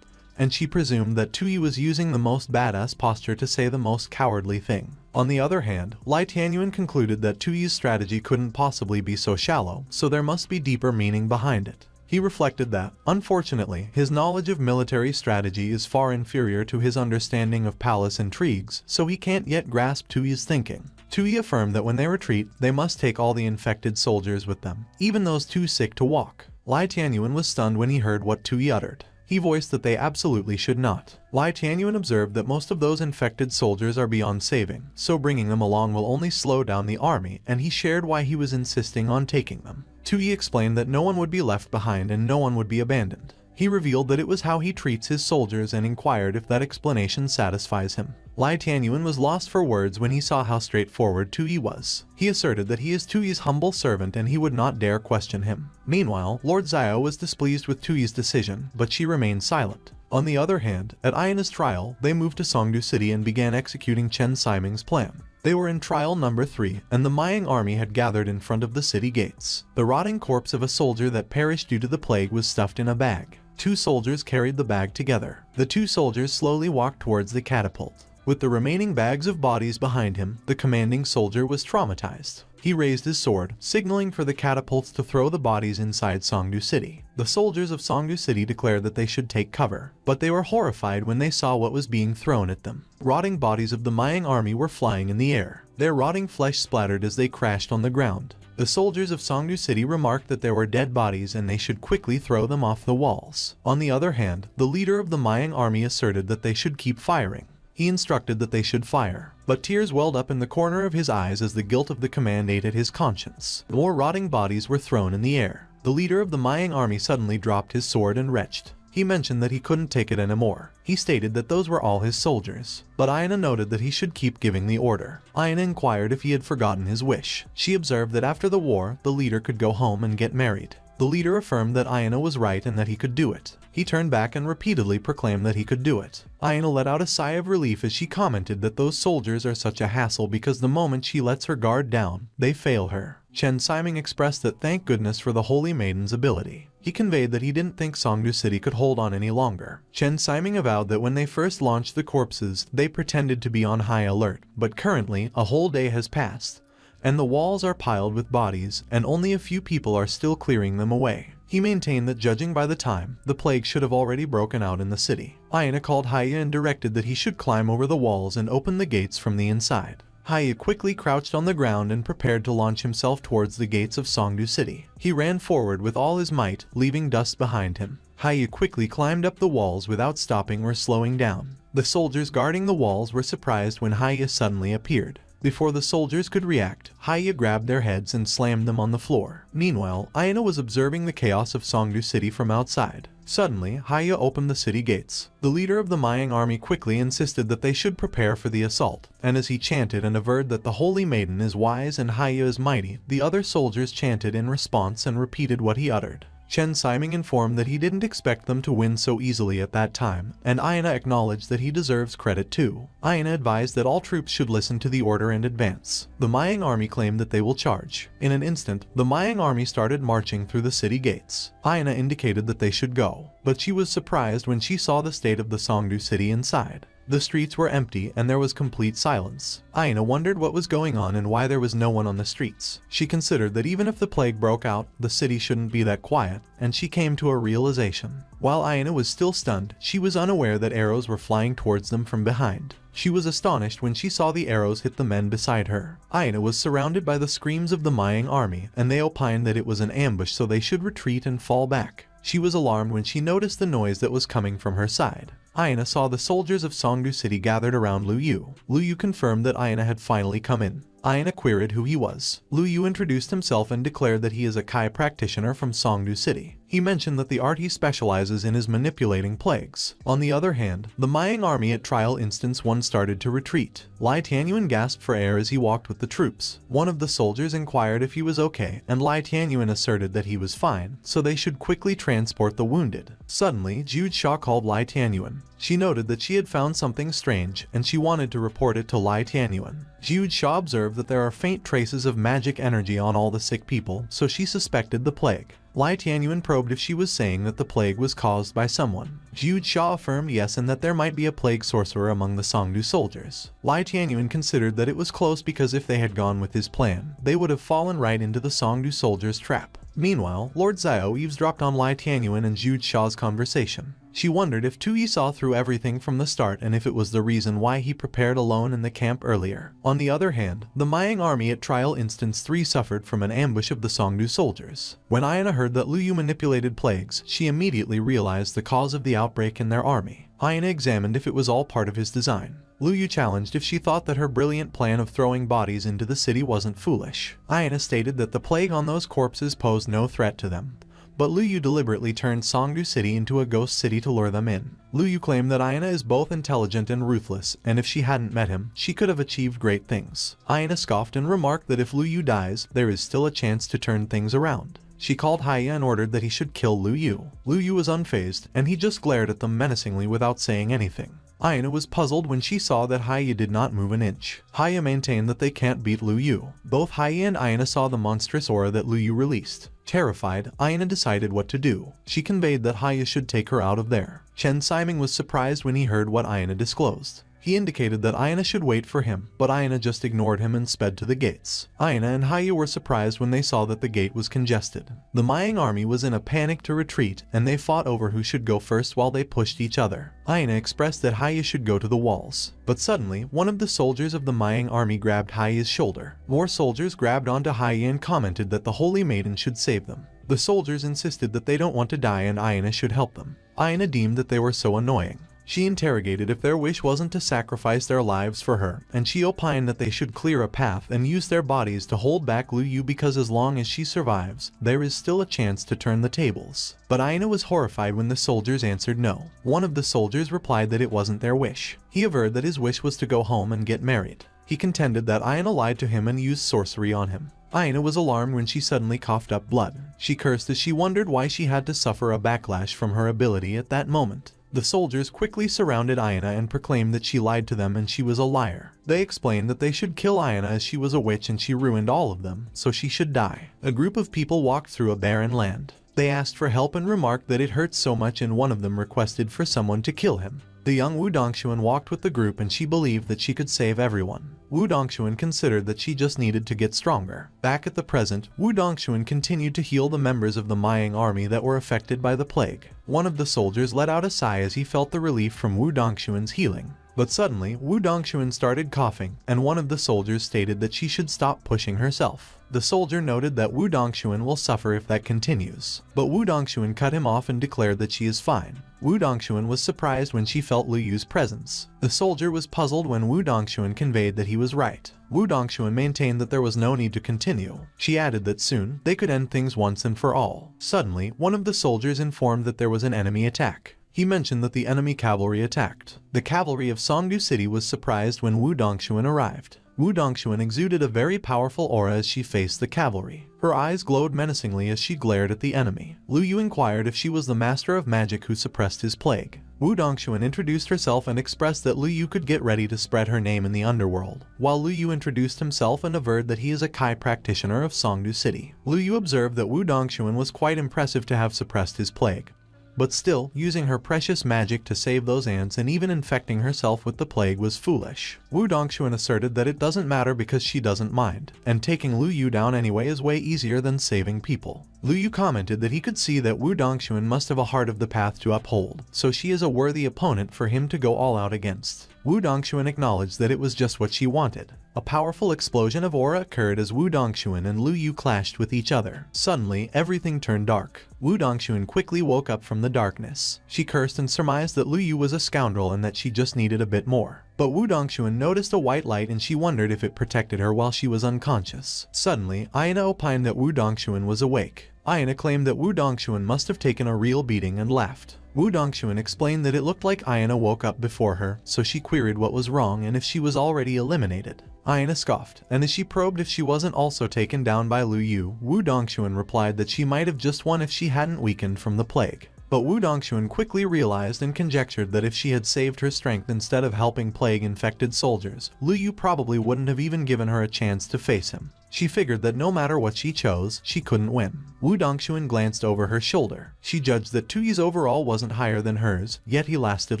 and she presumed that Tui was using the most badass posture to say the most cowardly thing. On the other hand, Lai Tianyuan concluded that Tui's strategy couldn't possibly be so shallow, so there must be deeper meaning behind it. He reflected that, unfortunately, his knowledge of military strategy is far inferior to his understanding of palace intrigues, so he can't yet grasp Tui's thinking. Tui affirmed that when they retreat, they must take all the infected soldiers with them, even those too sick to walk. Lai Tianyuan was stunned when he heard what Tui uttered. He voiced that they absolutely should not. Lai Tianyuan observed that most of those infected soldiers are beyond saving, so bringing them along will only slow down the army, and he shared why he was insisting on taking them. Tui explained that no one would be left behind and no one would be abandoned. He revealed that it was how he treats his soldiers and inquired if that explanation satisfies him. Lai Tianyuan was lost for words when he saw how straightforward Tui was. He asserted that he is Tui's humble servant and he would not dare question him. Meanwhile, Lord Xiao was displeased with Tui's decision, but she remained silent. On the other hand, at Ayana's trial, they moved to Songdu City and began executing Chen Siming's plan. They were in trial number 3, and the Mayang army had gathered in front of the city gates. The rotting corpse of a soldier that perished due to the plague was stuffed in a bag. 2 soldiers carried the bag together. The 2 soldiers slowly walked towards the catapult. With the remaining bags of bodies behind him, the commanding soldier was traumatized. He raised his sword, signaling for the catapults to throw the bodies inside Songdu City. The soldiers of Songdu City declared that they should take cover, but they were horrified when they saw what was being thrown at them. Rotting bodies of the Mayang army were flying in the air. Their rotting flesh splattered as they crashed on the ground. The soldiers of Songdu City remarked that there were dead bodies and they should quickly throw them off the walls. On the other hand, the leader of the Mayang army asserted that they should keep firing. He instructed that they should fire, but tears welled up in the corner of his eyes as the guilt of the command ate at his conscience. More rotting bodies were thrown in the air. The leader of the Mayang army suddenly dropped his sword and retched. He mentioned that he couldn't take it anymore. He stated that those were all his soldiers, but Ayana noted that he should keep giving the order. Ayana inquired if he had forgotten his wish. She observed that after the war, the leader could go home and get married. The leader affirmed that Ayana was right and that he could do it. He turned back and repeatedly proclaimed that he could do it. Ayana let out a sigh of relief as she commented that those soldiers are such a hassle because the moment she lets her guard down, they fail her. Chen Siming expressed that thank goodness for the Holy Maiden's ability. He conveyed that he didn't think Songdu City could hold on any longer. Chen Siming avowed that when they first launched the corpses, they pretended to be on high alert, but currently, a whole day has passed, and the walls are piled with bodies, and only a few people are still clearing them away. He maintained that judging by the time, the plague should have already broken out in the city. Ayana called Haya and directed that he should climb over the walls and open the gates from the inside. Haya quickly crouched on the ground and prepared to launch himself towards the gates of Songdu City. He ran forward with all his might, leaving dust behind him. Haya quickly climbed up the walls without stopping or slowing down. The soldiers guarding the walls were surprised when Haya suddenly appeared. Before the soldiers could react, Haya grabbed their heads and slammed them on the floor. Meanwhile, Ayana was observing the chaos of Songdu City from outside. Suddenly, Haya opened the city gates. The leader of the Mayang army quickly insisted that they should prepare for the assault, and as he chanted and averred that the Holy Maiden is wise and Haya is mighty, the other soldiers chanted in response and repeated what he uttered. Chen Siming informed that he didn't expect them to win so easily at that time, and Ayana acknowledged that he deserves credit too. Ayana advised that all troops should listen to the order and advance. The Mayang army claimed that they will charge. In an instant, the Mayang army started marching through the city gates. Ayana indicated that they should go, but she was surprised when she saw the state of the Songdu City inside. The streets were empty and there was complete silence. Ayana wondered what was going on and why there was no one on the streets. She considered that even if the plague broke out, the city shouldn't be that quiet, and she came to a realization. While Ayana was still stunned, she was unaware that arrows were flying towards them from behind. She was astonished when she saw the arrows hit the men beside her. Ayana was surrounded by the screams of the Mayang army, and they opined that it was an ambush so they should retreat and fall back. She was alarmed when she noticed the noise that was coming from her side. Ayana saw the soldiers of Songdu City gathered around Lu Yu. Lu Yu confirmed that Ayana had finally come in. Ayana queried who he was. Lu Yu introduced himself and declared that he is a Kai practitioner from Songdu City. He mentioned that the art he specializes in is manipulating plagues. On the other hand, the Mayang army at trial instance 1 started to retreat. Lai Tianyuan gasped for air as he walked with the troops. One of the soldiers inquired if he was okay, and Lai Tianyuan asserted that he was fine, so they should quickly transport the wounded. Suddenly, Jude Shaw called Lai Tianyuan. She noted that she had found something strange, and she wanted to report it to Lai Tianyuan. Jude Shaw observed that there are faint traces of magic energy on all the sick people, so she suspected the plague. Lai Tianyuan probed if she was saying that the plague was caused by someone. Jude Shaw affirmed yes and that there might be a plague sorcerer among the Songdu soldiers. Lai Tianyuan considered that it was close because if they had gone with his plan, they would have fallen right into the Songdu soldiers' trap. Meanwhile, Lord Xiao eavesdropped on Lai Tianyuan and Jude Shaw's conversation. She wondered if Tu Yi saw through everything from the start and if it was the reason why he prepared alone in the camp earlier. On the other hand, the Mayang army at Trial Instance 3 suffered from an ambush of the Songdu soldiers. When Ayana heard that Lu Yu manipulated plagues, she immediately realized the cause of the outbreak in their army. Ayana examined if it was all part of his design. Lu Yu challenged if she thought that her brilliant plan of throwing bodies into the city wasn't foolish. Ayana stated that the plague on those corpses posed no threat to them. But Lu Yu deliberately turned Songdu City into a ghost city to lure them in. Lu Yu claimed that Ayana is both intelligent and ruthless, and if she hadn't met him, she could have achieved great things. Ayana scoffed and remarked that if Lu Yu dies, there is still a chance to turn things around. She called Haya and ordered that he should kill Lu Yu. Lu Yu was unfazed, and he just glared at them menacingly without saying anything. Ayana was puzzled when she saw that Haya did not move an inch. Haya maintained that they can't beat Lu Yu. Both Haya and Ayana saw the monstrous aura that Lu Yu released. Terrified, Ayana decided what to do. She conveyed that Haya should take her out of there. Chen Siming was surprised when he heard what Ayana disclosed. He indicated that Ayana should wait for him, but Ayana just ignored him and sped to the gates. Ayana and Haya were surprised when they saw that the gate was congested. The Mayang army was in a panic to retreat, and they fought over who should go first while they pushed each other. Ayana expressed that Haya should go to the walls. But suddenly, one of the soldiers of the Mayang army grabbed Haya's shoulder. More soldiers grabbed onto Haya and commented that the Holy Maiden should save them. The soldiers insisted that they don't want to die and Ayana should help them. Ayana deemed that they were so annoying. She interrogated if their wish wasn't to sacrifice their lives for her, and she opined that they should clear a path and use their bodies to hold back Lu Yu because as long as she survives, there is still a chance to turn the tables. But Ayana was horrified when the soldiers answered no. One of the soldiers replied that it wasn't their wish. He averred that his wish was to go home and get married. He contended that Ayana lied to him and used sorcery on him. Ayana was alarmed when she suddenly coughed up blood. She cursed as she wondered why she had to suffer a backlash from her ability at that moment. The soldiers quickly surrounded Ayana and proclaimed that she lied to them and she was a liar. They explained that they should kill Ayana as she was a witch and she ruined all of them, so she should die. A group of people walked through a barren land. They asked for help and remarked that it hurt so much, and one of them requested for someone to kill him. The young Wu Dongshuan walked with the group and she believed that she could save everyone. Wu Dongshuan considered that she just needed to get stronger. Back at the present, Wu Dongshuan continued to heal the members of the Mayang army that were affected by the plague. One of the soldiers let out a sigh as he felt the relief from Wu Dongshuan's healing. But suddenly, Wu Dongshuan started coughing, and one of the soldiers stated that she should stop pushing herself. The soldier noted that Wu Dongshuan will suffer if that continues. But Wu Dongshuan cut him off and declared that she is fine. Wu Dongshuan was surprised when she felt Lu Yu's presence. The soldier was puzzled when Wu Dongshuan conveyed that he was right. Wu Dongshuan maintained that there was no need to continue. She added that soon, they could end things once and for all. Suddenly, one of the soldiers informed that there was an enemy attack. He mentioned that the enemy cavalry attacked. The cavalry of Songdu City was surprised when Wu Dongshuan arrived. Wu Dongshuan exuded a very powerful aura as she faced the cavalry. Her eyes glowed menacingly as she glared at the enemy. Lu Yu inquired if she was the master of magic who suppressed his plague. Wu Dongshuan introduced herself and expressed that Lu Yu could get ready to spread her name in the underworld, while Lu Yu introduced himself and averred that he is a Kai practitioner of Songdu City. Lu Yu observed that Wu Dongshuan was quite impressive to have suppressed his plague. But still, using her precious magic to save those ants and even infecting herself with the plague was foolish. Wu Dongshuan asserted that it doesn't matter because she doesn't mind, and taking Lu Yu down anyway is way easier than saving people. Lu Yu commented that he could see that Wu Dongshuan must have a heart of the path to uphold, so she is a worthy opponent for him to go all out against. Wu Dongshuan acknowledged that it was just what she wanted. A powerful explosion of aura occurred as Wu Dongshuan and Lu Yu clashed with each other. Suddenly, everything turned dark. Wu Dongshuan quickly woke up from the darkness. She cursed and surmised that Lu Yu was a scoundrel and that she just needed a bit more. But Wu Dongshuan noticed a white light and she wondered if it protected her while she was unconscious. Suddenly, Ayana opined that Wu Dongshuan was awake. Ayana claimed that Wu Dongshuan must have taken a real beating and laughed. Wu Dongshuan explained that it looked like Ayana woke up before her, so she queried what was wrong and if she was already eliminated. Ayana scoffed, and as she probed if she wasn't also taken down by Lu Yu, Wu Dongshuan replied that she might have just won if she hadn't weakened from the plague. But Wu Dongshuan quickly realized and conjectured that if she had saved her strength instead of helping plague-infected soldiers, Lu Yu probably wouldn't have even given her a chance to face him. She figured that no matter what she chose, she couldn't win. Wu Dongxuan glanced over her shoulder. She judged that Tuyi's overall wasn't higher than hers, yet he lasted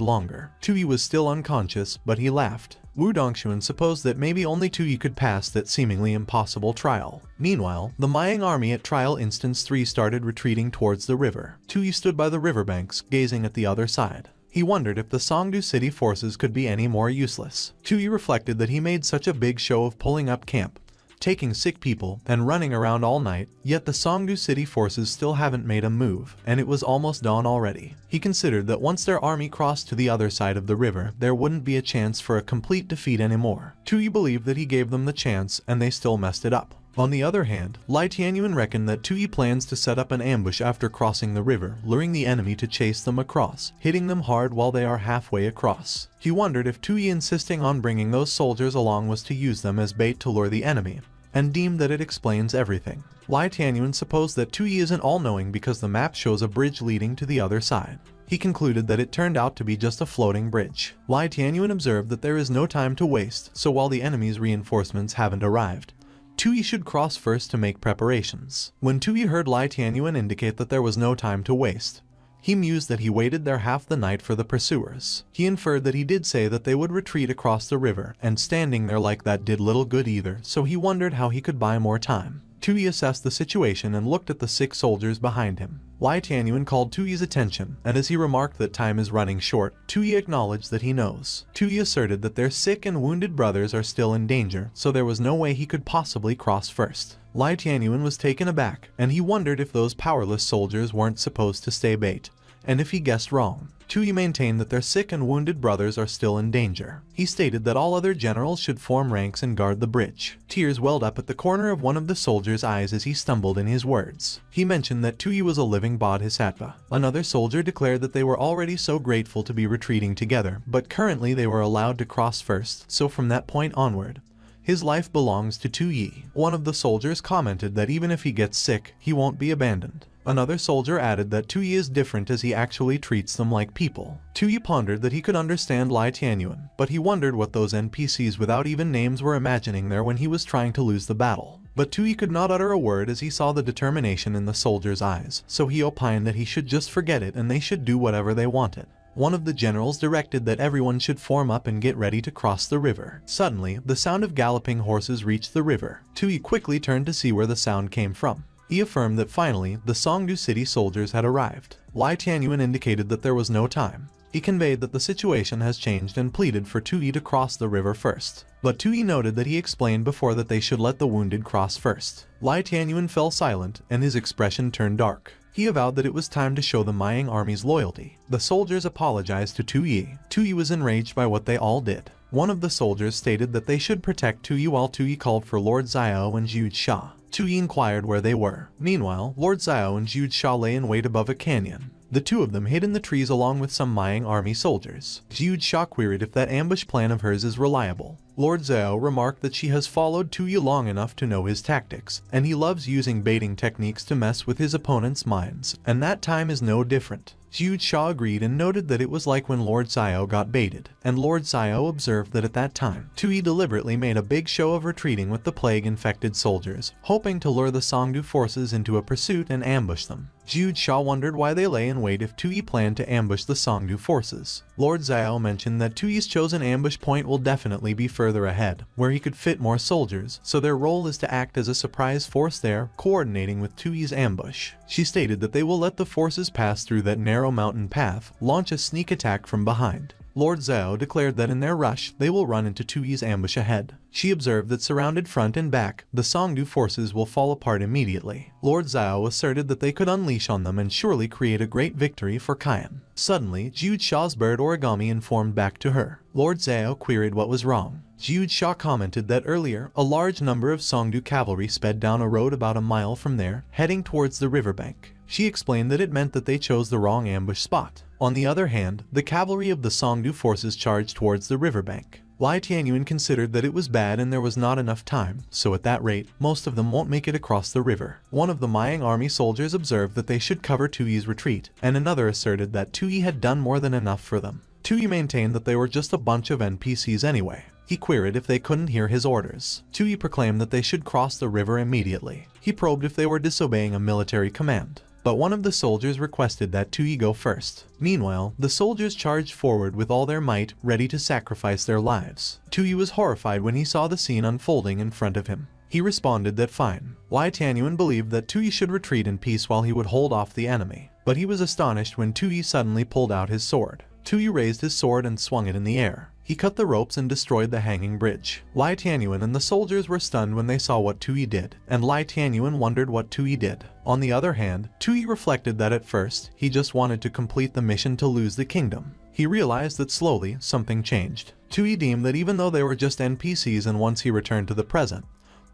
longer. Tuyi was still unconscious, but he laughed. Wu Dongxuan supposed that maybe only Tuyi could pass that seemingly impossible trial. Meanwhile, the Mayang army at Trial Instance 3 started retreating towards the river. Tuyi stood by the riverbanks, gazing at the other side. He wondered if the Songdu city forces could be any more useless. Tuyi reflected that he made such a big show of pulling up camp, taking sick people, and running around all night, yet the Songdu city forces still haven't made a move, and it was almost dawn already. He considered that once their army crossed to the other side of the river, there wouldn't be a chance for a complete defeat anymore. Tuyi believed that he gave them the chance, and they still messed it up. On the other hand, Lai Tianyuan reckoned that Tuyi plans to set up an ambush after crossing the river, luring the enemy to chase them across, hitting them hard while they are halfway across. He wondered if Tuyi insisting on bringing those soldiers along was to use them as bait to lure the enemy, and deemed that it explains everything. Lai Tianyuan supposed that Tuyi isn't all-knowing because the map shows a bridge leading to the other side. He concluded that it turned out to be just a floating bridge. Lai Tianyuan observed that there is no time to waste, so while the enemy's reinforcements haven't arrived, Tuyi should cross first to make preparations. When Tuyi heard Lai Tianyuan indicate that there was no time to waste, he mused that he waited there half the night for the pursuers. He inferred that he did say that they would retreat across the river, and standing there like that did little good either, so he wondered how he could buy more time. Tuyi assessed the situation and looked at the sick soldiers behind him. Lai Tianyuan called Tuyi's attention, and as he remarked that time is running short, Tuyi acknowledged that he knows. Tuyi asserted that their sick and wounded brothers are still in danger, so there was no way he could possibly cross first. Lai Tianyuan was taken aback, and he wondered if those powerless soldiers weren't supposed to stay bait, and if he guessed wrong. Tuyi maintained that their sick and wounded brothers are still in danger. He stated that all other generals should form ranks and guard the bridge. Tears welled up at the corner of one of the soldiers' eyes as he stumbled in his words. He mentioned that Tuyi was a living bodhisattva. Another soldier declared that they were already so grateful to be retreating together, but currently they were allowed to cross first, so from that point onward, his life belongs to Tuyi. One of the soldiers commented that even if he gets sick, he won't be abandoned. Another soldier added that Tuyi is different as he actually treats them like people. Tuyi pondered that he could understand Lai Tianyuan, but he wondered what those NPCs without even names were imagining there when he was trying to lose the battle. But Tuyi could not utter a word as he saw the determination in the soldier's eyes, so he opined that he should just forget it and they should do whatever they wanted. One of the generals directed that everyone should form up and get ready to cross the river. Suddenly, the sound of galloping horses reached the river. Tuyi quickly turned to see where the sound came from. He affirmed that finally, the Songdu city soldiers had arrived. Lai Tianyuan indicated that there was no time. He conveyed that the situation has changed and pleaded for Tuyi to cross the river first. But Tuyi noted that he explained before that they should let the wounded cross first. Lai Tianyuan fell silent, and his expression turned dark. He avowed that it was time to show the Mayang army's loyalty. The soldiers apologized to Tuyi. Tuyi was enraged by what they all did. One of the soldiers stated that they should protect Tuyi while Tuyi called for Lord Xiao and Zhu Sha. Tuyi inquired where they were. Meanwhile, Lord Xiao and Zhu Sha lay in wait above a canyon. The two of them hid in the trees along with some Mayang army soldiers. Zhu Sha queried if that ambush plan of hers is reliable. Lord Xiao remarked that she has followed Tuyi long enough to know his tactics, and he loves using baiting techniques to mess with his opponent's minds, and that time is no different. Zhu Sha agreed and noted that it was like when Lord Xiao got baited, and Lord Xiao observed that at that time, Tuyi deliberately made a big show of retreating with the plague-infected soldiers, hoping to lure the Songdu forces into a pursuit and ambush them. Zhu Sha wondered why they lay in wait if Tuyi planned to ambush the Songdu forces. Lord Xiao mentioned that Tuyi's chosen ambush point will definitely be further ahead, where he could fit more soldiers, so their role is to act as a surprise force there, coordinating with Tuyi's ambush. She stated that they will let the forces pass through that narrow mountain path, launch a sneak attack from behind. Lord Xiao declared that in their rush, they will run into Tuyi's ambush ahead. She observed that surrounded front and back, the Songdu forces will fall apart immediately. Lord Xiao asserted that they could unleash on them and surely create a great victory for Qian. Suddenly, Zhu Sha's bird origami informed back to her. Lord Xiao queried what was wrong. Zhu Sha commented that earlier, a large number of Songdu cavalry sped down a road about a mile from there, heading towards the riverbank. She explained that it meant that they chose the wrong ambush spot. On the other hand, the cavalry of the Songdu forces charged towards the riverbank. Lai Tianyuan considered that it was bad and there was not enough time, so at that rate, most of them won't make it across the river. One of the Mayang army soldiers observed that they should cover Tuyi's retreat, and another asserted that Tuyi had done more than enough for them. Tuyi maintained that they were just a bunch of NPCs anyway. He queried if they couldn't hear his orders. Tu proclaimed that they should cross the river immediately. He probed if they were disobeying a military command, but one of the soldiers requested that Tu go first. Meanwhile, the soldiers charged forward with all their might, ready to sacrifice their lives. Tu was horrified when he saw the scene unfolding in front of him. He responded that fine. Lai Tianyuan believed that Tu should retreat in peace while he would hold off the enemy, but he was astonished when Tu suddenly pulled out his sword. Tu raised his sword and swung it in the air. He cut the ropes and destroyed the hanging bridge. Lai Tianyuan and the soldiers were stunned when they saw what Tu did, and Lai Tianyuan wondered what Tu did. On the other hand, Tu reflected that at first, he just wanted to complete the mission to lose the kingdom. He realized that slowly, something changed. Tu deemed that even though they were just NPCs and once he returned to the present,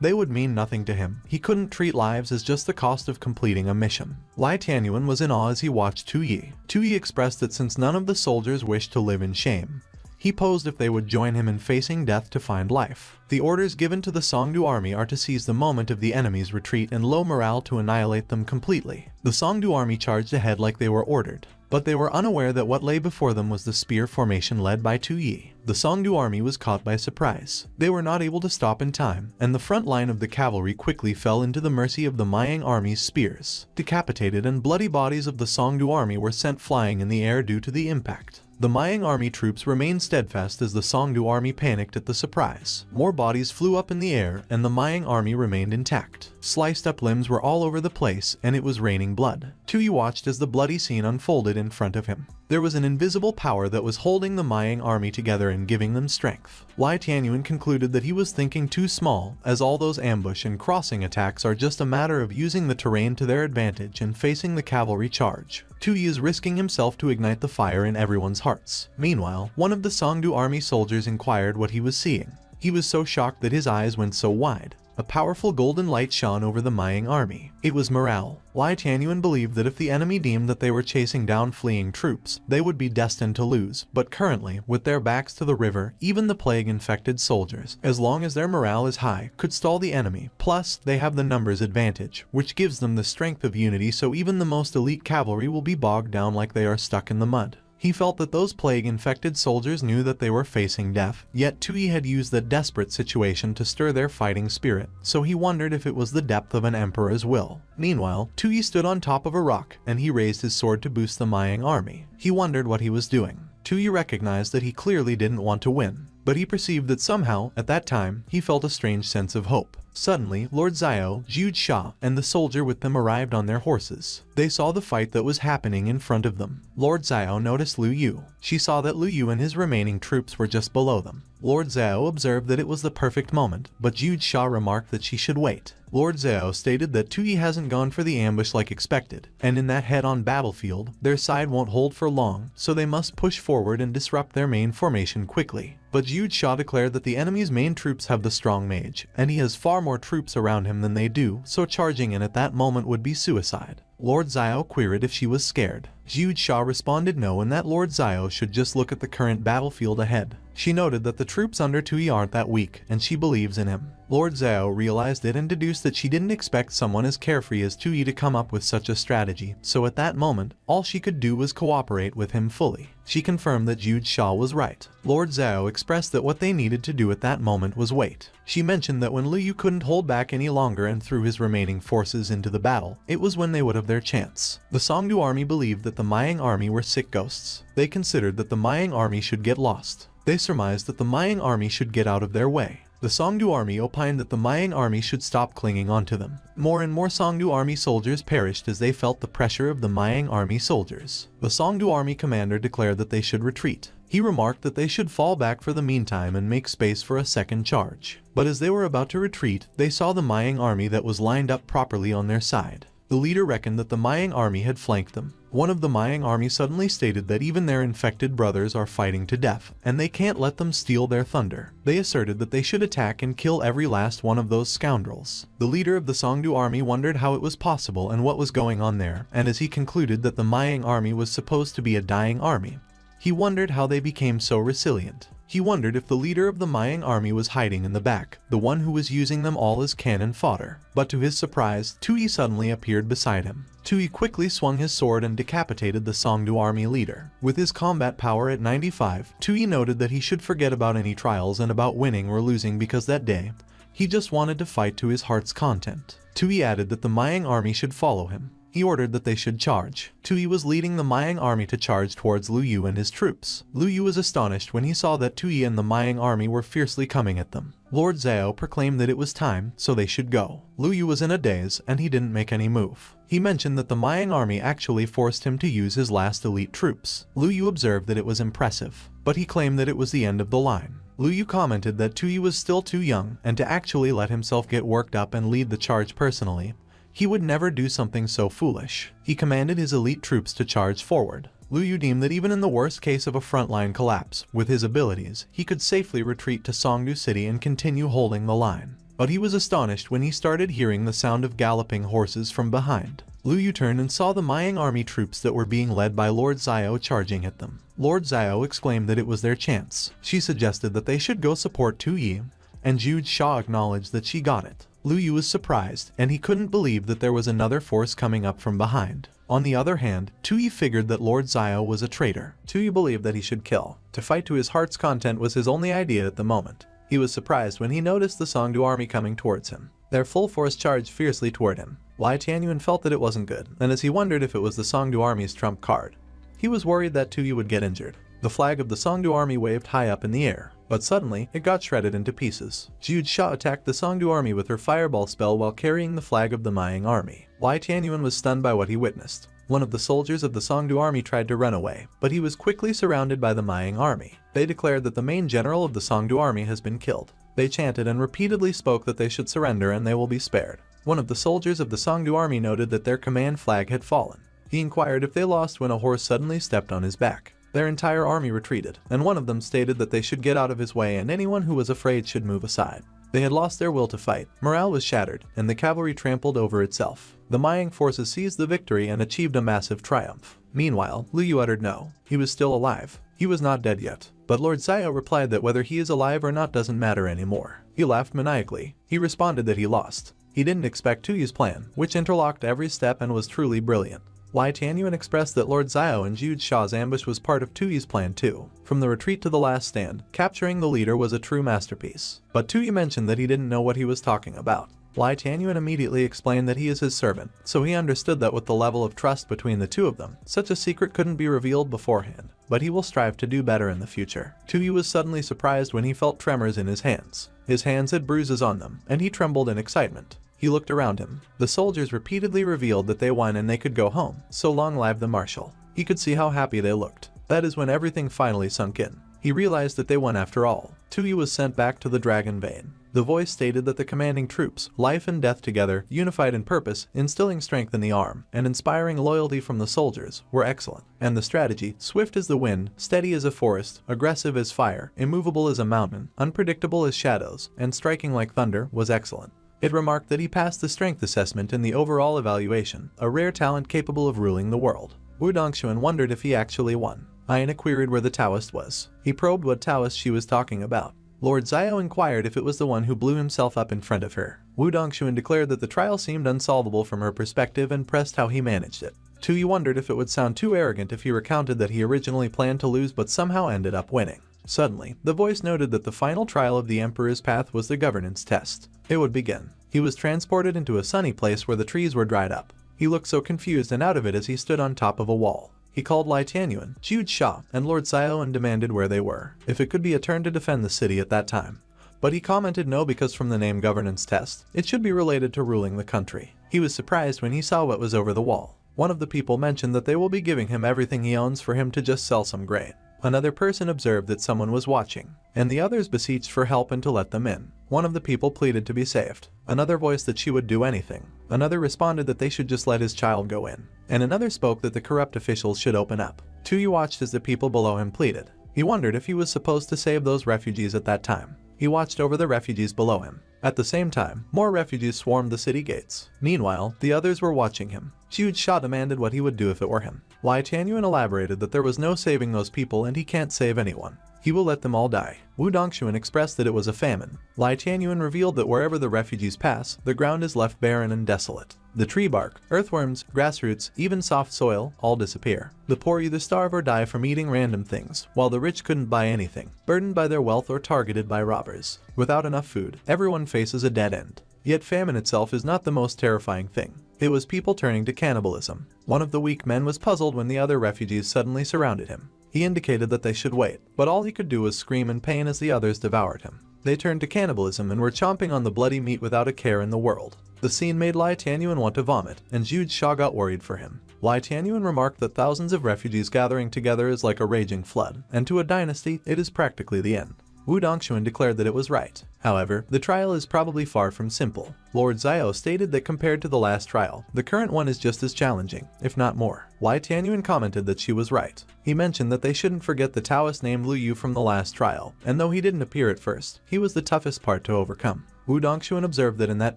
they would mean nothing to him. He couldn't treat lives as just the cost of completing a mission. Lai Tianyuan was in awe as he watched Tu. Tu expressed that since none of the soldiers wished to live in shame, he posed if they would join him in facing death to find life. The orders given to the Songdu army are to seize the moment of the enemy's retreat and low morale to annihilate them completely. The Songdu army charged ahead like they were ordered, but they were unaware that what lay before them was the spear formation led by Tu. The Songdu army was caught by surprise. They were not able to stop in time, and the front line of the cavalry quickly fell into the mercy of the Mayang army's spears. Decapitated and bloody bodies of the Songdu army were sent flying in the air due to the impact. The Mayang army troops remained steadfast as the Songdu army panicked at the surprise. More bodies flew up in the air, and the Mayang army remained intact. Sliced up limbs were all over the place, and it was raining blood. Tu watched as the bloody scene unfolded in front of him. There was an invisible power that was holding the Mayang army together and giving them strength. Lai Tianyuan concluded that he was thinking too small, as all those ambush and crossing attacks are just a matter of using the terrain to their advantage and facing the cavalry charge. Tu is risking himself to ignite the fire in everyone's hearts. Meanwhile, one of the Songdu army soldiers inquired what he was seeing. He was so shocked that his eyes went so wide. A powerful golden light shone over the Mayang army. It was morale. Lai Tianyuan believed that if the enemy deemed that they were chasing down fleeing troops, they would be destined to lose. But currently, with their backs to the river, even the plague-infected soldiers, as long as their morale is high, could stall the enemy. Plus, they have the numbers advantage, which gives them the strength of unity, so even the most elite cavalry will be bogged down like they are stuck in the mud. He felt that those plague-infected soldiers knew that they were facing death, yet Tu had used that desperate situation to stir their fighting spirit, so he wondered if it was the depth of an emperor's will. Meanwhile, Tu stood on top of a rock, and he raised his sword to boost the Mayang army. He wondered what he was doing. Tu recognized that he clearly didn't want to win, but he perceived that somehow, at that time, he felt a strange sense of hope. Suddenly, Lord Xiao, Zhu Sha, and the soldier with them arrived on their horses. They saw the fight that was happening in front of them. Lord Xiao noticed Lu Yu. She saw that Lu Yu and his remaining troops were just below them. Lord Xiao observed that it was the perfect moment, but Zhu Sha remarked that she should wait. Lord Xiao stated that Tu hasn't gone for the ambush like expected, and in that head-on battlefield, their side won't hold for long, so they must push forward and disrupt their main formation quickly. But Zhu Sha declared that the enemy's main troops have the strong mage, and he has far more troops around him than they do, so charging in at that moment would be suicide. Lord Xiao queried if she was scared. Zhu Sha responded no, and that Lord Xiao should just look at the current battlefield ahead. She noted that the troops under Tu aren't that weak, and she believes in him. Lord Xiao realized it and deduced that she didn't expect someone as carefree as Tu to come up with such a strategy, so at that moment, all she could do was cooperate with him fully. She confirmed that Zhu Sha was right. Lord Xiao expressed that what they needed to do at that moment was wait. She mentioned that when Lu Yu couldn't hold back any longer and threw his remaining forces into the battle, it was when they would have their chance. The Songdu army believed that the Mayang army were sick ghosts. They considered that the Mayang army should get lost. They surmised that the Mayang army should get out of their way. The Songdu army opined that the Mayang army should stop clinging onto them. More and more Songdu army soldiers perished as they felt the pressure of the Mayang army soldiers. The Songdu army commander declared that they should retreat. He remarked that they should fall back for the meantime and make space for a second charge. But as they were about to retreat, they saw the Mayang army that was lined up properly on their side. The leader reckoned that the Mayang army had flanked them. One of the Mayang army suddenly stated that even their infected brothers are fighting to death, and they can't let them steal their thunder. They asserted that they should attack and kill every last one of those scoundrels. The leader of the Songdu army wondered how it was possible and what was going on there, and as he concluded that the Mayang army was supposed to be a dying army, he wondered how they became so resilient. He wondered if the leader of the Mayan army was hiding in the back, the one who was using them all as cannon fodder. But to his surprise, Tui suddenly appeared beside him. Tui quickly swung his sword and decapitated the Songdo army leader. With his combat power at 95, Tui noted that he should forget about any trials and about winning or losing because that day, he just wanted to fight to his heart's content. Tui added that the Mayan army should follow him. He ordered that they should charge. Tui was leading the Mayan army to charge towards Lu Yu and his troops. Lu Yu was astonished when he saw that Tui and the Mayan army were fiercely coming at them. Lord Xiao proclaimed that it was time, so they should go. Lu Yu was in a daze, and he didn't make any move. He mentioned that the Mayan army actually forced him to use his last elite troops. Lu Yu observed that it was impressive, but he claimed that it was the end of the line. Lu Yu commented that Tui was still too young, and to actually let himself get worked up and lead the charge personally, he would never do something so foolish. He commanded his elite troops to charge forward. Lu Yu deemed that even in the worst case of a frontline collapse, with his abilities, he could safely retreat to Songdo City and continue holding the line. But he was astonished when he started hearing the sound of galloping horses from behind. Lu Yu turned and saw the Mayan army troops that were being led by Lord Xiao charging at them. Lord Xiao exclaimed that it was their chance. She suggested that they should go support Tu Yi, and Jude Shaw acknowledged that she got it. Lu Yu was surprised, and he couldn't believe that there was another force coming up from behind. On the other hand, Tui figured that Lord Xiao was a traitor. Tui believed that he should kill. To fight to his heart's content was his only idea at the moment. He was surprised when he noticed the Songdo army coming towards him. Their full force charged fiercely toward him. Lai Tianyuan felt that it wasn't good, and as he wondered if it was the Songdo army's trump card, he was worried that Tui would get injured. The flag of the Songdo army waved high up in the air, but suddenly, it got shredded into pieces. Jude Shaw attacked the Songdo army with her fireball spell while carrying the flag of the Mayan army. Lai Tianyuan was stunned by what he witnessed. One of the soldiers of the Songdo army tried to run away, but he was quickly surrounded by the Mayan army. They declared that the main general of the Songdo army has been killed. They chanted and repeatedly spoke that they should surrender and they will be spared. One of the soldiers of the Songdo army noted that their command flag had fallen. He inquired if they lost when a horse suddenly stepped on his back. Their entire army retreated, and one of them stated that they should get out of his way and anyone who was afraid should move aside. They had lost their will to fight, morale was shattered, and the cavalry trampled over itself. The Mayan forces seized the victory and achieved a massive triumph. Meanwhile, Lu Yu uttered no. He was still alive. He was not dead yet. But Lord Xiao replied that whether he is alive or not doesn't matter anymore. He laughed maniacally. He responded that he lost. He didn't expect Tuyi's plan, which interlocked every step and was truly brilliant. Lai Tianyuan expressed that Lord Xiao and Jude Shaw's ambush was part of Tuyi's plan too. From the retreat to the last stand, capturing the leader was a true masterpiece. But Tuyi mentioned that he didn't know what he was talking about. Lai Tianyuan immediately explained that he is his servant, so he understood that with the level of trust between the two of them, such a secret couldn't be revealed beforehand. But he will strive to do better in the future. Tuyi was suddenly surprised when he felt tremors in his hands. His hands had bruises on them, and he trembled in excitement. He looked around him. The soldiers repeatedly revealed that they won and they could go home. So long live the marshal. He could see how happy they looked. That is when everything finally sunk in. He realized that they won after all. Tuyi was sent back to the Dragon Vein. The voice stated that the commanding troops, life and death together, unified in purpose, instilling strength in the arm, and inspiring loyalty from the soldiers, were excellent. And the strategy, swift as the wind, steady as a forest, aggressive as fire, immovable as a mountain, unpredictable as shadows, and striking like thunder, was excellent. It remarked that he passed the strength assessment in the overall evaluation, a rare talent capable of ruling the world. Wu Dongxuan wondered if he actually won. Ayana queried where the Taoist was. He probed what Taoist she was talking about. Lord Xiao inquired if it was the one who blew himself up in front of her. Wu Dongxuan declared that the trial seemed unsolvable from her perspective and pressed how he managed it. Tuyi wondered if it would sound too arrogant if he recounted that he originally planned to lose but somehow ended up winning. Suddenly, the voice noted that the final trial of the Emperor's path was the governance test. It would begin. He was transported into a sunny place where the trees were dried up. He looked so confused and out of it as he stood on top of a wall. He called Lai Tianyuan, Jude Shaw, and Lord Xiao and demanded where they were, if it could be a turn to defend the city at that time. But he commented no because from the name governance test, it should be related to ruling the country. He was surprised when he saw what was over the wall. One of the people mentioned that they will be giving him everything he owns for him to just sell some grain. Another person observed that someone was watching, and the others beseeched for help and to let them in. One of the people pleaded to be saved. Another voiced that she would do anything. Another responded that they should just let his child go in. And another spoke that the corrupt officials should open up. Tuyi watched as the people below him pleaded. He wondered if he was supposed to save those refugees at that time. He watched over the refugees below him. At the same time, more refugees swarmed the city gates. Meanwhile, the others were watching him. Jude Shaw demanded what he would do if it were him. Lai Tianyuan elaborated that there was no saving those people and he can't save anyone. He will let them all die. Wu Dongxuan expressed that it was a famine. Lai Tianyuan revealed that wherever the refugees pass, the ground is left barren and desolate. The tree bark, earthworms, grassroots, even soft soil, all disappear. The poor either starve or die from eating random things, while the rich couldn't buy anything, burdened by their wealth or targeted by robbers. Without enough food, everyone faces a dead end. Yet famine itself is not the most terrifying thing. It was people turning to cannibalism. One of the weak men was puzzled when the other refugees suddenly surrounded him. He indicated that they should wait, but all he could do was scream in pain as the others devoured him. They turned to cannibalism and were chomping on the bloody meat without a care in the world. The scene made Lai Tianyuan want to vomit, and Zhu Xia got worried for him. Lai Tianyuan remarked that thousands of refugees gathering together is like a raging flood, and to a dynasty, it is practically the end. Wu Dongxuan declared that it was right. However, the trial is probably far from simple. Lord Xiao stated that compared to the last trial, the current one is just as challenging, if not more. Lai Tianyuan commented that she was right. He mentioned that they shouldn't forget the Taoist named Lu Yu from the last trial, and though he didn't appear at first, he was the toughest part to overcome. Wu Dongxuan observed that in that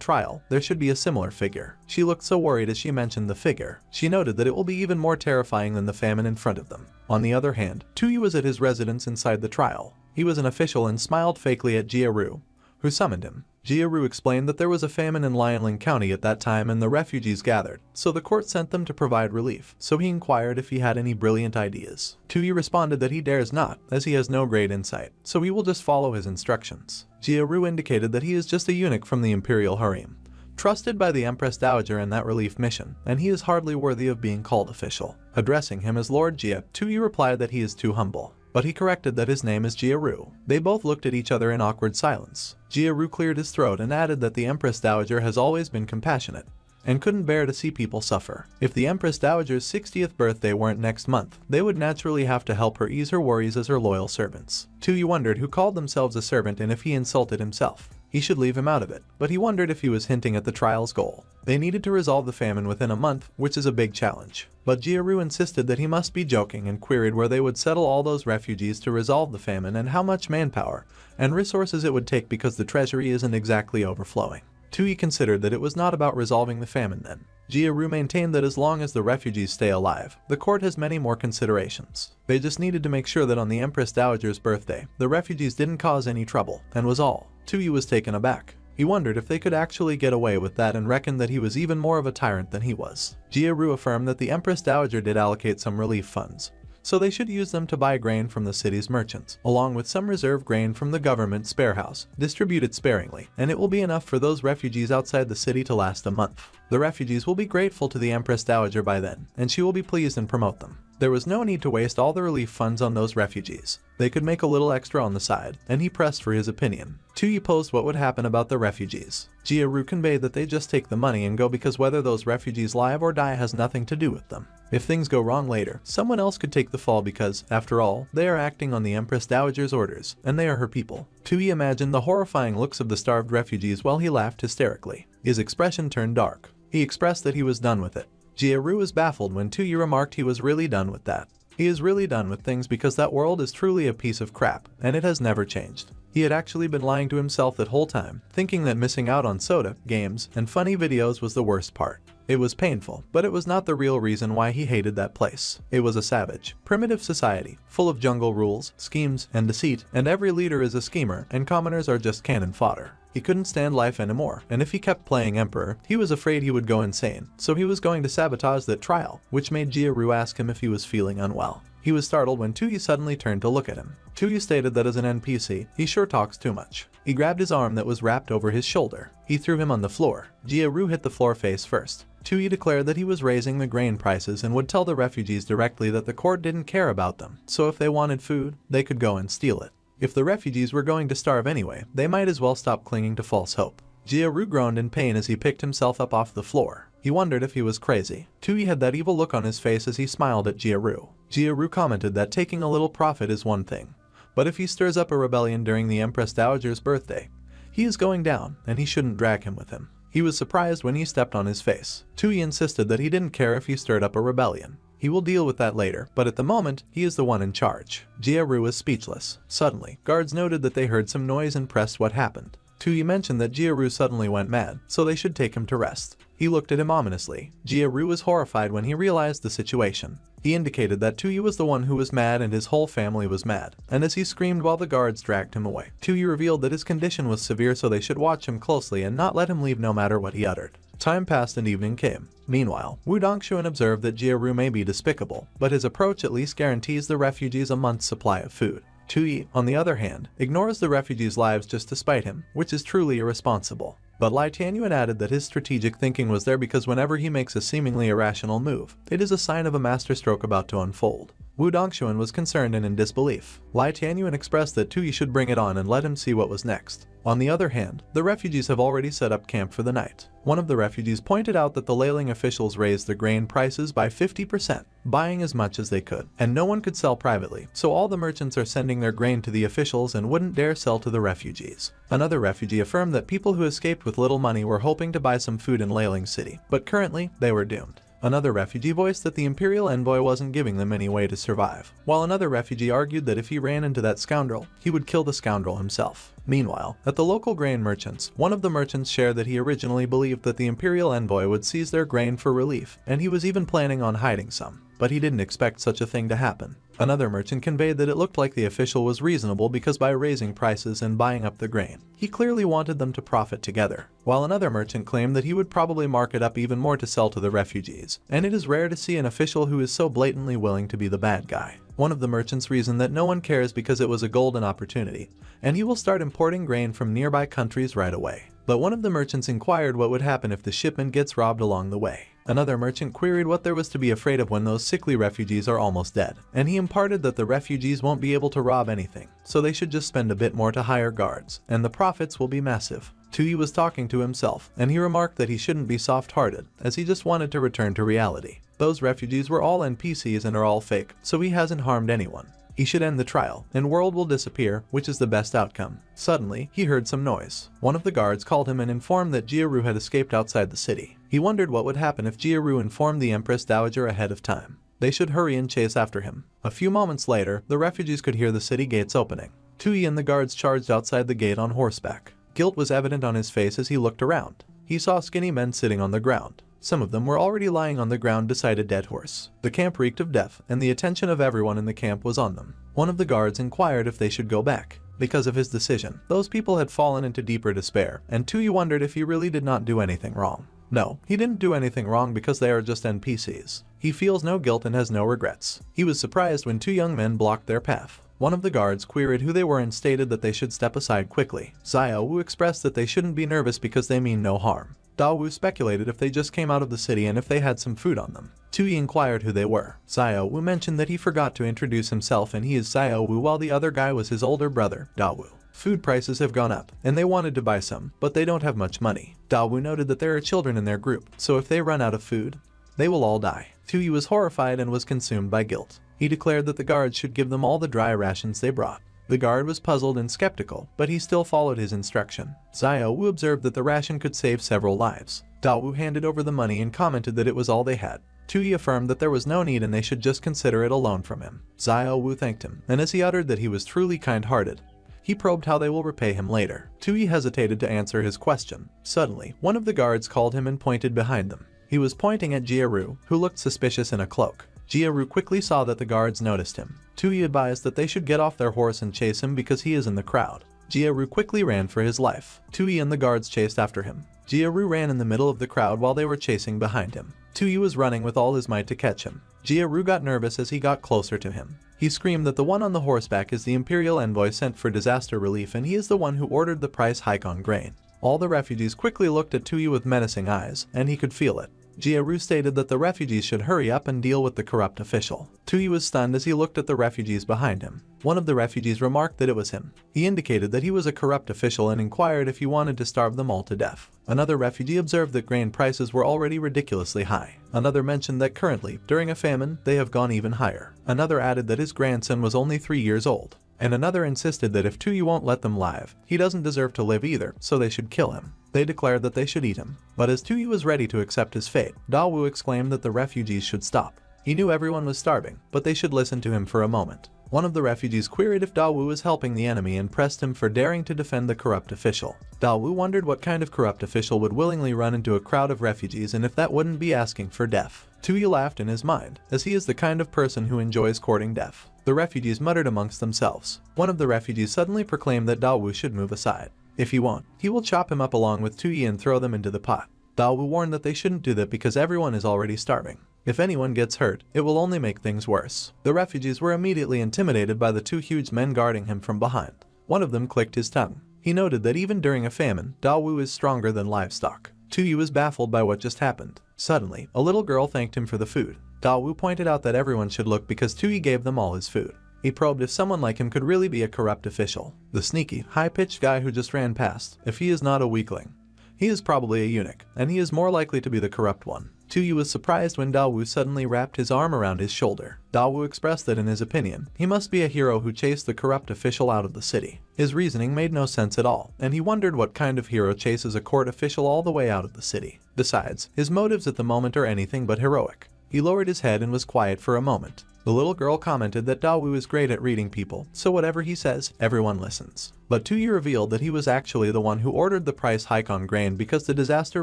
trial, there should be a similar figure. She looked so worried as she mentioned the figure. She noted that it will be even more terrifying than the famine in front of them. On the other hand, Tu Yu was at his residence inside the trial. He was an official and smiled fakely at Jia Ru, who summoned him. Jia Ru explained that there was a famine in Lianling County at that time and the refugees gathered, so the court sent them to provide relief, so he inquired if he had any brilliant ideas. Tu Yu responded that he dares not, as he has no great insight, so he will just follow his instructions. Jia Ru indicated that he is just a eunuch from the imperial harem, trusted by the Empress Dowager in that relief mission, and he is hardly worthy of being called official. Addressing him as Lord Jia, Tu Yu replied that he is too humble. But he corrected that his name is Jia Ru. They both looked at each other in awkward silence. Jia Ru cleared his throat and added that the Empress Dowager has always been compassionate and couldn't bear to see people suffer. If the Empress Dowager's 60th birthday weren't next month, they would naturally have to help her ease her worries as her loyal servants. Tu Yu wondered who called themselves a servant and if he insulted himself. He should leave him out of it, but he wondered if he was hinting at the trial's goal. They needed to resolve the famine within a month, which is a big challenge. But Jia Ru insisted that he must be joking and queried where they would settle all those refugees to resolve the famine and how much manpower and resources it would take because the treasury isn't exactly overflowing. Tu Yu considered that it was not about resolving the famine then. Jia Ru maintained that as long as the refugees stay alive, the court has many more considerations. They just needed to make sure that on the Empress Dowager's birthday, the refugees didn't cause any trouble, and was all. Tu Yu was taken aback. He wondered if they could actually get away with that and reckoned that he was even more of a tyrant than he was. Jia Ru affirmed that the Empress Dowager did allocate some relief funds, so they should use them to buy grain from the city's merchants, along with some reserve grain from the government sparehouse, distributed sparingly, and it will be enough for those refugees outside the city to last a month. The refugees will be grateful to the Empress Dowager by then, and she will be pleased and promote them. There was no need to waste all the relief funds on those refugees. They could make a little extra on the side, and he pressed for his opinion. Tu Yu posed what would happen about the refugees. Jia Ru conveyed that they just take the money and go because whether those refugees live or die has nothing to do with them. If things go wrong later, someone else could take the fall because, after all, they are acting on the Empress Dowager's orders, and they are her people. Tu Yu imagined the horrifying looks of the starved refugees while he laughed hysterically. His expression turned dark. He expressed that he was done with it. Jia Ru was baffled when Tu Yu remarked he was really done with that. He is really done with things because that world is truly a piece of crap, and it has never changed. He had actually been lying to himself that whole time, thinking that missing out on soda, games, and funny videos was the worst part. It was painful, but it was not the real reason why he hated that place. It was a savage, primitive society, full of jungle rules, schemes, and deceit, and every leader is a schemer, and commoners are just cannon fodder. He couldn't stand life anymore, and if he kept playing Emperor, he was afraid he would go insane, so he was going to sabotage that trial, which made Jia Ru ask him if he was feeling unwell. He was startled when Tu Yu suddenly turned to look at him. Tu Yu stated that as an NPC, he sure talks too much. He grabbed his arm that was wrapped over his shoulder. He threw him on the floor. Jia Ru hit the floor face first. Tu Yu declared that he was raising the grain prices and would tell the refugees directly that the court didn't care about them, so if they wanted food, they could go and steal it. If the refugees were going to starve anyway, they might as well stop clinging to false hope. Jia Ru groaned in pain as he picked himself up off the floor. He wondered if he was crazy. Tu Yu had that evil look on his face as he smiled at Jia Ru. Jia Ru commented that taking a little profit is one thing, but if he stirs up a rebellion during the Empress Dowager's birthday, he is going down, and he shouldn't drag him with him. He was surprised when he stepped on his face. Tu Yu insisted that he didn't care if he stirred up a rebellion. He will deal with that later, but at the moment, he is the one in charge. Jia Ru was speechless. Suddenly, guards noted that they heard some noise and pressed what happened. Tuyi mentioned that Jia suddenly went mad, so they should take him to rest. He looked at him ominously. Jia was horrified when he realized the situation. He indicated that Tuyi was the one who was mad and his whole family was mad, and as he screamed while the guards dragged him away, Tuyi revealed that his condition was severe, so they should watch him closely and not let him leave no matter what he uttered. Time passed and evening came. Meanwhile, Wu Dongshuan observed that Jia may be despicable, but his approach at least guarantees the refugees a month's supply of food. Tuyi, on the other hand, ignores the refugees' lives just to spite him, which is truly irresponsible. But Lai Tianyuan added that his strategic thinking was there because whenever he makes a seemingly irrational move, it is a sign of a masterstroke about to unfold. Wu Dongshuan was concerned and in disbelief. Lai Tianyuan expressed that Tuyi should bring it on and let him see what was next. On the other hand, the refugees have already set up camp for the night. One of the refugees pointed out that the Leiling officials raised the grain prices by 50%, buying as much as they could, and no one could sell privately, so all the merchants are sending their grain to the officials and wouldn't dare sell to the refugees. Another refugee affirmed that people who escaped with little money were hoping to buy some food in Leiling City, but currently they were doomed. Another refugee voiced that the imperial envoy wasn't giving them any way to survive, while another refugee argued that if he ran into that scoundrel, he would kill the scoundrel himself. Meanwhile, at the local grain merchants, one of the merchants shared that he originally believed that the imperial envoy would seize their grain for relief, and he was even planning on hiding some, but he didn't expect such a thing to happen. Another merchant conveyed that it looked like the official was reasonable because by raising prices and buying up the grain, he clearly wanted them to profit together, while another merchant claimed that he would probably mark it up even more to sell to the refugees, and it is rare to see an official who is so blatantly willing to be the bad guy. One of the merchants reasoned that no one cares because it was a golden opportunity, and he will start importing grain from nearby countries right away. But one of the merchants inquired what would happen if the shipment gets robbed along the way. Another merchant queried what there was to be afraid of when those sickly refugees are almost dead, and he imparted that the refugees won't be able to rob anything, so they should just spend a bit more to hire guards, and the profits will be massive. Tuyi was talking to himself, and he remarked that he shouldn't be soft-hearted, as he just wanted to return to reality. Those refugees were all NPCs and are all fake, so he hasn't harmed anyone. He should end the trial, and world will disappear, which is the best outcome. Suddenly, he heard some noise. One of the guards called him and informed that Jia had escaped outside the city. He wondered what would happen if Jia informed the Empress Dowager ahead of time. They should hurry and chase after him. A few moments later, the refugees could hear the city gates opening. Tuyi and the guards charged outside the gate on horseback. Guilt was evident on his face as he looked around. He saw skinny men sitting on the ground. Some of them were already lying on the ground beside a dead horse. The camp reeked of death, and the attention of everyone in the camp was on them. One of the guards inquired if they should go back. Because of his decision, those people had fallen into deeper despair, and Tuyi wondered if he really did not do anything wrong. No, he didn't do anything wrong because they are just NPCs. He feels no guilt and has no regrets. He was surprised when two young men blocked their path. One of the guards queried who they were and stated that they should step aside quickly. Xiao Wu expressed that they shouldn't be nervous because they mean no harm. Dao Wu speculated if they just came out of the city and if they had some food on them. Tuyi inquired who they were. Xiao Wu mentioned that he forgot to introduce himself and he is Xiao Wu while the other guy was his older brother, Dao Wu. Food prices have gone up, and they wanted to buy some, but they don't have much money. Dao Wu noted that there are children in their group, so if they run out of food, they will all die. Tuyi was horrified and was consumed by guilt. He declared that the guards should give them all the dry rations they brought. The guard was puzzled and skeptical, but he still followed his instruction. Xiao Wu observed that the ration could save several lives. Dao Wu handed over the money and commented that it was all they had. Tuyi affirmed that there was no need and they should just consider it a loan from him. Xiao Wu thanked him, and as he uttered that he was truly kind-hearted, he probed how they will repay him later. Tuyi hesitated to answer his question. Suddenly, one of the guards called him and pointed behind them. He was pointing at Jia, who looked suspicious in a cloak. Jia quickly saw that the guards noticed him. Tuyi advised that they should get off their horse and chase him because he is in the crowd. Jia quickly ran for his life. Tuyi and the guards chased after him. Jia ran in the middle of the crowd while they were chasing behind him. Tuyi was running with all his might to catch him. Jia got nervous as he got closer to him. He screamed that the one on the horseback is the imperial envoy sent for disaster relief and he is the one who ordered the price hike on grain. All the refugees quickly looked at Tuyi with menacing eyes, and he could feel it. Jia stated that the refugees should hurry up and deal with the corrupt official. Tuyi was stunned as he looked at the refugees behind him. One of the refugees remarked that it was him. He indicated that he was a corrupt official and inquired if he wanted to starve them all to death. Another refugee observed that grain prices were already ridiculously high. Another mentioned that currently, during a famine, they have gone even higher. Another added that his grandson was only 3 years old. And another insisted that if Tuyi won't let them live, he doesn't deserve to live either, so they should kill him. They declared that they should eat him. But as Tuyi was ready to accept his fate, Dao Wu exclaimed that the refugees should stop. He knew everyone was starving, but they should listen to him for a moment. One of the refugees queried if Dawu was helping the enemy and pressed him for daring to defend the corrupt official. Dawu wondered what kind of corrupt official would willingly run into a crowd of refugees and if that wouldn't be asking for death. Tuyi laughed in his mind, as he is the kind of person who enjoys courting death. The refugees muttered amongst themselves. One of the refugees suddenly proclaimed that Dawu should move aside. If he won't, he will chop him up along with Tuyi and throw them into the pot. Dawu warned that they shouldn't do that because everyone is already starving. If anyone gets hurt, it will only make things worse. The refugees were immediately intimidated by the two huge men guarding him from behind. One of them clicked his tongue. He noted that even during a famine, Dawu is stronger than livestock. Tuyi was baffled by what just happened. Suddenly, a little girl thanked him for the food. Dawu pointed out that everyone should look because Tuyi gave them all his food. He probed if someone like him could really be a corrupt official. The sneaky, high-pitched guy who just ran past, if he is not a weakling. He is probably a eunuch, and he is more likely to be the corrupt one. Tuyi was surprised when Dawu suddenly wrapped his arm around his shoulder. Dawu expressed that in his opinion, he must be a hero who chased the corrupt official out of the city. His reasoning made no sense at all, and he wondered what kind of hero chases a court official all the way out of the city. Besides, his motives at the moment are anything but heroic. He lowered his head and was quiet for a moment. The little girl commented that Dawu is great at reading people, so whatever he says, everyone listens. But Tuyi revealed that he was actually the one who ordered the price hike on grain because the disaster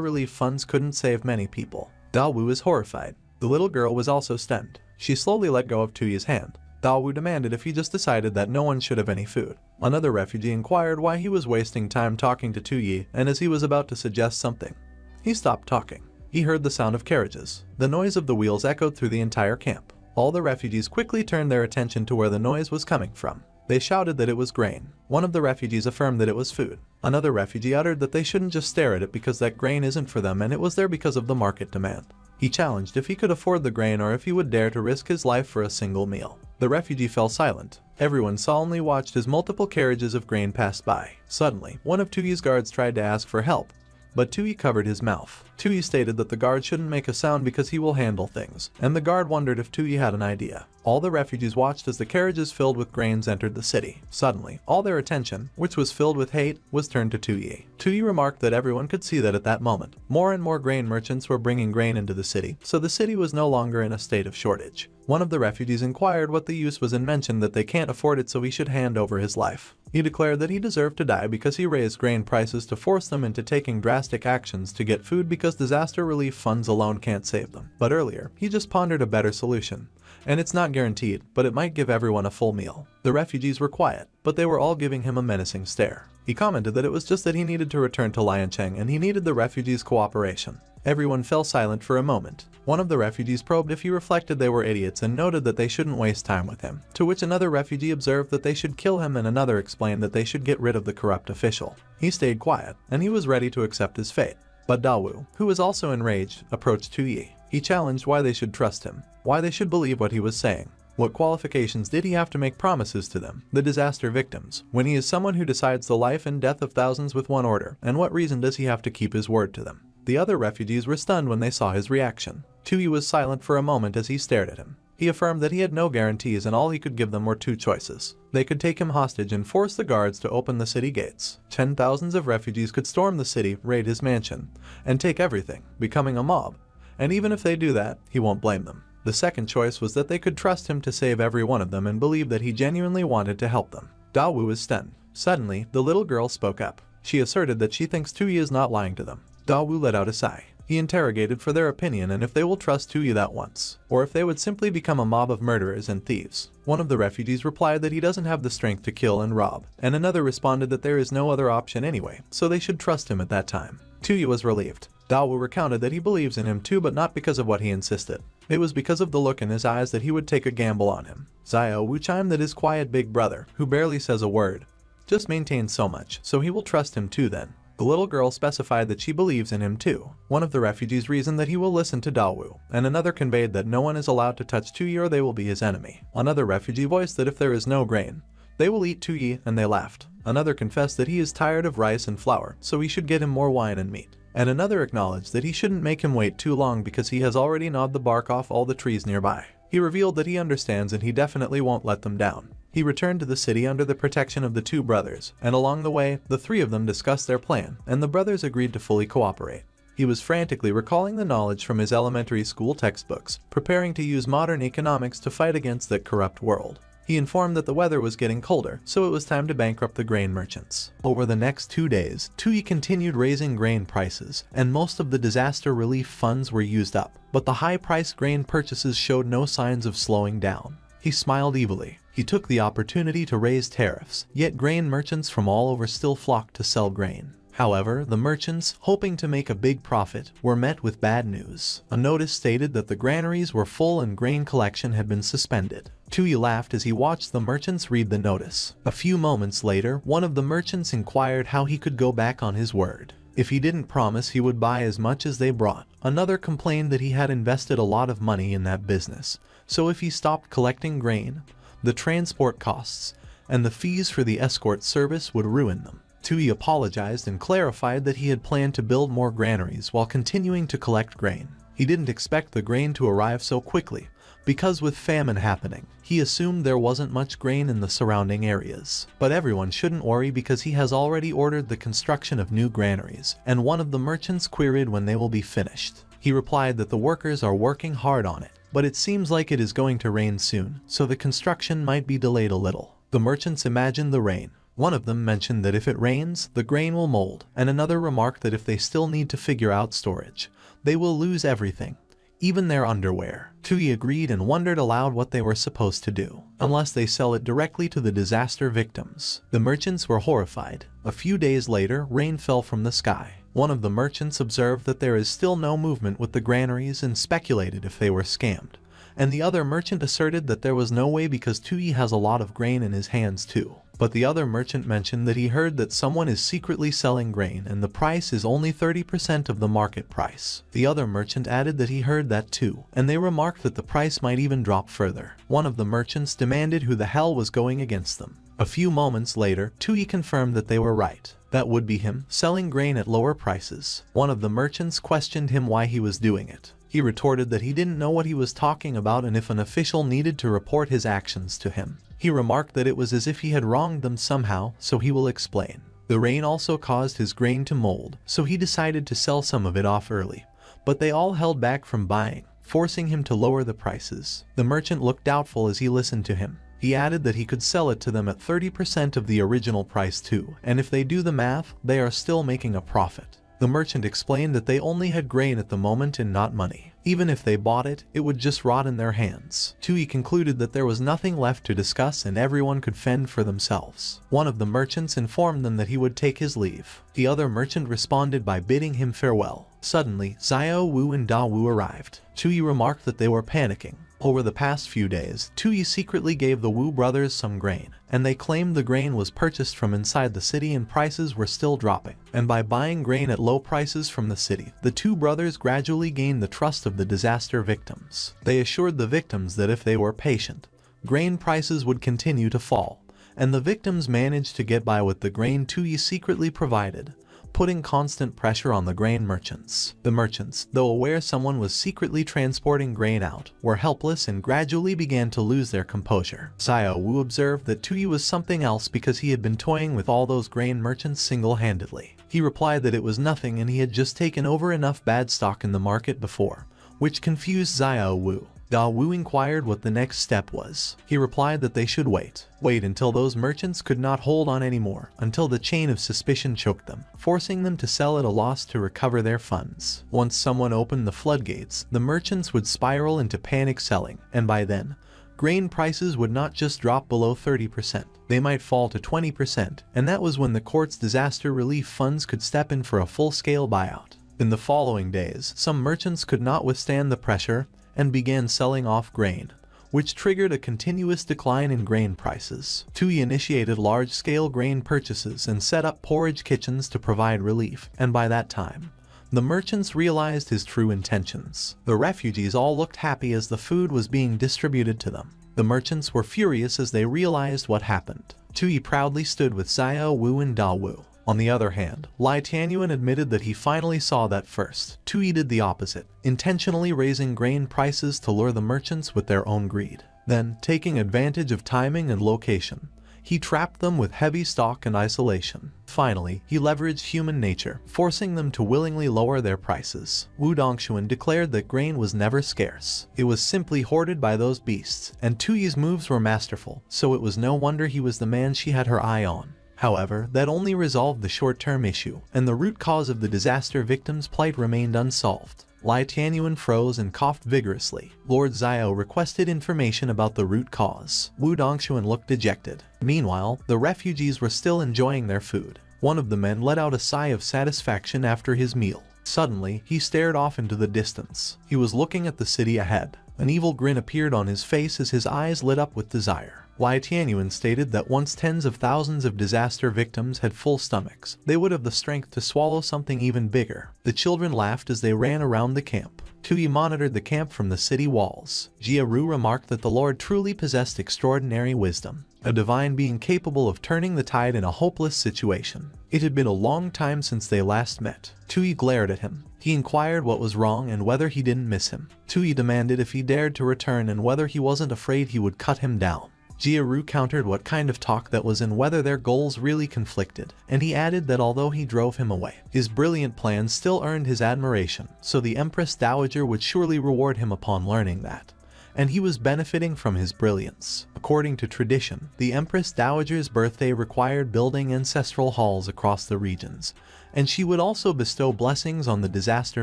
relief funds couldn't save many people. Dawu is horrified. The little girl was also stunned. She slowly let go of Tuyi's hand. Dawu demanded if he just decided that no one should have any food. Another refugee inquired why he was wasting time talking to Tuyi, and as he was about to suggest something, he stopped talking. He heard the sound of carriages. The noise of the wheels echoed through the entire camp. All the refugees quickly turned their attention to where the noise was coming from. They shouted that it was grain. One of the refugees affirmed that it was food. Another refugee uttered that they shouldn't just stare at it because that grain isn't for them and it was there because of the market demand. He challenged if he could afford the grain or if he would dare to risk his life for a single meal. The refugee fell silent. Everyone solemnly watched as multiple carriages of grain passed by. Suddenly, one of Tuyi's guards tried to ask for help, but Tuyi covered his mouth. Tuyi stated that the guard shouldn't make a sound because he will handle things, and the guard wondered if Tuyi had an idea. All the refugees watched as the carriages filled with grains entered the city. Suddenly, all their attention, which was filled with hate, was turned to Tuyi. Tuyi remarked that everyone could see that at that moment, more and more grain merchants were bringing grain into the city, so the city was no longer in a state of shortage. One of the refugees inquired what the use was and mentioned that they can't afford it, so he should hand over his life. He declared that he deserved to die because he raised grain prices to force them into taking drastic actions to get food because disaster relief funds alone can't save them. But earlier, he just pondered a better solution. And it's not guaranteed, but it might give everyone a full meal. The refugees were quiet, but they were all giving him a menacing stare. He commented that it was just that he needed to return to Liancheng and he needed the refugees' cooperation. Everyone fell silent for a moment. One of the refugees probed if he reflected they were idiots and noted that they shouldn't waste time with him, to which another refugee observed that they should kill him and another explained that they should get rid of the corrupt official. He stayed quiet, and he was ready to accept his fate. But Dawu, who was also enraged, approached Tuyi. He challenged why they should trust him, why they should believe what he was saying. What qualifications did he have to make promises to them, the disaster victims, when he is someone who decides the life and death of thousands with one order, and what reason does he have to keep his word to them? The other refugees were stunned when they saw his reaction. Tuyi was silent for a moment as he stared at him. He affirmed that he had no guarantees and all he could give them were two choices. They could take him hostage and force the guards to open the city gates. 10,000s of refugees could storm the city, raid his mansion, and take everything, becoming a mob. And even if they do that, he won't blame them. The second choice was that they could trust him to save every one of them and believe that he genuinely wanted to help them. Dawu was stunned. Suddenly, the little girl spoke up. She asserted that she thinks Tuyi is not lying to them. Dawu let out a sigh. He interrogated for their opinion and if they will trust Tuyi that once, or if they would simply become a mob of murderers and thieves. One of the refugees replied that he doesn't have the strength to kill and rob, and another responded that there is no other option anyway, so they should trust him at that time. Tuyi was relieved. Dawu recounted that he believes in him too, but not because of what he insisted. It was because of the look in his eyes that he would take a gamble on him. Xiao Wu chimed that his quiet big brother, who barely says a word, just maintains so much, so he will trust him too then. The little girl specified that she believes in him too. One of the refugees reasoned that he will listen to Dawu, and another conveyed that no one is allowed to touch Tuyi or they will be his enemy. Another refugee voiced that if there is no grain, they will eat Tuyi, and they laughed. Another confessed that he is tired of rice and flour, so we should get him more wine and meat. And another acknowledged that he shouldn't make him wait too long because he has already gnawed the bark off all the trees nearby. He revealed that he understands and he definitely won't let them down. He returned to the city under the protection of the two brothers, and along the way, the three of them discussed their plan, and the brothers agreed to fully cooperate. He was frantically recalling the knowledge from his elementary school textbooks, preparing to use modern economics to fight against that corrupt world. He He informed that the weather was getting colder, so it was time to bankrupt the grain merchants. Over the next 2 days, Tui continued raising grain prices, and most of the disaster relief funds were used up. But the high-priced grain purchases showed no signs of slowing down. He smiled evilly. He took the opportunity to raise tariffs, yet grain merchants from all over still flocked to sell grain. However, the merchants, hoping to make a big profit, were met with bad news. A notice stated that the granaries were full and grain collection had been suspended. Tui laughed as he watched the merchants read the notice. A few moments later, one of the merchants inquired how he could go back on his word. If he didn't promise he would buy as much as they brought. Another complained that he had invested a lot of money in that business, so if he stopped collecting grain, the transport costs and the fees for the escort service would ruin them. Tui apologized and clarified that he had planned to build more granaries while continuing to collect grain. He didn't expect the grain to arrive so quickly, because with famine happening, he assumed there wasn't much grain in the surrounding areas. But everyone shouldn't worry because he has already ordered the construction of new granaries, and one of the merchants queried when they will be finished. He replied that the workers are working hard on it, but it seems like it is going to rain soon, so the construction might be delayed a little. The merchants imagined the rain. One of them mentioned that if it rains, the grain will mold, and another remarked that if they still need to figure out storage, they will lose everything, even their underwear. Tui agreed and wondered aloud what they were supposed to do, unless they sell it directly to the disaster victims. The merchants were horrified. A few days later, rain fell from the sky. One of the merchants observed that there is still no movement with the granaries and speculated if they were scammed. And the other merchant asserted that there was no way because Tui has a lot of grain in his hands too. But the other merchant mentioned that he heard that someone is secretly selling grain and the price is only 30% of the market price. The other merchant added that he heard that too, and they remarked that the price might even drop further. One of the merchants demanded who the hell was going against them. A few moments later, Tui confirmed that they were right. That would be him, selling grain at lower prices. One of the merchants questioned him why he was doing it. He retorted that he didn't know what he was talking about and if an official needed to report his actions to him. He remarked that it was as if he had wronged them somehow, so he will explain. The rain also caused his grain to mold, so he decided to sell some of it off early. But they all held back from buying, forcing him to lower the prices. The merchant looked doubtful as he listened to him. He added that he could sell it to them at 30% of the original price too, and if they do the math, they are still making a profit. The merchant explained that they only had grain at the moment and not money. Even if they bought it, it would just rot in their hands. Tui concluded that there was nothing left to discuss and everyone could fend for themselves. One of the merchants informed them that he would take his leave. The other merchant responded by bidding him farewell. Suddenly, Xiao Wu and Da Wu arrived. Tui remarked that they were panicking. Over the past few days, Tui secretly gave the Wu brothers some grain, and they claimed the grain was purchased from inside the city and prices were still dropping. And by buying grain at low prices from the city, the two brothers gradually gained the trust of the disaster victims. They assured the victims that if they were patient, grain prices would continue to fall, and the victims managed to get by with the grain Tui secretly provided, putting constant pressure on the grain merchants. The merchants, though aware someone was secretly transporting grain out, were helpless and gradually began to lose their composure. Xiao Wu observed that Tui was something else because he had been toying with all those grain merchants single-handedly. He replied that it was nothing and he had just taken over enough bad stock in the market before, which confused Xiao Wu. Da Wu inquired what the next step was. He replied that they should wait until those merchants could not hold on anymore, until the chain of suspicion choked them, forcing them to sell at a loss to recover their funds. Once someone opened the floodgates, the merchants would spiral into panic selling, and by then, grain prices would not just drop below 30%, they might fall to 20%, and that was when the court's disaster relief funds could step in for a full-scale buyout. In the following days, some merchants could not withstand the pressure and began selling off grain, which triggered a continuous decline in grain prices. Tui initiated large-scale grain purchases and set up porridge kitchens to provide relief, and by that time, the merchants realized his true intentions. The refugees all looked happy as the food was being distributed to them. The merchants were furious as they realized what happened. Tui proudly stood with Xiao Wu and Da Wu. On the other hand, Lai Tianyuan admitted that he finally saw that first. Tui did the opposite, intentionally raising grain prices to lure the merchants with their own greed. Then, taking advantage of timing and location, He trapped them with heavy stock and isolation. Finally, he leveraged human nature, forcing them to willingly lower their prices. Wu Dongxuan declared that grain was never scarce. It was simply hoarded by those beasts, and Tuyi's moves were masterful, so it was no wonder he was the man she had her eye on. However, that only resolved the short-term issue, and the root cause of the disaster victims' plight remained unsolved. Lai Tianyuan froze and coughed vigorously. Lord Xiao requested information about the root cause. Wu Dongxuan looked dejected. Meanwhile, the refugees were still enjoying their food. One of the men let out a sigh of satisfaction after his meal. Suddenly, he stared off into the distance. He was looking at the city ahead. An evil grin appeared on his face as his eyes lit up with desire. Lai Tianyuan stated that once tens of thousands of disaster victims had full stomachs, they would have the strength to swallow something even bigger. The children laughed as they ran around the camp. Tuyi monitored the camp from the city walls. Jia Ru remarked that the Lord truly possessed extraordinary wisdom, a divine being capable of turning the tide in a hopeless situation. It had been a long time since they last met. Tuyi glared at him. He inquired what was wrong and whether he didn't miss him. Tuyi demanded if he dared to return and whether he wasn't afraid he would cut him down. Jia Ru countered what kind of talk that was and whether their goals really conflicted, and he added that although he drove him away, his brilliant plans still earned his admiration, so the Empress Dowager would surely reward him upon learning that. And he was benefiting from his brilliance. According to tradition, the Empress Dowager's birthday required building ancestral halls across the regions, and she would also bestow blessings on the disaster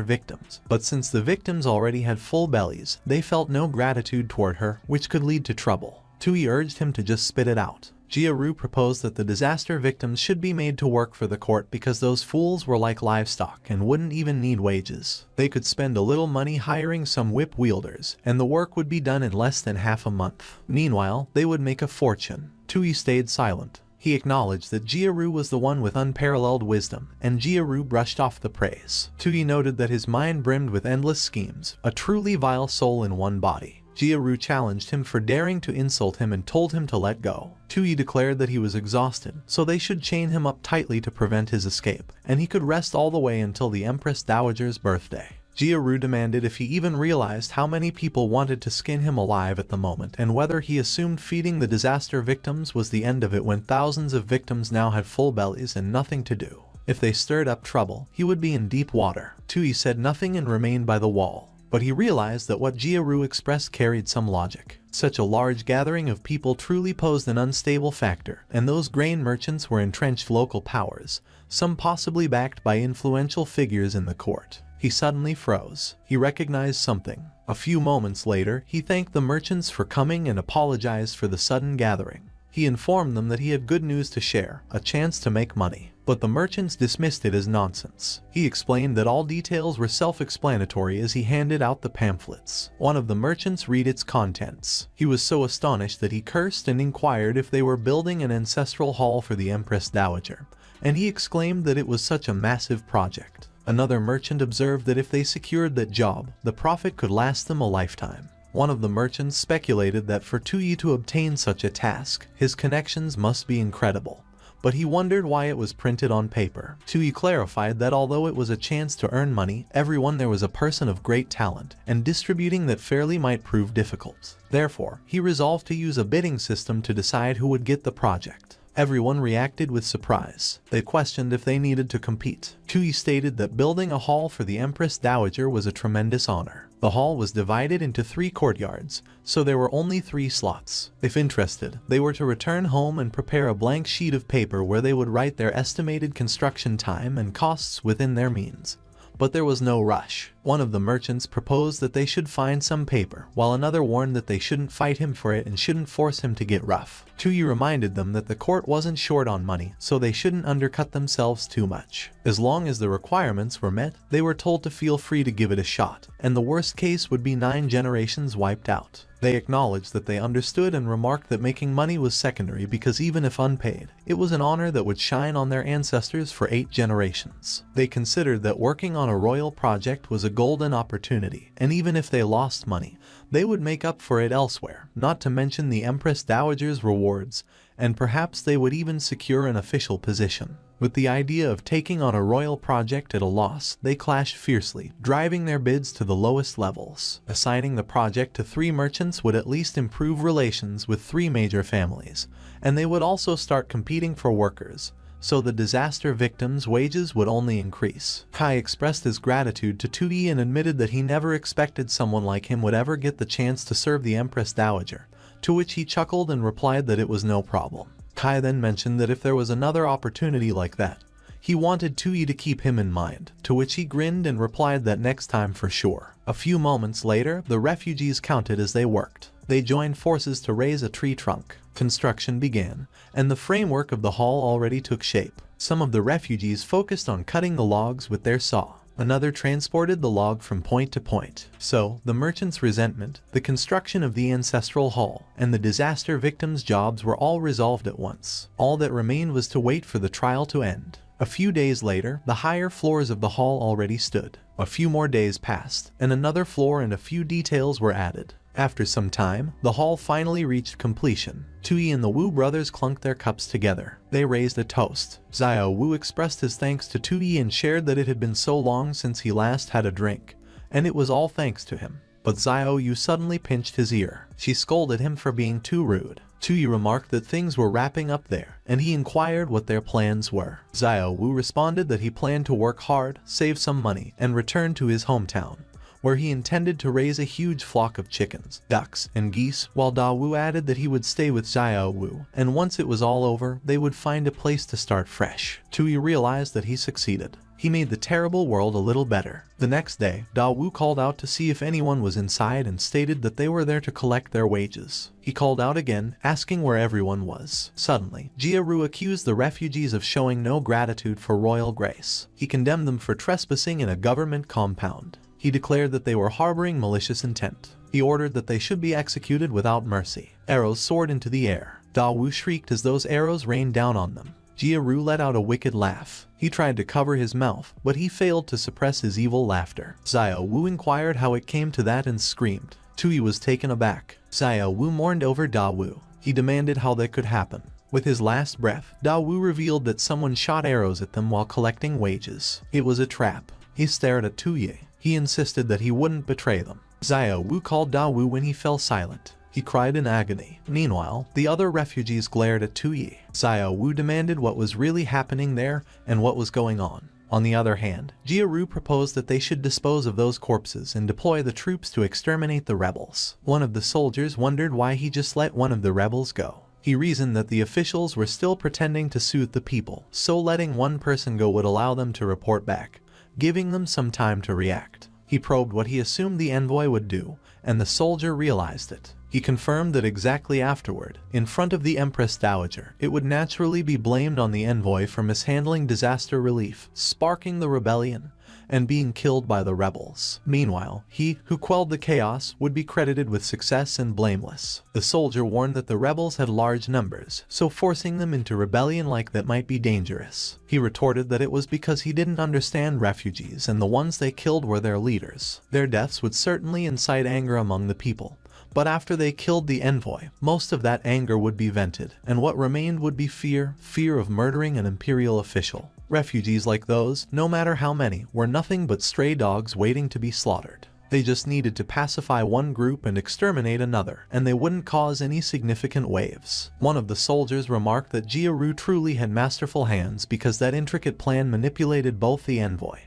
victims. But since the victims already had full bellies, they felt no gratitude toward her, which could lead to trouble. Tuyi urged him to just spit it out. Jia Ru proposed that the disaster victims should be made to work for the court because those fools were like livestock and wouldn't even need wages. They could spend a little money hiring some whip wielders, and the work would be done in less than half a month. Meanwhile, they would make a fortune. Tuyi stayed silent. He acknowledged that Jia Ru was the one with unparalleled wisdom, and Jia Ru brushed off the praise. Tuyi noted that his mind brimmed with endless schemes, a truly vile soul in one body. Jia Ru challenged him for daring to insult him and told him to let go. Tuyi declared that he was exhausted, so they should chain him up tightly to prevent his escape, and he could rest all the way until the Empress Dowager's birthday. Jia Ru demanded if he even realized how many people wanted to skin him alive at the moment and whether he assumed feeding the disaster victims was the end of it when thousands of victims now had full bellies and nothing to do. If they stirred up trouble, he would be in deep water. Tuyi said nothing and remained by the wall. But he realized that what Jia Ru expressed carried some logic. Such a large gathering of people truly posed an unstable factor, and those grain merchants were entrenched local powers, some possibly backed by influential figures in the court. He suddenly froze. He recognized something. A few moments later, he thanked the merchants for coming and apologized for the sudden gathering. He informed them that he had good news to share, a chance to make money. But the merchants dismissed it as nonsense. He explained that all details were self-explanatory as he handed out the pamphlets. One of the merchants read its contents. He was so astonished that he cursed and inquired if they were building an ancestral hall for the Empress Dowager, and he exclaimed that it was such a massive project. Another merchant observed that if they secured that job, the profit could last them a lifetime. One of the merchants speculated that for Tuyi to obtain such a task, his connections must be incredible. But he wondered why it was printed on paper. Tuyi clarified that although it was a chance to earn money, everyone there was a person of great talent, and distributing that fairly might prove difficult. Therefore, he resolved to use a bidding system to decide who would get the project. Everyone reacted with surprise. They questioned if they needed to compete. Tuyi stated that building a hall for the Empress Dowager was a tremendous honor. The hall was divided into 3 courtyards, so there were only 3 slots. If interested, they were to return home and prepare a blank sheet of paper where they would write their estimated construction time and costs within their means. But there was no rush. One of the merchants proposed that they should find some paper, while another warned that they shouldn't fight him for it and shouldn't force him to get rough. Tuyi reminded them that the court wasn't short on money, so they shouldn't undercut themselves too much. As long as the requirements were met, they were told to feel free to give it a shot, and the worst case would be 9 generations wiped out. They acknowledged that they understood and remarked that making money was secondary because even if unpaid, it was an honor that would shine on their ancestors for 8 generations. They considered that working on a royal project was a golden opportunity, and even if they lost money, they would make up for it elsewhere, not to mention the Empress Dowager's rewards, and perhaps they would even secure an official position. With the idea of taking on a royal project at a loss, they clashed fiercely, driving their bids to the lowest levels. Assigning the project to 3 merchants would at least improve relations with 3 major families, and they would also start competing for workers, so the disaster victims' wages would only increase. Kai expressed his gratitude to Tuyi and admitted that he never expected someone like him would ever get the chance to serve the Empress Dowager, to which he chuckled and replied that it was no problem. Kai then mentioned that if there was another opportunity like that, he wanted Tuyi to keep him in mind, to which he grinned and replied that next time for sure. A few moments later, the refugees counted as they worked. They joined forces to raise a tree trunk. Construction began, and the framework of the hall already took shape. Some of the refugees focused on cutting the logs with their saw. Another transported the log from point to point. So, the merchant's resentment, the construction of the ancestral hall, and the disaster victims' jobs were all resolved at once. All that remained was to wait for the trial to end. A few days later, the higher floors of the hall already stood. A few more days passed, and another floor and a few details were added. After some time, the hall finally reached completion. Tuyi and the Wu brothers clunked their cups together. They raised a toast. Xiao Wu expressed his thanks to Tuyi and shared that it had been so long since he last had a drink, and it was all thanks to him. But Xiao Yu suddenly pinched his ear. She scolded him for being too rude. Tuyi remarked that things were wrapping up there, and he inquired what their plans were. Xiao Wu responded that he planned to work hard, save some money, and return to his hometown, where he intended to raise a huge flock of chickens, ducks, and geese, while Da Wu added that he would stay with Xiao Wu, and once it was all over, they would find a place to start fresh. Tuyi realized that he succeeded. He made the terrible world a little better. The next day, Da Wu called out to see if anyone was inside and stated that they were there to collect their wages. He called out again, asking where everyone was. Suddenly, Jia Ru accused the refugees of showing no gratitude for royal grace. He condemned them for trespassing in a government compound. He declared that they were harboring malicious intent. He ordered that they should be executed without mercy. Arrows soared into the air. Da Wu shrieked as those arrows rained down on them. Jia Ru let out a wicked laugh. He tried to cover his mouth, but he failed to suppress his evil laughter. Xiao Wu inquired how it came to that and screamed. Tuyi was taken aback. Xiao Wu mourned over Da Wu. He demanded how that could happen. With his last breath, Da Wu revealed that someone shot arrows at them while collecting wages. It was a trap. He stared at Tuyi. He insisted that he wouldn't betray them. Xiao Wu called Da Wu when he fell silent. He cried in agony. Meanwhile, the other refugees glared at Tuyi. Xiao Wu demanded what was really happening there and what was going on. On the other hand, Jia Ru proposed that they should dispose of those corpses and deploy the troops to exterminate the rebels. One of the soldiers wondered why he just let one of the rebels go. He reasoned that the officials were still pretending to soothe the people, so letting one person go would allow them to report back, giving them some time to react. He probed what he assumed the envoy would do, and the soldier realized it. He confirmed that exactly afterward, in front of the Empress Dowager, it would naturally be blamed on the envoy for mishandling disaster relief, sparking the rebellion, and being killed by the rebels. Meanwhile, he who quelled the chaos would be credited with success and blameless. The soldier warned that the rebels had large numbers, so forcing them into rebellion like that might be dangerous. He retorted that it was because he didn't understand refugees and the ones they killed were their leaders. Their deaths would certainly incite anger among the people. But after they killed the envoy, most of that anger would be vented, and what remained would be fear of murdering an imperial official. Refugees like those, no matter how many, were nothing but stray dogs waiting to be slaughtered. They just needed to pacify one group and exterminate another, and they wouldn't cause any significant waves. One of the soldiers remarked that Jia Ru truly had masterful hands because that intricate plan manipulated both the envoy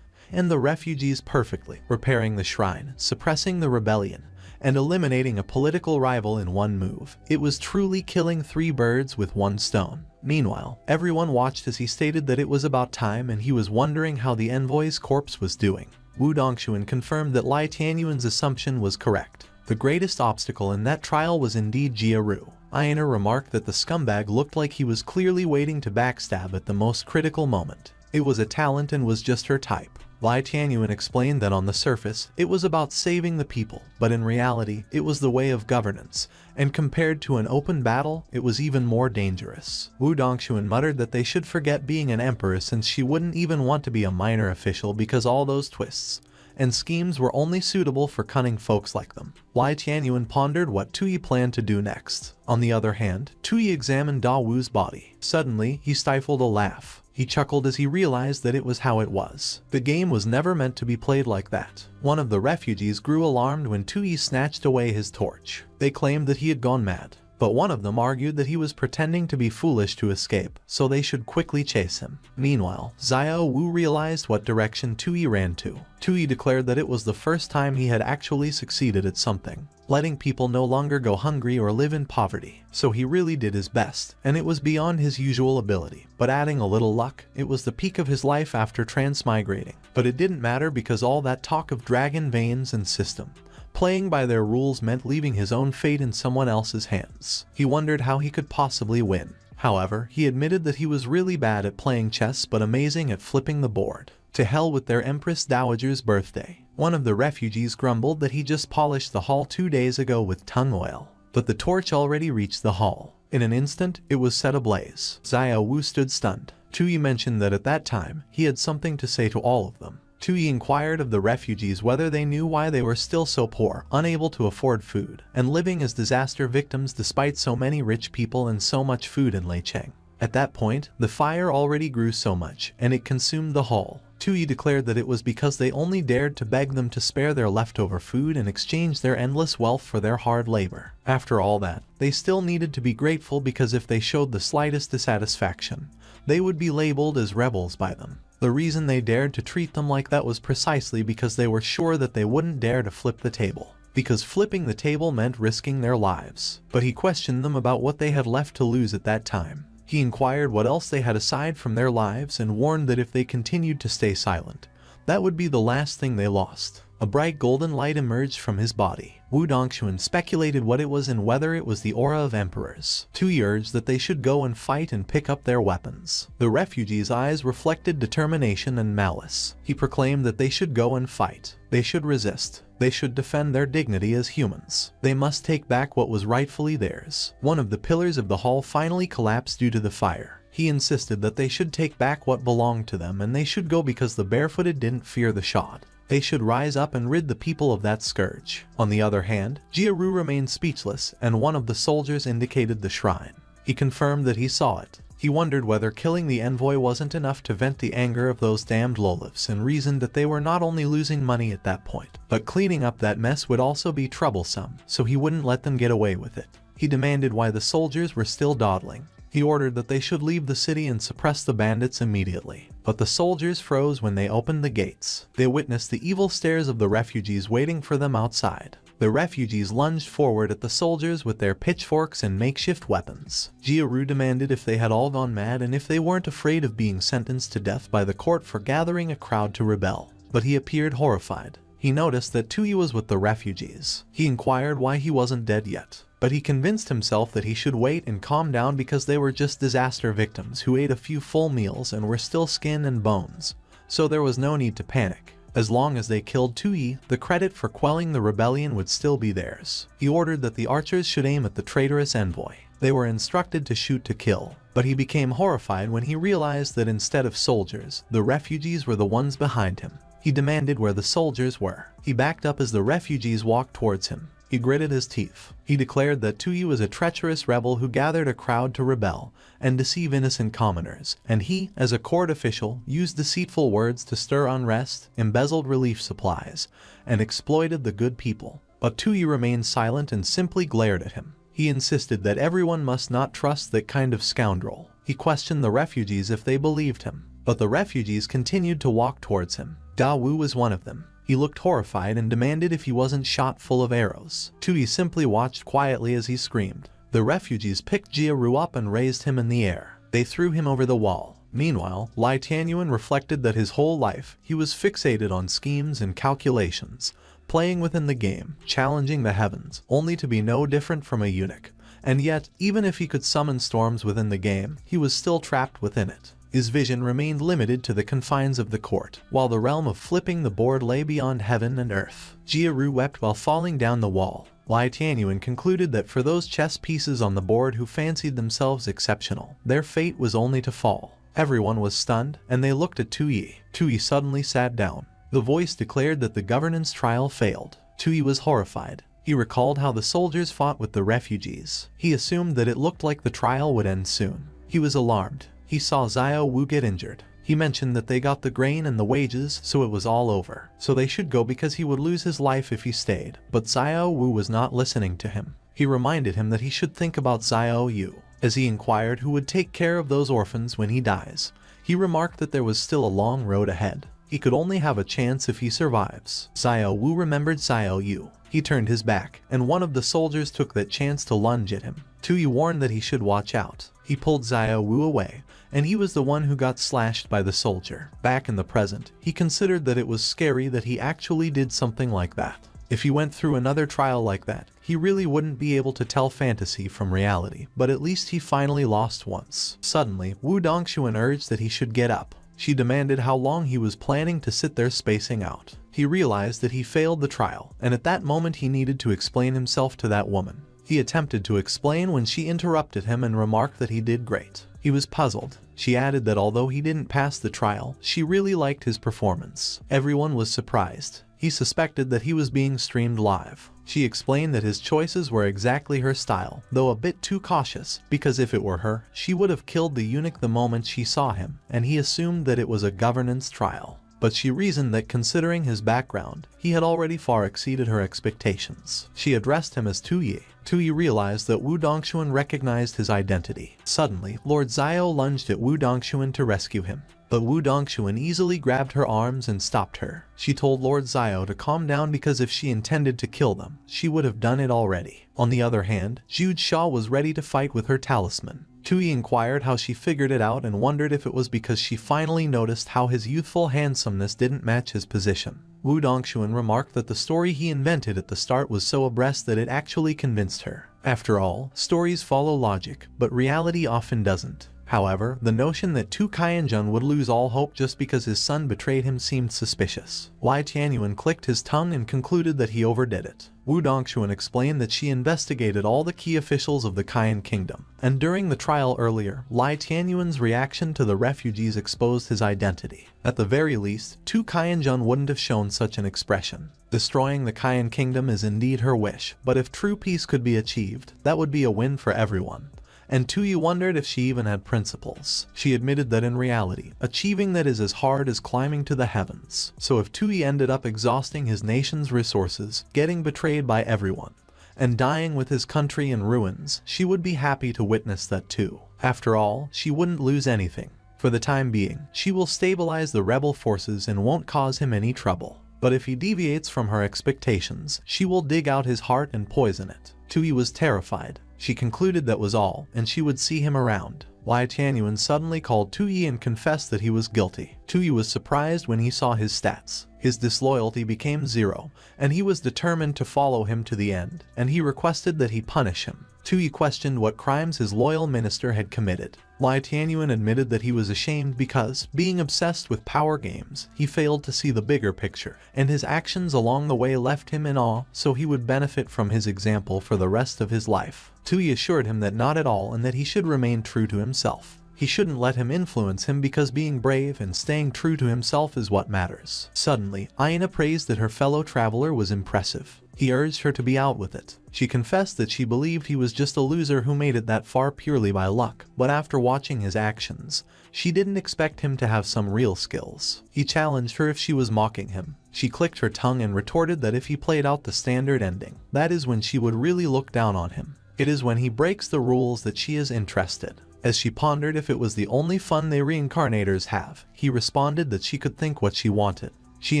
and the refugees perfectly, repairing the shrine, suppressing the rebellion, and eliminating a political rival in one move. It was truly killing 3 birds with 1 stone. Meanwhile, everyone watched as he stated that it was about time and he was wondering how the envoy's corpse was doing. Wu Dongshuan confirmed that Lai Tianyuan's assumption was correct. The greatest obstacle in that trial was indeed Jia Ru. Aina remarked that the scumbag looked like he was clearly waiting to backstab at the most critical moment. It was a talent and was just her type. Lai Tianyuan explained that on the surface, it was about saving the people, but in reality, it was the way of governance, and compared to an open battle, it was even more dangerous. Wu Dongshuan muttered that they should forget being an emperor since she wouldn't even want to be a minor official because all those twists and schemes were only suitable for cunning folks like them. Lai Tianyuan pondered what Tuyi planned to do next. On the other hand, Tuyi examined Da Wu's body. Suddenly, he stifled a laugh. He chuckled as he realized that it was how it was. The game was never meant to be played like that. One of the refugees grew alarmed when Tui snatched away his torch. They claimed that he had gone mad, but one of them argued that he was pretending to be foolish to escape, so they should quickly chase him. Meanwhile, Xiao Wu realized what direction Tui ran to. Tui declared that it was the first time he had actually succeeded at something, letting people no longer go hungry or live in poverty. So he really did his best, and it was beyond his usual ability. But adding a little luck, it was the peak of his life after transmigrating. But it didn't matter because all that talk of dragon veins and system, playing by their rules meant leaving his own fate in someone else's hands. He wondered how he could possibly win. However, he admitted that he was really bad at playing chess but amazing at flipping the board. To hell with their Empress Dowager's birthday. One of the refugees grumbled that he just polished the hall 2 days ago with tung oil, but the torch already reached the hall. In an instant, it was set ablaze. Xiao Wu stood stunned. Tui mentioned that at that time, he had something to say to all of them. Tui inquired of the refugees whether they knew why they were still so poor, unable to afford food, and living as disaster victims despite so many rich people and so much food in Leicheng. At that point, the fire already grew so much, and it consumed the hall. Tui declared that it was because they only dared to beg them to spare their leftover food and exchange their endless wealth for their hard labor. After all that, they still needed to be grateful because if they showed the slightest dissatisfaction, they would be labeled as rebels by them. The reason they dared to treat them like that was precisely because they were sure that they wouldn't dare to flip the table. Because flipping the table meant risking their lives. But he questioned them about what they had left to lose at that time. He inquired what else they had aside from their lives and warned that if they continued to stay silent, that would be the last thing they lost. A bright golden light emerged from his body. Wu Dongxuan speculated what it was and whether it was the aura of emperors. Tui urged that they should go and fight and pick up their weapons. The refugees' eyes reflected determination and malice. He proclaimed that they should go and fight. They should resist. They should defend their dignity as humans. They must take back what was rightfully theirs. One of the pillars of the hall finally collapsed due to the fire. He insisted that they should take back what belonged to them and they should go because the barefooted didn't fear the shot. They should rise up and rid the people of that scourge. On the other hand, Jiaru remained speechless and one of the soldiers indicated the shrine. He confirmed that he saw it. He wondered whether killing the envoy wasn't enough to vent the anger of those damned Lolifs and reasoned that they were not only losing money at that point, but cleaning up that mess would also be troublesome, so he wouldn't let them get away with it. He demanded why the soldiers were still dawdling. He ordered that they should leave the city and suppress the bandits immediately. But the soldiers froze when they opened the gates. They witnessed the evil stares of the refugees waiting for them outside. The refugees lunged forward at the soldiers with their pitchforks and makeshift weapons. Jiaru demanded if they had all gone mad and if they weren't afraid of being sentenced to death by the court for gathering a crowd to rebel. But he appeared horrified. He noticed that Tui was with the refugees. He inquired why he wasn't dead yet. But he convinced himself that he should wait and calm down because they were just disaster victims who ate a few full meals and were still skin and bones. So there was no need to panic. As long as they killed Tui, the credit for quelling the rebellion would still be theirs. He ordered that the archers should aim at the traitorous envoy. They were instructed to shoot to kill. But he became horrified when he realized that instead of soldiers, the refugees were the ones behind him. He demanded where the soldiers were. He backed up as the refugees walked towards him. He gritted his teeth. He declared that Tui was a treacherous rebel who gathered a crowd to rebel and deceive innocent commoners, and he, as a court official, used deceitful words to stir unrest, embezzled relief supplies, and exploited the good people. But Tui remained silent and simply glared at him. He insisted that everyone must not trust that kind of scoundrel. He questioned the refugees if they believed him, but the refugees continued to walk towards him. Da Wu was one of them. He looked horrified and demanded if he wasn't shot full of arrows. Tui simply watched quietly as he screamed. The refugees picked Jiaru up and raised him in the air. They threw him over the wall. Meanwhile, Lai Tianyuan reflected that his whole life, he was fixated on schemes and calculations, playing within the game, challenging the heavens, only to be no different from a eunuch. And yet, even if he could summon storms within the game, he was still trapped within it. His vision remained limited to the confines of the court, while the realm of flipping the board lay beyond heaven and earth. Jiaru wept while falling down the wall. Lai Tianyuan concluded that for those chess pieces on the board who fancied themselves exceptional, their fate was only to fall. Everyone was stunned, and they looked at Tui. Tui suddenly sat down. The voice declared that the governance trial failed. Tui was horrified. He recalled how the soldiers fought with the refugees. He assumed that it looked like the trial would end soon. He was alarmed. he saw Xiao Wu get injured. He mentioned that they got the grain and the wages, so it was all over. So they should go because he would lose his life if he stayed. But Xiao Wu was not listening to him. He reminded him that he should think about Xiao Yu. As he inquired who would take care of those orphans when he dies, he remarked that there was still a long road ahead. He could only have a chance if he survives. Xiao Wu remembered Xiao Yu. He turned his back, and one of the soldiers took that chance to lunge at him. Tuyi warned that he should watch out. He pulled Xiao Wu away, and he was the one who got slashed by the soldier. Back in the present, he considered that it was scary that he actually did something like that. If he went through another trial like that, he really wouldn't be able to tell fantasy from reality, but at least he finally lost once. Suddenly, Wu Dongxuan urged that he should get up. She demanded how long he was planning to sit there spacing out. He realized that he failed the trial, and at that moment he needed to explain himself to that woman. He attempted to explain when she interrupted him and remarked that he did great. He was puzzled. She added that although he didn't pass the trial, she really liked his performance. Everyone was surprised. He suspected that he was being streamed live. She explained that his choices were exactly her style, though a bit too cautious, because if it were her, she would have killed the eunuch the moment she saw him, and he assumed that it was a governance trial. But she reasoned that considering his background, he had already far exceeded her expectations. She addressed him as Tuyi. Tuyi realized that Wu Dongxuan recognized his identity. Suddenly, Lord Xiao lunged at Wu Dongxuan to rescue him. But Wu Dongxuan easily grabbed her arms and stopped her. She told Lord Xiao to calm down because if she intended to kill them, she would have done it already. On the other hand, Jude Shaw was ready to fight with her talisman. Tuyi inquired how she figured it out and wondered if it was because she finally noticed how his youthful handsomeness didn't match his position. Wu Dongxuan remarked that the story he invented at the start was so abreast that it actually convinced her. After all, stories follow logic, but reality often doesn't. However, the notion that Tu Qianjun would lose all hope just because his son betrayed him seemed suspicious. Lai Tianyuan clicked his tongue and concluded that he overdid it. Wu Dongxuan explained that she investigated all the key officials of the Qian kingdom, and during the trial earlier, Lai Tianyuan's reaction to the refugees exposed his identity. At the very least, Tu Qianjun wouldn't have shown such an expression. Destroying the Qian kingdom is indeed her wish, but if true peace could be achieved, that would be a win for everyone. And Tuyi wondered if she even had principles. She admitted that in reality, achieving that is as hard as climbing to the heavens. So if Tuyi ended up exhausting his nation's resources, getting betrayed by everyone, and dying with his country in ruins, she would be happy to witness that too. After all, she wouldn't lose anything. For the time being, she will stabilize the rebel forces and won't cause him any trouble. But if he deviates from her expectations, she will dig out his heart and poison it. Tuyi was terrified. She concluded that was all, and she would see him around. Lai Tianyuan suddenly called Tuyi and confessed that he was guilty. Tuyi was surprised when he saw his stats. His disloyalty became 0, and he was determined to follow him to the end, and he requested that he punish him. Tuyi questioned what crimes his loyal minister had committed. Lai Tianyuan admitted that he was ashamed because, being obsessed with power games, he failed to see the bigger picture, and his actions along the way left him in awe, so he would benefit from his example for the rest of his life. Tuyi assured him that not at all and that he should remain true to himself. He shouldn't let him influence him because being brave and staying true to himself is what matters. Suddenly, Aina praised that her fellow traveler was impressive. He urged her to be out with it. She confessed that she believed he was just a loser who made it that far purely by luck, but after watching his actions, she didn't expect him to have some real skills. He challenged her if she was mocking him. She clicked her tongue and retorted that if he played out the standard ending, that is when she would really look down on him. It is when he breaks the rules that she is interested. As she pondered if it was the only fun they reincarnators have, he responded that she could think what she wanted. She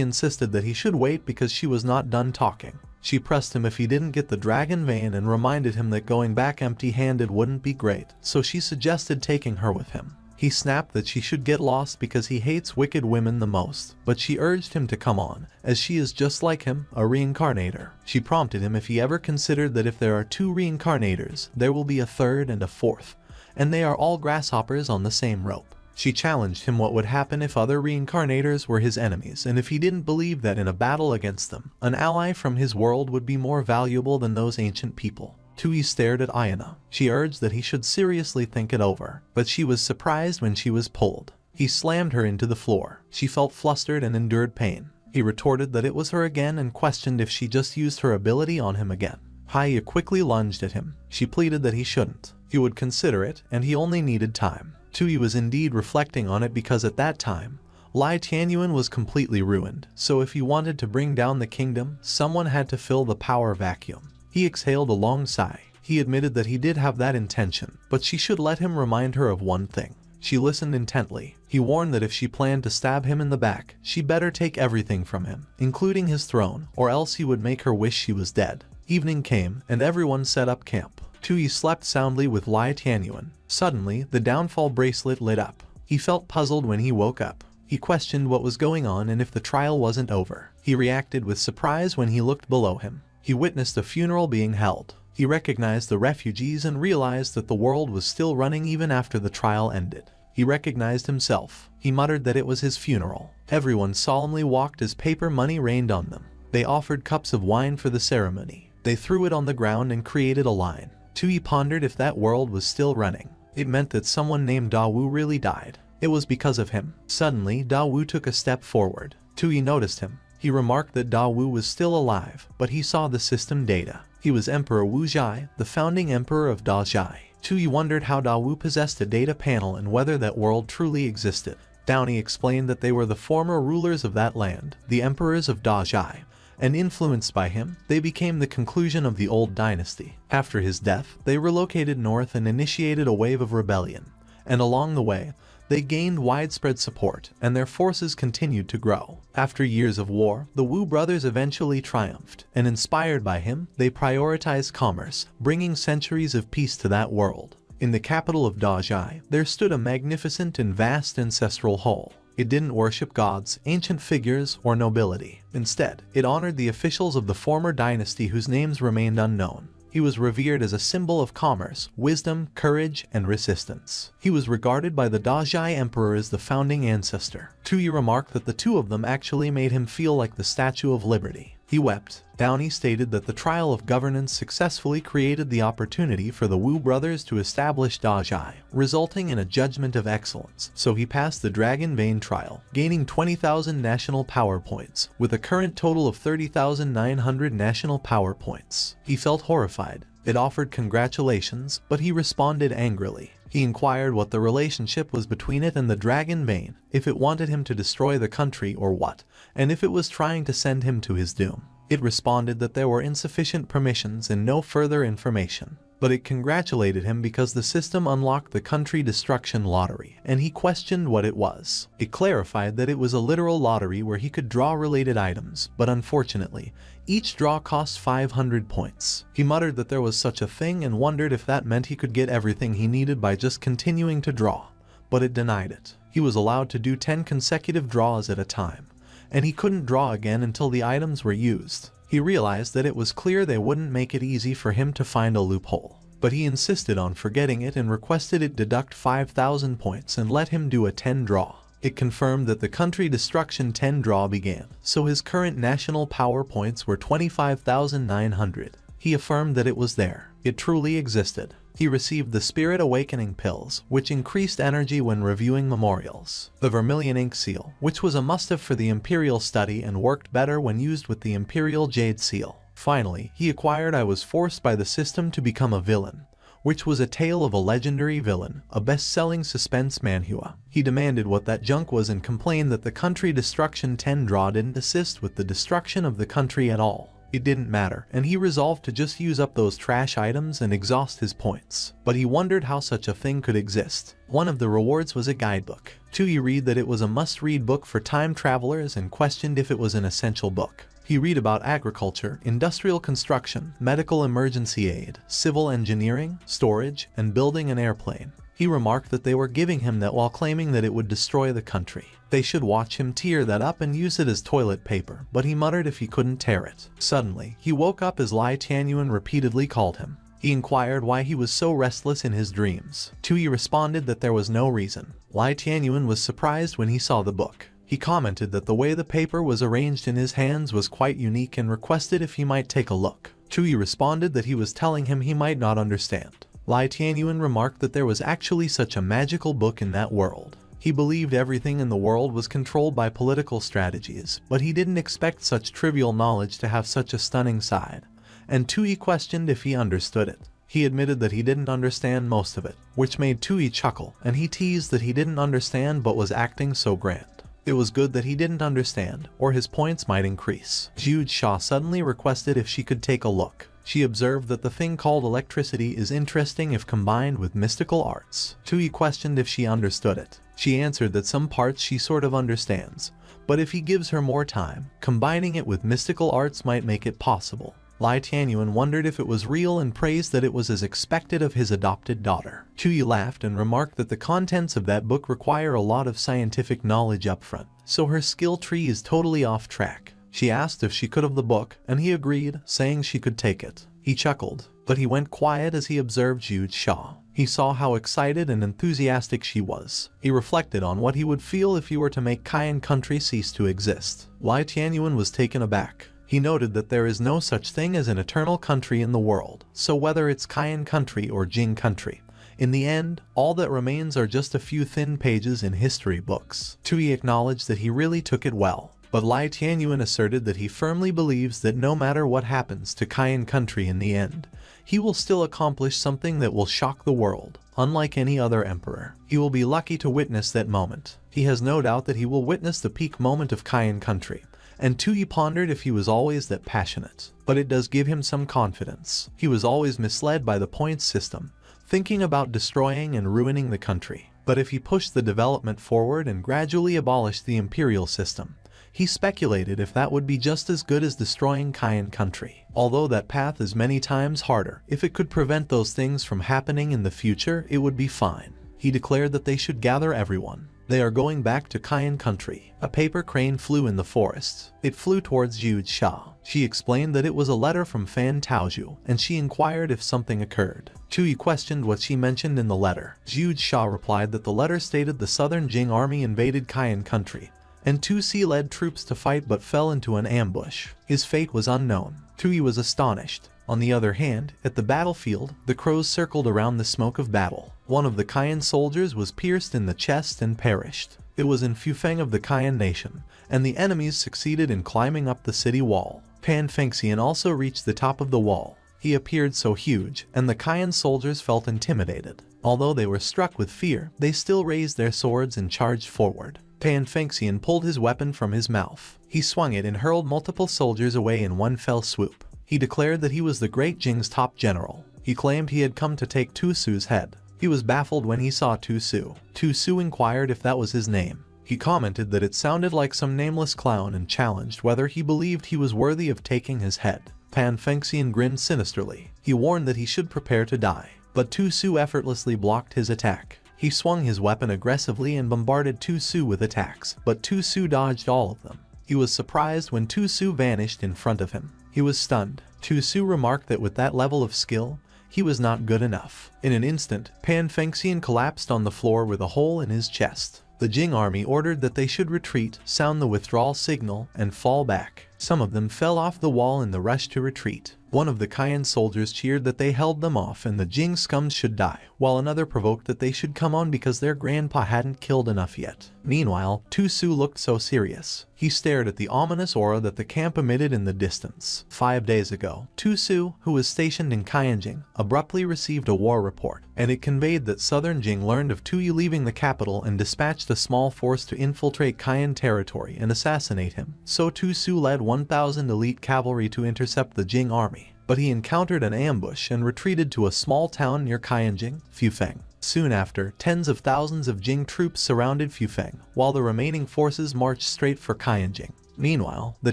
insisted that he should wait because she was not done talking. She pressed him if he didn't get the dragon vein and reminded him that going back empty-handed wouldn't be great, so she suggested taking her with him. He snapped that she should get lost because he hates wicked women the most, but she urged him to come on, as she is just like him, a reincarnator. She prompted him if he ever considered that if there are 2 reincarnators, there will be a 3rd and a 4th, and they are all grasshoppers on the same rope. She challenged him what would happen if other reincarnators were his enemies, and if he didn't believe that in a battle against them, an ally from his world would be more valuable than those ancient people. Tuyi stared at Ayana. She urged that he should seriously think it over, but she was surprised when she was pulled. He slammed her into the floor. She felt flustered and endured pain. He retorted that it was her again and questioned if she just used her ability on him again. Haya quickly lunged at him. She pleaded that he shouldn't. He would consider it, and he only needed time. Tui was indeed reflecting on it because at that time, Lai Tianyuan was completely ruined, so if he wanted to bring down the kingdom, someone had to fill the power vacuum. He exhaled a long sigh. He admitted that he did have that intention, but she should let him remind her of one thing. She listened intently. He warned that if she planned to stab him in the back, she better take everything from him, including his throne, or else he would make her wish she was dead. Evening came, and everyone set up camp. Tui slept soundly with Lai Tianyuan. Suddenly, the downfall bracelet lit up. He felt puzzled when he woke up. He questioned what was going on and if the trial wasn't over. He reacted with surprise when he looked below him. He witnessed a funeral being held. He recognized the refugees and realized that the world was still running even after the trial ended. He recognized himself. He muttered that it was his funeral. Everyone solemnly walked as paper money rained on them. They offered cups of wine for the ceremony. They threw it on the ground and created a line. Tui pondered if that world was still running. It meant that someone named Dawu really died. It was because of him. Suddenly, Dawu took a step forward. Tui noticed him. He remarked that Dawu was still alive, but he saw the system data. He was Emperor Wu Zhai, the founding emperor of Da Zhai. Tui wondered how Dawu possessed a data panel and whether that world truly existed. Downey explained that they were the former rulers of that land, the emperors of Da Zhai, and influenced by him, they became the conclusion of the old dynasty. After his death, they relocated north and initiated a wave of rebellion, and along the way, they gained widespread support, and their forces continued to grow. After years of war, the Wu brothers eventually triumphed, and inspired by him, they prioritized commerce, bringing centuries of peace to that world. In the capital of Da Zhai, there stood a magnificent and vast ancestral hall. It didn't worship gods, ancient figures, or nobility. Instead, it honored the officials of the former dynasty whose names remained unknown. He was revered as a symbol of commerce, wisdom, courage, and resistance. He was regarded by the Da Zhai emperor as the founding ancestor. Tui remarked that the two of them actually made him feel like the Statue of Liberty. He wept. Downey stated that the trial of governance successfully created the opportunity for the Wu brothers to establish Da Zhai, resulting in a judgment of excellence. So he passed the Dragon Vein trial, gaining 20,000 national power points, with a current total of 30,900 national power points. He felt horrified. It offered congratulations, but he responded angrily. He inquired what the relationship was between it and the Dragon Vein, if it wanted him to destroy the country or what, and if it was trying to send him to his doom. It responded that there were insufficient permissions and no further information. But it congratulated him because the system unlocked the country destruction lottery, and he questioned what it was. It clarified that it was a literal lottery where he could draw related items, but unfortunately, each draw cost 500 points. He muttered that there was such a thing and wondered if that meant he could get everything he needed by just continuing to draw, but it denied it. He was allowed to do 10 consecutive draws at a time, and he couldn't draw again until the items were used. He realized that it was clear they wouldn't make it easy for him to find a loophole, but he insisted on forgetting it and requested it deduct 5,000 points and let him do a 10 draw. It confirmed that the country destruction 10 draw began, so his current national power points were 25,900. He affirmed that it was there. It truly existed. He received the Spirit Awakening pills, which increased energy when reviewing memorials. The Vermilion Ink Seal, which was a must-have for the Imperial study and worked better when used with the Imperial Jade Seal. Finally, he acquired I Was Forced by the System to Become a Villain, which was a tale of a legendary villain, a best-selling suspense manhwa. He demanded what that junk was and complained that the country destruction 10 draw didn't assist with the destruction of the country at all. It didn't matter, and he resolved to just use up those trash items and exhaust his points. But he wondered how such a thing could exist. One of the rewards was a guidebook. Tui read that it was a must-read book for time travelers and questioned if it was an essential book. He read about agriculture, industrial construction, medical emergency aid, civil engineering, storage, and building an airplane. He remarked that they were giving him that while claiming that it would destroy the country. They should watch him tear that up and use it as toilet paper, but he muttered if he couldn't tear it. Suddenly, he woke up as Lai Tianyuan repeatedly called him. He inquired why he was so restless in his dreams. Tui responded that there was no reason. Lai Tianyuan was surprised when he saw the book. He commented that the way the paper was arranged in his hands was quite unique and requested if he might take a look. Tui responded that he was telling him he might not understand. Lai Tianyuan remarked that there was actually such a magical book in that world. He believed everything in the world was controlled by political strategies, but he didn't expect such trivial knowledge to have such a stunning side, and Tui questioned if he understood it. He admitted that he didn't understand most of it, which made Tui chuckle, and he teased that he didn't understand but was acting so grand. It was good that he didn't understand, or his points might increase. Jude Shaw suddenly requested if she could take a look. She observed that the thing called electricity is interesting if combined with mystical arts. Tui questioned if she understood it. She answered that some parts she sort of understands, but if he gives her more time, combining it with mystical arts might make it possible. Lai Tianyuan wondered if it was real and praised that it was as expected of his adopted daughter. Tui laughed and remarked that the contents of that book require a lot of scientific knowledge upfront, so her skill tree is totally off track. She asked if she could have the book, and he agreed, saying she could take it. He chuckled, but he went quiet as he observed Jude Shaw. He saw how excited and enthusiastic she was. He reflected on what he would feel if he were to make Qian country cease to exist. Lai Tianyuan was taken aback. He noted that there is no such thing as an eternal country in the world, so whether it's Qian country or Jing country, in the end, all that remains are just a few thin pages in history books. Tui acknowledged that he really took it well, but Lai Tianyuan asserted that he firmly believes that no matter what happens to Qian country in the end, he will still accomplish something that will shock the world. Unlike any other emperor, he will be lucky to witness that moment. He has no doubt that he will witness the peak moment of Qian country, and Tui pondered if he was always that passionate. But it does give him some confidence. He was always misled by the points system, thinking about destroying and ruining the country. But if he pushed the development forward and gradually abolished the imperial system, he speculated if that would be just as good as destroying Qian country. Although that path is many times harder, if it could prevent those things from happening in the future, it would be fine. He declared that they should gather everyone. They are going back to Qian country. A paper crane flew in the forest. It flew towards Jude Shaw. She explained that it was a letter from Fan Taoju, and she inquired if something occurred. Tui questioned what she mentioned in the letter. Jude Shaw replied that the letter stated the Southern Jing army invaded Qian country, and Tu-Si led troops to fight but fell into an ambush. His fate was unknown. Tui was astonished. On the other hand, at the battlefield, the crows circled around the smoke of battle. One of the Qian soldiers was pierced in the chest and perished. It was in Fufeng of the Qian nation, and the enemies succeeded in climbing up the city wall. Pan Fengxian also reached the top of the wall. He appeared so huge, and the Qian soldiers felt intimidated. Although they were struck with fear, they still raised their swords and charged forward. Pan Fengxian pulled his weapon from his mouth. He swung it and hurled multiple soldiers away in one fell swoop. He declared that he was the Great Jing's top general. He claimed he had come to take Tu Su's head. He was baffled when he saw Tu Su. Tu Su inquired if that was his name. He commented that it sounded like some nameless clown and challenged whether he believed he was worthy of taking his head. Pan Fengxian grinned sinisterly. He warned that he should prepare to die, but Tu Su effortlessly blocked his attack. He swung his weapon aggressively and bombarded Tu Su with attacks, but Tu Su dodged all of them. He was surprised when Tu Su vanished in front of him. He was stunned. Tu Su remarked that with that level of skill, he was not good enough. In an instant, Pan Fengxian collapsed on the floor with a hole in his chest. The Jing army ordered that they should retreat, sound the withdrawal signal, and fall back. Some of them fell off the wall in the rush to retreat. One of the Qian soldiers cheered that they held them off and the Jing scums should die, while another provoked that they should come on because their grandpa hadn't killed enough yet. Meanwhile, Tu Su looked so serious. He stared at the ominous aura that the camp emitted in the distance. 5 days ago, Tu Su, who was stationed in Qianjing, abruptly received a war report, and it conveyed that Southern Jing learned of Tui leaving the capital and dispatched a small force to infiltrate Qian territory and assassinate him. So Tu Su led 1,000 elite cavalry to intercept the Jing army, but he encountered an ambush and retreated to a small town near Qianjing, Fufeng. Soon after, tens of thousands of Jing troops surrounded Fufeng, while the remaining forces marched straight for Qianjing. Meanwhile, the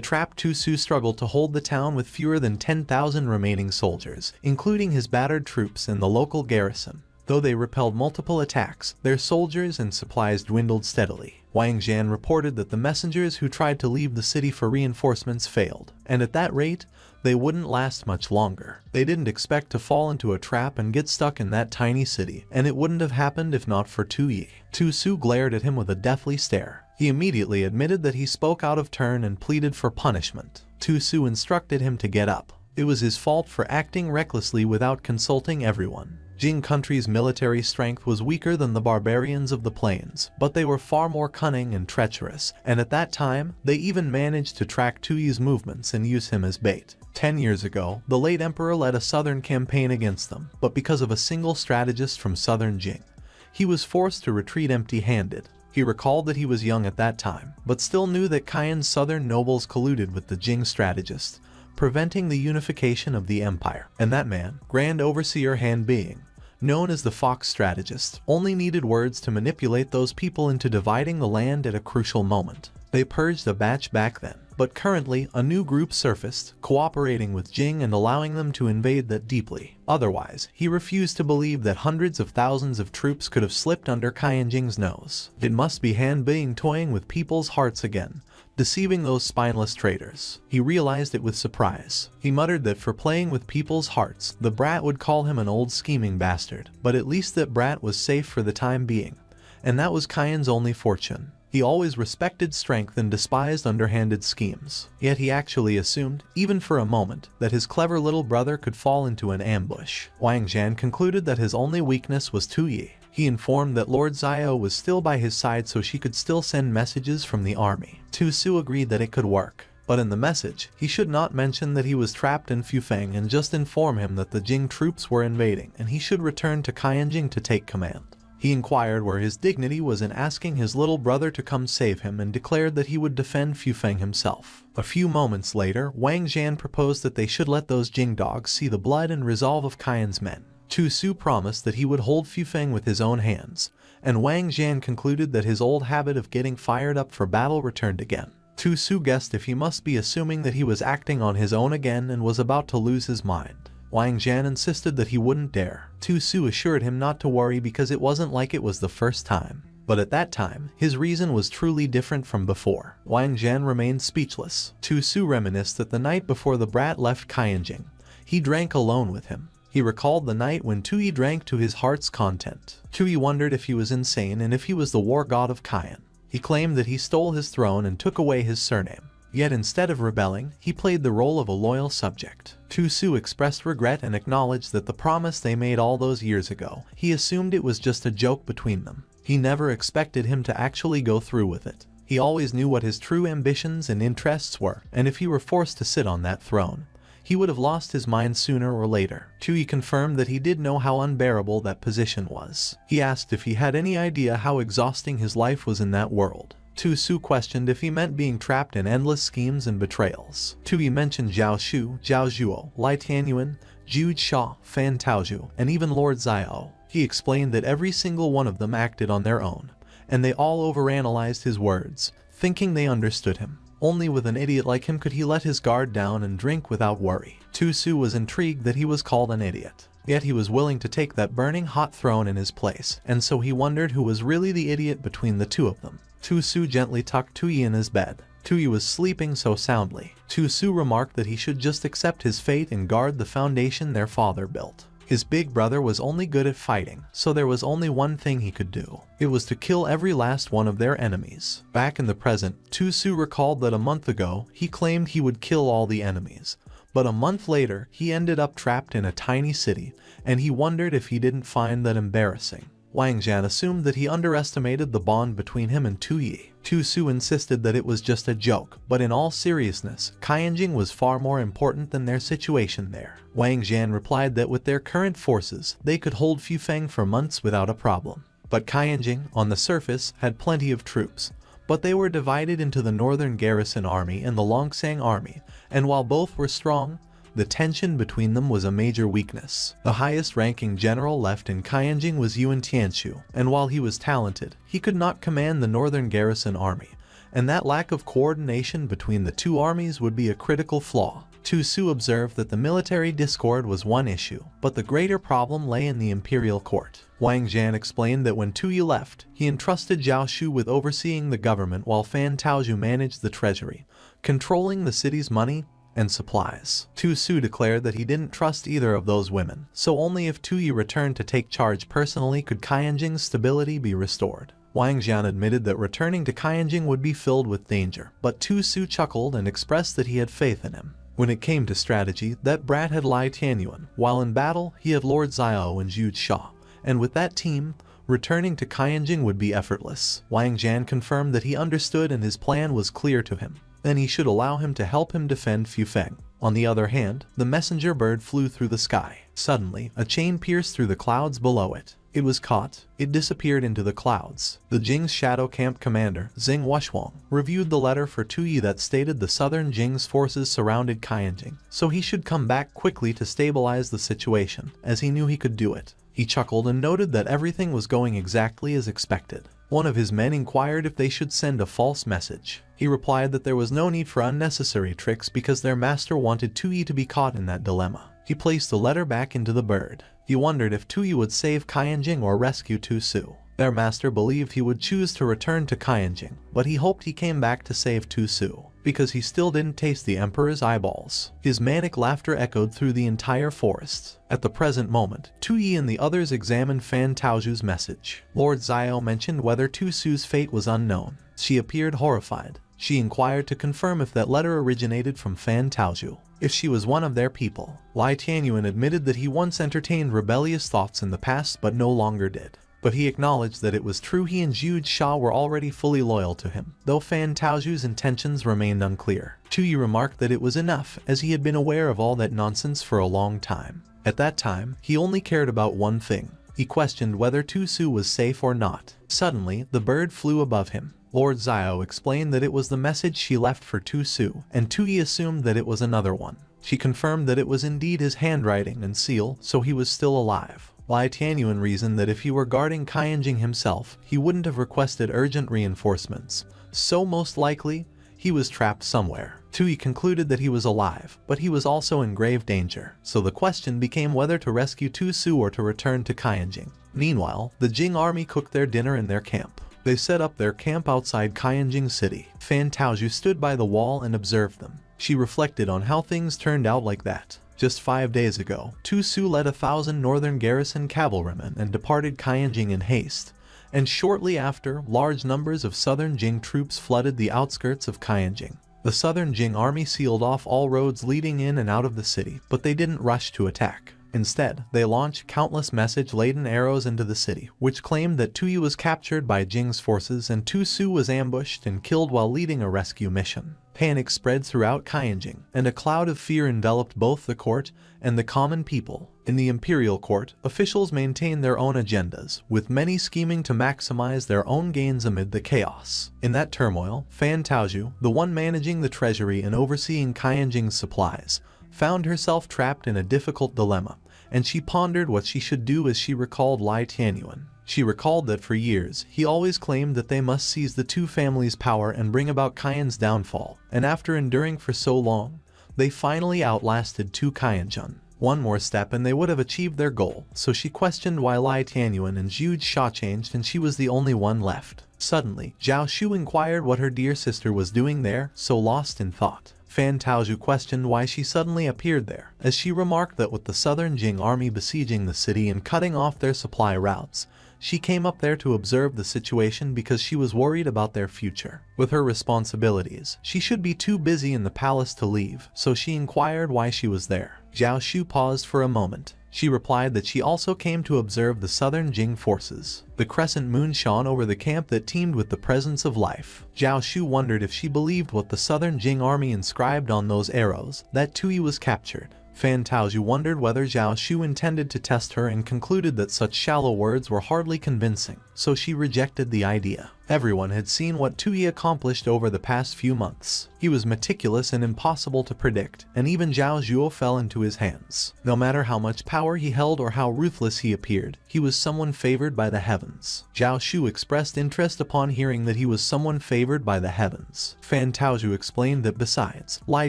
trapped Tu Su struggled to hold the town with fewer than 10,000 remaining soldiers, including his battered troops and the local garrison. Though they repelled multiple attacks, their soldiers and supplies dwindled steadily. Wang Zhan reported that the messengers who tried to leave the city for reinforcements failed, and at that rate, they wouldn't last much longer. They didn't expect to fall into a trap and get stuck in that tiny city, and it wouldn't have happened if not for Tu Yi. Tu Su glared at him with a deathly stare. He immediately admitted that he spoke out of turn and pleaded for punishment. Tu Su instructed him to get up. It was his fault for acting recklessly without consulting everyone. Jing country's military strength was weaker than the barbarians of the plains, but they were far more cunning and treacherous, and at that time, they even managed to track Tuyi's movements and use him as bait. 10 years ago, the late emperor led a southern campaign against them, but because of a single strategist from southern Jing, he was forced to retreat empty-handed. He recalled that he was young at that time, but still knew that Qian's southern nobles colluded with the Jing strategist, preventing the unification of the empire. And that man, Grand Overseer Han Being, known as the Fox Strategist, only needed words to manipulate those people into dividing the land at a crucial moment. They purged a batch back then, but currently a new group surfaced, cooperating with Jing and allowing them to invade that deeply. Otherwise, he refused to believe that hundreds of thousands of troops could have slipped under Qian Jing's nose. It must be Han Being toying with people's hearts again, deceiving those spineless traitors. He realized it with surprise. He muttered that for playing with people's hearts, the brat would call him an old scheming bastard, but at least that brat was safe for the time being, and that was Qian's only fortune. He always respected strength and despised underhanded schemes. Yet he actually assumed, even for a moment, that his clever little brother could fall into an ambush. Wang Zhan concluded that his only weakness was Tuyi. He informed that Lord Xiao was still by his side so she could still send messages from the army. Tu Su agreed that it could work, but in the message, he should not mention that he was trapped in Fufeng and just inform him that the Jing troops were invading and he should return to Qianjing to take command. He inquired where his dignity was in asking his little brother to come save him and declared that he would defend Fufeng himself. A few moments later, Wang Zhan proposed that they should let those Jing dogs see the blood and resolve of Qian's men. Tu Su promised that he would hold Fufeng with his own hands, and Wang Zhan concluded that his old habit of getting fired up for battle returned again. Tu Su guessed if he must be assuming that he was acting on his own again and was about to lose his mind. Wang Zhan insisted that he wouldn't dare. Tu Su assured him not to worry because it wasn't like it was the first time. But at that time, his reason was truly different from before. Wang Zhan remained speechless. Tu Su reminisced that the night before the brat left Qianjing, he drank alone with him. He recalled the night when Tuyi drank to his heart's content. Tuyi wondered if he was insane and if he was the war god of Qian. He claimed that he stole his throne and took away his surname. Yet instead of rebelling, he played the role of a loyal subject. Tu Su expressed regret and acknowledged that the promise they made all those years ago, he assumed it was just a joke between them. He never expected him to actually go through with it. He always knew what his true ambitions and interests were, and if he were forced to sit on that throne, he would have lost his mind sooner or later. Tuyi confirmed that he did know how unbearable that position was. He asked if he had any idea how exhausting his life was in that world. Tu Su questioned if he meant being trapped in endless schemes and betrayals. Tuyi mentioned Zhao Shu, Zhao Zhuo, Lai Tianyuan, Zhu Xia, Fan Taozhu, and even Lord Xiao. He explained that every single one of them acted on their own, and they all overanalyzed his words, thinking they understood him. Only with an idiot like him could he let his guard down and drink without worry. Tu Su was intrigued that he was called an idiot. Yet he was willing to take that burning hot throne in his place, and so he wondered who was really the idiot between the two of them. Tu Su gently tucked Tuyi in his bed. Tuyi was sleeping so soundly. Tu Su remarked that he should just accept his fate and guard the foundation their father built. His big brother was only good at fighting, so there was only one thing he could do. It was to kill every last one of their enemies. Back in the present, Tu Su recalled that a month ago, he claimed he would kill all the enemies. But a month later, he ended up trapped in a tiny city, and he wondered if he didn't find that embarrassing. Wang Zhan assumed that he underestimated the bond between him and Tuyi. Tu Su insisted that it was just a joke, but in all seriousness, Qianjing was far more important than their situation there. Wang Zhan replied that with their current forces, they could hold Fufeng for months without a problem. But Qianjing, on the surface, had plenty of troops, but they were divided into the Northern Garrison Army and the Longsang Army, and while both were strong, the tension between them was a major weakness. The highest-ranking general left in Qianjing was Yuan Tianshu, and while he was talented, he could not command the Northern Garrison Army, and that lack of coordination between the two armies would be a critical flaw. Tu Su observed that the military discord was one issue, but the greater problem lay in the imperial court. Wang Zhan explained that when Tuyi left, he entrusted Zhao Shu with overseeing the government while Fan Taozhu managed the treasury, controlling the city's money and supplies. Tu Su declared that he didn't trust either of those women, so only if Tuyi returned to take charge personally could Qianjing's stability be restored. Wang Zhan admitted that returning to Qianjing would be filled with danger, but Tu Su chuckled and expressed that he had faith in him. When it came to strategy, that brat had Lai Tianyuan, while in battle, he had Lord Xiao and Zhu Sha. And with that team, returning to Qianjing would be effortless. Wang Jian confirmed that he understood and his plan was clear to him. Then he should allow him to help him defend Fufeng. On the other hand, the messenger bird flew through the sky. Suddenly, a chain pierced through the clouds below it. It was caught. It disappeared into the clouds. The Jing's shadow camp commander, Xing Wushuang, reviewed the letter for Tuyi that stated the southern Jing's forces surrounded Qianjing, so he should come back quickly to stabilize the situation, as he knew he could do it. He chuckled and noted that everything was going exactly as expected. One of his men inquired if they should send a false message. He replied that there was no need for unnecessary tricks because their master wanted Tuyi to be caught in that dilemma. He placed the letter back into the bird. He wondered if Tuyi would save Qianjing or rescue Tu Su. Their master believed he would choose to return to Qianjing, but he hoped he came back to save Tu Su, because he still didn't taste the emperor's eyeballs. His manic laughter echoed through the entire forest. At the present moment, Tuyi and the others examined Fan Taoju's message. Lord Xiao mentioned whether Tu Su's fate was unknown. She appeared horrified. She inquired to confirm if that letter originated from Fan Taoju, if she was one of their people. Lai Tianyuan admitted that he once entertained rebellious thoughts in the past but no longer did. But he acknowledged that it was true he and Zhu Sha were already fully loyal to him, though Fan Taoju's intentions remained unclear. Tuyi remarked that it was enough, as he had been aware of all that nonsense for a long time. At that time, he only cared about one thing. He questioned whether Tu Su was safe or not. Suddenly, the bird flew above him. Lord Xiao explained that it was the message she left for Tu Su, and Tuyi assumed that it was another one. She confirmed that it was indeed his handwriting and seal, so he was still alive. Lai Tianyuan reasoned that if he were guarding Qianjing himself, he wouldn't have requested urgent reinforcements, so most likely, he was trapped somewhere. Tuyi concluded that he was alive, but he was also in grave danger, so the question became whether to rescue Tu Su or to return to Qianjing. Meanwhile, the Jing army cooked their dinner in their camp. They set up their camp outside Qianjing City. Fan Taoju stood by the wall and observed them. She reflected on how things turned out like that. Just 5 days ago, Tu Su led 1,000 northern garrison cavalrymen and departed Qianjing in haste, and shortly after, large numbers of southern Jing troops flooded the outskirts of Qianjing. The southern Jing army sealed off all roads leading in and out of the city, but they didn't rush to attack. Instead, they launched countless message-laden arrows into the city, which claimed that Tuyi was captured by Jing's forces and Tu Su was ambushed and killed while leading a rescue mission. Panic spread throughout Qianjing, and a cloud of fear enveloped both the court and the common people. In the imperial court, officials maintained their own agendas, with many scheming to maximize their own gains amid the chaos. In that turmoil, Fan Taoju, the one managing the treasury and overseeing Qianjing's supplies, found herself trapped in a difficult dilemma, and she pondered what she should do as she recalled Lai Tianyuan. She recalled that for years, he always claimed that they must seize the two families' power and bring about Qian's downfall, and after enduring for so long, they finally outlasted Tu Qianjun. One more step and they would have achieved their goal, so she questioned why Lai Tianyuan and Zhu Sha changed and she was the only one left. Suddenly, Zhao Shu inquired what her dear sister was doing there, so lost in thought. Fan Taoju questioned why she suddenly appeared there, as she remarked that with the southern Jing army besieging the city and cutting off their supply routes, she came up there to observe the situation because she was worried about their future. With her responsibilities, she should be too busy in the palace to leave, so she inquired why she was there. Zhao Shu paused for a moment. She replied that she also came to observe the southern Jing forces. The crescent moon shone over the camp that teemed with the presence of life. Zhao Shu wondered if she believed what the southern Jing army inscribed on those arrows, that Tuyi was captured. Fan Taoju wondered whether Zhao Shu intended to test her and concluded that such shallow words were hardly convincing, so she rejected the idea. Everyone had seen what Tuyi accomplished over the past few months. He was meticulous and impossible to predict, and even Zhao Zhuo fell into his hands. No matter how much power he held or how ruthless he appeared, he was someone favored by the heavens. Zhao Shu expressed interest upon hearing that he was someone favored by the heavens. Fan Taoju explained that besides, Lai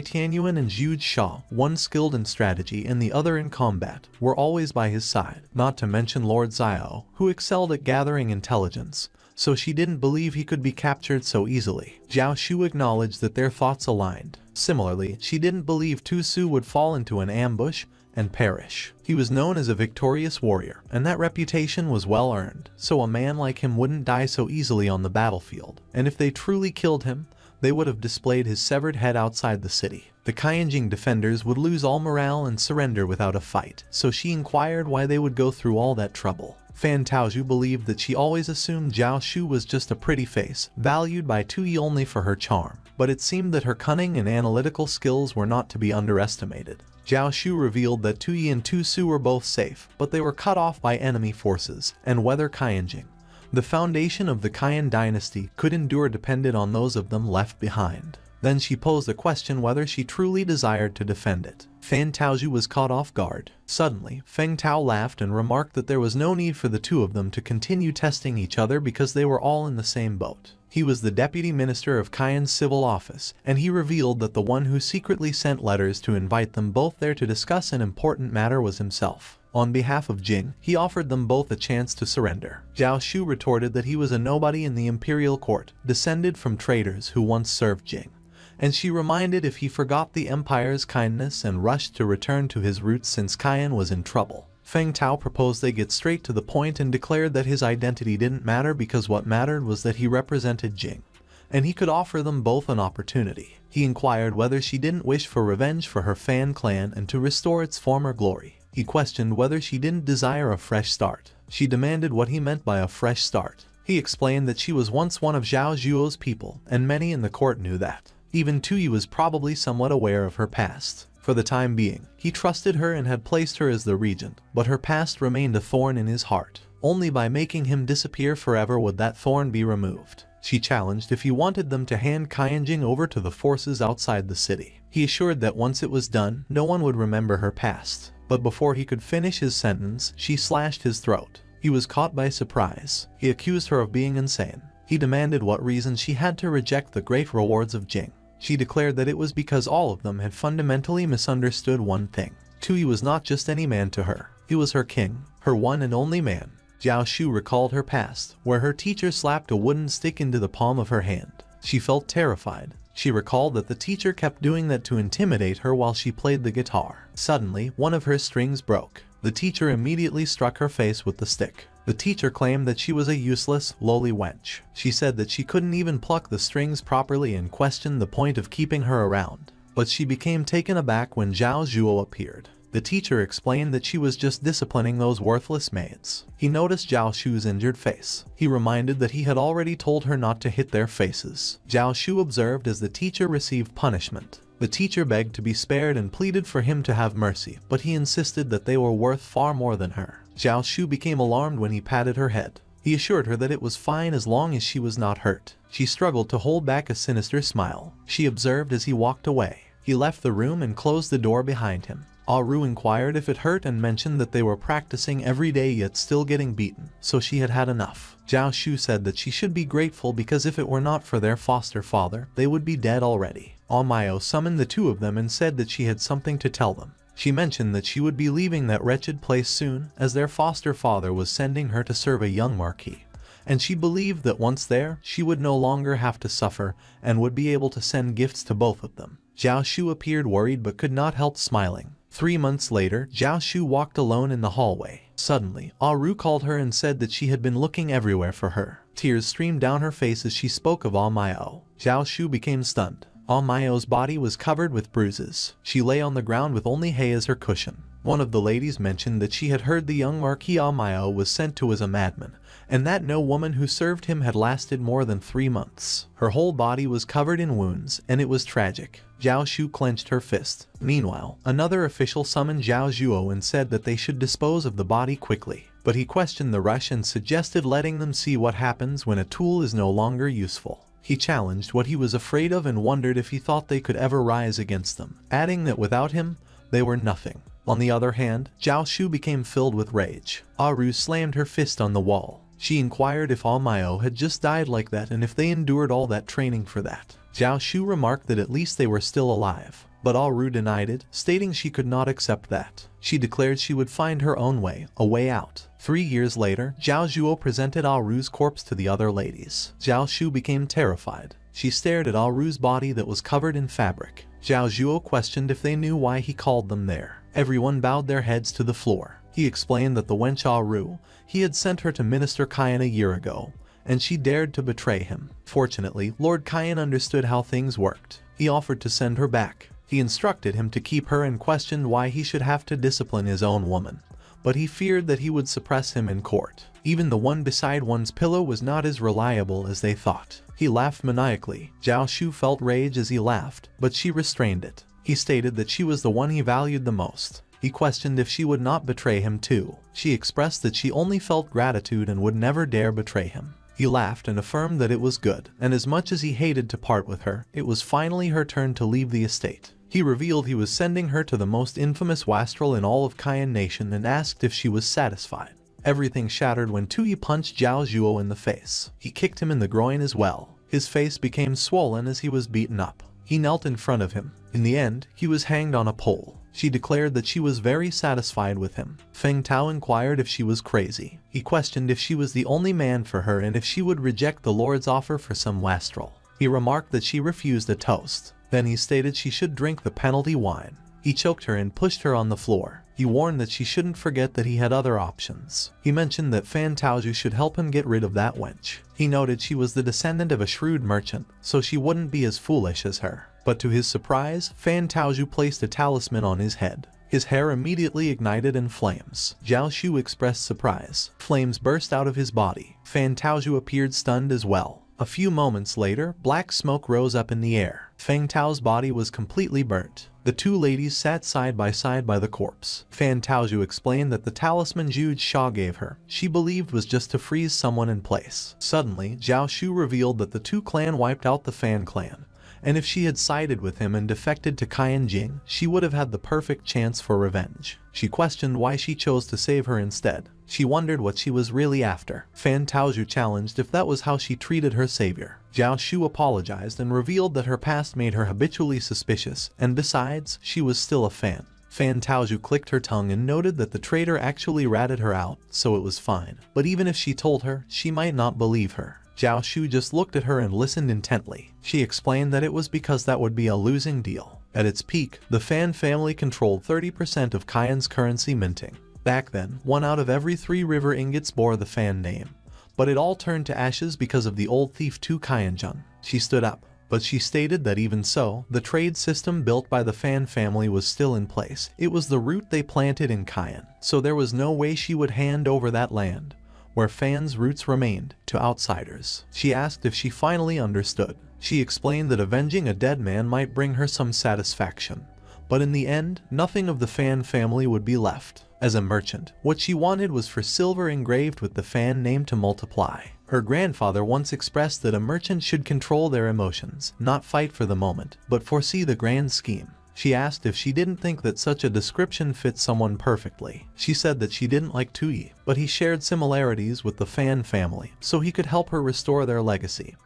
Tianyuan and Zhu Sha, one skilled in strategy and the other in combat, were always by his side, not to mention Lord Xiao, who excelled at gathering intelligence, so she didn't believe he could be captured so easily. Zhao Shu acknowledged that their thoughts aligned. Similarly, she didn't believe Tu Su would fall into an ambush and perish. He was known as a victorious warrior, and that reputation was well earned, so a man like him wouldn't die so easily on the battlefield, and if they truly killed him, they would have displayed his severed head outside the city. The Qianjing defenders would lose all morale and surrender without a fight, so she inquired why they would go through all that trouble. Fan Taozhu believed that she always assumed Zhao Shu was just a pretty face, valued by Tui only for her charm, but it seemed that her cunning and analytical skills were not to be underestimated. Zhao Shu revealed that Tui and Tu Su were both safe, but they were cut off by enemy forces, and whether Qianjing, the foundation of the Qian dynasty, could endure depended on those of them left behind. Then she posed a question whether she truly desired to defend it. Fan Taozhu was caught off guard. Suddenly, Feng Tao laughed and remarked that there was no need for the two of them to continue testing each other because they were all in the same boat. He was the deputy minister of Qian's civil office, and he revealed that the one who secretly sent letters to invite them both there to discuss an important matter was himself. On behalf of Jing, he offered them both a chance to surrender. Zhao Shu retorted that he was a nobody in the imperial court, descended from traders who once served Jing. And she reminded if he forgot the empire's kindness and rushed to return to his roots since Qian was in trouble. Feng Tao proposed they get straight to the point and declared that his identity didn't matter because what mattered was that he represented Jing, and he could offer them both an opportunity. He inquired whether she didn't wish for revenge for her Fan clan and to restore its former glory. He questioned whether she didn't desire a fresh start. She demanded what he meant by a fresh start. He explained that she was once one of Zhao Zhuo's people, and many in the court knew that. Even Tui was probably somewhat aware of her past. For the time being, he trusted her and had placed her as the regent, but her past remained a thorn in his heart. Only by making him disappear forever would that thorn be removed. She challenged if he wanted them to hand Qianjing over to the forces outside the city. He assured that once it was done, no one would remember her past. But before he could finish his sentence, she slashed his throat. He was caught by surprise. He accused her of being insane. He demanded what reason she had to reject the great rewards of Jing. She declared that it was because all of them had fundamentally misunderstood one thing. Tui was not just any man to her. He was her king, her one and only man. Zhao Shu recalled her past, where her teacher slapped a wooden stick into the palm of her hand. She felt terrified. She recalled that the teacher kept doing that to intimidate her while she played the guitar. Suddenly, one of her strings broke. The teacher immediately struck her face with the stick. The teacher claimed that she was a useless, lowly wench. She said that she couldn't even pluck the strings properly and questioned the point of keeping her around. But she became taken aback when Zhao Zhuo appeared. The teacher explained that she was just disciplining those worthless maids. He noticed Zhao Shu's injured face. He reminded that he had already told her not to hit their faces. Zhao Shu observed as the teacher received punishment. The teacher begged to be spared and pleaded for him to have mercy, but he insisted that they were worth far more than her. Zhao Shu became alarmed when he patted her head. He assured her that it was fine as long as she was not hurt. She struggled to hold back a sinister smile. She observed as he walked away. He left the room and closed the door behind him. Aru inquired if it hurt and mentioned that they were practicing every day yet still getting beaten, so she had had enough. Zhao Shu said that she should be grateful because if it were not for their foster father, they would be dead already. Almayo summoned the two of them and said that she had something to tell them. She mentioned that she would be leaving that wretched place soon, as their foster father was sending her to serve a young marquis. And she believed that once there, she would no longer have to suffer and would be able to send gifts to both of them. Zhao Shu appeared worried but could not help smiling. 3 months later, Zhao Shu walked alone in the hallway. Suddenly, Aru called her and said that she had been looking everywhere for her. Tears streamed down her face as she spoke of Almayo. Zhao Shu became stunned. Almayo's body was covered with bruises. She lay on the ground with only hay as her cushion. One of the ladies mentioned that she had heard the young Marquis Almayo was sent to as a madman, and that no woman who served him had lasted more than 3 months. Her whole body was covered in wounds, and it was tragic. Zhao Shu clenched her fist. Meanwhile, another official summoned Zhao Zhuo and said that they should dispose of the body quickly. But he questioned the rush and suggested letting them see what happens when a tool is no longer useful. He challenged what he was afraid of and wondered if he thought they could ever rise against them, adding that without him, they were nothing. On the other hand, Zhao Shu became filled with rage. Aru slammed her fist on the wall. She inquired if Almayo had just died like that and if they endured all that training for that. Zhao Shu remarked that at least they were still alive, but Aru denied it, stating she could not accept that. She declared she would find her own way, a way out. 3 years later, Zhao Zhuo presented Aru's corpse to the other ladies. Zhao Shu became terrified. She stared at Aru's body that was covered in fabric. Zhao Zhuo questioned if they knew why he called them there. Everyone bowed their heads to the floor. He explained that the wench Aru, he had sent her to Minister Qian a year ago, and she dared to betray him. Fortunately, Lord Qian understood how things worked. He offered to send her back. He instructed him to keep her and questioned why he should have to discipline his own woman, but he feared that he would suppress him in court. Even the one beside one's pillow was not as reliable as they thought. He laughed maniacally. Zhao Shu felt rage as he laughed, but she restrained it. He stated that she was the one he valued the most. He questioned if she would not betray him too. She expressed that she only felt gratitude and would never dare betray him. He laughed and affirmed that it was good, and as much as he hated to part with her, it was finally her turn to leave the estate. He revealed he was sending her to the most infamous wastrel in all of Qian Nation and asked if she was satisfied. Everything shattered when Tuyi punched Zhao Zhuo in the face. He kicked him in the groin as well. His face became swollen as he was beaten up. He knelt in front of him. In the end, he was hanged on a pole. She declared that she was very satisfied with him. Feng Tao inquired if she was crazy. He questioned if she was the only man for her and if she would reject the Lord's offer for some wastrel. He remarked that she refused a toast. Then he stated she should drink the penalty wine. He choked her and pushed her on the floor. He warned that she shouldn't forget that he had other options. He mentioned that Fan Taoju should help him get rid of that wench. He noted she was the descendant of a shrewd merchant, so she wouldn't be as foolish as her. But to his surprise, Fan Taoju placed a talisman on his head. His hair immediately ignited in flames. Zhao Shu expressed surprise. Flames burst out of his body. Fan Taoju appeared stunned as well. A few moments later, black smoke rose up in the air. Feng Tao's body was completely burnt. The two ladies sat side by the corpse. Fan Taoju explained that the talisman Zhu Sha gave her, she believed was just to freeze someone in place. Suddenly, Zhao Shu revealed that the two clan wiped out the Fan clan, and if she had sided with him and defected to Qian Jing, she would have had the perfect chance for revenge. She questioned why she chose to save her instead. She wondered what she was really after. Fan Taoju challenged if that was how she treated her savior. Zhao Shu apologized and revealed that her past made her habitually suspicious, and besides, she was still a fan. Fan Taoju clicked her tongue and noted that the traitor actually ratted her out, so it was fine. But even if she told her, she might not believe her. Zhao Shu just looked at her and listened intently. She explained that it was because that would be a losing deal. At its peak, the Fan family controlled 30% of Qian's currency minting. Back then, 1 out of every 3 river ingots bore the Fan name. But it all turned to ashes because of the old thief Tu Qianzheng. She stood up, but she stated that even so, the trade system built by the Fan family was still in place. It was the root they planted in Qian, so there was no way she would hand over that land, where Fan's roots remained, to outsiders. She asked if she finally understood. She explained that avenging a dead man might bring her some satisfaction, but in the end, nothing of the Fan family would be left. As a merchant, what she wanted was for silver engraved with the Fan name to multiply. Her grandfather once expressed that a merchant should control their emotions, not fight for the moment, but foresee the grand scheme. She asked if she didn't think that such a description fit someone perfectly. She said that she didn't like Tuyi, but he shared similarities with the Fan family, so he could help her restore their legacy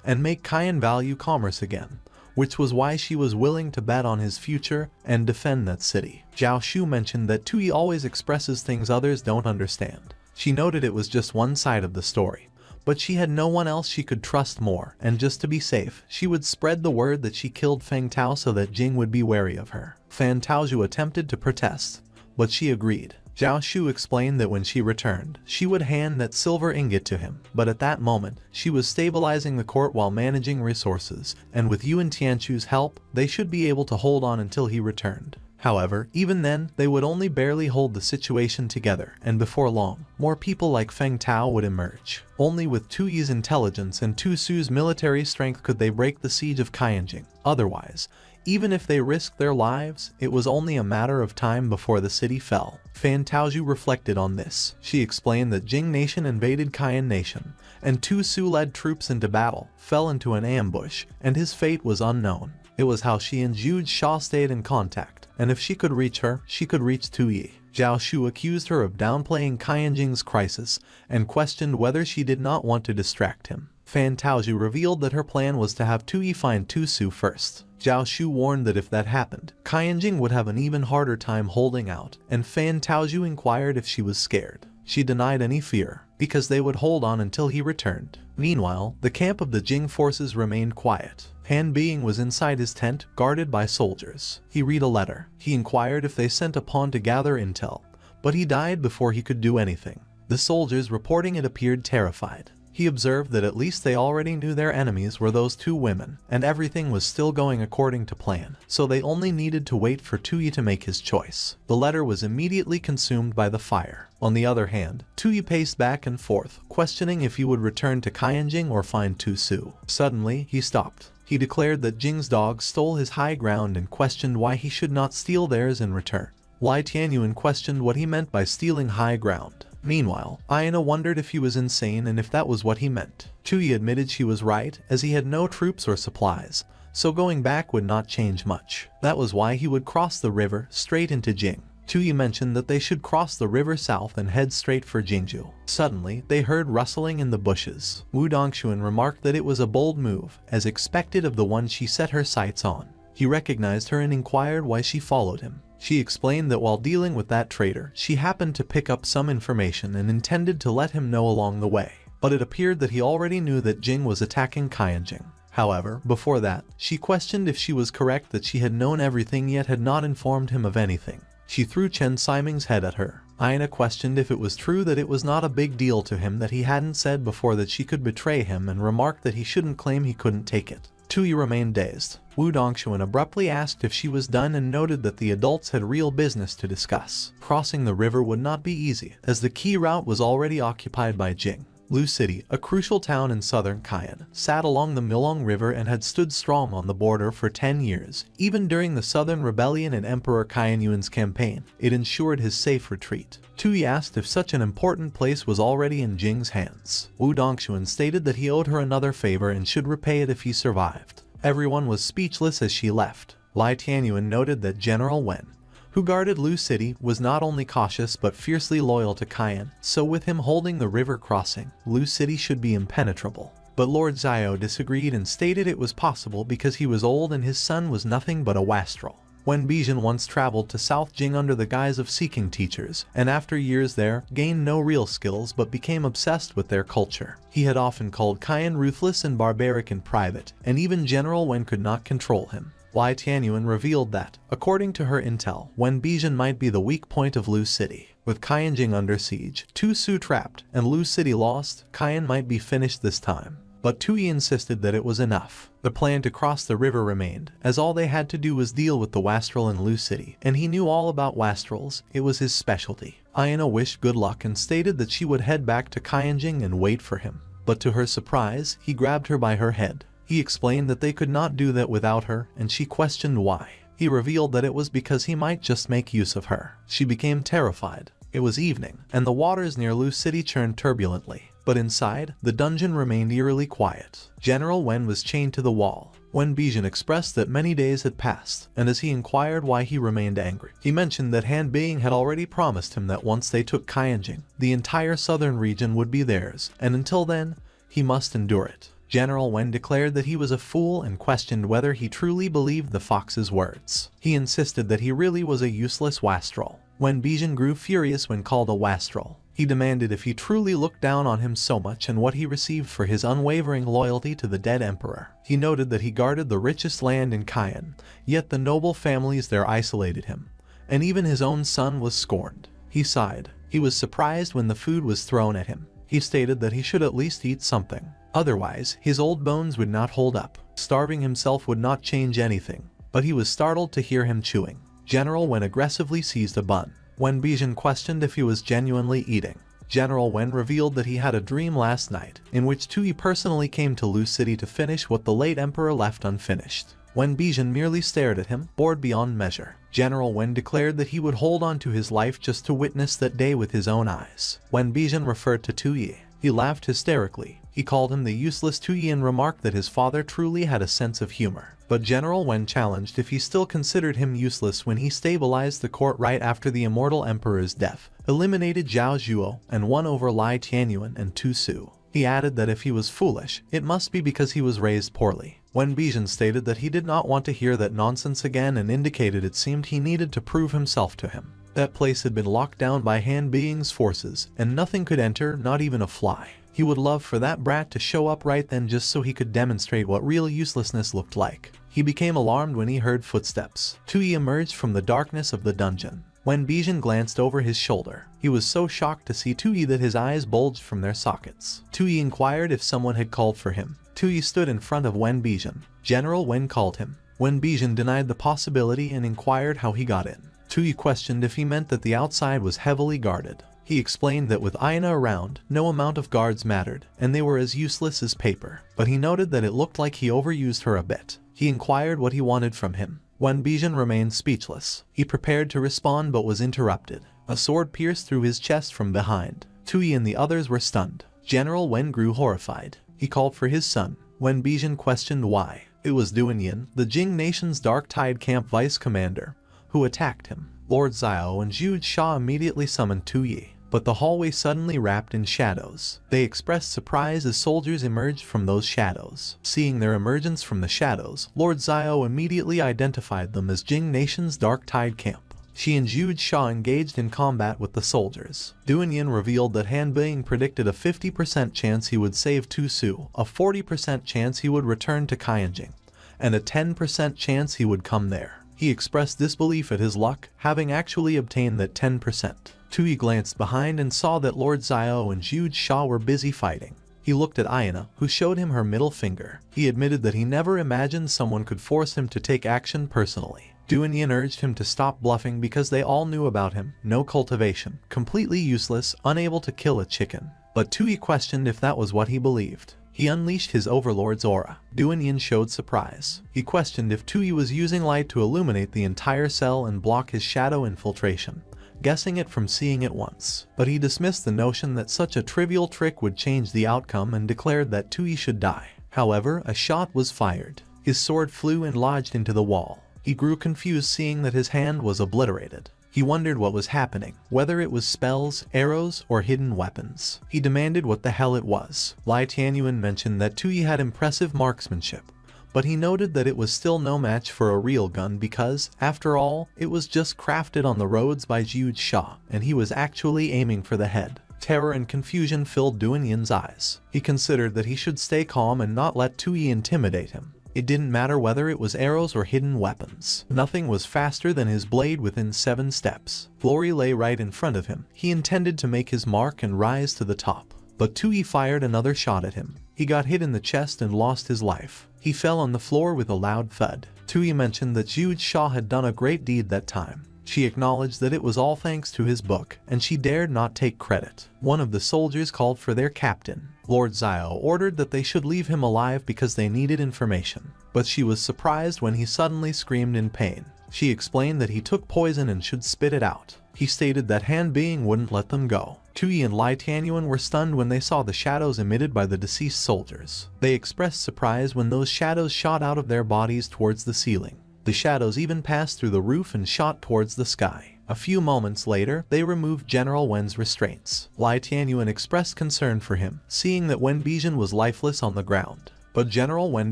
and make Qian value commerce again, which was why she was willing to bet on his future and defend that city. Zhao Shu mentioned that Tuyi always expresses things others don't understand. She noted it was just one side of the story, but she had no one else she could trust more, and just to be safe, she would spread the word that she killed Feng Tao so that Jing would be wary of her. Fan Taoju attempted to protest, but she agreed. Zhao Shu explained that when she returned, she would hand that silver ingot to him, but at that moment, she was stabilizing the court while managing resources, and with Yuan Tianchu's help, they should be able to hold on until he returned. However, even then, they would only barely hold the situation together, and before long, more people like Feng Tao would emerge. Only with Tuyi's intelligence and Tu Su's military strength could they break the siege of Qianjing. Otherwise, even if they risked their lives, it was only a matter of time before the city fell. Fan Taoju reflected on this. She explained that Jing Nation invaded Qian Nation, and Tu Su led troops into battle, fell into an ambush, and his fate was unknown. It was how she and Zhu Sha stayed in contact, and if she could reach her, she could reach Tuyi. Zhao Shu accused her of downplaying Qianjing's crisis, and questioned whether she did not want to distract him. Fan Taoju revealed that her plan was to have Tuyi find Tu Su first. Zhao Shu warned that if that happened, Qianjing would have an even harder time holding out, and Fan Taoju inquired if she was scared. She denied any fear, because they would hold on until he returned. Meanwhile, the camp of the Jing forces remained quiet. Han Being was inside his tent, guarded by soldiers. He read a letter. He inquired if they sent a pawn to gather intel, but he died before he could do anything. The soldiers reporting it appeared terrified. He observed that at least they already knew their enemies were those two women, and everything was still going according to plan, so they only needed to wait for Tuyi to make his choice. The letter was immediately consumed by the fire. On the other hand, Tuyi paced back and forth, questioning if he would return to Qianjing or find Tu Su. Suddenly, he stopped. He declared that Jing's dog stole his high ground and questioned why he should not steal theirs in return. Lai Tianyuan questioned what he meant by stealing high ground. Meanwhile, Aina wondered if he was insane and if that was what he meant. Tuyi admitted she was right, as he had no troops or supplies, so going back would not change much. That was why he would cross the river straight into Jing. Tuyi mentioned that they should cross the river south and head straight for Jingzhou. Suddenly, they heard rustling in the bushes. Wu Dongshuan remarked that it was a bold move, as expected of the one she set her sights on. He recognized her and inquired why she followed him. She explained that while dealing with that traitor, she happened to pick up some information and intended to let him know along the way. But it appeared that he already knew that Jing was attacking Qianjing. However, before that, she questioned if she was correct that she had known everything yet had not informed him of anything. She threw Chen Siming's head at her. Aina questioned if it was true that it was not a big deal to him that he hadn't said before that she could betray him, and remarked that he shouldn't claim he couldn't take it. Tuyi remained dazed. Wu Dongshuan abruptly asked if she was done and noted that the adults had real business to discuss. Crossing the river would not be easy, as the key route was already occupied by Jing. Lu City, a crucial town in southern Qian, sat along the Milong River and had stood strong on the border for 10 years. Even during the Southern Rebellion and Emperor Qianyuan's campaign, it ensured his safe retreat. Tuyi asked if such an important place was already in Jing's hands. Wu Dongshuan stated that he owed her another favor and should repay it if he survived. Everyone was speechless as she left. Lai Tianyuan noted that General Wen, who guarded Lu City, was not only cautious but fiercely loyal to Qian, so with him holding the river crossing, Lu City should be impenetrable. But Lord Xiao disagreed and stated it was possible because he was old and his son was nothing but a wastrel. Wen Bijin once traveled to South Jing under the guise of seeking teachers, and after years there, gained no real skills but became obsessed with their culture. He had often called Qian ruthless and barbaric in private, and even General Wen could not control him. Lai Tianyuan revealed that, according to her intel, Wen Bijin might be the weak point of Lu City. With Qianjing under siege, Tu Su trapped, and Lu City lost, Qian might be finished this time. But Tuyi insisted that it was enough. The plan to cross the river remained, as all they had to do was deal with the wastrel in Lu City, and he knew all about wastrels. It was his specialty. Aina wished good luck and stated that she would head back to Qianjing and wait for him. But to her surprise, he grabbed her by her head. He explained that they could not do that without her, and she questioned why. He revealed that it was because he might just make use of her. She became terrified. It was evening, and the waters near Lu City churned turbulently. But inside, the dungeon remained eerily quiet. General Wen was chained to the wall. Wen Bijin expressed that many days had passed, and as he inquired why he remained angry, he mentioned that Han Bing had already promised him that once they took Qianjing, the entire southern region would be theirs, and until then, he must endure it. General Wen declared that he was a fool and questioned whether he truly believed the fox's words. He insisted that he really was a useless wastrel. Wen Bijin grew furious when called a wastrel. He demanded if he truly looked down on him so much and what he received for his unwavering loyalty to the dead emperor. He noted that he guarded the richest land in Qian, yet the noble families there isolated him, and even his own son was scorned. He sighed. He was surprised when the food was thrown at him. He stated that he should at least eat something. Otherwise, his old bones would not hold up. Starving himself would not change anything. But he was startled to hear him chewing. General Wen aggressively seized a bun. Wen Bijin questioned if he was genuinely eating. General Wen revealed that he had a dream last night, in which Tuyi personally came to Lu City to finish what the late emperor left unfinished. Wen Bijin merely stared at him, bored beyond measure. General Wen declared that he would hold on to his life just to witness that day with his own eyes. Wen Bijin referred to Tuyi. He laughed hysterically. He called him the useless Tuyi and remarked that his father truly had a sense of humor. But General Wen challenged if he still considered him useless when he stabilized the court right after the immortal emperor's death, eliminated Zhao Zhuo, and won over Lai Tianyuan and Tu Su. He added that if he was foolish, it must be because he was raised poorly. Wen Bijin stated that he did not want to hear that nonsense again and indicated it seemed he needed to prove himself to him. That place had been locked down by Han Bing's forces, and nothing could enter, not even a fly. He would love for that brat to show up right then just so he could demonstrate what real uselessness looked like. He became alarmed when he heard footsteps. Tuyi emerged from the darkness of the dungeon. Wen Bijin glanced over his shoulder. He was so shocked to see Tui that his eyes bulged from their sockets. Tui inquired if someone had called for him. Tui stood in front of Wen Bijin. General Wen called him. Wen Bijin denied the possibility and inquired how he got in. Tui questioned if he meant that the outside was heavily guarded. He explained that with Aina around, no amount of guards mattered, and they were as useless as paper. But he noted that it looked like he overused her a bit. He inquired what he wanted from him. Wen Bijin remained speechless. He prepared to respond but was interrupted. A sword pierced through his chest from behind. Tui and the others were stunned. General Wen grew horrified. He called for his son. Wen Bijin questioned why. It was Duanyin, the Jing Nation's Dark Tide Camp vice commander, who attacked him. Lord Xiao and Zhu Sha immediately summoned Tui. But the hallway suddenly wrapped in shadows. They expressed surprise as soldiers emerged from those shadows. Seeing their emergence from the shadows, Lord Xiao immediately identified them as Jing Nation's Dark Tide Camp. She and Zhu Sha engaged in combat with the soldiers. Duanyin revealed that Han Bing predicted a 50% chance he would save Tu Su, a 40% chance he would return to Qianjing, and a 10% chance he would come there. He expressed disbelief at his luck, having actually obtained that 10%. Tui glanced behind and saw that Lord Xiao and Zhu Sha were busy fighting. He looked at Aina, who showed him her middle finger. He admitted that he never imagined someone could force him to take action personally. Duanyin urged him to stop bluffing because they all knew about him. No cultivation, completely useless, unable to kill a chicken. But Tui questioned if that was what he believed. He unleashed his overlord's aura. Duanyin showed surprise. He questioned if Tui was using light to illuminate the entire cell and block his shadow infiltration, guessing it from seeing it once. But he dismissed the notion that such a trivial trick would change the outcome and declared that Tui should die. However, a shot was fired. His sword flew and lodged into the wall. He grew confused seeing that his hand was obliterated. He wondered what was happening, whether it was spells, arrows, or hidden weapons. He demanded what the hell it was. Lai Tianyuan mentioned that Tui had impressive marksmanship, but he noted that it was still no match for a real gun because, after all, it was just crafted on the roads by Zhu Sha, and he was actually aiming for the head. Terror and confusion filled Duanyin's eyes. He considered that he should stay calm and not let Tui intimidate him. It didn't matter whether it was arrows or hidden weapons. Nothing was faster than his blade within 7 steps. Glory lay right in front of him. He intended to make his mark and rise to the top. But Tui fired another shot at him. He got hit in the chest and lost his life. He fell on the floor with a loud thud. Tui mentioned that Zhu Sha had done a great deed that time. She acknowledged that it was all thanks to his book, and she dared not take credit. One of the soldiers called for their captain. Lord Xiao ordered that they should leave him alive because they needed information. But she was surprised when he suddenly screamed in pain. She explained that he took poison and should spit it out. He stated that Han Bing wouldn't let them go. Tui and Lai Tianyuan were stunned when they saw the shadows emitted by the deceased soldiers. They expressed surprise when those shadows shot out of their bodies towards the ceiling. The shadows even passed through the roof and shot towards the sky. A few moments later, they removed General Wen's restraints. Lai Tianyuan expressed concern for him, seeing that Wen Bijin was lifeless on the ground. But General Wen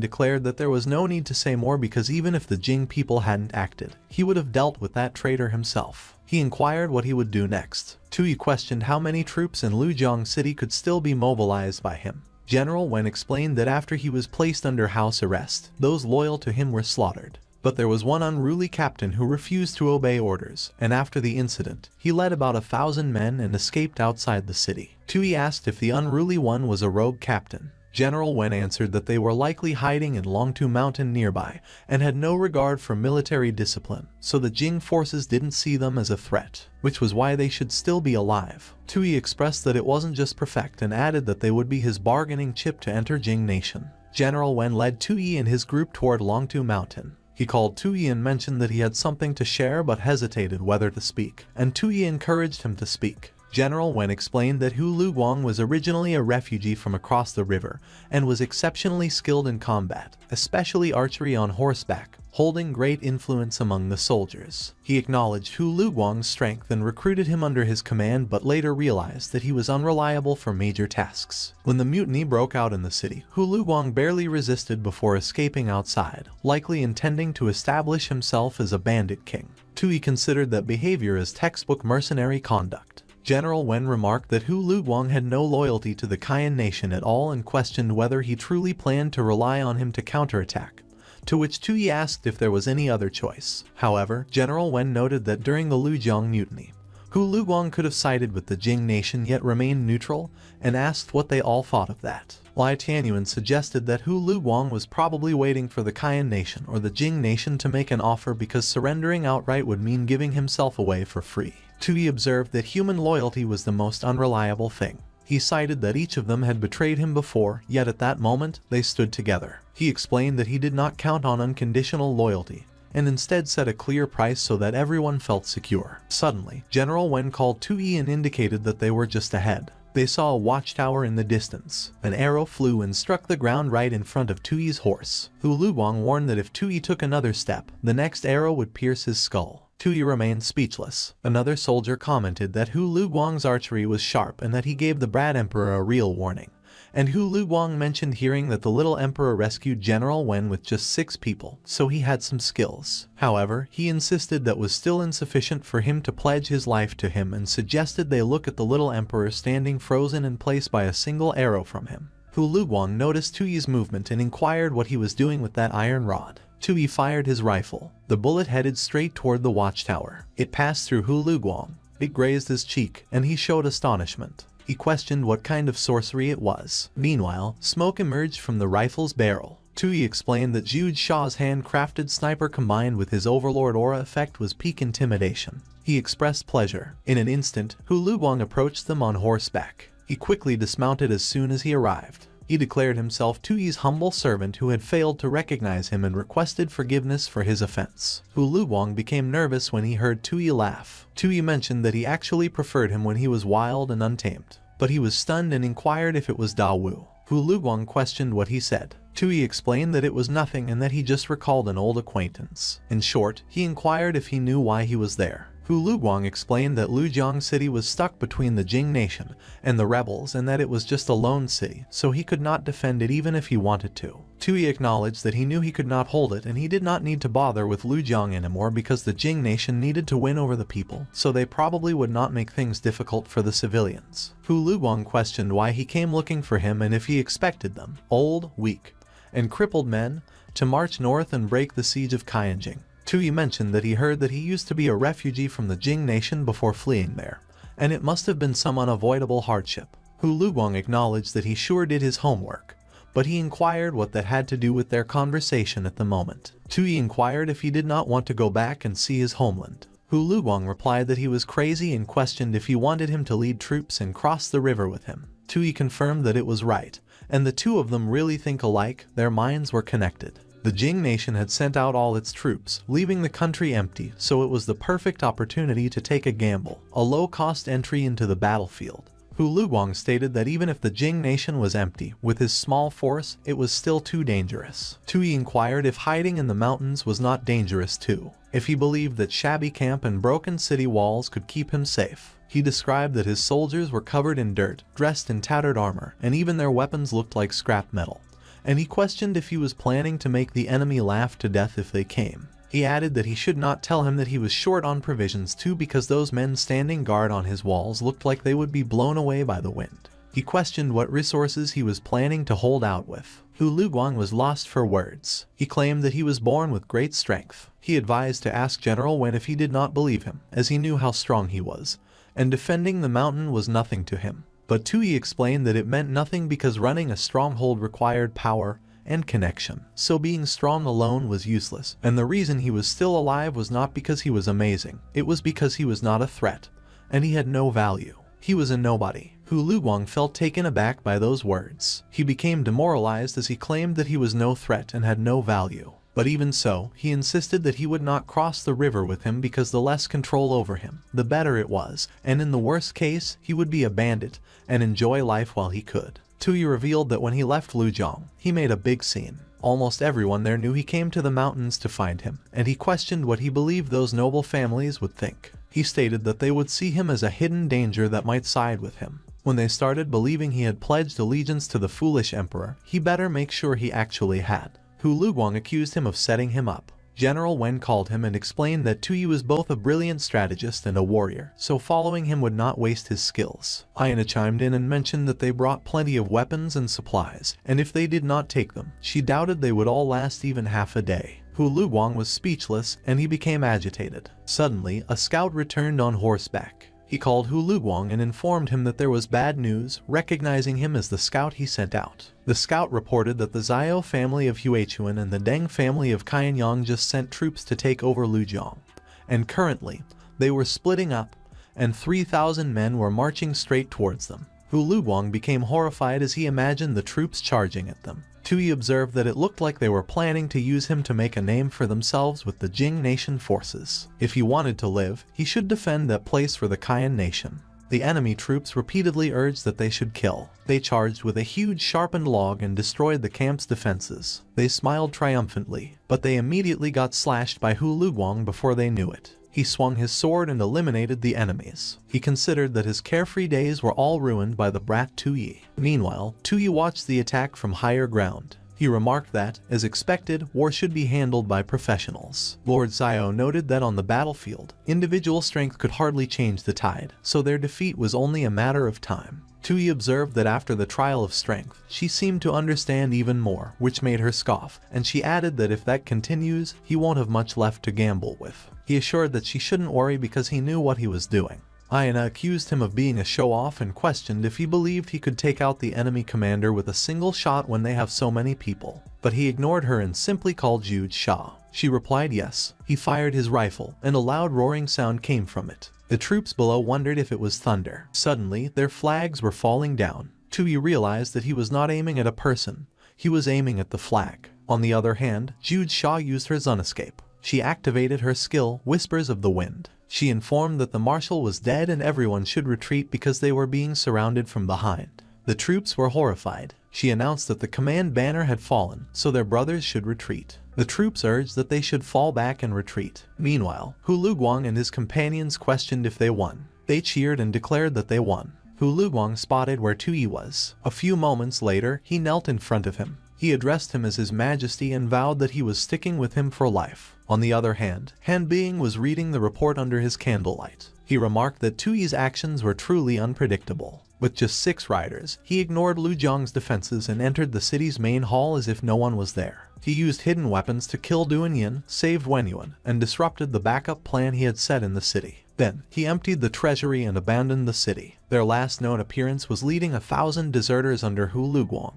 declared that there was no need to say more because even if the Jing people hadn't acted, he would have dealt with that traitor himself. He inquired what he would do next. Tui questioned how many troops in Lujiang City could still be mobilized by him. General Wen explained that after he was placed under house arrest, those loyal to him were slaughtered. But there was one unruly captain who refused to obey orders, and after the incident, he led about 1,000 men and escaped outside the city. Tui asked if the unruly one was a rogue captain. General Wen answered that they were likely hiding in Longtu Mountain nearby, and had no regard for military discipline, so the Jing forces didn't see them as a threat, which was why they should still be alive. Tui expressed that it wasn't just perfect and added that they would be his bargaining chip to enter Jing Nation. General Wen led Tui and his group toward Longtu Mountain. He called Tui and mentioned that he had something to share but hesitated whether to speak, and Tui encouraged him to speak. General Wen explained that Hu Luguang was originally a refugee from across the river and was exceptionally skilled in combat, especially archery on horseback, holding great influence among the soldiers. He acknowledged Hu Luguang's strength and recruited him under his command, but later realized that he was unreliable for major tasks. When the mutiny broke out in the city, Hu Luguang barely resisted before escaping outside, likely intending to establish himself as a bandit king. Tui considered that behavior as textbook mercenary conduct. General Wen remarked that Hu Luguang had no loyalty to the Qian nation at all and questioned whether he truly planned to rely on him to counterattack, to which Tui asked if there was any other choice. However, General Wen noted that during the Lujiang mutiny, Hu Luguang could have sided with the Jing nation yet remained neutral, and asked what they all thought of that. Lai Tianyuan suggested that Hu Luguang was probably waiting for the Qian nation or the Jing nation to make an offer because surrendering outright would mean giving himself away for free. Tui observed that human loyalty was the most unreliable thing. He cited that each of them had betrayed him before, yet at that moment, they stood together. He explained that he did not count on unconditional loyalty, and instead set a clear price so that everyone felt secure. Suddenly, General Wen called Tui and indicated that they were just ahead. They saw a watchtower in the distance. An arrow flew and struck the ground right in front of Tui's horse. Hu Luguang warned that if Tui took another step, the next arrow would pierce his skull. Tui remained speechless. Another soldier commented that Hu Luguang's archery was sharp and that he gave the Brat Emperor a real warning. And Hu Luguang mentioned hearing that the little emperor rescued General Wen with just 6 people, so he had some skills. However, he insisted that was still insufficient for him to pledge his life to him and suggested they look at the little emperor standing frozen in place by a single arrow from him. Hu Luguang noticed Tui's movement and inquired what he was doing with that iron rod. Tui fired his rifle. The bullet headed straight toward the watchtower. It passed through Hu Luguang. It grazed his cheek, and he showed astonishment. He questioned what kind of sorcery it was. Meanwhile, smoke emerged from the rifle's barrel. Tui explained that Jude Shaw's handcrafted sniper combined with his overlord aura effect was peak intimidation. He expressed pleasure. In an instant, Hu Luguang approached them on horseback. He quickly dismounted as soon as he arrived. He declared himself Tui's humble servant who had failed to recognize him and requested forgiveness for his offense. Hu Luguang became nervous when he heard Tui laugh. Tui mentioned that he actually preferred him when he was wild and untamed, but he was stunned and inquired if it was Da Wu. Hu Luguang questioned what he said. Tui explained that it was nothing and that he just recalled an old acquaintance. In short, he inquired if he knew why he was there. Hu Luguang explained that Lujiang City was stuck between the Jing nation and the rebels and that it was just a lone city, so he could not defend it even if he wanted to. Tui acknowledged that he knew he could not hold it and he did not need to bother with Lujiang anymore because the Jing nation needed to win over the people, so they probably would not make things difficult for the civilians. Hu Luguang questioned why he came looking for him and if he expected them, old, weak, and crippled men, to march north and break the siege of Qianjing. Tui mentioned that he heard that he used to be a refugee from the Jing nation before fleeing there, and it must have been some unavoidable hardship. Hu Luguang acknowledged that he sure did his homework, but he inquired what that had to do with their conversation at the moment. Tui inquired if he did not want to go back and see his homeland. Hu Luguang replied that he was crazy and questioned if he wanted him to lead troops and cross the river with him. Tui confirmed that it was right, and the two of them really think alike, their minds were connected. The Jing nation had sent out all its troops, leaving the country empty, so it was the perfect opportunity to take a gamble, a low-cost entry into the battlefield. Hu Luguang stated that even if the Jing nation was empty, with his small force, it was still too dangerous. Tui inquired if hiding in the mountains was not dangerous too, if he believed that shabby camp and broken city walls could keep him safe. He described that his soldiers were covered in dirt, dressed in tattered armor, and even their weapons looked like scrap metal. And he questioned if he was planning to make the enemy laugh to death if they came. He added that he should not tell him that he was short on provisions too because those men standing guard on his walls looked like they would be blown away by the wind. He questioned what resources he was planning to hold out with. Hu Luguang was lost for words. He claimed that he was born with great strength. He advised to ask General Wen if he did not believe him, as he knew how strong he was, and defending the mountain was nothing to him. But Tui explained that it meant nothing because running a stronghold required power and connection, so being strong alone was useless, and the reason he was still alive was not because he was amazing, it was because he was not a threat, and he had no value. He was a nobody. Hu Luguang felt taken aback by those words. He became demoralized as he claimed that he was no threat and had no value. But even so, he insisted that he would not cross the river with him because the less control over him, the better it was, and in the worst case, he would be a bandit and enjoy life while he could. Tui revealed that when he left Lujiang, he made a big scene. Almost everyone there knew he came to the mountains to find him, and he questioned what he believed those noble families would think. He stated that they would see him as a hidden danger that might side with him. When they started believing he had pledged allegiance to the foolish emperor, he better make sure he actually had. Hu Luguang accused him of setting him up. General Wen called him and explained that Tu Yi was both a brilliant strategist and a warrior, so following him would not waste his skills. Aina chimed in and mentioned that they brought plenty of weapons and supplies, and if they did not take them, she doubted they would all last even half a day. Hu Luguang was speechless and he became agitated. Suddenly, a scout returned on horseback. He called Hu Luguang and informed him that there was bad news, recognizing him as the scout he sent out. The scout reported that the Xiao family of Huichuan and the Deng family of Qianyang just sent troops to take over Lujiang, and currently, they were splitting up, and 3,000 men were marching straight towards them. Hu Luguang became horrified as he imagined the troops charging at them. Tu Yi observed that it looked like they were planning to use him to make a name for themselves with the Jing nation forces. If he wanted to live, he should defend that place for the Qian nation. The enemy troops repeatedly urged that they should kill. They charged with a huge sharpened log and destroyed the camp's defenses. They smiled triumphantly, but they immediately got slashed by Hu Luguang before they knew it. He swung his sword and eliminated the enemies. He considered that his carefree days were all ruined by the brat Tu Yi. Meanwhile, Tu Yi watched the attack from higher ground. He remarked that, as expected, war should be handled by professionals. Lord Xiao noted that on the battlefield, individual strength could hardly change the tide, so their defeat was only a matter of time. Tu Yi observed that after the trial of strength, she seemed to understand even more, which made her scoff, and she added that if that continues, he won't have much left to gamble with. He assured that she shouldn't worry because he knew what he was doing. Aina accused him of being a show-off and questioned if he believed he could take out the enemy commander with a single shot when they have so many people. But he ignored her and simply called Jude Sha. She replied yes. He fired his rifle, and a loud roaring sound came from it. The troops below wondered if it was thunder. Suddenly, their flags were falling down. Tu Yi realized that he was not aiming at a person. He was aiming at the flag. On the other hand, Jude Sha used her Zun escape. She activated her skill, Whispers of the Wind. She informed that the marshal was dead and everyone should retreat because they were being surrounded from behind. The troops were horrified. She announced that the command banner had fallen, so their brothers should retreat. The troops urged that they should fall back and retreat. Meanwhile, Hu Luguang and his companions questioned if they won. They cheered and declared that they won. Hu Luguang spotted where Tu Yi was. A few moments later, he knelt in front of him. He addressed him as His Majesty and vowed that he was sticking with him for life. On the other hand, Han Bing was reading the report under his candlelight. He remarked that Tu Yi's actions were truly unpredictable. With just 6 riders, he ignored Lujiang's defenses and entered the city's main hall as if no one was there. He used hidden weapons to kill Duanyin, saved Wenyuan, and disrupted the backup plan he had set in the city. Then, he emptied the treasury and abandoned the city. Their last known appearance was leading 1,000 deserters under Hu Luguang,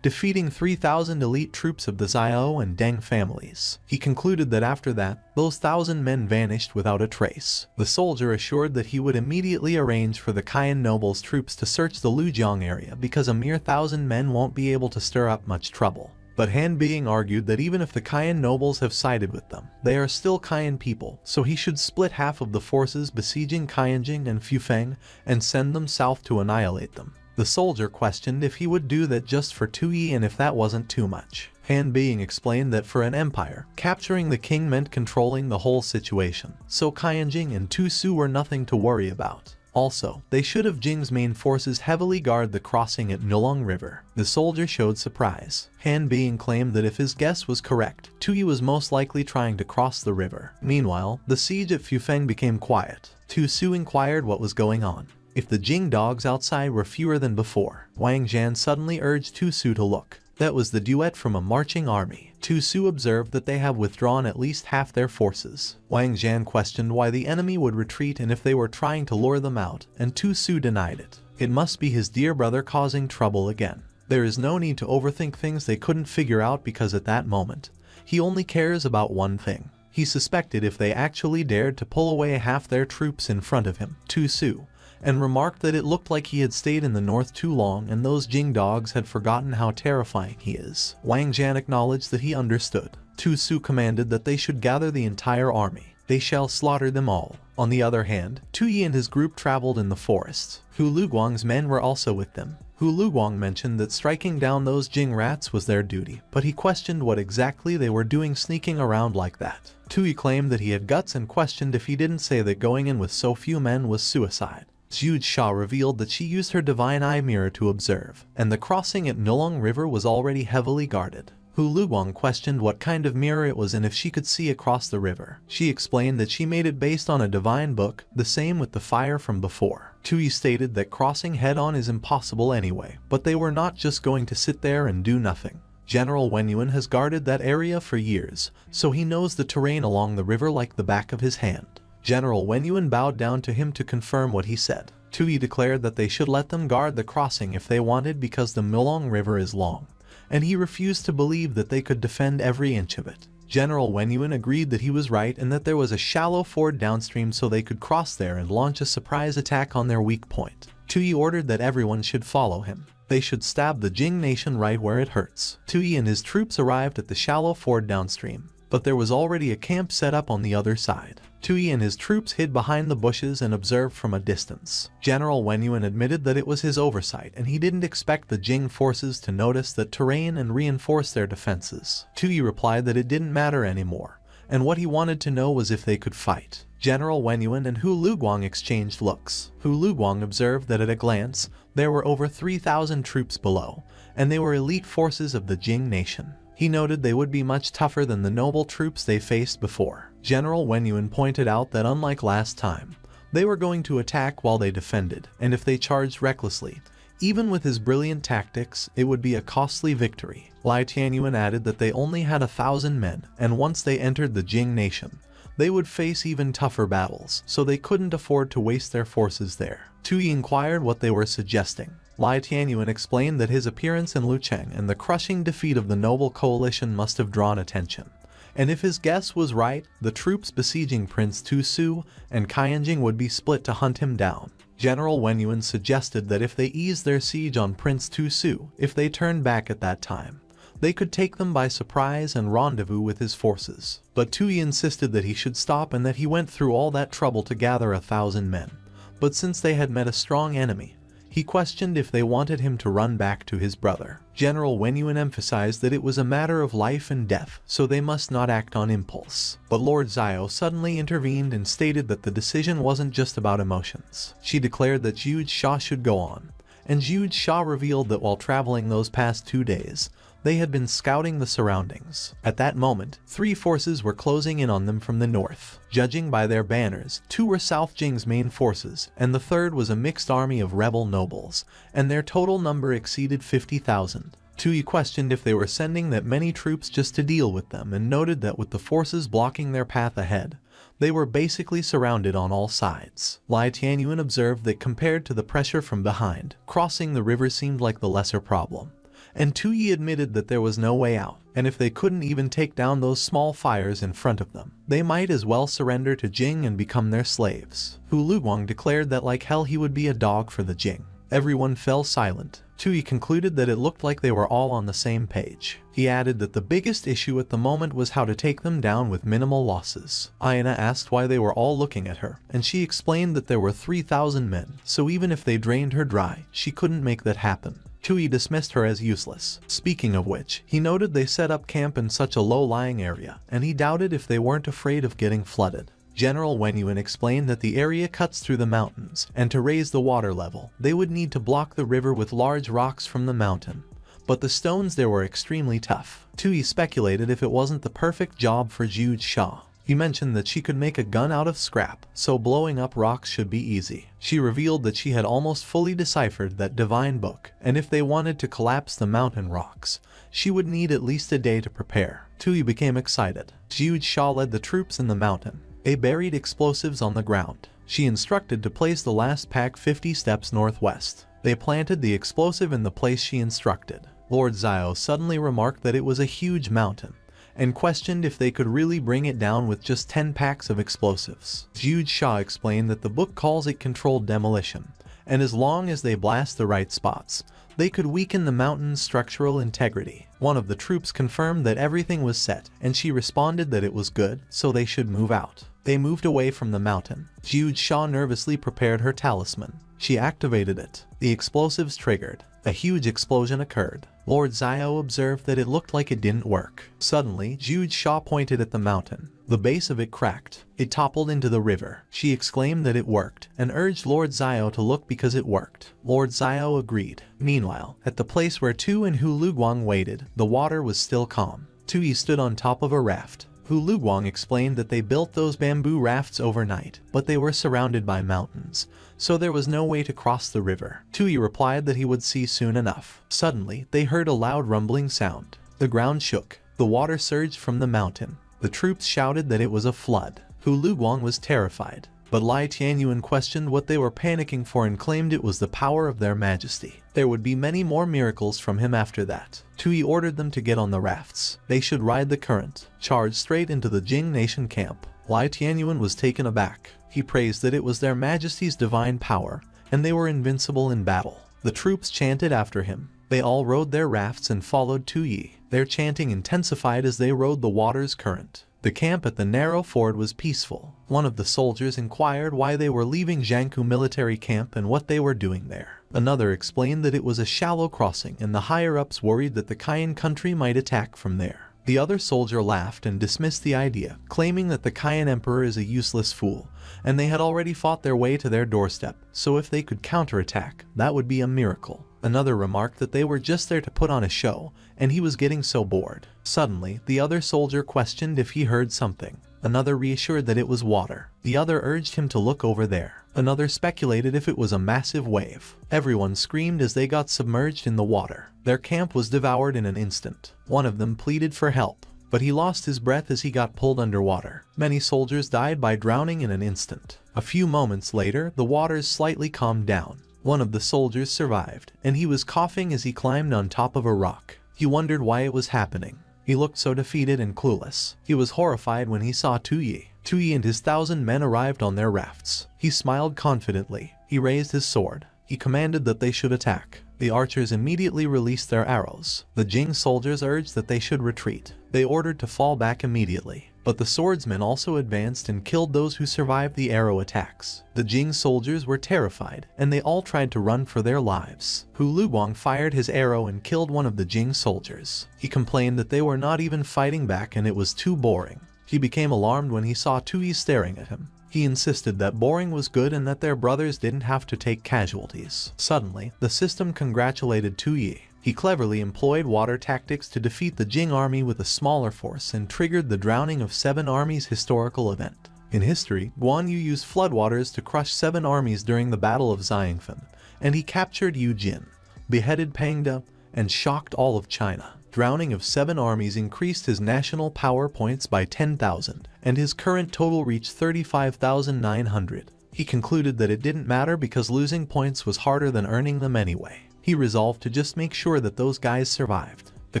defeating 3,000 elite troops of the Xiao and Deng families. He concluded that after that, those 1,000 men vanished without a trace. The soldier assured that he would immediately arrange for the Qian nobles' troops to search the Lujiang area because a mere 1,000 men won't be able to stir up much trouble. But Han Bing argued that even if the Qian nobles have sided with them, they are still Qian people, so he should split half of the forces besieging Qianjing and Fufeng and send them south to annihilate them. The soldier questioned if he would do that just for Tu Yi and if that wasn't too much. Han Bing explained that for an empire, capturing the king meant controlling the whole situation, so Qianjing and Tu Su were nothing to worry about. Also, they should have Jing's main forces heavily guard the crossing at Nulong River. The soldier showed surprise. Han Bing claimed that if his guess was correct, Tu Yi was most likely trying to cross the river. Meanwhile, the siege at Fufeng became quiet. Tu Su inquired what was going on. If the Jing dogs outside were fewer than before, Wang Zhan suddenly urged Tu Su to look. That was the duet from a marching army. Tu Su observed that they have withdrawn at least half their forces. Wang Zhan questioned why the enemy would retreat and if they were trying to lure them out, and Tu Su denied it. It must be his dear brother causing trouble again. There is no need to overthink things they couldn't figure out because at that moment, he only cares about one thing. He suspected if they actually dared to pull away half their troops in front of him, Tu Su, and remarked that it looked like he had stayed in the north too long and those Jing dogs had forgotten how terrifying he is. Wang Zhan acknowledged that he understood. Tu Su commanded that they should gather the entire army. They shall slaughter them all. On the other hand, Tu Yi and his group traveled in the forests. Hu Luguang's men were also with them. Hu Luguang mentioned that striking down those Jing rats was their duty, but he questioned what exactly they were doing sneaking around like that. Tu Yi claimed that he had guts and questioned if he didn't say that going in with so few men was suicide. Jude Sha revealed that she used her divine eye mirror to observe, and the crossing at Nulong River was already heavily guarded. Hu Luguang questioned what kind of mirror it was and if she could see across the river. She explained that she made it based on a divine book, the same with the fire from before. Tui stated that crossing head-on is impossible anyway, but they were not just going to sit there and do nothing. General Wenyuan has guarded that area for years, so he knows the terrain along the river like the back of his hand. General Wenyuan bowed down to him to confirm what he said. Tui declared that they should let them guard the crossing if they wanted because the Milong River is long, and he refused to believe that they could defend every inch of it. General Wenyuan agreed that he was right and that there was a shallow ford downstream so they could cross there and launch a surprise attack on their weak point. Tui ordered that everyone should follow him. They should stab the Jing nation right where it hurts. Tui and his troops arrived at the shallow ford downstream, but there was already a camp set up on the other side. Tui and his troops hid behind the bushes and observed from a distance. General Wenyuan admitted that it was his oversight and he didn't expect the Jing forces to notice that terrain and reinforce their defenses. Tui replied that it didn't matter anymore, and what he wanted to know was if they could fight. General Wenyuan and Hu Luguang exchanged looks. Hu Luguang observed that at a glance, there were over 3,000 troops below, and they were elite forces of the Jing nation. He noted they would be much tougher than the noble troops they faced before. General Wenyuan pointed out that unlike last time, they were going to attack while they defended, and if they charged recklessly, even with his brilliant tactics, it would be a costly victory. Lai Tianyuan added that they only had 1,000 men, and once they entered the Jing nation, they would face even tougher battles, so they couldn't afford to waste their forces there. Tui inquired what they were suggesting. Lai Tianyuan explained that his appearance in Lucheng and the crushing defeat of the noble coalition must have drawn attention. And if his guess was right, the troops besieging Prince Tu Su and Qianjing would be split to hunt him down. General Wenyuan suggested that if they eased their siege on Prince Tu Su, if they turned back at that time, they could take them by surprise and rendezvous with his forces. But Tui insisted that he should stop and that he went through all that trouble to gather 1,000 men. But since they had met a strong enemy, he questioned if they wanted him to run back to his brother. General Wenyuan emphasized that it was a matter of life and death, so they must not act on impulse. But Lord Xiao suddenly intervened and stated that the decision wasn't just about emotions. She declared that Zhuge Xia should go on, and Zhuge Xia revealed that while traveling those past 2 days, they had been scouting the surroundings. At that moment, 3 forces were closing in on them from the north. Judging by their banners, 2 were South Jing's main forces, and the 3rd was a mixed army of rebel nobles, and their total number exceeded 50,000. Tui questioned if they were sending that many troops just to deal with them and noted that with the forces blocking their path ahead, they were basically surrounded on all sides. Lai Tianyuan observed that compared to the pressure from behind, crossing the river seemed like the lesser problem. And Tui admitted that there was no way out, and if they couldn't even take down those small fires in front of them, they might as well surrender to Jing and become their slaves. Hu Luguang declared that like hell he would be a dog for the Jing. Everyone fell silent. Tui concluded that it looked like they were all on the same page. He added that the biggest issue at the moment was how to take them down with minimal losses. Ayana asked why they were all looking at her, and she explained that there were 3,000 men, so even if they drained her dry, she couldn't make that happen. Tui dismissed her as useless. Speaking of which, he noted they set up camp in such a low-lying area, and he doubted if they weren't afraid of getting flooded. General Wenyuan explained that the area cuts through the mountains, and to raise the water level, they would need to block the river with large rocks from the mountain. But the stones there were extremely tough. Tui speculated if it wasn't the perfect job for Zhuge Xia. He mentioned that she could make a gun out of scrap, so blowing up rocks should be easy. She revealed that she had almost fully deciphered that divine book, and if they wanted to collapse the mountain rocks, she would need at least a day to prepare. Tui became excited. Zhuge Xia led the troops in the mountain. They buried explosives on the ground. She instructed to place the last pack 50 steps northwest. They planted the explosive in the place she instructed. Lord Xiao suddenly remarked that it was a huge mountain, and questioned if they could really bring it down with just 10 packs of explosives. Zhuge Xia explained that the book calls it controlled demolition, and as long as they blast the right spots, they could weaken the mountain's structural integrity. One of the troops confirmed that everything was set, and she responded that it was good, so they should move out. They moved away from the mountain. Zhuge Xia nervously prepared her talisman. She activated it. The explosives triggered. A huge explosion occurred. Lord Xiao observed that it looked like it didn't work. Suddenly, Zhuge Xia pointed at the mountain, The base of it cracked. It toppled into the river. She exclaimed that it worked, and urged Lord Xiao to look because it worked. Lord Xiao agreed. Meanwhile, at the place where Tu and Hu Luguang waited, the water was still calm. Tu Yi stood on top of a raft. Hu Luguang explained that they built those bamboo rafts overnight, but they were surrounded by mountains, so there was no way to cross the river. Tu Yi replied that he would see soon enough. Suddenly, they heard a loud rumbling sound. The ground shook. The water surged from the mountain. The troops shouted that it was a flood. Hu Luguang was terrified, but Lai Tianyuan questioned what they were panicking for and claimed it was the power of their majesty. There would be many more miracles from him after that. Tu Yi ordered them to get on the rafts. They should ride the current, charge straight into the Jing nation camp. Lai Tianyuan was taken aback. He praised that it was their majesty's divine power, and they were invincible in battle. The troops chanted after him. They all rode their rafts and followed Tu Yi. Their chanting intensified as they rode the water's current. The camp at the narrow ford was peaceful. One of the soldiers inquired why they were leaving Jiangku military camp and what they were doing there. Another explained that it was a shallow crossing and the higher-ups worried that the Qian country might attack from there. The other soldier laughed and dismissed the idea, claiming that the Qian emperor is a useless fool, and they had already fought their way to their doorstep, so if they could counterattack, that would be a miracle. Another remarked that they were just there to put on a show, and he was getting so bored. Suddenly, the other soldier questioned if he heard something. Another reassured that it was water. The other urged him to look over there. Another speculated if it was a massive wave. Everyone screamed as they got submerged in the water. Their camp was devoured in an instant. One of them pleaded for help, but he lost his breath as he got pulled underwater. Many soldiers died by drowning in an instant. A few moments later, the waters slightly calmed down. One of the soldiers survived, and he was coughing as he climbed on top of a rock. He wondered why it was happening. He looked so defeated and clueless. He was horrified when he saw Tu Yi. Tu Yi and his 1,000 men arrived on their rafts. He smiled confidently. He raised his sword. He commanded that they should attack. The archers immediately released their arrows. The Jing soldiers urged that they should retreat. They ordered to fall back immediately. But the swordsmen also advanced and killed those who survived the arrow attacks. The Jing soldiers were terrified, and they all tried to run for their lives. Hu Luguang fired his arrow and killed one of the Jing soldiers. He complained that they were not even fighting back and it was too boring. He became alarmed when he saw Tu Yi staring at him. He insisted that boring was good and that their brothers didn't have to take casualties. Suddenly, the system congratulated Tu Yi. He cleverly employed water tactics to defeat the Jing army with a smaller force and triggered the drowning of 7 armies historical event. In history, Guan Yu used floodwaters to crush 7 armies during the Battle of Xiangfen, and he captured Yu Jin, beheaded Pang De, and shocked all of China. Drowning of 7 armies increased his national power points by 10,000, and his current total reached 35,900. He concluded that it didn't matter because losing points was harder than earning them anyway. He resolved to just make sure that those guys survived. The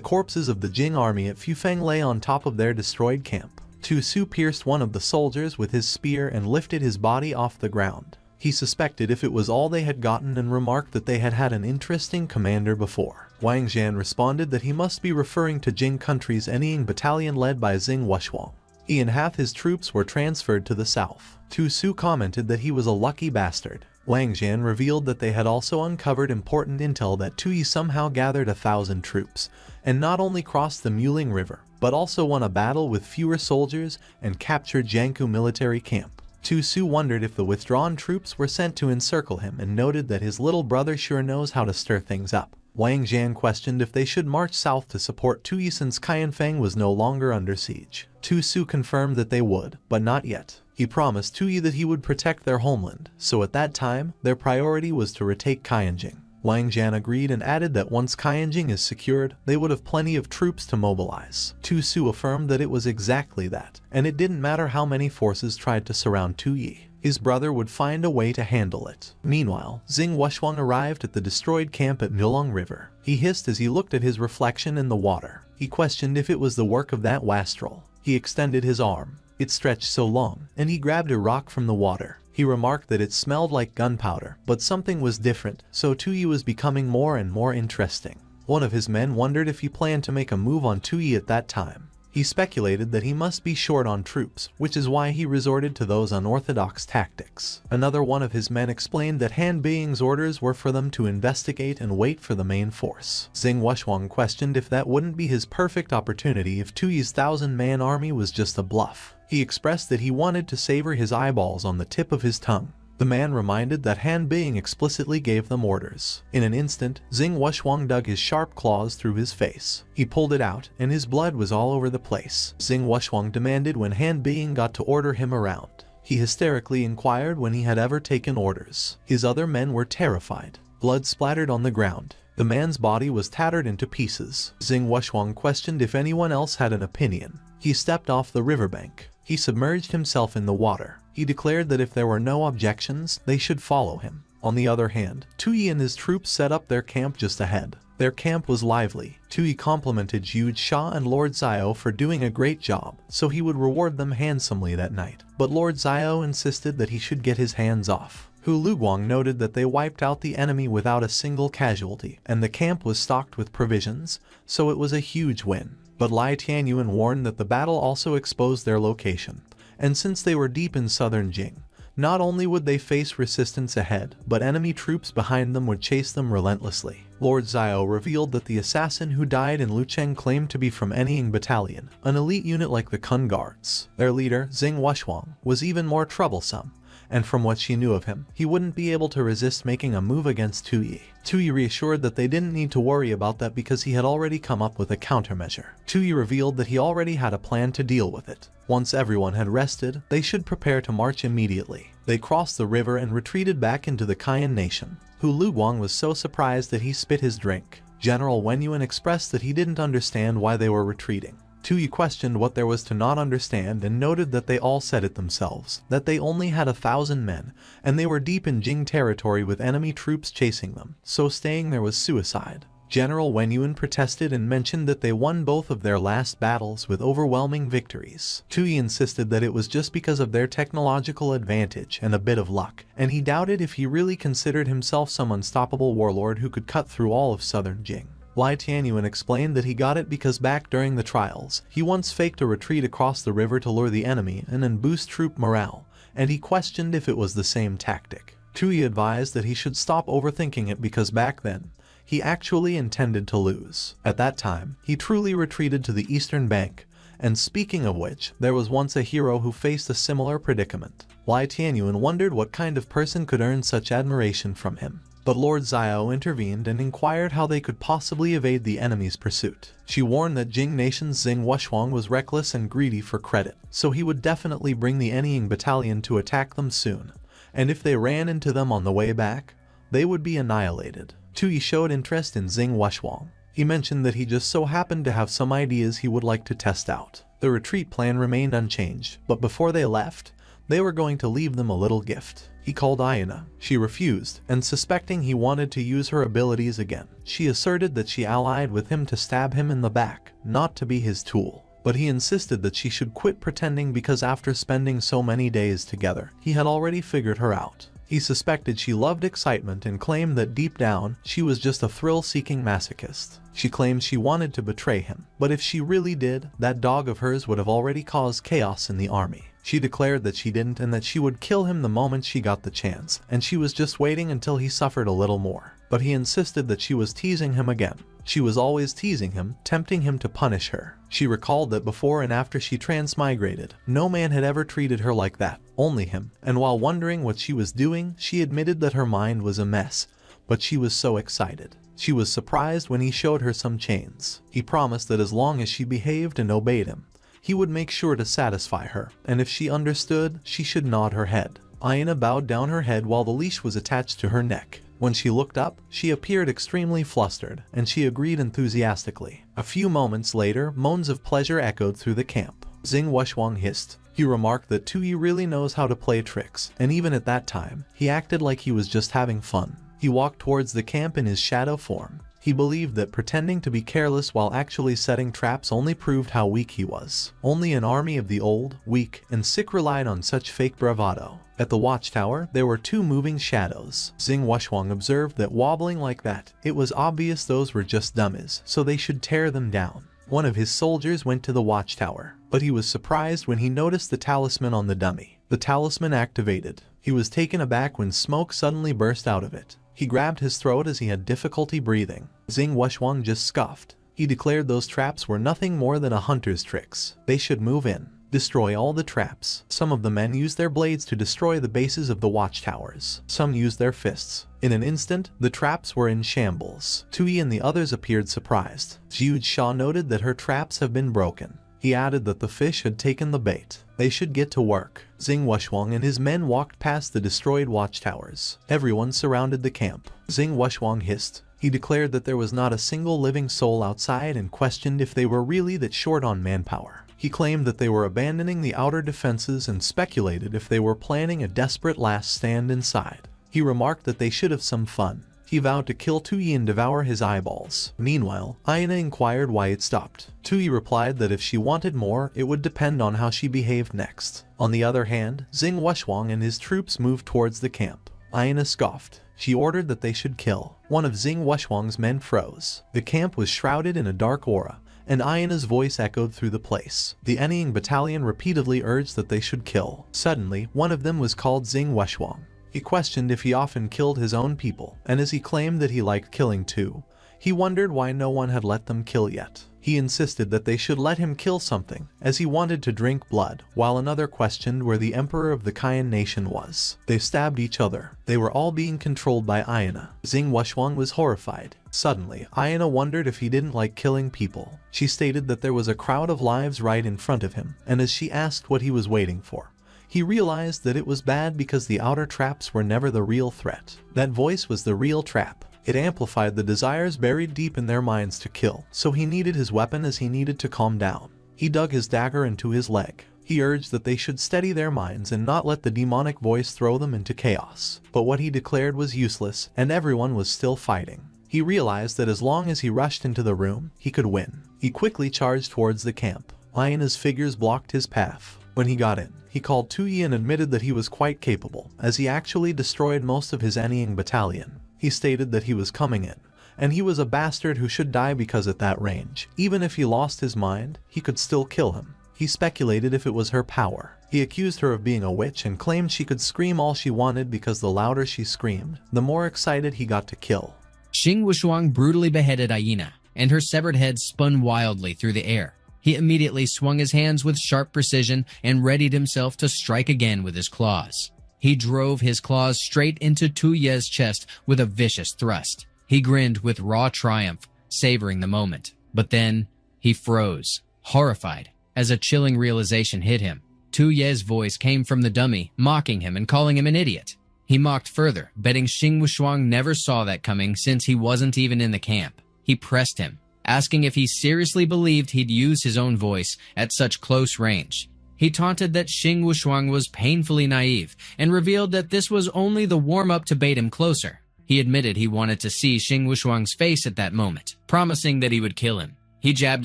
corpses of the Jing army at Fufeng lay on top of their destroyed camp. Tu Su pierced one of the soldiers with his spear and lifted his body off the ground. He suspected if it was all they had gotten and remarked that they had had an interesting commander before. Wang Zhan responded that he must be referring to Jing country's Enying battalion led by Xing Wushuang. He and half his troops were transferred to the south. Tu Su commented that he was a lucky bastard. Wang Zhan revealed that they had also uncovered important intel that Tu Yi somehow gathered 1,000 troops, and not only crossed the Muling River, but also won a battle with fewer soldiers and captured Jiangku military camp. Tu Su wondered if the withdrawn troops were sent to encircle him and noted that his little brother sure knows how to stir things up. Wang Zhan questioned if they should march south to support Tu Yi since Qianfeng was no longer under siege. Tu Su confirmed that they would, but not yet. He promised Tu Yi that he would protect their homeland, so at that time, their priority was to retake Qianjing. Wang Zhan agreed and added that once Qianjing is secured, they would have plenty of troops to mobilize. Tu Su affirmed that it was exactly that, and it didn't matter how many forces tried to surround Tu Yi. His brother would find a way to handle it. Meanwhile, Xing Wushuang arrived at the destroyed camp at Muling River. He hissed as he looked at his reflection in the water. He questioned if it was the work of that wastrel. He extended his arm. It stretched so long, and he grabbed a rock from the water. He remarked that it smelled like gunpowder, but something was different, so Tu Yi was becoming more and more interesting. One of his men wondered if he planned to make a move on Tu Yi at that time. He speculated that he must be short on troops, which is why he resorted to those unorthodox tactics. Another one of his men explained that Han Being's orders were for them to investigate and wait for the main force. Xing Wushuang questioned if that wouldn't be his perfect opportunity if Tu Yi's 1,000-man army was just a bluff. He expressed that he wanted to savor his eyeballs on the tip of his tongue. The man reminded that Han Bing explicitly gave them orders. In an instant, Xing Wuxuang dug his sharp claws through his face. He pulled it out, and his blood was all over the place. Xing Wuxuang demanded when Han Bing got to order him around. He hysterically inquired when he had ever taken orders. His other men were terrified. Blood splattered on the ground. The man's body was tattered into pieces. Xing Wuxuang questioned if anyone else had an opinion. He stepped off the riverbank. He submerged himself in the water. He declared that if there were no objections, they should follow him. On the other hand, Tui and his troops set up their camp just ahead. Their camp was lively. Tui complimented Zhu Xia and Lord Xiao for doing a great job, so he would reward them handsomely that night. But Lord Xiao insisted that he should get his hands off. Hu Luguang noted that they wiped out the enemy without a single casualty, and the camp was stocked with provisions, so it was a huge win. But Lai Tianyuan warned that the battle also exposed their location, and since they were deep in southern Jing, not only would they face resistance ahead, but enemy troops behind them would chase them relentlessly. Lord Xiao revealed that the assassin who died in Lucheng claimed to be from Anying Battalion, an elite unit like the Kun Guards. Their leader, Xing Wuxuang, was even more troublesome, and from what she knew of him, he wouldn't be able to resist making a move against Tui. Tui reassured that they didn't need to worry about that because he had already come up with a countermeasure. Tui revealed that he already had a plan to deal with it. Once everyone had rested, they should prepare to march immediately. They crossed the river and retreated back into the Qian nation. Hu Luguang was so surprised that he spit his drink. General Wenyuan expressed that he didn't understand why they were retreating. Tui questioned what there was to not understand and noted that they all said it themselves, that they only had 1,000 men, and they were deep in Jing territory with enemy troops chasing them, so staying there was suicide. General Wenyuan protested and mentioned that they won both of their last battles with overwhelming victories. Tui insisted that it was just because of their technological advantage and a bit of luck, and he doubted if he really considered himself some unstoppable warlord who could cut through all of southern Jing. Lai Tianyuan explained that he got it because back during the trials, he once faked a retreat across the river to lure the enemy and then boost troop morale, and he questioned if it was the same tactic. Tui advised that he should stop overthinking it because back then, he actually intended to lose. At that time, he truly retreated to the eastern bank, and speaking of which, there was once a hero who faced a similar predicament. Lai Tianyuan wondered what kind of person could earn such admiration from him. But Lord Xiao intervened and inquired how they could possibly evade the enemy's pursuit. She warned that Jing Nation's Xing Wuxuang was reckless and greedy for credit, so he would definitely bring the Anying Battalion to attack them soon, and if they ran into them on the way back, they would be annihilated. Tui showed interest in Xing Wuxuang. He mentioned that he just so happened to have some ideas he would like to test out. The retreat plan remained unchanged, but before they left, they were going to leave them a little gift. He called Ayana. She refused, and suspecting he wanted to use her abilities again, she asserted that she allied with him to stab him in the back, not to be his tool. But he insisted that she should quit pretending because after spending so many days together, he had already figured her out. He suspected she loved excitement and claimed that deep down, she was just a thrill-seeking masochist. She claimed she wanted to betray him, but if she really did, that dog of hers would have already caused chaos in the army. She declared that she didn't and that she would kill him the moment she got the chance, and she was just waiting until he suffered a little more. But he insisted that she was teasing him again. She was always teasing him, tempting him to punish her. She recalled that before and after she transmigrated, no man had ever treated her like that, only him, and while wondering what she was doing, she admitted that her mind was a mess, but she was so excited. She was surprised when he showed her some chains. He promised that as long as she behaved and obeyed him, he would make sure to satisfy her, and if she understood, she should nod her head. Ayana bowed down her head while the leash was attached to her neck. When she looked up, she appeared extremely flustered, and she agreed enthusiastically. A few moments later, moans of pleasure echoed through the camp. Xing Wuxuang hissed. He remarked that Tui really knows how to play tricks, and even at that time, he acted like he was just having fun. He walked towards the camp in his shadow form. He believed that pretending to be careless while actually setting traps only proved how weak he was. Only an army of the old, weak, and sick relied on such fake bravado. At the watchtower, there were two moving shadows. Xing Wuxuang observed that wobbling like that, it was obvious those were just dummies, so they should tear them down. One of his soldiers went to the watchtower, but he was surprised when he noticed the talisman on the dummy. The talisman activated. He was taken aback when smoke suddenly burst out of it. He grabbed his throat as he had difficulty breathing. Xing Wuxuang just scoffed. He declared those traps were nothing more than a hunter's tricks. They should move in. destroy all the traps. Some of the men used their blades to destroy the bases of the watchtowers. Some used their fists. In an instant, the traps were in shambles. Tui and the others appeared surprised. Jiu Sha noted that her traps have been broken. He added that the fish had taken the bait. They should get to work. Xing Wuxuang and his men walked past the destroyed watchtowers. Everyone surrounded the camp. Xing Wuxuang hissed. He declared that there was not a single living soul outside and questioned if they were really that short on manpower. He claimed that they were abandoning the outer defenses and speculated if they were planning a desperate last stand inside. He remarked that they should have some fun. He vowed to kill Tui and devour his eyeballs. Meanwhile, Aina inquired why it stopped. Tui replied that if she wanted more, it would depend on how she behaved next. On the other hand, Xing Wuxuang and his troops moved towards the camp. Aina scoffed. She ordered that they should kill. One of Xing Wuxuang's men froze. The camp was shrouded in a dark aura, and Aina's voice echoed through the place. The Enying battalion repeatedly urged that they should kill. Suddenly, one of them was called Xing Wuxuang. He questioned if he often killed his own people, and as he claimed that he liked killing too, he wondered why no one had let them kill yet. He insisted that they should let him kill something, as he wanted to drink blood, while another questioned where the emperor of the Qian nation was. They stabbed each other. They were all being controlled by Aina. Xing Wuxuang was horrified. Suddenly, Aina wondered if he didn't like killing people. She stated that there was a crowd of lives right in front of him, and as she asked what he was waiting for, he realized that it was bad because the outer traps were never the real threat. That voice was the real trap. It amplified the desires buried deep in their minds to kill, so he needed his weapon as he needed to calm down. He dug his dagger into his leg. He urged that they should steady their minds and not let the demonic voice throw them into chaos. But what he declared was useless, and everyone was still fighting. He realized that as long as he rushed into the room, he could win. He quickly charged towards the camp. Aina's figures blocked his path. When he got in, he called Tui and admitted that he was quite capable, as he actually destroyed most of his Enying battalion. He stated that he was coming in, and he was a bastard who should die because at that range, even if he lost his mind, he could still kill him. He speculated if it was her power. He accused her of being a witch and claimed she could scream all she wanted because the louder she screamed, the more excited he got to kill. Xing Wuxuang brutally beheaded Aina, and her severed head spun wildly through the air. He immediately swung his hands with sharp precision and readied himself to strike again with his claws. He drove his claws straight into Tu Ye's chest with a vicious thrust. He grinned with raw triumph, savoring the moment. But then, he froze, horrified, as a chilling realization hit him. Tu Ye's voice came from the dummy, mocking him and calling him an idiot. He mocked further, betting Xing Wuxuang never saw that coming since he wasn't even in the camp. He pressed him, asking if he seriously believed he'd use his own voice at such close range. He taunted that Xing Wuxuang was painfully naive and revealed that this was only the warm-up to bait him closer. He admitted he wanted to see Xing Wuxuang's face at that moment, promising that he would kill him. He jabbed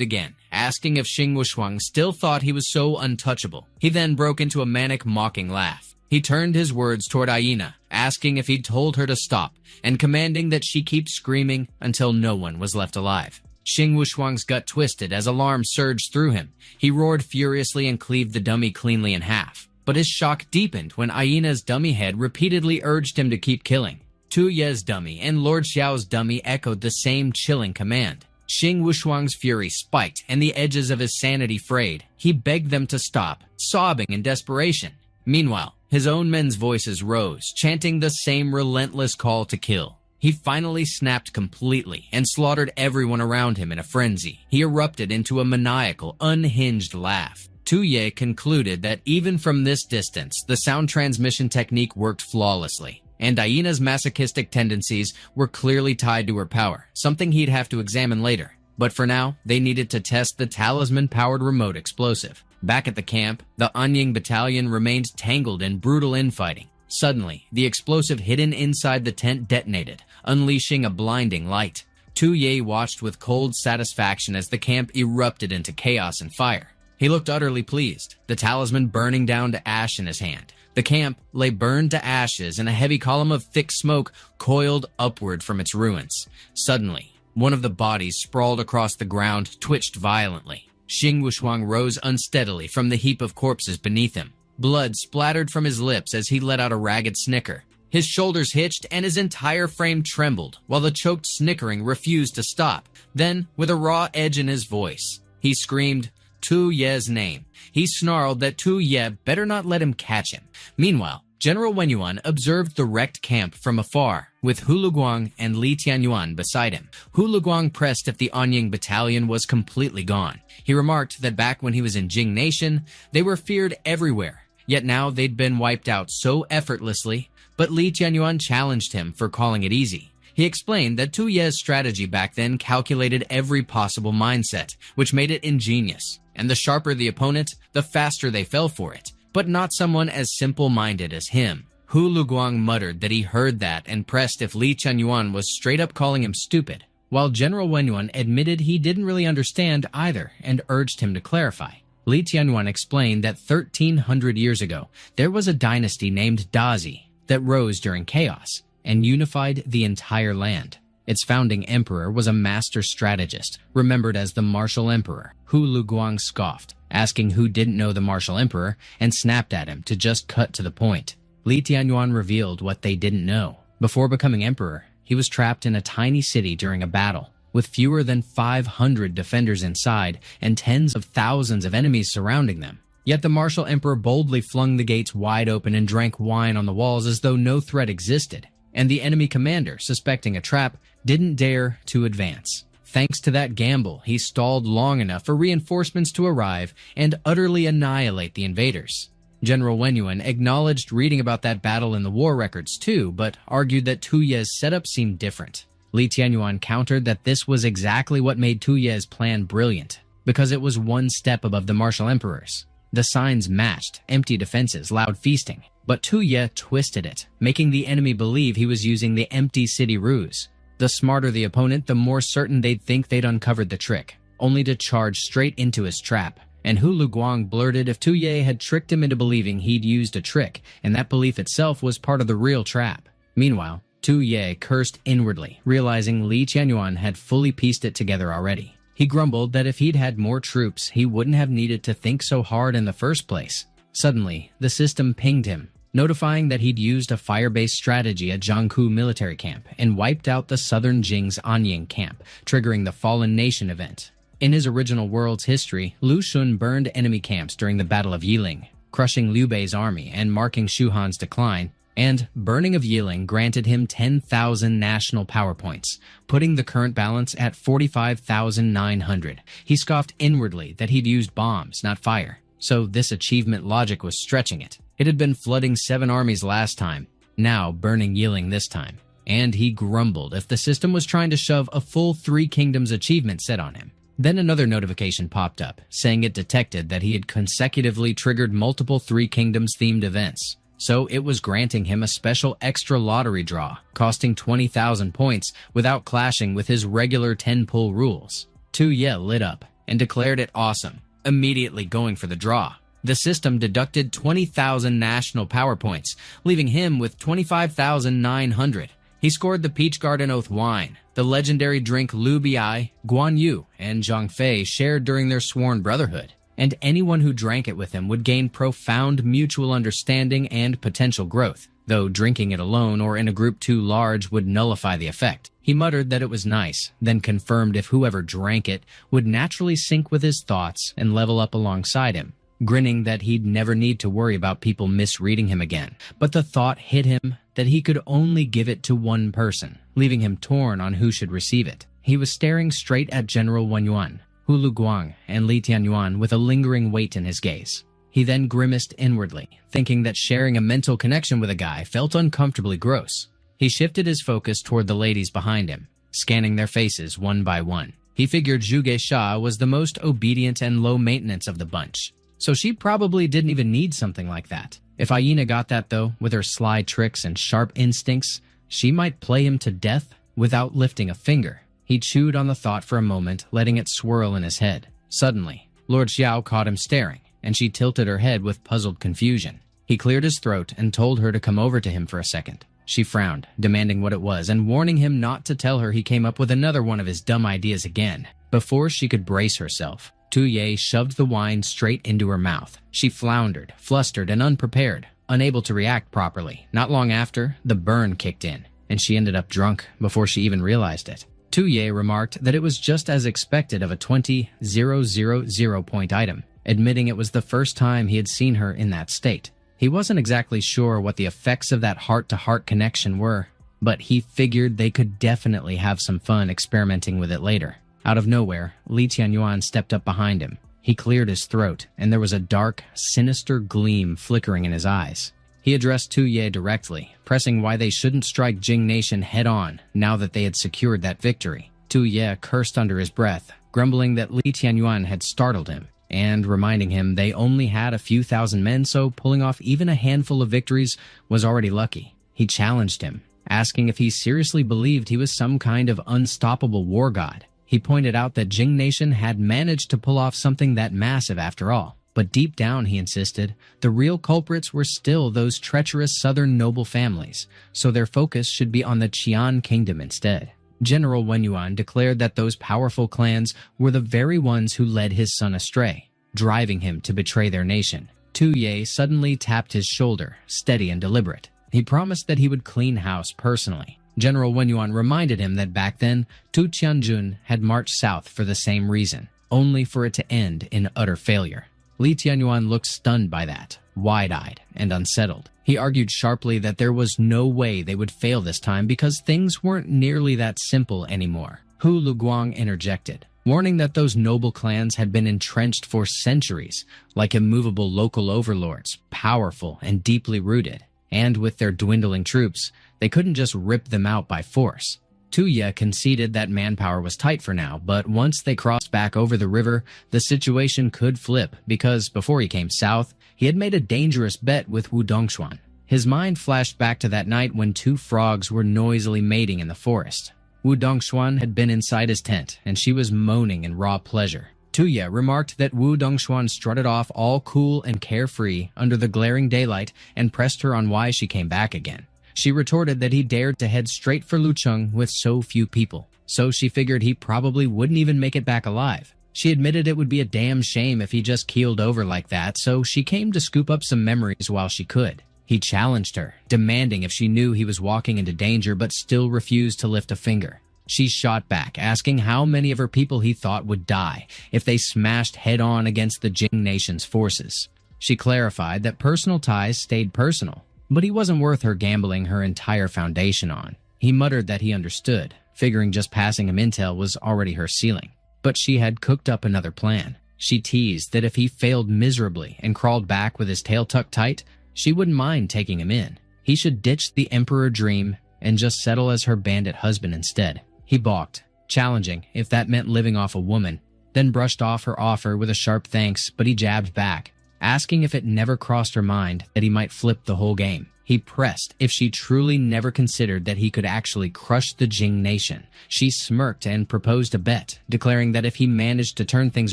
again, asking if Xing Wuxuang still thought he was so untouchable. He then broke into a manic, mocking laugh. He turned his words toward Aina, asking if he'd told her to stop, and commanding that she keep screaming until no one was left alive. Xing Wuxuang's gut twisted as alarm surged through him. He roared furiously and cleaved the dummy cleanly in half. But his shock deepened when Aina's dummy head repeatedly urged him to keep killing. Tu Ye's dummy and Lord Xiao's dummy echoed the same chilling command. Xing Wuxuang's fury spiked and the edges of his sanity frayed. He begged them to stop, sobbing in desperation. Meanwhile, his own men's voices rose, chanting the same relentless call to kill. He finally snapped completely and slaughtered everyone around him in a frenzy. He erupted into a maniacal, unhinged laugh. Tu Ye concluded that even from this distance, the sound transmission technique worked flawlessly, and Aina's masochistic tendencies were clearly tied to her power, something he'd have to examine later. But for now, they needed to test the talisman-powered remote explosive. Back at the camp, the Anying battalion remained tangled in brutal infighting. Suddenly, the explosive hidden inside the tent detonated, unleashing a blinding light. Tu Ye watched with cold satisfaction as the camp erupted into chaos and fire. He looked utterly pleased, the talisman burning down to ash in his hand. The camp lay burned to ashes, and a heavy column of thick smoke coiled upward from its ruins. Suddenly, one of the bodies sprawled across the ground, twitched violently. Xing Wuxuang rose unsteadily from the heap of corpses beneath him. Blood splattered from his lips as he let out a ragged snicker. His shoulders hitched and his entire frame trembled, while the choked snickering refused to stop. Then, with a raw edge in his voice, he screamed, Tu Ye's name. He snarled that Tu Ye better not let him catch him. Meanwhile, General Wenyuan observed the wrecked camp from afar, with Hu Luguang and Li Tianyuan beside him. Hu Luguang pressed if the Anying battalion was completely gone. He remarked that back when he was in Jing Nation, they were feared everywhere, yet now they'd been wiped out so effortlessly, but Li Tianyuan challenged him for calling it easy. He explained that Tu Ye's strategy back then calculated every possible mindset, which made it ingenious, and the sharper the opponent, the faster they fell for it. But not someone as simple-minded as him. Hu Luguang muttered that he heard that and pressed if Li Tianyuan was straight up calling him stupid, while General Wenyuan admitted he didn't really understand either and urged him to clarify. Li Tianyuan explained that 1,300 years ago, there was a dynasty named Dazi that rose during chaos and unified the entire land. Its founding emperor was a master strategist, remembered as the Martial Emperor. Hu Luguang scoffed, asking who didn't know the Martial Emperor, and snapped at him to just cut to the point. Li Tianyuan revealed what they didn't know. Before becoming emperor, he was trapped in a tiny city during a battle, with fewer than 500 defenders inside and tens of thousands of enemies surrounding them. Yet the Martial Emperor boldly flung the gates wide open and drank wine on the walls as though no threat existed, and the enemy commander, suspecting a trap, didn't dare to advance. Thanks to that gamble, he stalled long enough for reinforcements to arrive and utterly annihilate the invaders. General Wenyuan acknowledged reading about that battle in the war records too, but argued that Tu Ye's setup seemed different. Li Tianyuan countered that this was exactly what made Tu Ye's plan brilliant, because it was one step above the Martial Emperor's. The signs matched: empty defenses, loud feasting. But Tu Ye twisted it, making the enemy believe he was using the empty city ruse. The smarter the opponent, the more certain they'd think they'd uncovered the trick, only to charge straight into his trap. And Hu Luguang blurted if Tu Ye had tricked him into believing he'd used a trick, and that belief itself was part of the real trap. Meanwhile, Tu Ye cursed inwardly, realizing Li Tianyuan had fully pieced it together already. He grumbled that if he'd had more troops, he wouldn't have needed to think so hard in the first place. Suddenly, the system pinged him, notifying that he'd used a fire-based strategy at Jiangku military camp and wiped out the Southern Jing's Anying camp, triggering the Fallen Nation event. In his original world's history, Lu Xun burned enemy camps during the Battle of Yiling, crushing Liu Bei's army and marking Shu Han's decline, and burning of Yiling granted him 10,000 national power points, putting the current balance at 45,900. He scoffed inwardly that he'd used bombs, not fire, so this achievement logic was stretching it. It had been flooding 7 armies last time, now burning Yiling this time. And he grumbled if the system was trying to shove a full 3 Kingdoms achievement set on him. Then another notification popped up, saying it detected that he had consecutively triggered multiple 3 Kingdoms themed events. So it was granting him a special extra lottery draw, costing 20,000 points without clashing with his regular 10-pull rules. Tu Ye lit up and declared it awesome, immediately going for the draw. The system deducted 20,000 national power points, leaving him with 25,900. He scored the Peach Garden Oath wine, the legendary drink Lu Bi, Guan Yu, and Zhang Fei shared during their sworn brotherhood, and anyone who drank it with him would gain profound mutual understanding and potential growth, though drinking it alone or in a group too large would nullify the effect. He muttered that it was nice, then confirmed if whoever drank it would naturally sync with his thoughts and level up alongside him, grinning that he'd never need to worry about people misreading him again. But the thought hit him that he could only give it to one person, leaving him torn on who should receive it. He was staring straight at General Wenyuan, Hu Luguang, and Li Tianyuan with a lingering weight in his gaze. He then grimaced inwardly, thinking that sharing a mental connection with a guy felt uncomfortably gross. He shifted his focus toward the ladies behind him, scanning their faces one by one. He figured Zhuge Xia was the most obedient and low maintenance of the bunch, so she probably didn't even need something like that. If Aina got that though, with her sly tricks and sharp instincts, she might play him to death without lifting a finger. He chewed on the thought for a moment, letting it swirl in his head. Suddenly, Lord Xiao caught him staring, and she tilted her head with puzzled confusion. He cleared his throat and told her to come over to him for a second. She frowned, demanding what it was and warning him not to tell her he came up with another one of his dumb ideas again. Before she could brace herself, Tu Ye shoved the wine straight into her mouth. She floundered, flustered, and unprepared, unable to react properly. Not long after, the burn kicked in, and she ended up drunk before she even realized it. Tu remarked that it was just as expected of a 20,000 point item, admitting it was the first time he had seen her in that state. He wasn't exactly sure what the effects of that heart-to-heart connection were, but he figured they could definitely have some fun experimenting with it later. Out of nowhere, Li Tianyuan stepped up behind him. He cleared his throat, and there was a dark, sinister gleam flickering in his eyes. He addressed Tu directly, pressing why they shouldn't strike Jing Nation head-on now that they had secured that victory. Tu cursed under his breath, grumbling that Li Tianyuan had startled him, and reminding him they only had a few thousand men, so pulling off even a handful of victories was already lucky. He challenged him, asking if he seriously believed he was some kind of unstoppable war god. He pointed out that Jing Nation had managed to pull off something that massive after all. But deep down, he insisted, the real culprits were still those treacherous southern noble families, so their focus should be on the Qian kingdom instead. General Wenyuan declared that those powerful clans were the very ones who led his son astray, driving him to betray their nation. Tu suddenly tapped his shoulder, steady and deliberate. He promised that he would clean house personally. General Wenyuan reminded him that back then, Tu Tianjun had marched south for the same reason, only for it to end in utter failure. Li Tianyuan looked stunned by that, wide-eyed and unsettled. He argued sharply that there was no way they would fail this time because things weren't nearly that simple anymore. Hu Luguang interjected, warning that those noble clans had been entrenched for centuries, like immovable local overlords, powerful and deeply rooted. And with their dwindling troops, they couldn't just rip them out by force. Tu conceded that manpower was tight for now, but once they crossed back over the river, the situation could flip because before he came south, he had made a dangerous bet with Wu Dongshuan. His mind flashed back to that night when two frogs were noisily mating in the forest. Wu Dongshuan had been inside his tent, and she was moaning in raw pleasure. Tu remarked that Wu Dongshuan strutted off all cool and carefree under the glaring daylight and pressed her on why she came back again. She retorted that he dared to head straight for Lucheng with so few people, so she figured he probably wouldn't even make it back alive. She admitted it would be a damn shame if he just keeled over like that, so she came to scoop up some memories while she could. He challenged her, demanding if she knew he was walking into danger but still refused to lift a finger. She shot back, asking how many of her people he thought would die if they smashed head-on against the Jing Nation's forces. She clarified that personal ties stayed personal, but he wasn't worth her gambling her entire foundation on. He muttered that he understood, figuring just passing him intel was already her ceiling. But she had cooked up another plan. She teased that if he failed miserably and crawled back with his tail tucked tight, she wouldn't mind taking him in. He should ditch the emperor dream and just settle as her bandit husband instead. He balked, challenging if that meant living off a woman, then brushed off her offer with a sharp thanks, but he jabbed back, asking if it never crossed her mind that he might flip the whole game. He pressed if she truly never considered that he could actually crush the Jing Nation. She smirked and proposed a bet, declaring that if he managed to turn things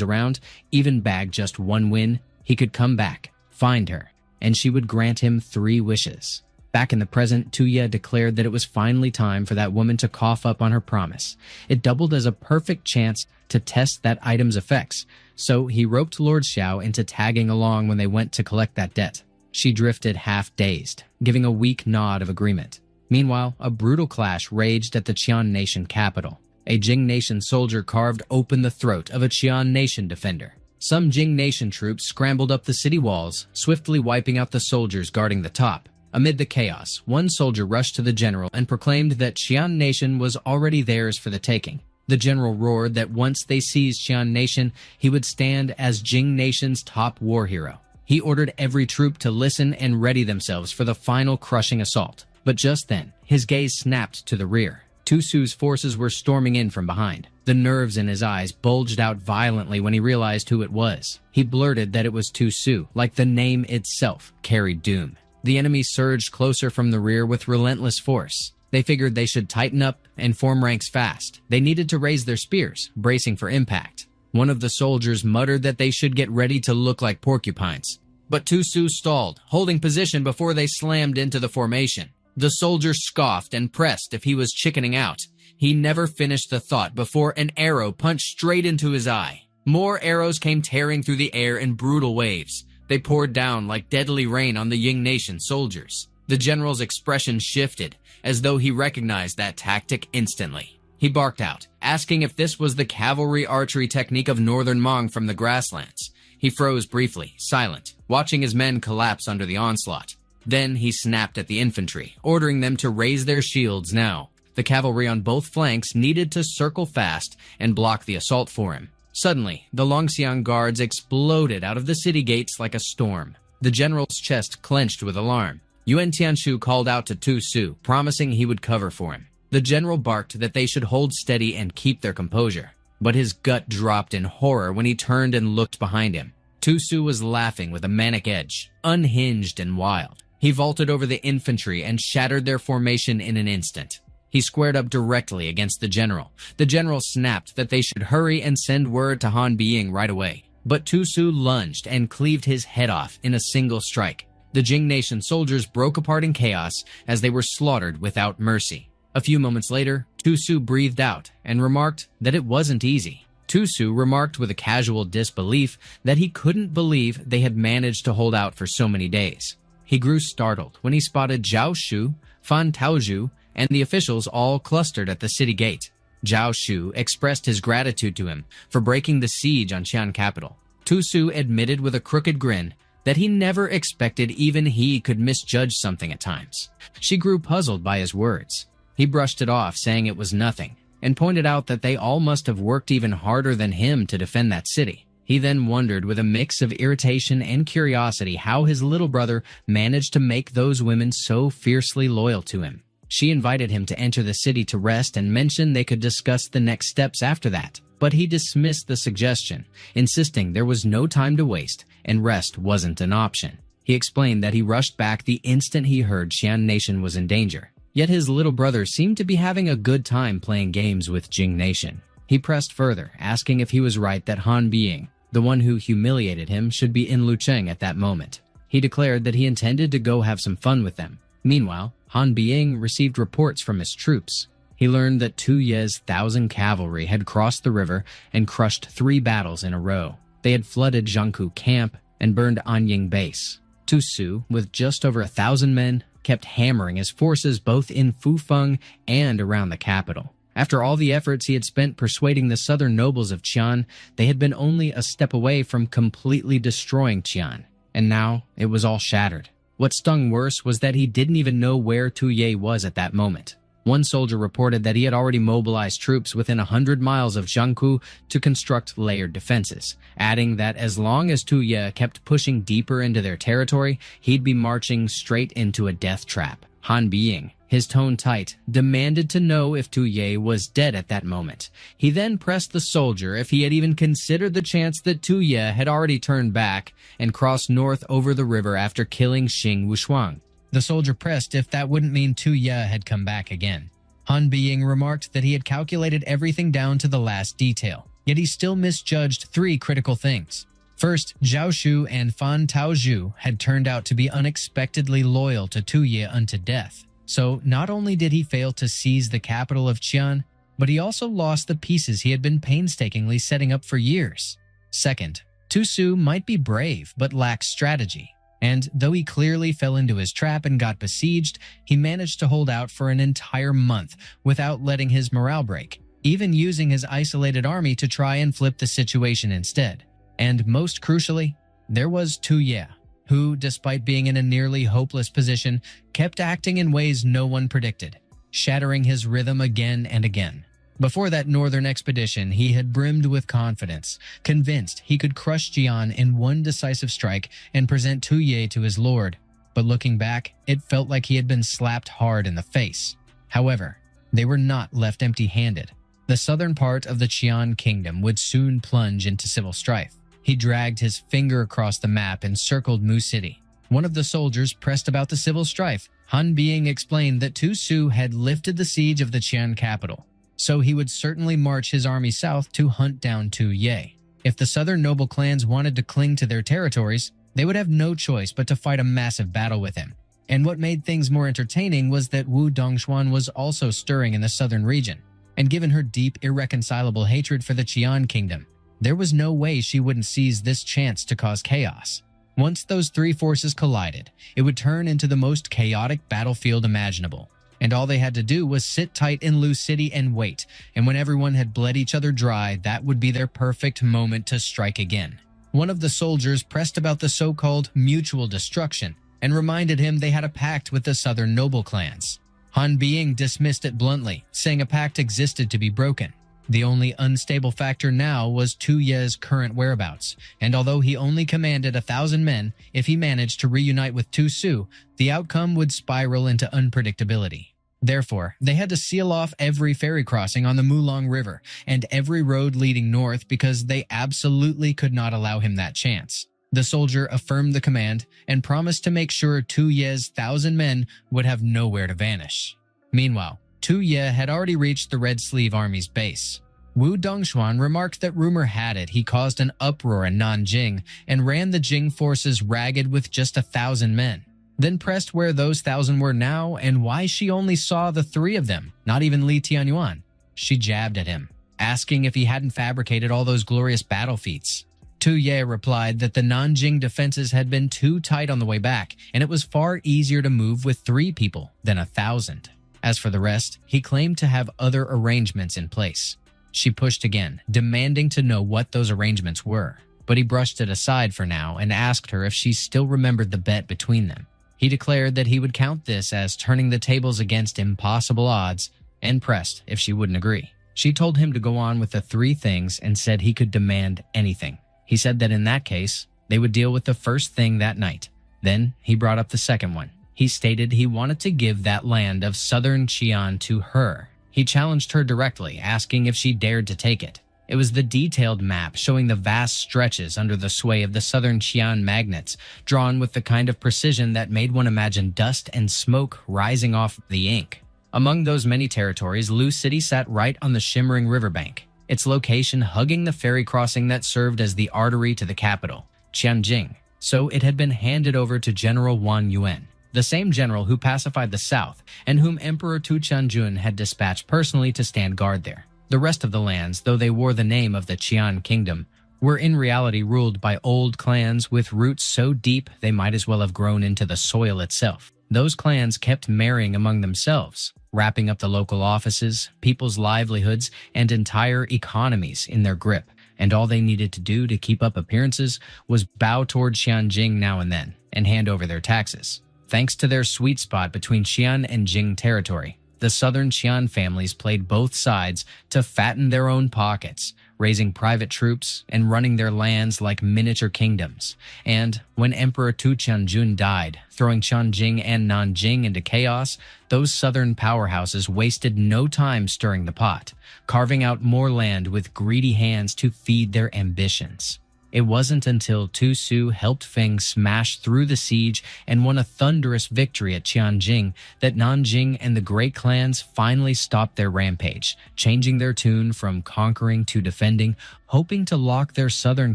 around, even bag just one win, he could come back, find her, and she would grant him 3 wishes. Back in the present, Tu declared that it was finally time for that woman to cough up on her promise. It doubled as a perfect chance to test that item's effects, so he roped Lord Xiao into tagging along when they went to collect that debt. She drifted half-dazed, giving a weak nod of agreement. Meanwhile, a brutal clash raged at the Qian Nation capital. A Jing Nation soldier carved open the throat of a Qian Nation defender. Some Jing Nation troops scrambled up the city walls, swiftly wiping out the soldiers guarding the top. Amid the chaos, one soldier rushed to the general and proclaimed that Qian Nation was already theirs for the taking. The general roared that once they seized Qian Nation, he would stand as Jing Nation's top war hero. He ordered every troop to listen and ready themselves for the final crushing assault. But just then, his gaze snapped to the rear. Tu Su's forces were storming in from behind. The nerves in his eyes bulged out violently when he realized who it was. He blurted that it was Tu Su, like the name itself carried doom. The enemy surged closer from the rear with relentless force. They figured they should tighten up and form ranks fast. They needed to raise their spears, bracing for impact. One of the soldiers muttered that they should get ready to look like porcupines. But Tu Su stalled, holding position before they slammed into the formation. The soldier scoffed and pressed if he was chickening out. He never finished the thought before an arrow punched straight into his eye. More arrows came tearing through the air in brutal waves. They poured down like deadly rain on the Jing Nation soldiers. The general's expression shifted, as though he recognized that tactic instantly. He barked out, asking if this was the cavalry archery technique of northern Hmong from the grasslands. He froze briefly, silent, watching his men collapse under the onslaught. Then he snapped at the infantry, ordering them to raise their shields now. The cavalry on both flanks needed to circle fast and block the assault for him. Suddenly, the Longxiang guards exploded out of the city gates like a storm. The general's chest clenched with alarm. Yuan Tianshu called out to Tu Su, promising he would cover for him. The general barked that they should hold steady and keep their composure. But his gut dropped in horror when he turned and looked behind him. Tu Su was laughing with a manic edge, unhinged and wild. He vaulted over the infantry and shattered their formation in an instant. He squared up directly against the general. The general snapped that they should hurry and send word to Han Biying right away. But Tu Su lunged and cleaved his head off in a single strike. The Jing Nation soldiers broke apart in chaos as they were slaughtered without mercy. A few moments later, Tu Su breathed out and remarked that it wasn't easy. Tu Su remarked with a casual disbelief that he couldn't believe they had managed to hold out for so many days. He grew startled when he spotted Zhao Shu, Fan Taozhu, and the officials all clustered at the city gate. Zhao Shu expressed his gratitude to him for breaking the siege on Qian capital. Tu Su admitted with a crooked grin that he never expected even he could misjudge something at times. She grew puzzled by his words. He brushed it off, saying it was nothing, and pointed out that they all must have worked even harder than him to defend that city. He then wondered with a mix of irritation and curiosity how his little brother managed to make those women so fiercely loyal to him. She invited him to enter the city to rest and mentioned they could discuss the next steps after that. But he dismissed the suggestion, insisting there was no time to waste and rest wasn't an option. He explained that he rushed back the instant he heard Qian Nation was in danger. Yet his little brother seemed to be having a good time playing games with Jing Nation. He pressed further, asking if he was right that Han Biying, the one who humiliated him, should be in Lucheng at that moment. He declared that he intended to go have some fun with them. Meanwhile, Han Biying received reports from his troops. He learned that Tu Ye's 1,000 cavalry had crossed the river and crushed 3 battles in a row. They had flooded Zhangku camp and burned Anying base. Tu Su, with just over 1,000 men, kept hammering his forces both in Fufeng and around the capital. After all the efforts he had spent persuading the southern nobles of Qian, they had been only a step away from completely destroying Qian. And now it was all shattered. What stung worse was that he didn't even know where Tu Ye was at that moment. One soldier reported that he had already mobilized troops within 100 miles of Zhangku to construct layered defenses, adding that as long as Tu Ye kept pushing deeper into their territory, he'd be marching straight into a death trap. Han Biying, his tone tight, demanded to know if Tu Ye was dead at that moment. He then pressed the soldier if he had even considered the chance that Tu Ye had already turned back and crossed north over the river after killing Xing Wushuang. The soldier pressed if that wouldn't mean Tu Ye had come back again. Han Biying remarked that he had calculated everything down to the last detail, yet he still misjudged 3 critical things. First, Zhao Shu and Fan Taozhu had turned out to be unexpectedly loyal to Tu Ye unto death. So not only did he fail to seize the capital of Qian, but he also lost the pieces he had been painstakingly setting up for years. Second, Tu Su might be brave but lacks strategy. And though he clearly fell into his trap and got besieged, he managed to hold out for an entire month without letting his morale break, even using his isolated army to try and flip the situation instead. And most crucially, there was Tu Ye, who, despite being in a nearly hopeless position, kept acting in ways no one predicted, shattering his rhythm again and again. Before that northern expedition, he had brimmed with confidence, convinced he could crush Jian in one decisive strike and present Tu Ye to his lord. But looking back, it felt like he had been slapped hard in the face. However, they were not left empty-handed. The southern part of the Qian kingdom would soon plunge into civil strife. He dragged his finger across the map and circled Mu City. One of the soldiers pressed about the civil strife. Han Biying explained that Tu Su had lifted the siege of the Qian capital, so he would certainly march his army south to hunt down Tu Ye. If the southern noble clans wanted to cling to their territories, they would have no choice but to fight a massive battle with him. And what made things more entertaining was that Wu Dongshuan was also stirring in the southern region, and given her deep, irreconcilable hatred for the Qian kingdom, there was no way she wouldn't seize this chance to cause chaos. Once those 3 forces collided, it would turn into the most chaotic battlefield imaginable. and all they had to do was sit tight in Lu City and wait, and when everyone had bled each other dry, that would be their perfect moment to strike again. One of the soldiers pressed about the so-called mutual destruction and reminded him they had a pact with the southern noble clans. Han Biying dismissed it bluntly, saying a pact existed to be broken. The only unstable factor now was Tu Ye's current whereabouts, and although he only commanded 1,000 men, if he managed to reunite with Tu Su, the outcome would spiral into unpredictability. Therefore, they had to seal off every ferry crossing on the Mulong River and every road leading north because they absolutely could not allow him that chance. The soldier affirmed the command and promised to make sure Tu Ye's 1,000 men would have nowhere to vanish. Meanwhile, Tu Ye had already reached the Red Sleeve Army's base. Wu Dongxuan remarked that rumor had it he caused an uproar in Nanjing and ran the Jing forces ragged with just 1,000 men, then pressed where those 1,000 were now and why she only saw the 3 of them, not even Li Tianyuan. She jabbed at him, asking if he hadn't fabricated all those glorious battle feats. Tu Ye replied that the Nanjing defenses had been too tight on the way back, and it was far easier to move with 3 people than 1,000. As for the rest, he claimed to have other arrangements in place. She pushed again, demanding to know what those arrangements were, but he brushed it aside for now and asked her if she still remembered the bet between them. He declared that he would count this as turning the tables against impossible odds and pressed if she wouldn't agree. She told him to go on with the 3 things and said he could demand anything. He said that in that case, they would deal with the first thing that night. Then he brought up the second one. He stated he wanted to give that land of Southern Qian to her. He challenged her directly, asking if she dared to take it. It was the detailed map showing the vast stretches under the sway of the Southern Qian magnates, drawn with the kind of precision that made one imagine dust and smoke rising off the ink. Among those many territories, Lu City sat right on the shimmering riverbank, its location hugging the ferry crossing that served as the artery to the capital, Tianjing. So it had been handed over to General Wang Yuan, the same general who pacified the south and whom Emperor Tu Tianjun had dispatched personally to stand guard there. The rest of the lands, though they wore the name of the Qian kingdom, were in reality ruled by old clans with roots so deep they might as well have grown into the soil itself. Those clans kept marrying among themselves, wrapping up the local offices, people's livelihoods, and entire economies in their grip, and all they needed to do to keep up appearances was bow toward Xianjing now and then and hand over their taxes. Thanks to their sweet spot between Qian and Jing territory, the Southern Qian families played both sides to fatten their own pockets, raising private troops and running their lands like miniature kingdoms. And when Emperor Tu Tianjun died, throwing Tianjing and Nanjing into chaos, those southern powerhouses wasted no time stirring the pot, carving out more land with greedy hands to feed their ambitions. It wasn't until Tu Su helped Feng smash through the siege and won a thunderous victory at Tianjing that Nanjing and the great clans finally stopped their rampage, changing their tune from conquering to defending, hoping to lock their southern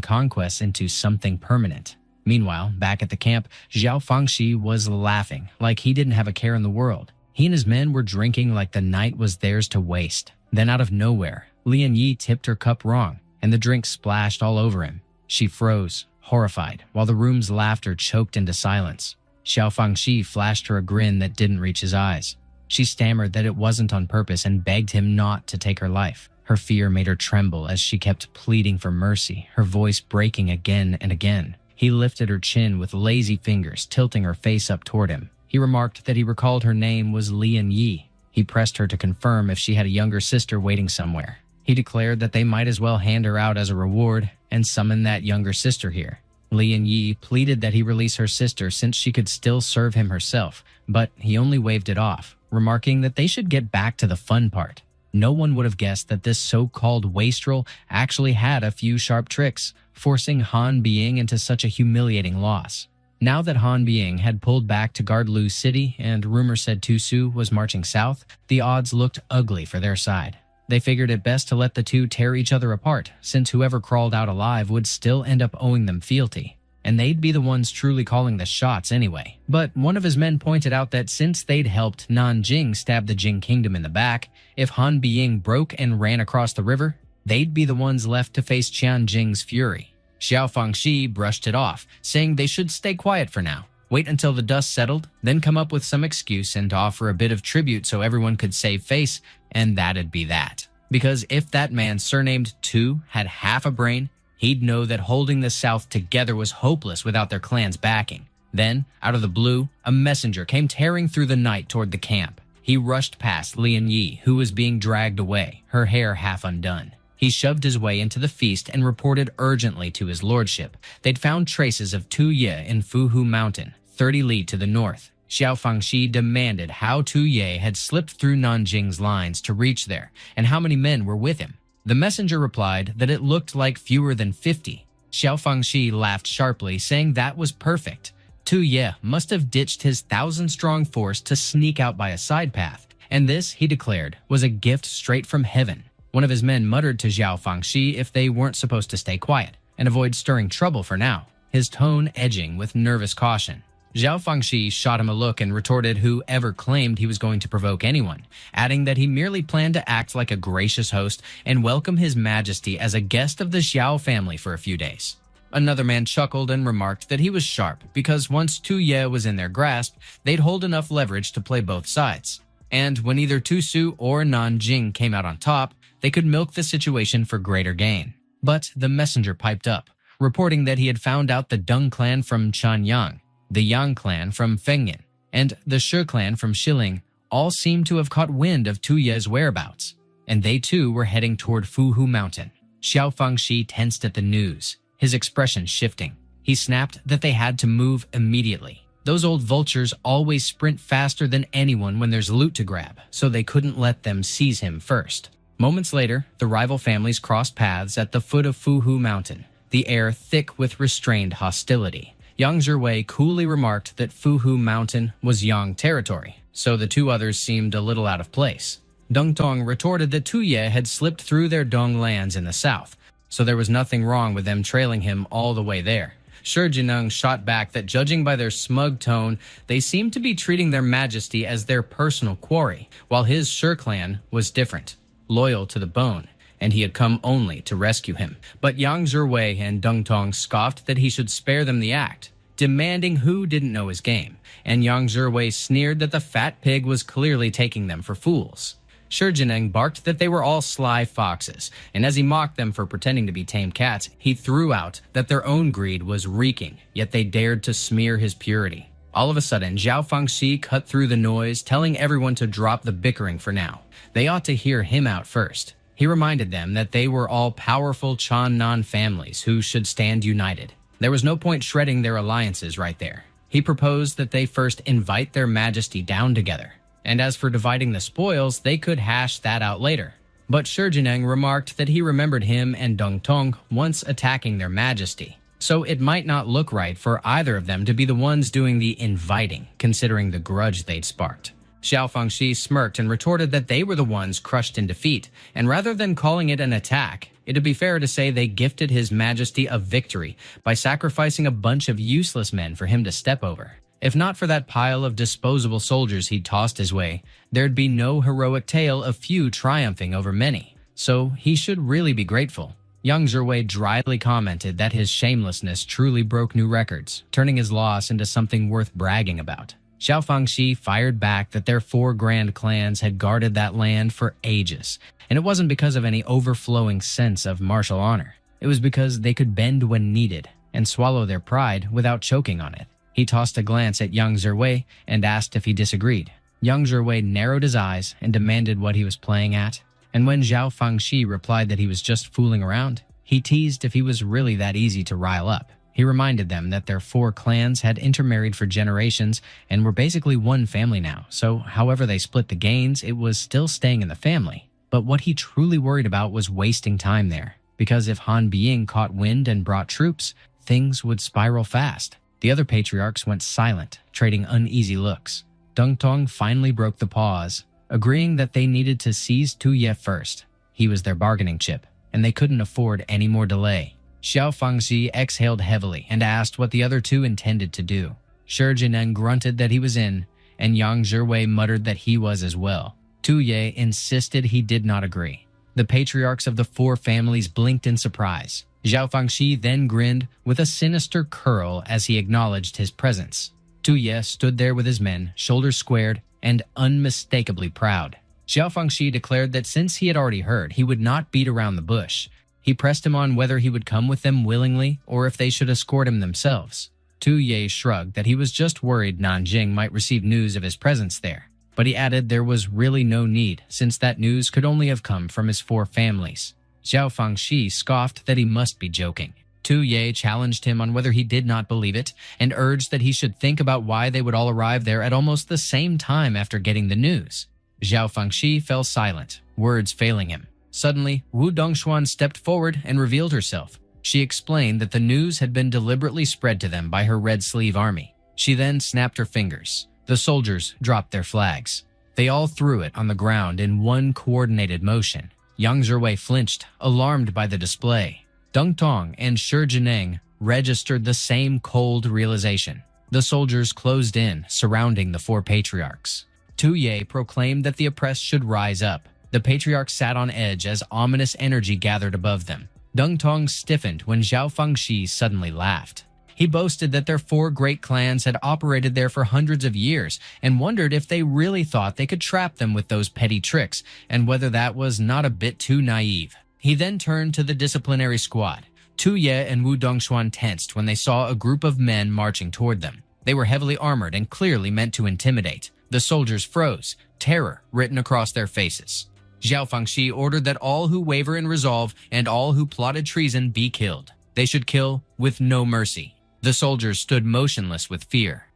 conquests into something permanent. Meanwhile, back at the camp, Xiao Fangxhi was laughing like he didn't have a care in the world. He and his men were drinking like the night was theirs to waste. Then out of nowhere, Lian Yi tipped her cup wrong, and the drink splashed all over him. She froze, horrified, while the room's laughter choked into silence. Xiao Fangxhi flashed her a grin that didn't reach his eyes. She stammered that it wasn't on purpose and begged him not to take her life. Her fear made her tremble as she kept pleading for mercy, her voice breaking again and again. He lifted her chin with lazy fingers, tilting her face up toward him. He remarked that he recalled her name was Lian Yi. He pressed her to confirm if she had a younger sister waiting somewhere. He declared that they might as well hand her out as a reward and summon that younger sister here. Lian Yi pleaded that he release her sister since she could still serve him herself, but he only waved it off, remarking that they should get back to the fun part. No one would have guessed that this so-called wastrel actually had a few sharp tricks, forcing Han Biying into such a humiliating loss. Now that Han Biying had pulled back to guard Lu City and rumor said Tu Su was marching south, the odds looked ugly for their side. They figured it best to let the two tear each other apart, since whoever crawled out alive would still end up owing them fealty, and they'd be the ones truly calling the shots anyway. But one of his men pointed out that since they'd helped Nanjing stab the Jing kingdom in the back, if Han Biying broke and ran across the river, they'd be the ones left to face Tianjing's fury. Xiao Fangxhi brushed it off, saying they should stay quiet for now. Wait until the dust settled, then come up with some excuse and offer a bit of tribute so everyone could save face, and that'd be that. Because if that man surnamed Tu had half a brain, he'd know that holding the South together was hopeless without their clan's backing. Then, out of the blue, a messenger came tearing through the night toward the camp. He rushed past Lian Yi, who was being dragged away, her hair half undone. He shoved his way into the feast and reported urgently to his lordship. They'd found traces of Tu Ye in Fuhu Mountain, 30 li to the north. Xiao Fangxhi demanded how Tu Ye had slipped through Nanjing's lines to reach there, and how many men were with him. The messenger replied that it looked like fewer than 50. Xiao Fangxhi laughed sharply, saying that was perfect. Tu Ye must have ditched his 1,000-strong force to sneak out by a side path, and this, he declared, was a gift straight from heaven. One of his men muttered to Xiao Fangxhi if they weren't supposed to stay quiet and avoid stirring trouble for now, his tone edging with nervous caution. Xiao Fangxhi shot him a look and retorted whoever claimed he was going to provoke anyone, adding that he merely planned to act like a gracious host and welcome his majesty as a guest of the Xiao family for a few days. Another man chuckled and remarked that he was sharp because once Tu Ye was in their grasp, they'd hold enough leverage to play both sides. And when either Tu Su or Nanjing came out on top, they could milk the situation for greater gain. But the messenger piped up, reporting that he had found out the Deng clan from Chanyang, the Yang clan from Fengyan, and the Shi clan from Shiling all seemed to have caught wind of Tu Ye's whereabouts, and they too were heading toward Fuhu Mountain. Xiao Fangxhi tensed at the news, his expression shifting. He snapped that they had to move immediately. Those old vultures always sprint faster than anyone when there's loot to grab, so they couldn't let them seize him first. Moments later, the rival families crossed paths at the foot of Fuhu Mountain, the air thick with restrained hostility. Yang Zhiwei coolly remarked that Fuhu Mountain was Yang territory, so the two others seemed a little out of place. Deng Tong retorted that Tu Ye had slipped through their Dong lands in the south, so there was nothing wrong with them trailing him all the way there. Shi Jineng shot back that judging by their smug tone, they seemed to be treating their majesty as their personal quarry, while his Shi clan was different, loyal to the bone, and he had come only to rescue him. But Yang Zhiwei and Deng Tong scoffed that he should spare them the act, demanding who didn't know his game, and Yang Zhiwei sneered that the fat pig was clearly taking them for fools. Shi Jineng barked that they were all sly foxes, and as he mocked them for pretending to be tame cats, he threw out that their own greed was reeking, yet they dared to smear his purity. All of a sudden, Xiao Fangxhi cut through the noise, telling everyone to drop the bickering for now. They ought to hear him out first. He reminded them that they were all powerful Chan Nan families who should stand united. There was no point shredding their alliances right there. He proposed that they first invite their majesty down together, and as for dividing the spoils, they could hash that out later. But Shi Jineng remarked that he remembered him and Deng Tong once attacking their majesty, so it might not look right for either of them to be the ones doing the inviting, considering the grudge they'd sparked. Xiao Fangxhi smirked and retorted that they were the ones crushed in defeat, and rather than calling it an attack, it'd be fair to say they gifted his majesty a victory by sacrificing a bunch of useless men for him to step over. If not for that pile of disposable soldiers he'd tossed his way, there'd be no heroic tale of few triumphing over many. So he should really be grateful. Yang Zhiwei dryly commented that his shamelessness truly broke new records, turning his loss into something worth bragging about. Xiao Fangxhi fired back that their 4 grand clans had guarded that land for ages, and it wasn't because of any overflowing sense of martial honor. It was because they could bend when needed and swallow their pride without choking on it. He tossed a glance at Yang Zhiwei and asked if he disagreed. Yang Zhiwei narrowed his eyes and demanded what he was playing at, and when Xiao Fangxhi replied that he was just fooling around, he teased if he was really that easy to rile up. He reminded them that their 4 clans had intermarried for generations and were basically one family now, so however they split the gains, it was still staying in the family. But what he truly worried about was wasting time there, because if Han Biying caught wind and brought troops, things would spiral fast. The other patriarchs went silent, trading uneasy looks. Deng Tong finally broke the pause, agreeing that they needed to seize Tu Ye first. He was their bargaining chip, and they couldn't afford any more delay. Xiao Fangxhi exhaled heavily and asked what the other 2 intended to do. Shi Jineng grunted that he was in, and Yang Zhiwei muttered that he was as well. Tu Ye insisted he did not agree. The patriarchs of the 4 families blinked in surprise. Xiao Fangxhi then grinned with a sinister curl as he acknowledged his presence. Tu Ye stood there with his men, shoulders squared and unmistakably proud. Xiao Fangxhi declared that since he had already heard, he would not beat around the bush. He pressed him on whether he would come with them willingly or if they should escort him themselves. Tu Ye shrugged that he was just worried Nanjing might receive news of his presence there, but he added there was really no need since that news could only have come from his 4 families. Xiao Fangxhi scoffed that he must be joking. Tu Ye challenged him on whether he did not believe it and urged that he should think about why they would all arrive there at almost the same time after getting the news. Xiao Fangxhi fell silent, words failing him. Suddenly, Wu Dongshuan stepped forward and revealed herself. She explained that the news had been deliberately spread to them by her Red Sleeve army. She then snapped her fingers. The soldiers dropped their flags. They all threw it on the ground in one coordinated motion. Yang Zhiwei flinched, alarmed by the display. Deng Tong and Shi Jineng registered the same cold realization. The soldiers closed in, surrounding the 4 patriarchs. Tu Ye proclaimed that the oppressed should rise up. The patriarchs sat on edge as ominous energy gathered above them. Deng Tong stiffened when Xiao Fangxhi suddenly laughed. He boasted that their 4 great clans had operated there for hundreds of years and wondered if they really thought they could trap them with those petty tricks and whether that was not a bit too naive. He then turned to the disciplinary squad. Tu Ye and Wu Dongshuan tensed when they saw a group of men marching toward them. They were heavily armored and clearly meant to intimidate. The soldiers froze, terror written across their faces. Xiao Fangxhi ordered that all who waver in resolve and all who plotted treason be killed. They should kill with no mercy. The soldiers stood motionless with fear.